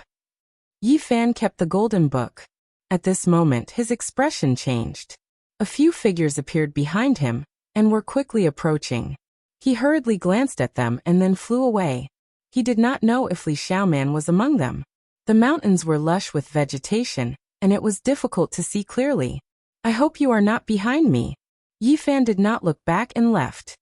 Yi Fan kept the golden book. At this moment his expression changed. A few figures appeared behind him and were quickly approaching. He hurriedly glanced at them and then flew away. He did not know if Li Xiaoman was among them. The mountains were lush with vegetation, and it was difficult to see clearly. I hope you are not behind me. Yi Fan did not look back and left.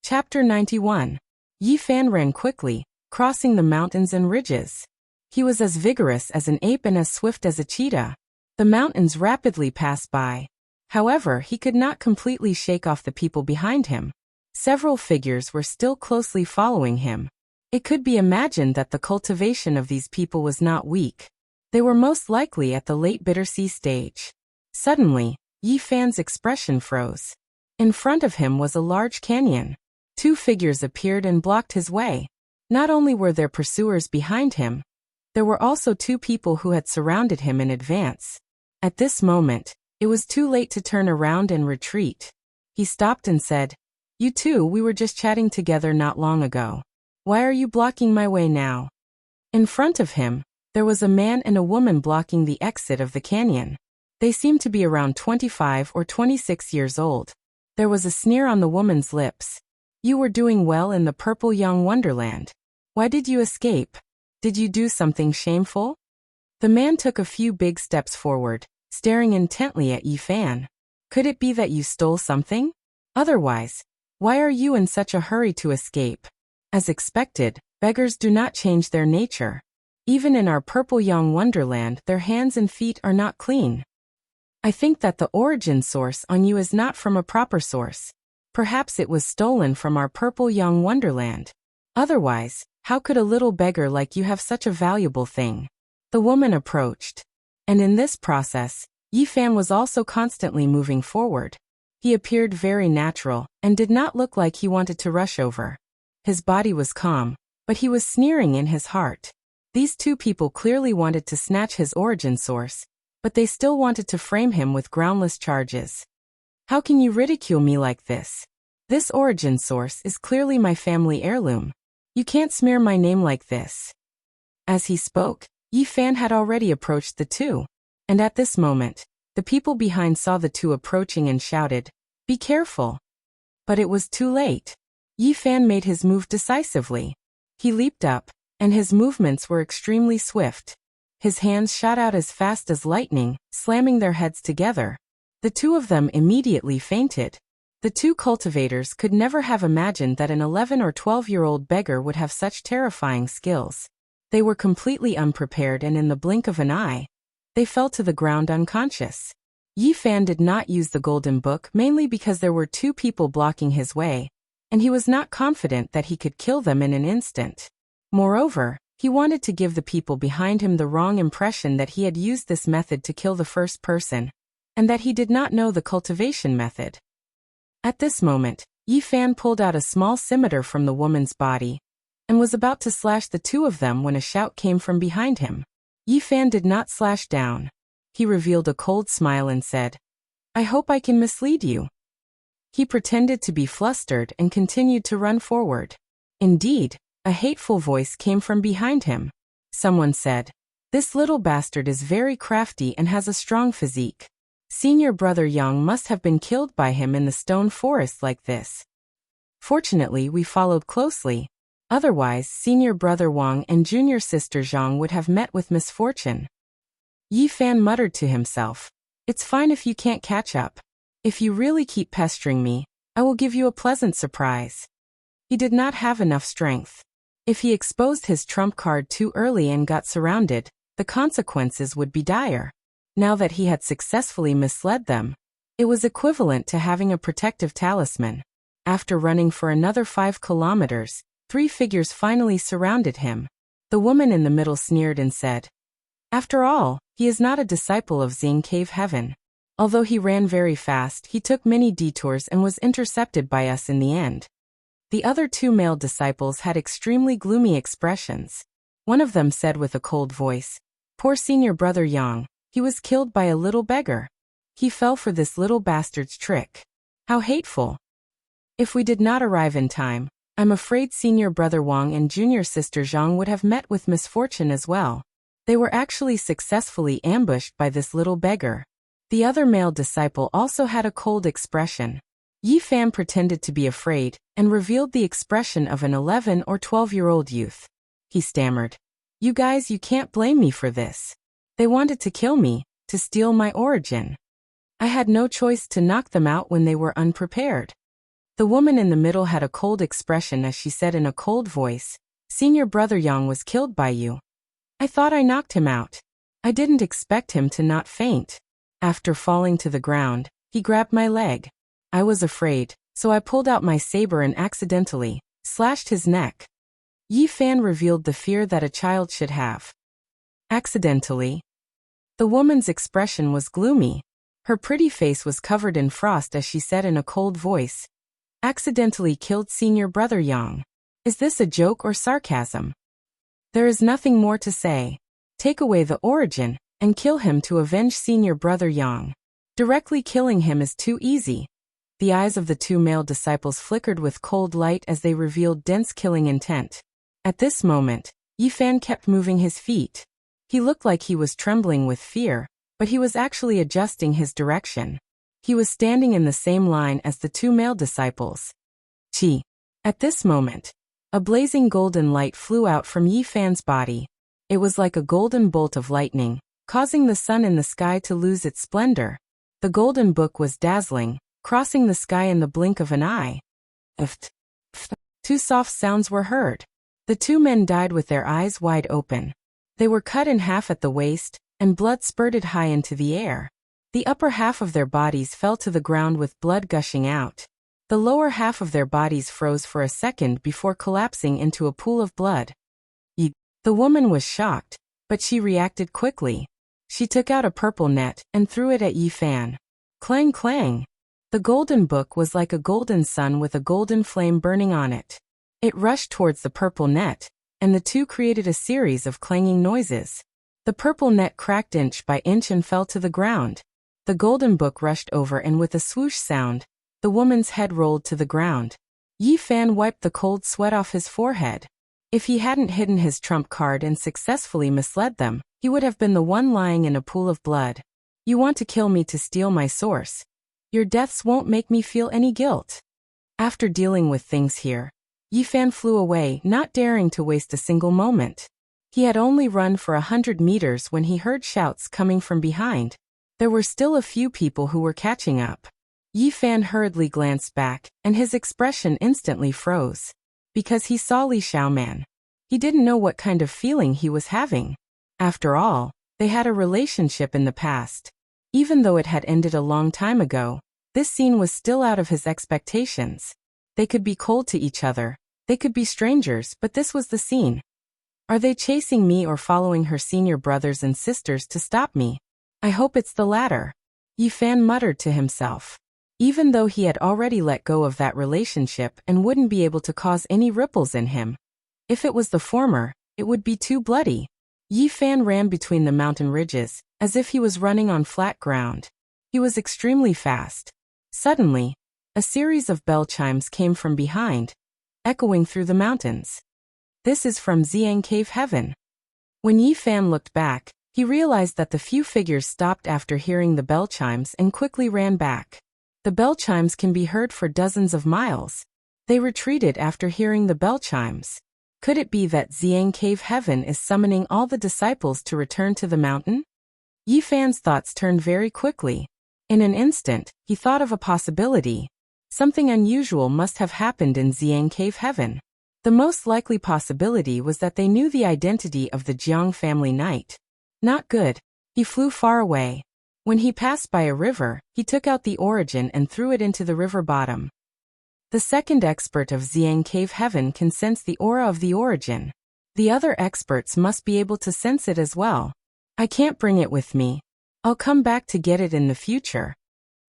Chapter 91. Yi Fan ran quickly, crossing the mountains and ridges. He was as vigorous as an ape and as swift as a cheetah. The mountains rapidly passed by. However, he could not completely shake off the people behind him. Several figures were still closely following him. It could be imagined that the cultivation of these people was not weak. They were most likely at the late Bittersea stage. Suddenly, Yi Fan's expression froze. In front of him was a large canyon. 2 figures appeared and blocked his way. Not only were there pursuers behind him, there were also 2 people who had surrounded him in advance. At this moment, it was too late to turn around and retreat. He stopped and said, "You two, we were just chatting together not long ago. Why are you blocking my way now?" In front of him, there was a man and a woman blocking the exit of the canyon. They seemed to be around 25 or 26 years old. There was a sneer on the woman's lips. "You were doing well in the Purple Young Wonderland. Why did you escape? Did you do something shameful?" The man took a few big steps forward, staring intently at Yi Fan. "Could it be that you stole something? Otherwise, why are you in such a hurry to escape?" As expected, beggars do not change their nature. Even in our Purple Young Wonderland, their hands and feet are not clean. I think that the origin source on you is not from a proper source. Perhaps it was stolen from our Purple Young Wonderland. Otherwise, how could a little beggar like you have such a valuable thing? The woman approached. And in this process, Yi Fan was also constantly moving forward. He appeared very natural, and did not look like he wanted to rush over. His body was calm, but he was sneering in his heart. These 2 people clearly wanted to snatch his origin source, but they still wanted to frame him with groundless charges. "How can you ridicule me like this? This origin source is clearly my family heirloom. You can't smear my name like this." As he spoke, Yi Fan had already approached the 2. And at this moment, the people behind saw the 2 approaching and shouted, "Be careful!" But it was too late. Yi Fan made his move decisively. He leaped up, and his movements were extremely swift. His hands shot out as fast as lightning, slamming their heads together. The two of them immediately fainted. The two cultivators could never have imagined that an 11 or 12-year-old beggar would have such terrifying skills. They were completely unprepared, and in the blink of an eye, they fell to the ground unconscious. Yi Fan did not use the golden book mainly because there were two people blocking his way, and he was not confident that he could kill them in an instant. Moreover, he wanted to give the people behind him the wrong impression that he had used this method to kill the first person, and that he did not know the cultivation method. At this moment, Yi Fan pulled out a small scimitar from the woman's body, and was about to slash the two of them when a shout came from behind him. Yi Fan did not slash down. He revealed a cold smile and said, "I hope I can mislead you." He pretended to be flustered and continued to run forward. Indeed, a hateful voice came from behind him. Someone said, "This little bastard is very crafty and has a strong physique. Senior brother Yang must have been killed by him in the stone forest like this." Fortunately, we followed closely. Otherwise, senior brother Wang and junior sister Zhang would have met with misfortune. Yi Fan muttered to himself, "It's fine if you can't catch up. If you really keep pestering me, I will give you a pleasant surprise." He did not have enough strength. If he exposed his trump card too early and got surrounded, the consequences would be dire. Now that he had successfully misled them, it was equivalent to having a protective talisman. After running for another 5 kilometers, 3 figures finally surrounded him. The woman in the middle sneered and said, "After all, he is not a disciple of Xing Cave Heaven." Although he ran very fast, he took many detours and was intercepted by us in the end. The other 2 male disciples had extremely gloomy expressions. One of them said with a cold voice, "Poor senior brother Yang, he was killed by a little beggar. He fell for this little bastard's trick. How hateful. If we did not arrive in time, I'm afraid senior brother Wang and junior sister Zhang would have met with misfortune as well. They were actually successfully ambushed by this little beggar." The other male disciple also had a cold expression. Yi Fan pretended to be afraid, and revealed the expression of an 11 or 12-year-old youth. He stammered, "You guys, you can't blame me for this. They wanted to kill me, to steal my origin. I had no choice to knock them out when they were unprepared." The woman in the middle had a cold expression as she said in a cold voice, "Senior brother Yang was killed by you. I thought I knocked him out. I didn't expect him to not faint. After falling to the ground, he grabbed my leg. I was afraid, so I pulled out my saber and accidentally slashed his neck." Yi Fan revealed the fear that a child should have. Accidentally. The woman's expression was gloomy. Her pretty face was covered in frost as she said in a cold voice, "Accidentally killed senior brother Yang. Is this a joke or sarcasm? There is nothing more to say. Take away the origin, and kill him to avenge senior brother Yang. Directly killing him is too easy." The eyes of the 2 male disciples flickered with cold light as they revealed dense killing intent. At this moment, Yi Fan kept moving his feet. He looked like he was trembling with fear, but he was actually adjusting his direction. He was standing in the same line as the 2 male disciples. Chi. At this moment, a blazing golden light flew out from Yi Fan's body. It was like a golden bolt of lightning, causing the sun in the sky to lose its splendor. The golden book was dazzling, crossing the sky in the blink of an eye. Ft. 2 soft sounds were heard. The 2 men died with their eyes wide open. They were cut in half at the waist, and blood spurted high into the air. The upper half of their bodies fell to the ground with blood gushing out. The lower half of their bodies froze for a second before collapsing into a pool of blood. The woman was shocked, but she reacted quickly. She took out a purple net and threw it at Yi Fan. Clang clang. The golden book was like a golden sun with a golden flame burning on it. It rushed towards the purple net, and the two created a series of clanging noises. The purple net cracked inch by inch and fell to the ground. The golden book rushed over, and with a swoosh sound, the woman's head rolled to the ground. Yi Fan wiped the cold sweat off his forehead. If he hadn't hidden his trump card and successfully misled them, he would have been the one lying in a pool of blood. You want to kill me to steal my source. Your deaths won't make me feel any guilt. After dealing with things here, Yi Fan flew away, not daring to waste a single moment. He had only run for 100 meters when he heard shouts coming from behind. There were still a few people who were catching up. Yi Fan hurriedly glanced back, and his expression instantly froze. Because he saw Li Xiaoman. He didn't know what kind of feeling he was having. After all, they had a relationship in the past. Even though it had ended a long time ago, this scene was still out of his expectations. They could be cold to each other. They could be strangers, but this was the scene. Are they chasing me or following her senior brothers and sisters to stop me? I hope it's the latter. Yi Fan muttered to himself. Even though he had already let go of that relationship and wouldn't be able to cause any ripples in him. If it was the former, it would be too bloody. Yi Fan ran between the mountain ridges, as if he was running on flat ground. He was extremely fast. Suddenly, a series of bell chimes came from behind, echoing through the mountains. This is from Xiang Cave Heaven. When Yi Fan looked back, he realized that the few figures stopped after hearing the bell chimes and quickly ran back. The bell chimes can be heard for dozens of miles. They retreated after hearing the bell chimes. Could it be that Xiang Cave Heaven is summoning all the disciples to return to the mountain? Yi Fan's thoughts turned very quickly. In an instant, he thought of a possibility. Something unusual must have happened in Xiang Cave Heaven. The most likely possibility was that they knew the identity of the Jiang family knight. Not good. He flew far away. When he passed by a river, he took out the origin and threw it into the river bottom. The second expert of Xiang Cave Heaven can sense the aura of the origin. The other experts must be able to sense it as well. I can't bring it with me. I'll come back to get it in the future.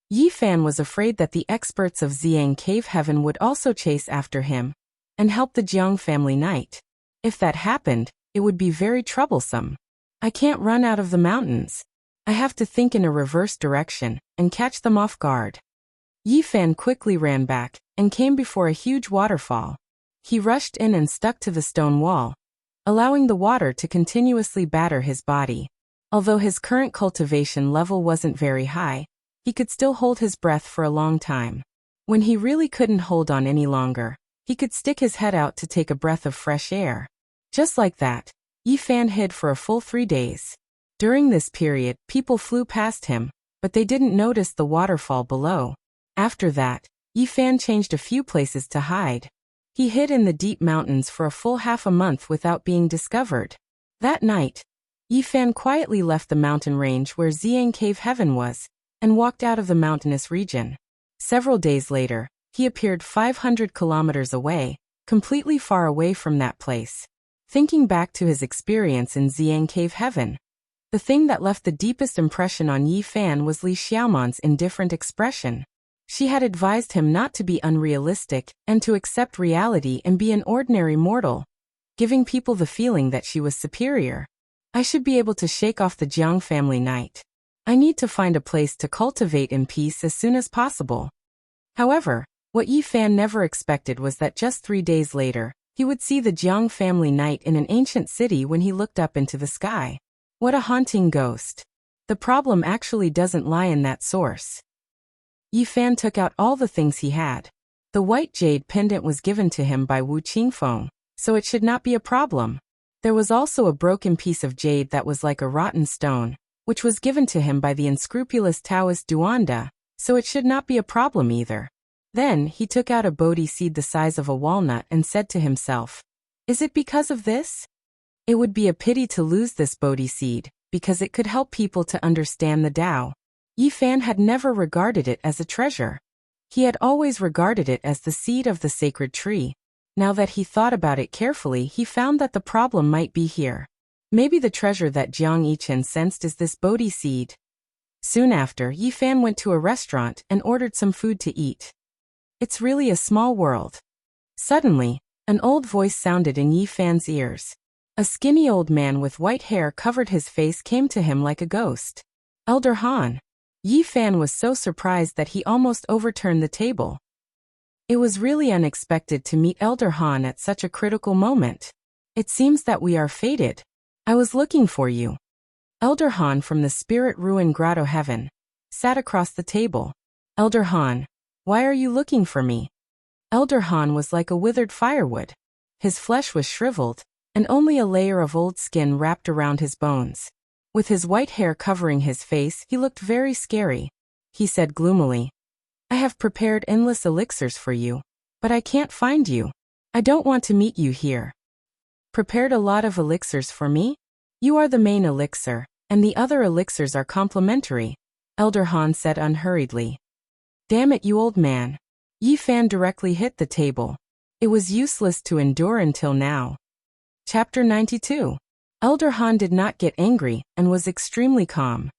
Yi Fan was afraid that the experts of Xiang Cave Heaven would also chase after him and help the Jiang family knight. If that happened, it would be very troublesome. I can't run out of the mountains. I have to think in a reverse direction and catch them off guard. Yi Fan quickly ran back and came before a huge waterfall. He rushed in and stuck to the stone wall, allowing the water to continuously batter his body. Although his current cultivation level wasn't very high, he could still hold his breath for a long time. When he really couldn't hold on any longer, he could stick his head out to take a breath of fresh air. Just like that, Yi Fan hid for a full 3 days. During this period, people flew past him, but they didn't notice the waterfall below. After that, Yi Fan changed a few places to hide. He hid in the deep mountains for a full half a month without being discovered. That night, Yi Fan quietly left the mountain range where Xiang Cave Heaven was, and walked out of the mountainous region. Several days later, he appeared 500 kilometers away, completely far away from that place. Thinking back to his experience in Xiang Cave Heaven, the thing that left the deepest impression on Yi Fan was Li Xiaoman's indifferent expression. She had advised him not to be unrealistic and to accept reality and be an ordinary mortal, giving people the feeling that she was superior. I should be able to shake off the Jiang family knight. I need to find a place to cultivate in peace as soon as possible. However, what Yi Fan never expected was that just 3 days later, he would see the Jiang family knight in an ancient city when he looked up into the sky. What a haunting ghost. The problem actually doesn't lie in that source. Yi Fan took out all the things he had. The white jade pendant was given to him by Wu Qingfeng, so it should not be a problem. There was also a broken piece of jade that was like a rotten stone, which was given to him by the unscrupulous Taoist Duanda, so it should not be a problem either. Then he took out a Bodhi seed the size of a walnut and said to himself, "Is it because of this? It would be a pity to lose this Bodhi seed, because it could help people to understand the Tao." Yi Fan had never regarded it as a treasure. He had always regarded it as the seed of the sacred tree. Now that he thought about it carefully, he found that the problem might be here. Maybe the treasure that Jiang Yichen sensed is this Bodhi seed. Soon after, Yi Fan went to a restaurant and ordered some food to eat. It's really a small world. Suddenly, an old voice sounded in Yi Fan's ears. A skinny old man with white hair covered his face came to him like a ghost. Elder Han. Yi Fan was so surprised that he almost overturned the table. It was really unexpected to meet Elder Han at such a critical moment. It seems that we are fated. I was looking for you. Elder Han from the Spirit Ruin Grotto Heaven sat across the table. Elder Han, why are you looking for me? Elder Han was like a withered firewood. His flesh was shriveled, and only a layer of old skin wrapped around his bones. With his white hair covering his face, he looked very scary. He said gloomily, "I have prepared endless elixirs for you, but I can't find you. I don't want to meet you here." "Prepared a lot of elixirs for me? You are the main elixir, and the other elixirs are complementary," Elder Han said unhurriedly. "Damn it, you old man." Yi Fan directly hit the table. It was useless to endure until now. Chapter 92. Elder Han did not get angry and was extremely calm.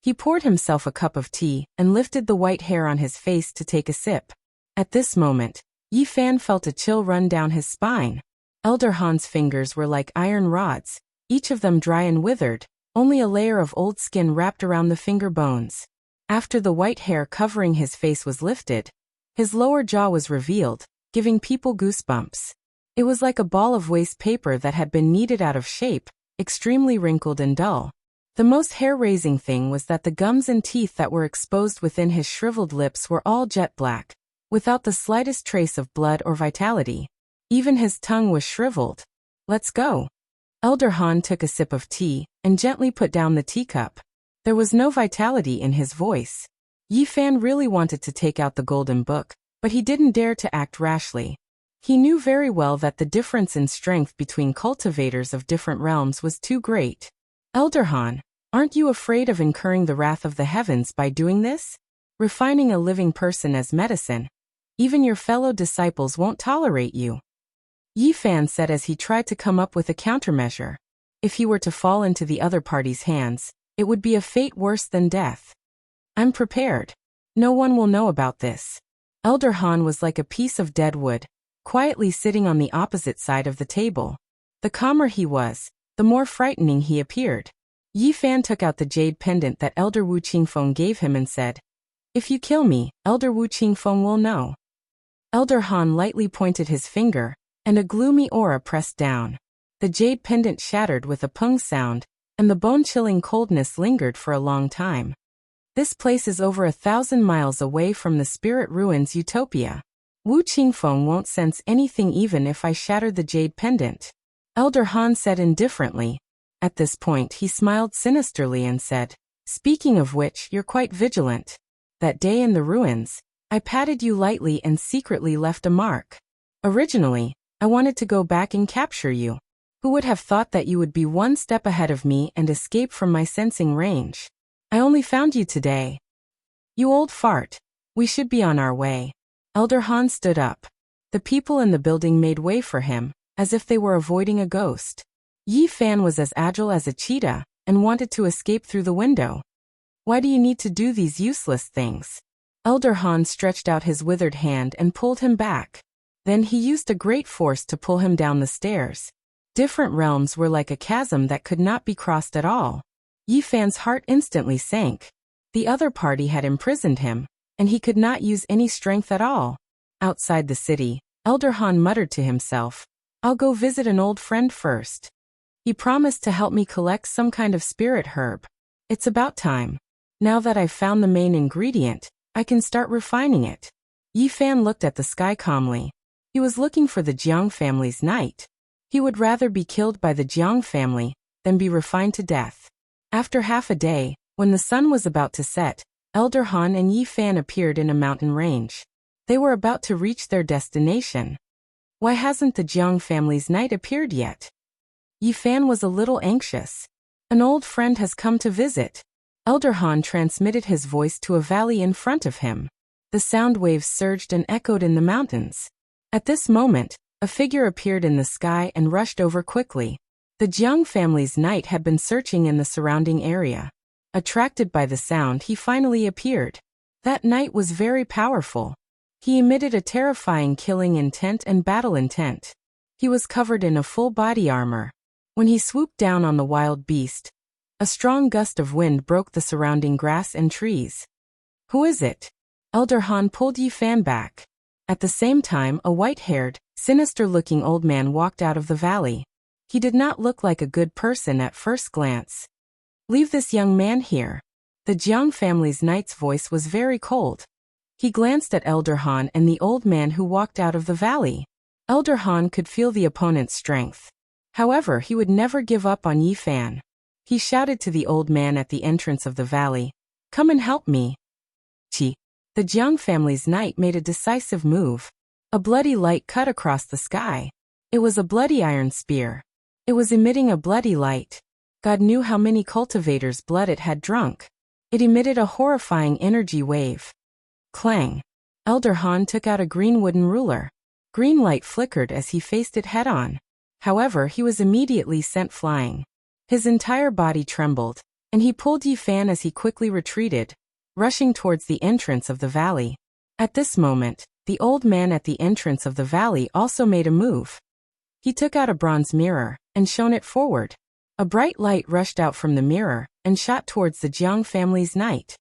He poured himself a cup of tea and lifted the white hair on his face to take a sip. At this moment, Yi Fan felt a chill run down his spine. Elder Han's fingers were like iron rods, each of them dry and withered, only a layer of old skin wrapped around the finger bones. After the white hair covering his face was lifted, his lower jaw was revealed, giving people goosebumps. It was like a ball of waste paper that had been kneaded out of shape, extremely wrinkled and dull. The most hair-raising thing was that the gums and teeth that were exposed within his shriveled lips were all jet black, without the slightest trace of blood or vitality. Even his tongue was shriveled. "Let's go." Elder Han took a sip of tea and gently put down the teacup. There was no vitality in his voice. Yi Fan really wanted to take out the golden book, but he didn't dare to act rashly. He knew very well that the difference in strength between cultivators of different realms was too great. "Elder Han, aren't you afraid of incurring the wrath of the heavens by doing this? Refining a living person as medicine? Even your fellow disciples won't tolerate you." Yi Fan said as he tried to come up with a countermeasure. If he were to fall into the other party's hands, it would be a fate worse than death. "I'm prepared. No one will know about this." Elder Han was like a piece of dead wood, quietly sitting on the opposite side of the table. The calmer he was, the more frightening he appeared. Yi Fan took out the jade pendant that Elder Wu Qingfeng gave him and said, "If you kill me, Elder Wu Qingfeng will know." Elder Han lightly pointed his finger, and a gloomy aura pressed down. The jade pendant shattered with a pung sound, and the bone-chilling coldness lingered for a long time. "This place is over 1,000 miles away from the spirit ruins utopia. Wu Qingfeng won't sense anything even if I shatter the jade pendant," Elder Han said indifferently. At this point he smiled sinisterly and said, "Speaking of which, you're quite vigilant. That day in the ruins, I patted you lightly and secretly left a mark. Originally, I wanted to go back and capture you. Who would have thought that you would be one step ahead of me and escape from my sensing range? I only found you today. You old fart. We should be on our way." Elder Han stood up. The people in the building made way for him, as if they were avoiding a ghost. Yi Fan was as agile as a cheetah, and wanted to escape through the window. "Why do you need to do these useless things?" Elder Han stretched out his withered hand and pulled him back. Then he used a great force to pull him down the stairs. Different realms were like a chasm that could not be crossed at all. Yi Fan's heart instantly sank. The other party had imprisoned him, and he could not use any strength at all. Outside the city, Elder Han muttered to himself, "I'll go visit an old friend first. He promised to help me collect some kind of spirit herb. It's about time. Now that I've found the main ingredient, I can start refining it." Yi Fan looked at the sky calmly. He was looking for the Jiang family's knight. He would rather be killed by the Jiang family than be refined to death. After half a day, when the sun was about to set, Elder Han and Yi Fan appeared in a mountain range. They were about to reach their destination. Why hasn't the Jiang family's knight appeared yet? Yi Fan was a little anxious. An old friend has come to visit. Elder Han transmitted his voice to a valley in front of him. The sound waves surged and echoed in the mountains. At this moment, a figure appeared in the sky and rushed over quickly. The Jiang family's knight had been searching in the surrounding area. Attracted by the sound, he finally appeared. That knight was very powerful. He emitted a terrifying killing intent and battle intent. He was covered in a full body armor. When he swooped down on the wild beast, a strong gust of wind broke the surrounding grass and trees. "Who is it?" Elder Han pulled Yi Fan back. At the same time, a white-haired, sinister-looking old man walked out of the valley. He did not look like a good person at first glance. "Leave this young man here." The Jiang family's knight's voice was very cold. He glanced at Elder Han and the old man who walked out of the valley. Elder Han could feel the opponent's strength. However, he would never give up on Yi Fan. He shouted to the old man at the entrance of the valley, "Come and help me." Chi. The Jiang family's knight made a decisive move. A bloody light cut across the sky. It was a bloody iron spear. It was emitting a bloody light. God knew how many cultivators' blood it had drunk. It emitted a horrifying energy wave. Clang. Elder Han took out a green wooden ruler. Green light flickered as he faced it head-on. However, he was immediately sent flying. His entire body trembled, and he pulled Yi Fan as he quickly retreated, rushing towards the entrance of the valley. At this moment, the old man at the entrance of the valley also made a move. He took out a bronze mirror and shone it forward. A bright light rushed out from the mirror and shot towards the Jiang family's knight.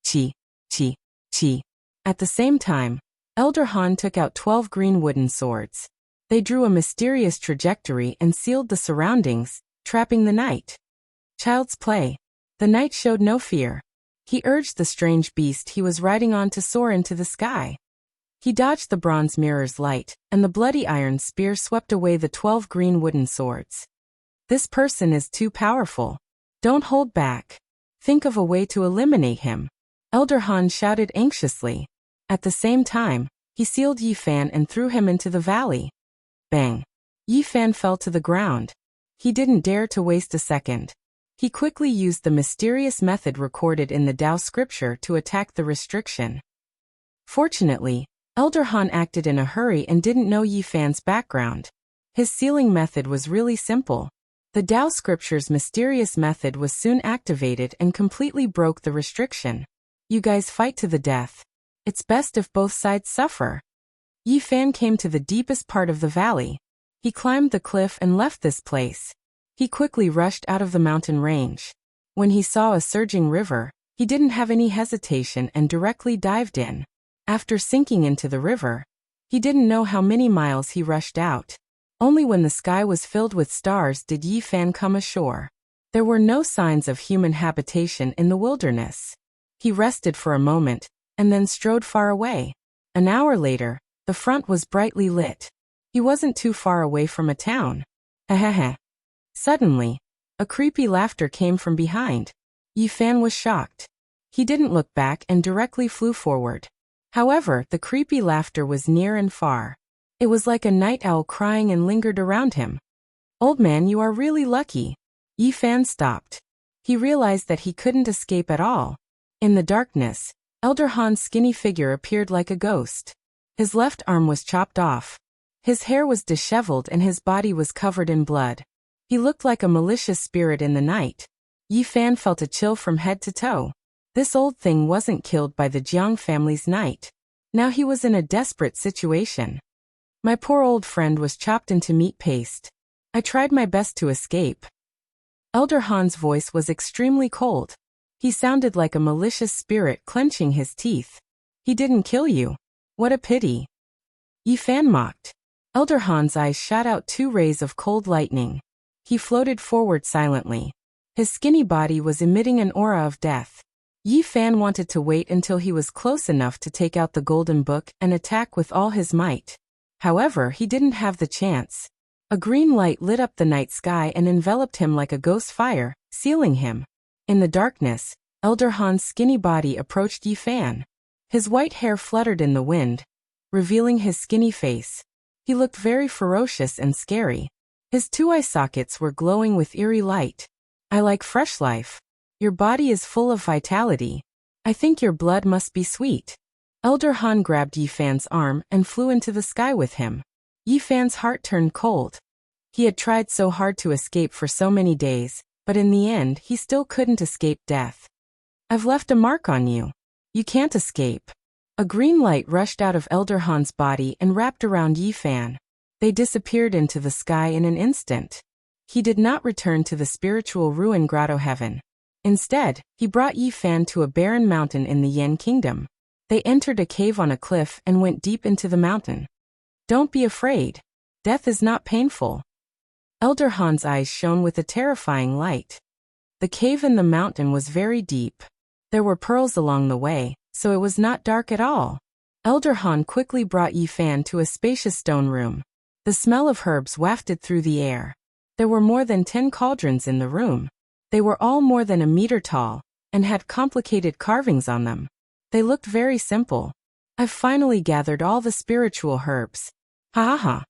Chi, chi, chi. At the same time, Elder Han took out 12 green wooden swords. They drew a mysterious trajectory and sealed the surroundings, trapping the knight. Child's play. The knight showed no fear. He urged the strange beast he was riding on to soar into the sky. He dodged the bronze mirror's light, and the bloody iron spear swept away the 12 green wooden swords. This person is too powerful. Don't hold back. Think of a way to eliminate him. Elder Han shouted anxiously. At the same time, he sealed Yi Fan and threw him into the valley. Bang! Yi Fan fell to the ground. He didn't dare to waste a second. He quickly used the mysterious method recorded in the Tao scripture to attack the restriction. Fortunately, Elder Han acted in a hurry and didn't know Yi Fan's background. His sealing method was really simple. The Tao scripture's mysterious method was soon activated and completely broke the restriction. You guys fight to the death. It's best if both sides suffer. Yi Fan came to the deepest part of the valley. He climbed the cliff and left this place. He quickly rushed out of the mountain range. When he saw a surging river, he didn't have any hesitation and directly dived in. After sinking into the river, he didn't know how many miles he rushed out. Only when the sky was filled with stars did Yi Fan come ashore. There were no signs of human habitation in the wilderness. He rested for a moment, and then strode far away. An hour later, the front was brightly lit. He wasn't too far away from a town. Ahaha. Suddenly, a creepy laughter came from behind. Yi Fan was shocked. He didn't look back and directly flew forward. However, the creepy laughter was near and far. It was like a night owl crying and lingered around him. Old man, you are really lucky. Yi Fan stopped. He realized that he couldn't escape at all. In the darkness, Elder Han's skinny figure appeared like a ghost. His left arm was chopped off. His hair was disheveled and his body was covered in blood. He looked like a malicious spirit in the night. Yi Fan felt a chill from head to toe. This old thing wasn't killed by the Jiang family's knight. Now he was in a desperate situation. My poor old friend was chopped into meat paste. I tried my best to escape. Elder Han's voice was extremely cold. He sounded like a malicious spirit clenching his teeth. He didn't kill you. What a pity. Yi Fan mocked. Elder Han's eyes shot out 2 rays of cold lightning. He floated forward silently. His skinny body was emitting an aura of death. Yi Fan wanted to wait until he was close enough to take out the golden book and attack with all his might. However, he didn't have the chance. A green light lit up the night sky and enveloped him like a ghost fire, sealing him. In the darkness, Elder Han's skinny body approached Yi Fan. His white hair fluttered in the wind, revealing his skinny face. He looked very ferocious and scary. His 2 eye sockets were glowing with eerie light. I like fresh life. Your body is full of vitality. I think your blood must be sweet. Elder Han grabbed Yi Fan's arm and flew into the sky with him. Yi Fan's heart turned cold. He had tried so hard to escape for so many days, but in the end he still couldn't escape death. I've left a mark on you. You can't escape. A green light rushed out of Elder Han's body and wrapped around Yi Fan. They disappeared into the sky in an instant. He did not return to the spiritual ruin grotto heaven. Instead, he brought Yi Fan to a barren mountain in the Yen kingdom. They entered a cave on a cliff and went deep into the mountain. Don't be afraid. Death is not painful. Elder Han's eyes shone with a terrifying light. The cave in the mountain was very deep. There were pearls along the way, so it was not dark at all. Elder Han quickly brought Yi Fan to a spacious stone room. The smell of herbs wafted through the air. There were more than 10 cauldrons in the room. They were all more than a meter tall, and had complicated carvings on them. They looked very simple. I've finally gathered all the spiritual herbs. Ha ha ha.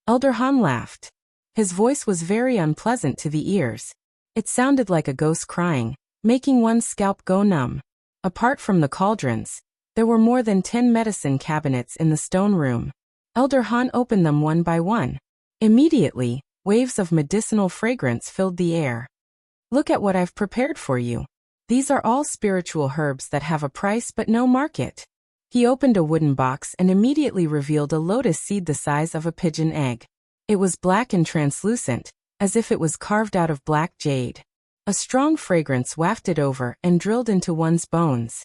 Elder Han laughed. His voice was very unpleasant to the ears. It sounded like a ghost crying, making one's scalp go numb. Apart from the cauldrons, there were more than 10 medicine cabinets in the stone room. Elder Han opened them one by one. Immediately, waves of medicinal fragrance filled the air. Look at what I've prepared for you. These are all spiritual herbs that have a price but no market. He opened a wooden box and immediately revealed a lotus seed the size of a pigeon egg. It was black and translucent, as if it was carved out of black jade. A strong fragrance wafted over and drilled into one's bones.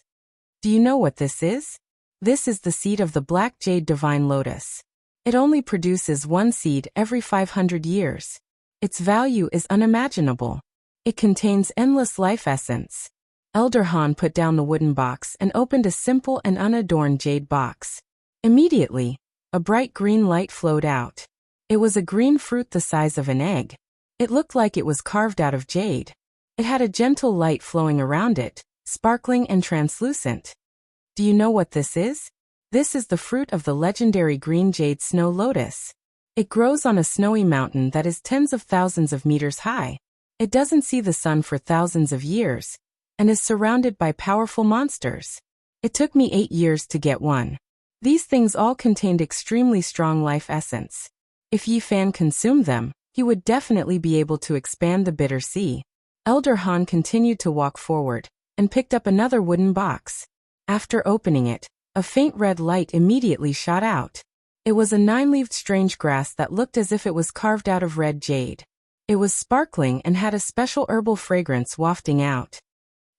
Do you know what this is? This is the seed of the black jade divine lotus. It only produces one seed every 500 years. Its value is unimaginable. It contains endless life essence. Elder Han put down the wooden box and opened a simple and unadorned jade box. Immediately, a bright green light flowed out. It was a green fruit the size of an egg. It looked like it was carved out of jade. It had a gentle light flowing around it, sparkling and translucent. Do you know what this is? This is the fruit of the legendary green jade snow lotus. It grows on a snowy mountain that is tens of thousands of meters high. It doesn't see the sun for thousands of years, and is surrounded by powerful monsters. It took me 8 years to get one. These things all contained extremely strong life essence. If Yi Fan consumed them, he would definitely be able to expand the bitter sea. Elder Han continued to walk forward, and picked up another wooden box. After opening it, a faint red light immediately shot out. It was a 9-leaved strange grass that looked as if it was carved out of red jade. It was sparkling and had a special herbal fragrance wafting out.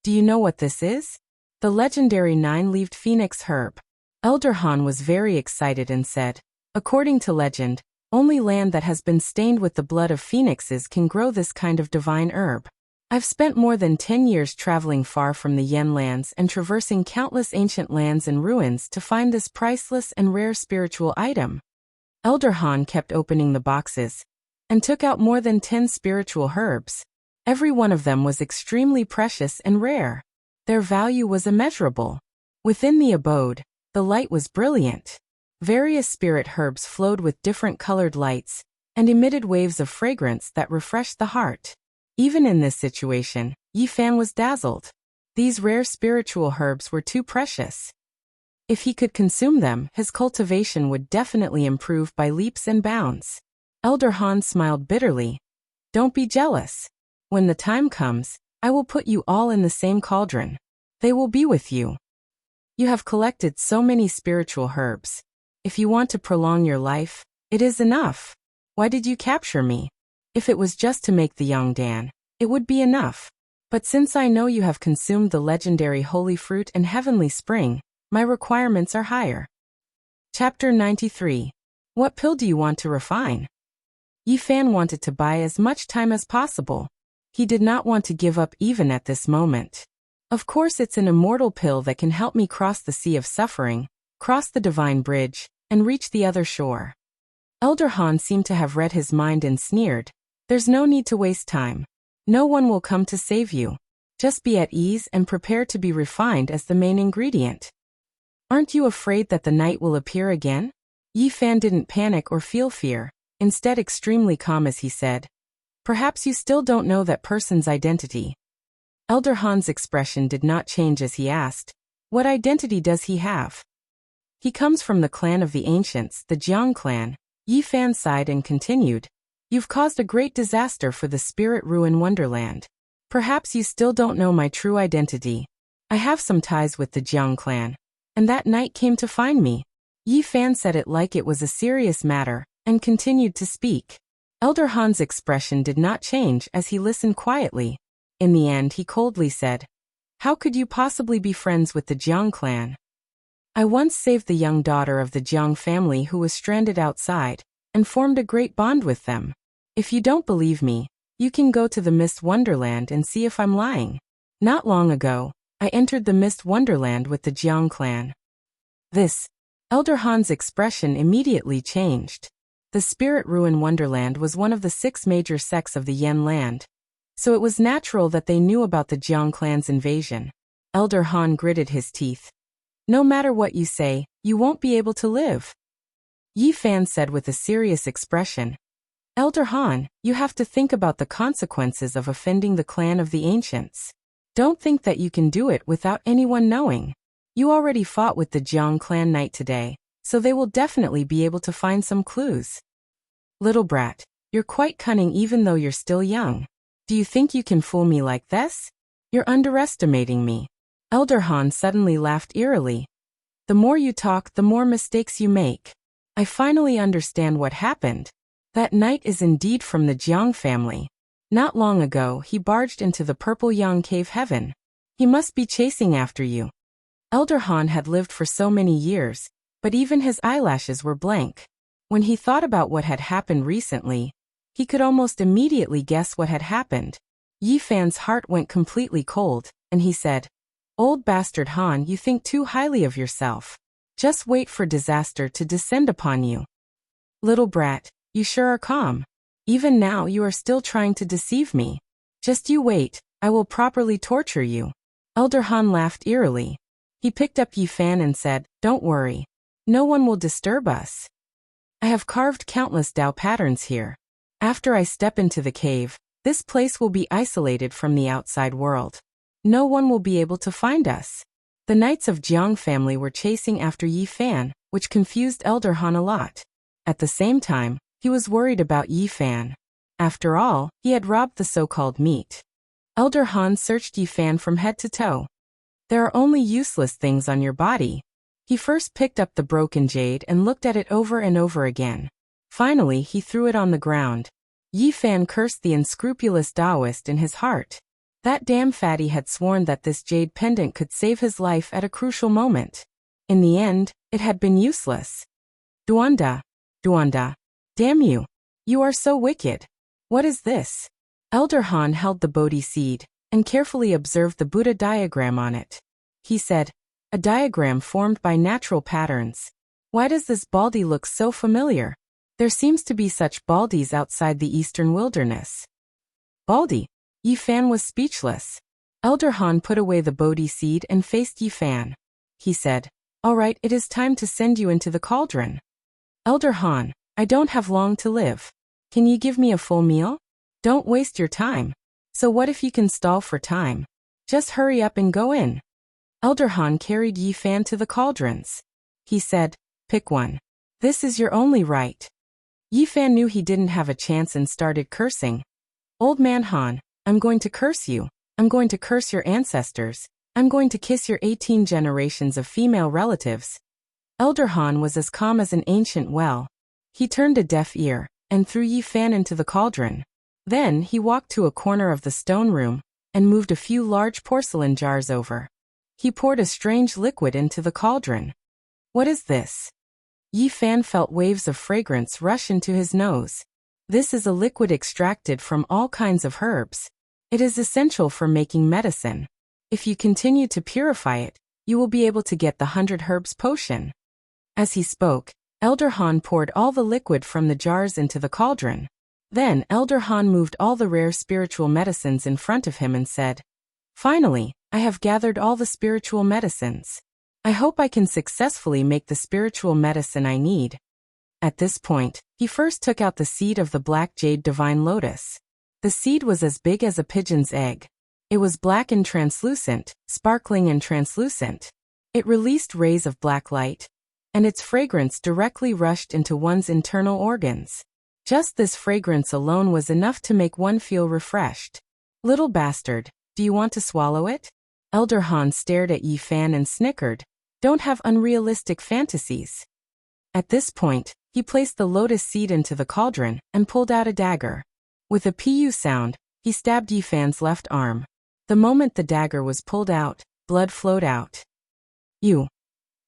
Do you know what this is? The legendary 9-leaved phoenix herb. Elder Han was very excited and said, according to legend, only land that has been stained with the blood of phoenixes can grow this kind of divine herb. I've spent more than 10 years traveling far from the Yen lands and traversing countless ancient lands and ruins to find this priceless and rare spiritual item. Elder Han kept opening the boxes, and took out more than 10 spiritual herbs. Every one of them was extremely precious and rare. Their value was immeasurable. Within the abode, the light was brilliant. Various spirit herbs flowed with different colored lights, and emitted waves of fragrance that refreshed the heart. Even in this situation, Yi Fan was dazzled. These rare spiritual herbs were too precious. If he could consume them, his cultivation would definitely improve by leaps and bounds. Elder Han smiled bitterly. Don't be jealous. When the time comes, I will put you all in the same cauldron. They will be with you. You have collected so many spiritual herbs. If you want to prolong your life, it is enough. Why did you capture me? If it was just to make the young Dan, it would be enough. But since I know you have consumed the legendary holy fruit and heavenly spring, my requirements are higher. Chapter 93. What pill do you want to refine? Yi Fan wanted to buy as much time as possible. He did not want to give up even at this moment. Of course, it's an immortal pill that can help me cross the sea of suffering, cross the divine bridge, and reach the other shore. Elder Han seemed to have read his mind and sneered. There's no need to waste time. No one will come to save you. Just be at ease and prepare to be refined as the main ingredient. Aren't you afraid that the night will appear again? Yi Fan didn't panic or feel fear, instead extremely calm as he said, perhaps you still don't know that person's identity. Elder Han's expression did not change as he asked, what identity does he have? He comes from the clan of the ancients, the Jiang clan. Yi Fan sighed and continued, you've caused a great disaster for the spirit ruin wonderland. Perhaps you still don't know my true identity. I have some ties with the Jiang clan, and that night came to find me. Yi Fan said it like it was a serious matter, and continued to speak. Elder Han's expression did not change as he listened quietly. In the end, he coldly said, how could you possibly be friends with the Jiang clan? I once saved the young daughter of the Jiang family who was stranded outside, and formed a great bond with them. If you don't believe me, you can go to the Mist Wonderland and see if I'm lying. Not long ago, I entered the Mist Wonderland with the Jiang clan. This. Elder Han's expression immediately changed. The Spirit Ruin Wonderland was one of the 6 major sects of the Yen land, so it was natural that they knew about the Jiang clan's invasion. Elder Han gritted his teeth. No matter what you say, you won't be able to live. Yi Fan said with a serious expression. Elder Han, you have to think about the consequences of offending the clan of the ancients. Don't think that you can do it without anyone knowing. You already fought with the Jiang clan knight today, so they will definitely be able to find some clues. Little brat, you're quite cunning even though you're still young. Do you think you can fool me like this? You're underestimating me. Elder Han suddenly laughed eerily. The more you talk, the more mistakes you make. I finally understand what happened. That knight is indeed from the Jiang family. Not long ago, he barged into the Purple Yang Cave Heaven. He must be chasing after you. Elder Han had lived for so many years, but even his eyelashes were blank. When he thought about what had happened recently, he could almost immediately guess what had happened. Yi Fan's heart went completely cold, and he said, Old bastard Han, you think too highly of yourself. Just wait for disaster to descend upon you. Little brat, you sure are calm. Even now you are still trying to deceive me. Just you wait, I will properly torture you. Elder Han laughed eerily. He picked up Yi Fan and said, Don't worry. No one will disturb us. I have carved countless Dao patterns here. After I step into the cave, this place will be isolated from the outside world. No one will be able to find us. The knights of Jiang family were chasing after Yi Fan, which confused Elder Han a lot. At the same time, he was worried about Yi Fan. After all, he had robbed the so-called meat. Elder Han searched Yi Fan from head to toe. There are only useless things on your body. He first picked up the broken jade and looked at it over and over again. Finally, he threw it on the ground. Yi Fan cursed the unscrupulous Taoist in his heart. That damn fatty had sworn that this jade pendant could save his life at a crucial moment. In the end, it had been useless. Duanda. Duanda. Damn you. You are so wicked. What is this? Elder Han held the Bodhi seed and carefully observed the Buddha diagram on it. He said, A diagram formed by natural patterns. Why does this baldy look so familiar? There seems to be such baldies outside the eastern wilderness. Baldy? Yi Fan was speechless. Elder Han put away the Bodhi seed and faced Yi Fan. He said, All right, it is time to send you into the cauldron. Elder Han, I don't have long to live. Can you give me a full meal? Don't waste your time. So what if you can stall for time? Just hurry up and go in. Elder Han carried Yi Fan to the cauldrons. He said, Pick one. This is your only right. Yi Fan knew he didn't have a chance and started cursing. Old man Han, I'm going to curse you. I'm going to curse your ancestors. I'm going to kiss your 18 generations of female relatives. Elder Han was as calm as an ancient well. He turned a deaf ear and threw Yi Fan into the cauldron. Then he walked to a corner of the stone room and moved a few large porcelain jars over. He poured a strange liquid into the cauldron. What is this? Yi Fan felt waves of fragrance rush into his nose. This is a liquid extracted from all kinds of herbs. It is essential for making medicine. If you continue to purify it, you will be able to get the 100 herbs potion. As he spoke, Elder Han poured all the liquid from the jars into the cauldron. Then Elder Han moved all the rare spiritual medicines in front of him and said, Finally, I have gathered all the spiritual medicines. I hope I can successfully make the spiritual medicine I need. At this point, he first took out the seed of the black jade divine lotus. The seed was as big as a pigeon's egg. It was black and translucent, sparkling and translucent. It released rays of black light, and its fragrance directly rushed into one's internal organs. Just this fragrance alone was enough to make one feel refreshed. Little bastard, do you want to swallow it? Elder Han stared at Yi Fan and snickered. Don't have unrealistic fantasies. At this point, he placed the lotus seed into the cauldron and pulled out a dagger. With a pu sound, he stabbed Yi Fan's left arm. The moment the dagger was pulled out, blood flowed out. You.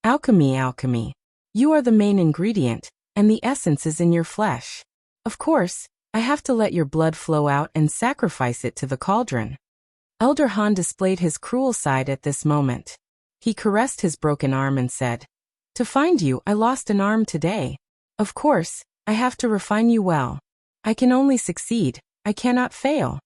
Alchemy, alchemy. You are the main ingredient, and the essence is in your flesh. Of course, I have to let your blood flow out and sacrifice it to the cauldron. Elder Han displayed his cruel side at this moment. He caressed his broken arm and said, "To find you, I lost an arm today. Of course, I have to refine you well. I can only succeed, I cannot fail."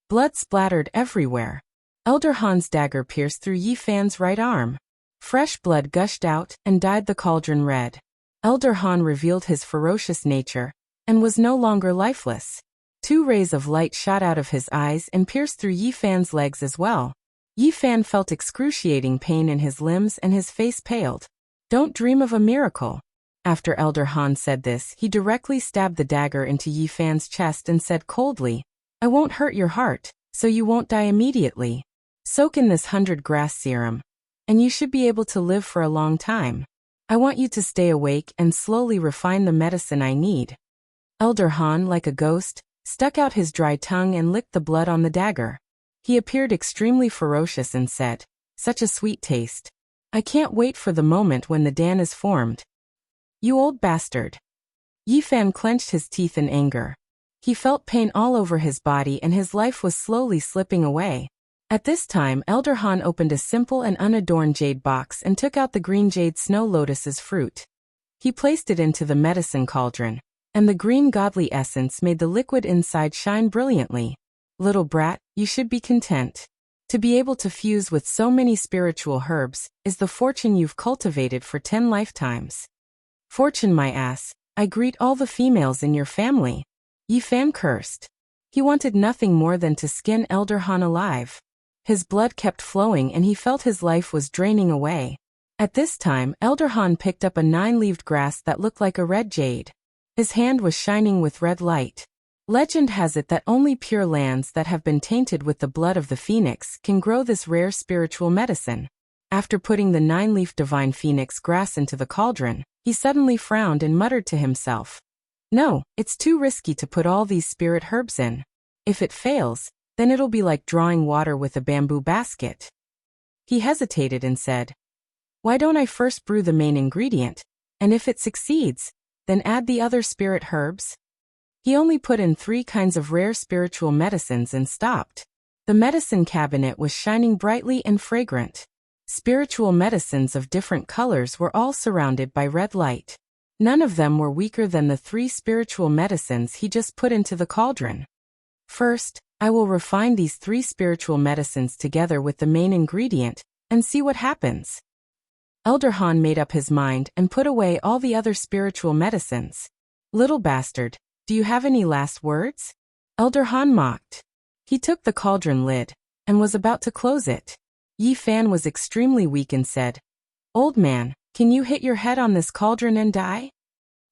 Blood splattered everywhere. Elder Han's dagger pierced through Yi Fan's right arm. Fresh blood gushed out and dyed the cauldron red. Elder Han revealed his ferocious nature and was no longer lifeless. 2 rays of light shot out of his eyes and pierced through Yi Fan's legs as well. Yi Fan felt excruciating pain in his limbs and his face paled. "Don't dream of a miracle." After Elder Han said this, he directly stabbed the dagger into Yi Fan's chest and said coldly, "I won't hurt your heart, so you won't die immediately. Soak in this 100 grass serum, and you should be able to live for a long time. I want you to stay awake and slowly refine the medicine I need." Elder Han, like a ghost, stuck out his dry tongue and licked the blood on the dagger. He appeared extremely ferocious and said, "Such a sweet taste. I can't wait for the moment when the Dan is formed. You old bastard." Yi Fan clenched his teeth in anger. He felt pain all over his body and his life was slowly slipping away. At this time, Elder Han opened a simple and unadorned jade box and took out the green jade snow lotus's fruit. He placed it into the medicine cauldron, and the green godly essence made the liquid inside shine brilliantly. "Little brat, you should be content. To be able to fuse with so many spiritual herbs is the fortune you've cultivated for 10 lifetimes. Fortune, my ass, I greet all the females in your family." Yi Fan cursed. He wanted nothing more than to skin Elder Han alive. His blood kept flowing and he felt his life was draining away. At this time, Elder Han picked up a 9-leaved grass that looked like a red jade. His hand was shining with red light. Legend has it that only pure lands that have been tainted with the blood of the phoenix can grow this rare spiritual medicine. After putting the 9-leaf divine phoenix grass into the cauldron, he suddenly frowned and muttered to himself, "No, it's too risky to put all these spirit herbs in. If it fails, then it'll be like drawing water with a bamboo basket." He hesitated and said, "Why don't I first brew the main ingredient, and if it succeeds, then add the other spirit herbs?" He only put in 3 kinds of rare spiritual medicines and stopped. The medicine cabinet was shining brightly and fragrant. Spiritual medicines of different colors were all surrounded by red light. None of them were weaker than the 3 spiritual medicines he just put into the cauldron. "First, I will refine these 3 spiritual medicines together with the main ingredient and see what happens." Elder Han made up his mind and put away all the other spiritual medicines. "Little bastard, do you have any last words?" Elder Han mocked. He took the cauldron lid and was about to close it. Yi Fan was extremely weak and said, "Old man, can you hit your head on this cauldron and die?"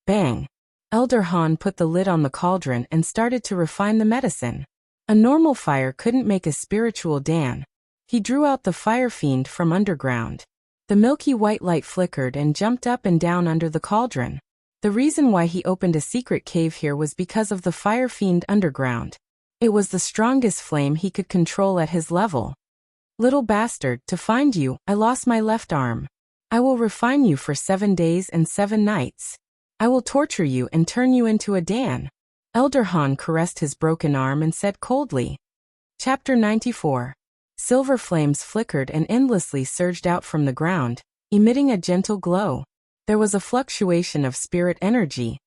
Bang! Elder Han put the lid on the cauldron and started to refine the medicine. A normal fire couldn't make a spiritual Dan. He drew out the fire fiend from underground. The milky white light flickered and jumped up and down under the cauldron. The reason why he opened a secret cave here was because of the fire fiend underground. It was the strongest flame he could control at his level. "Little bastard, to find you, I lost my left arm. I will refine you for 7 days and 7 nights. I will torture you and turn you into a Dan." Elder Han caressed his broken arm and said coldly. Chapter 94. Silver flames flickered and endlessly surged out from the ground, emitting a gentle glow. There was a fluctuation of spirit energy,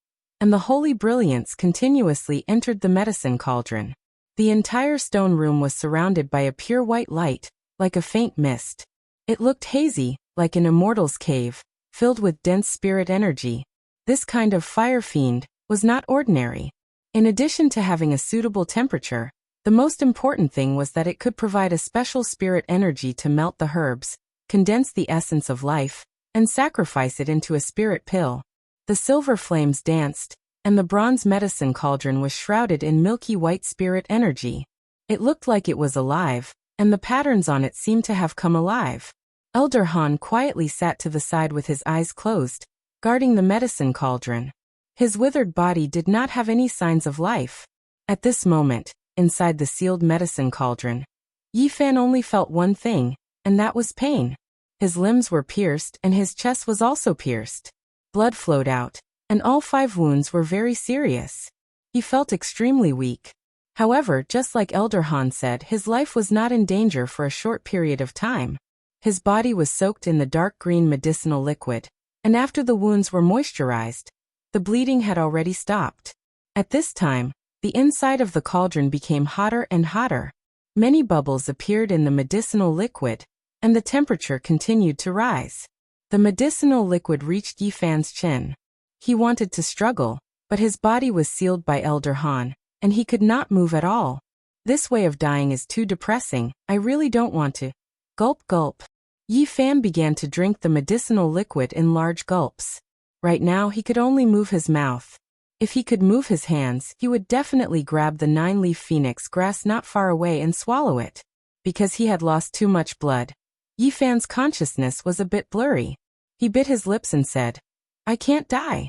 and the holy brilliance continuously entered the medicine cauldron. The entire stone room was surrounded by a pure white light, like a faint mist. It looked hazy, like an immortal's cave, filled with dense spirit energy. This kind of fire fiend was not ordinary. In addition to having a suitable temperature, the most important thing was that it could provide a special spirit energy to melt the herbs, condense the essence of life, and sacrifice it into a spirit pill. The silver flames danced, and the bronze medicine cauldron was shrouded in milky white spirit energy. It looked like it was alive, and the patterns on it seemed to have come alive. Elder Han quietly sat to the side with his eyes closed, guarding the medicine cauldron. His withered body did not have any signs of life. At this moment, inside the sealed medicine cauldron, Yi Fan only felt one thing, and that was pain. His limbs were pierced and his chest was also pierced. Blood flowed out, and all 5 wounds were very serious. He felt extremely weak. However, just like Elder Han said, his life was not in danger for a short period of time. His body was soaked in the dark green medicinal liquid, and after the wounds were moisturized, the bleeding had already stopped. At this time, the inside of the cauldron became hotter and hotter. Many bubbles appeared in the medicinal liquid, and the temperature continued to rise. The medicinal liquid reached Yi Fan's chin. He wanted to struggle, but his body was sealed by Elder Han, and he could not move at all. This way of dying is too depressing, I really don't want to. Gulp gulp. Yi Fan began to drink the medicinal liquid in large gulps. Right now he could only move his mouth. If he could move his hands, he would definitely grab the 9-leaf phoenix grass not far away and swallow it. Because he had lost too much blood, Yi Fan's consciousness was a bit blurry. He bit his lips and said, "I can't die."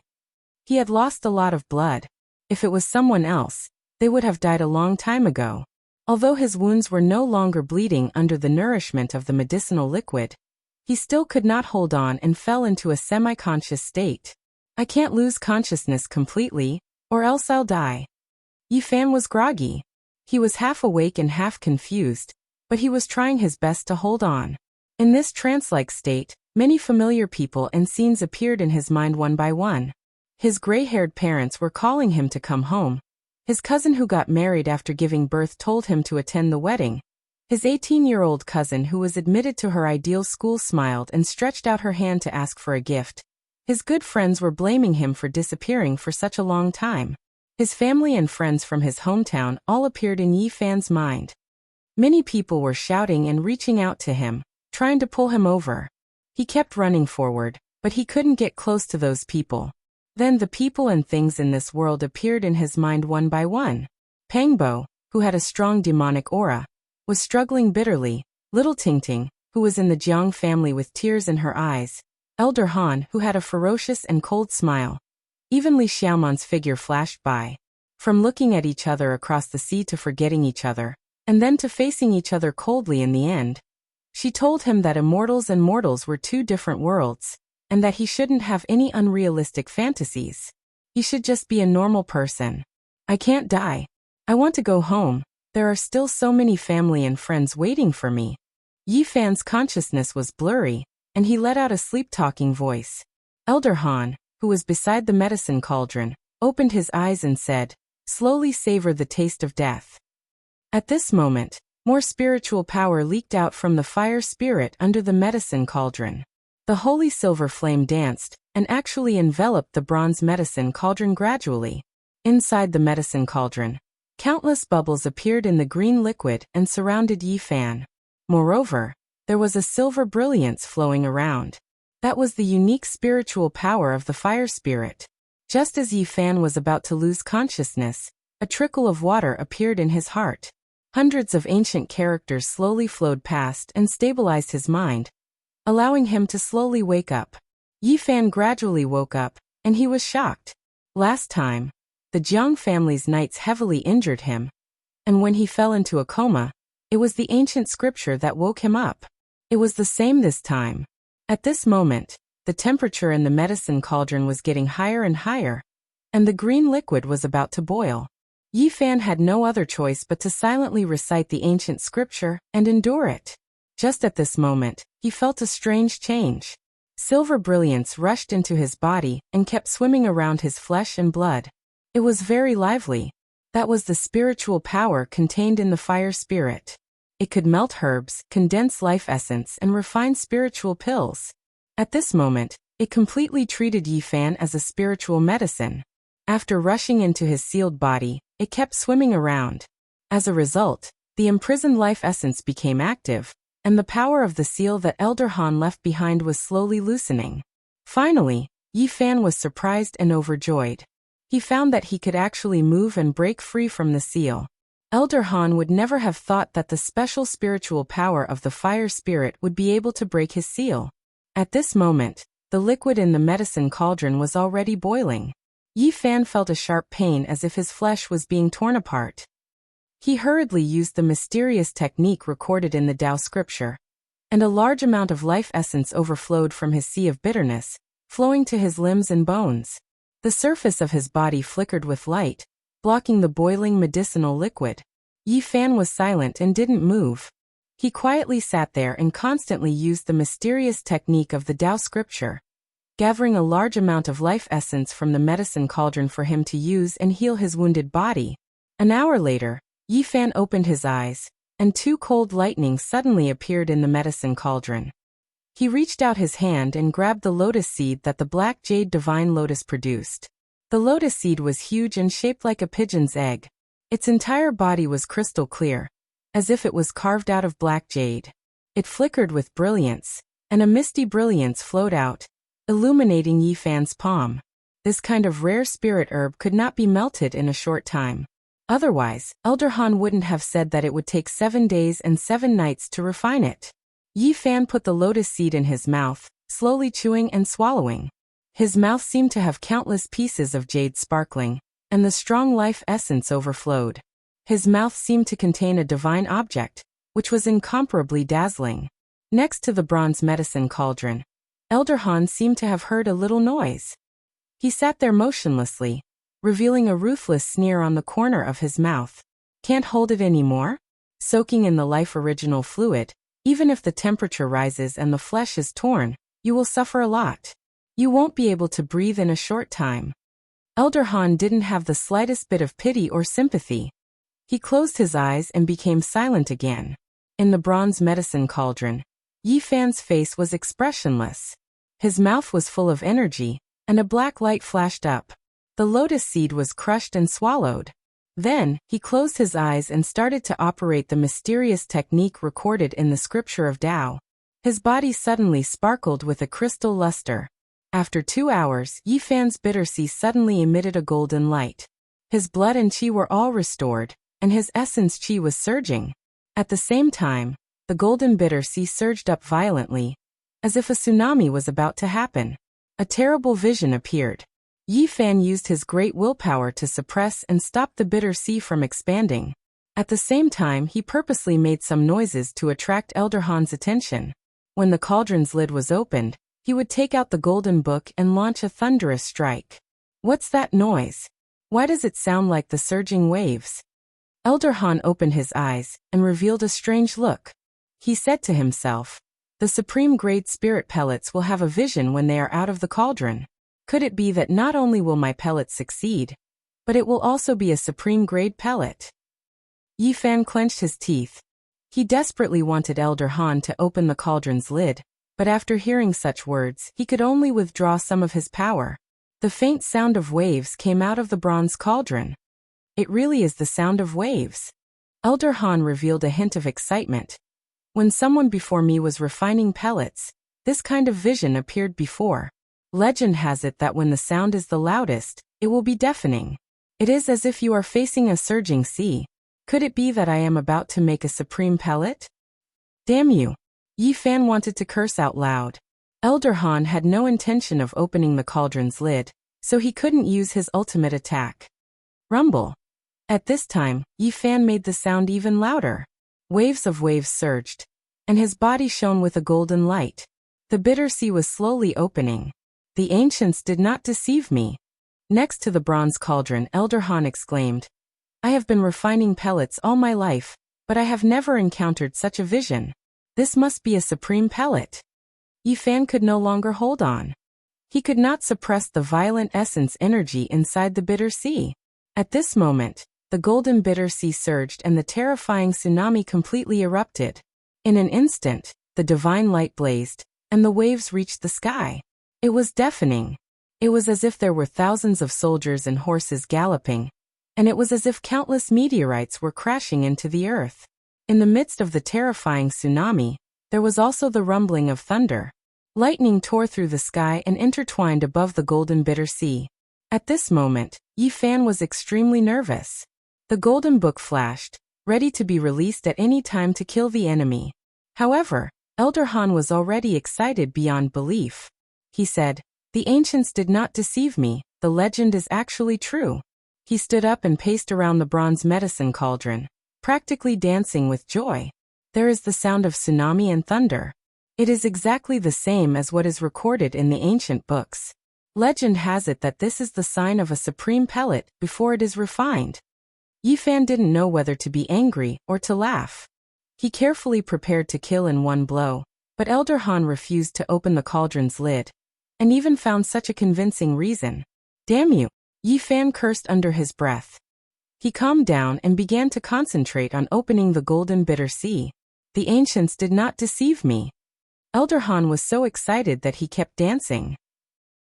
He had lost a lot of blood. If it was someone else, they would have died a long time ago. Although his wounds were no longer bleeding under the nourishment of the medicinal liquid, he still could not hold on and fell into a semi-conscious state. "I can't lose consciousness completely, or else I'll die." Yi Fan was groggy. He was half awake and half confused, but he was trying his best to hold on. In this trance-like state, many familiar people and scenes appeared in his mind one by one. His gray-haired parents were calling him to come home. His cousin who got married after giving birth told him to attend the wedding. His 18-year-old cousin who was admitted to her ideal school smiled and stretched out her hand to ask for a gift. His good friends were blaming him for disappearing for such a long time. His family and friends from his hometown all appeared in Yi Fan's mind. Many people were shouting and reaching out to him, trying to pull him over. He kept running forward, but he couldn't get close to those people. Then the people and things in this world appeared in his mind one by one. Pangbo, who had a strong demonic aura, was struggling bitterly. Little Tingting, who was in the Jiang family with tears in her eyes. Elder Han, who had a ferocious and cold smile. Even Li Xiaoman's figure flashed by. From looking at each other across the sea to forgetting each other, and then to facing each other coldly in the end. She told him that immortals and mortals were two different worlds, and that he shouldn't have any unrealistic fantasies. He should just be a normal person. "I can't die. I want to go home. There are still so many family and friends waiting for me." Yi Fan's consciousness was blurry, and he let out a sleep-talking voice. Elder Han, who was beside the medicine cauldron, opened his eyes and said, "Slowly savor the taste of death." At this moment, more spiritual power leaked out from the fire spirit under the medicine cauldron. The holy silver flame danced, and actually enveloped the bronze medicine cauldron gradually. Inside the medicine cauldron, countless bubbles appeared in the green liquid and surrounded Yi Fan. Moreover, there was a silver brilliance flowing around. That was the unique spiritual power of the fire spirit. Just as Yi Fan was about to lose consciousness, a trickle of water appeared in his heart. Hundreds of ancient characters slowly flowed past and stabilized his mind, allowing him to slowly wake up. Yi Fan gradually woke up, and he was shocked. Last time, the Jiang family's knights heavily injured him, and when he fell into a coma, it was the ancient scripture that woke him up. It was the same this time. At this moment, the temperature in the medicine cauldron was getting higher and higher, and the green liquid was about to boil. Yi Fan had no other choice but to silently recite the ancient scripture and endure it. Just at this moment, he felt a strange change. Silver brilliance rushed into his body and kept swimming around his flesh and blood. It was very lively. That was the spiritual power contained in the fire spirit. It could melt herbs, condense life essence, and refine spiritual pills. At this moment, it completely treated Yi Fan as a spiritual medicine. After rushing into his sealed body, it kept swimming around. As a result, the imprisoned life essence became active, and the power of the seal that Elder Han left behind was slowly loosening. Finally, Yi Fan was surprised and overjoyed. He found that he could actually move and break free from the seal. Elder Han would never have thought that the special spiritual power of the fire spirit would be able to break his seal. At this moment, the liquid in the medicine cauldron was already boiling. Yi Fan felt a sharp pain as if his flesh was being torn apart. He hurriedly used the mysterious technique recorded in the Tao scripture, and a large amount of life essence overflowed from his sea of bitterness, flowing to his limbs and bones. The surface of his body flickered with light, blocking the boiling medicinal liquid. Yi Fan was silent and didn't move. He quietly sat there and constantly used the mysterious technique of the Tao scripture, gathering a large amount of life essence from the medicine cauldron for him to use and heal his wounded body. An hour later, Yi Fan opened his eyes, and two cold lightnings suddenly appeared in the medicine cauldron. He reached out his hand and grabbed the lotus seed that the black jade divine lotus produced. The lotus seed was huge and shaped like a pigeon's egg. Its entire body was crystal clear, as if it was carved out of black jade. It flickered with brilliance, and a misty brilliance flowed out, illuminating Yi Fan's palm. This kind of rare spirit herb could not be melted in a short time. Otherwise, Elder Han wouldn't have said that it would take 7 days and 7 nights to refine it. Yi Fan put the lotus seed in his mouth, slowly chewing and swallowing. His mouth seemed to have countless pieces of jade sparkling, and the strong life essence overflowed. His mouth seemed to contain a divine object, which was incomparably dazzling. Next to the bronze medicine cauldron, Elder Han seemed to have heard a little noise. He sat there motionlessly, revealing a ruthless sneer on the corner of his mouth. Can't hold it anymore? Soaking in the life original fluid, even if the temperature rises and the flesh is torn, you will suffer a lot. You won't be able to breathe in a short time. Elder Han didn't have the slightest bit of pity or sympathy. He closed his eyes and became silent again. In the bronze medicine cauldron, Yi Fan's face was expressionless. His mouth was full of energy, and a black light flashed up. The lotus seed was crushed and swallowed. Then, he closed his eyes and started to operate the mysterious technique recorded in the scripture of Tao. His body suddenly sparkled with a crystal luster. After 2 hours, Yi Fan's bitter sea suddenly emitted a golden light. His blood and qi were all restored, and his essence qi was surging. At the same time, the golden bitter sea surged up violently, as if a tsunami was about to happen. A terrible vision appeared. Yi Fan used his great willpower to suppress and stop the bitter sea from expanding. At the same time, he purposely made some noises to attract Elder Han's attention. When the cauldron's lid was opened, he would take out the golden book and launch a thunderous strike. What's that noise? Why does it sound like the surging waves? Elder Han opened his eyes and revealed a strange look. He said to himself, "The supreme-grade spirit pellets will have a vision when they are out of the cauldron. Could it be that not only will my pellet succeed, but it will also be a supreme-grade pellet?" Yi Fan clenched his teeth. He desperately wanted Elder Han to open the cauldron's lid, but after hearing such words, he could only withdraw some of his power. The faint sound of waves came out of the bronze cauldron. It really is the sound of waves. Elder Han revealed a hint of excitement. When someone before me was refining pellets, this kind of vision appeared before. Legend has it that when the sound is the loudest, it will be deafening. It is as if you are facing a surging sea. Could it be that I am about to make a supreme pellet? Damn you! Yi Fan wanted to curse out loud. Elder Han had no intention of opening the cauldron's lid, so he couldn't use his ultimate attack. Rumble. At this time, Yi Fan made the sound even louder. Waves of waves surged, and his body shone with a golden light. The bitter sea was slowly opening. The ancients did not deceive me. Next to the bronze cauldron, Elder Han exclaimed, "I have been refining pellets all my life, but I have never encountered such a vision. This must be a supreme pellet." Yi Fan could no longer hold on. He could not suppress the violent essence energy inside the bitter sea. At this moment, the golden bitter sea surged and the terrifying tsunami completely erupted. In an instant, the divine light blazed, and the waves reached the sky. It was deafening. It was as if there were thousands of soldiers and horses galloping, and it was as if countless meteorites were crashing into the earth. In the midst of the terrifying tsunami, there was also the rumbling of thunder. Lightning tore through the sky and intertwined above the golden bitter sea. At this moment, Yi Fan was extremely nervous. The golden book flashed, ready to be released at any time to kill the enemy. However, Elder Han was already excited beyond belief. He said, "The ancients did not deceive me, the legend is actually true." He stood up and paced around the bronze medicine cauldron, practically dancing with joy. There is the sound of tsunami and thunder. It is exactly the same as what is recorded in the ancient books. Legend has it that this is the sign of a supreme pellet before it is refined. Yi Fan didn't know whether to be angry or to laugh. He carefully prepared to kill in one blow, but Elder Han refused to open the cauldron's lid, and even found such a convincing reason. Damn you! Yi Fan cursed under his breath. He calmed down and began to concentrate on opening the golden bitter sea. The ancients did not deceive me. Elder Han was so excited that he kept dancing.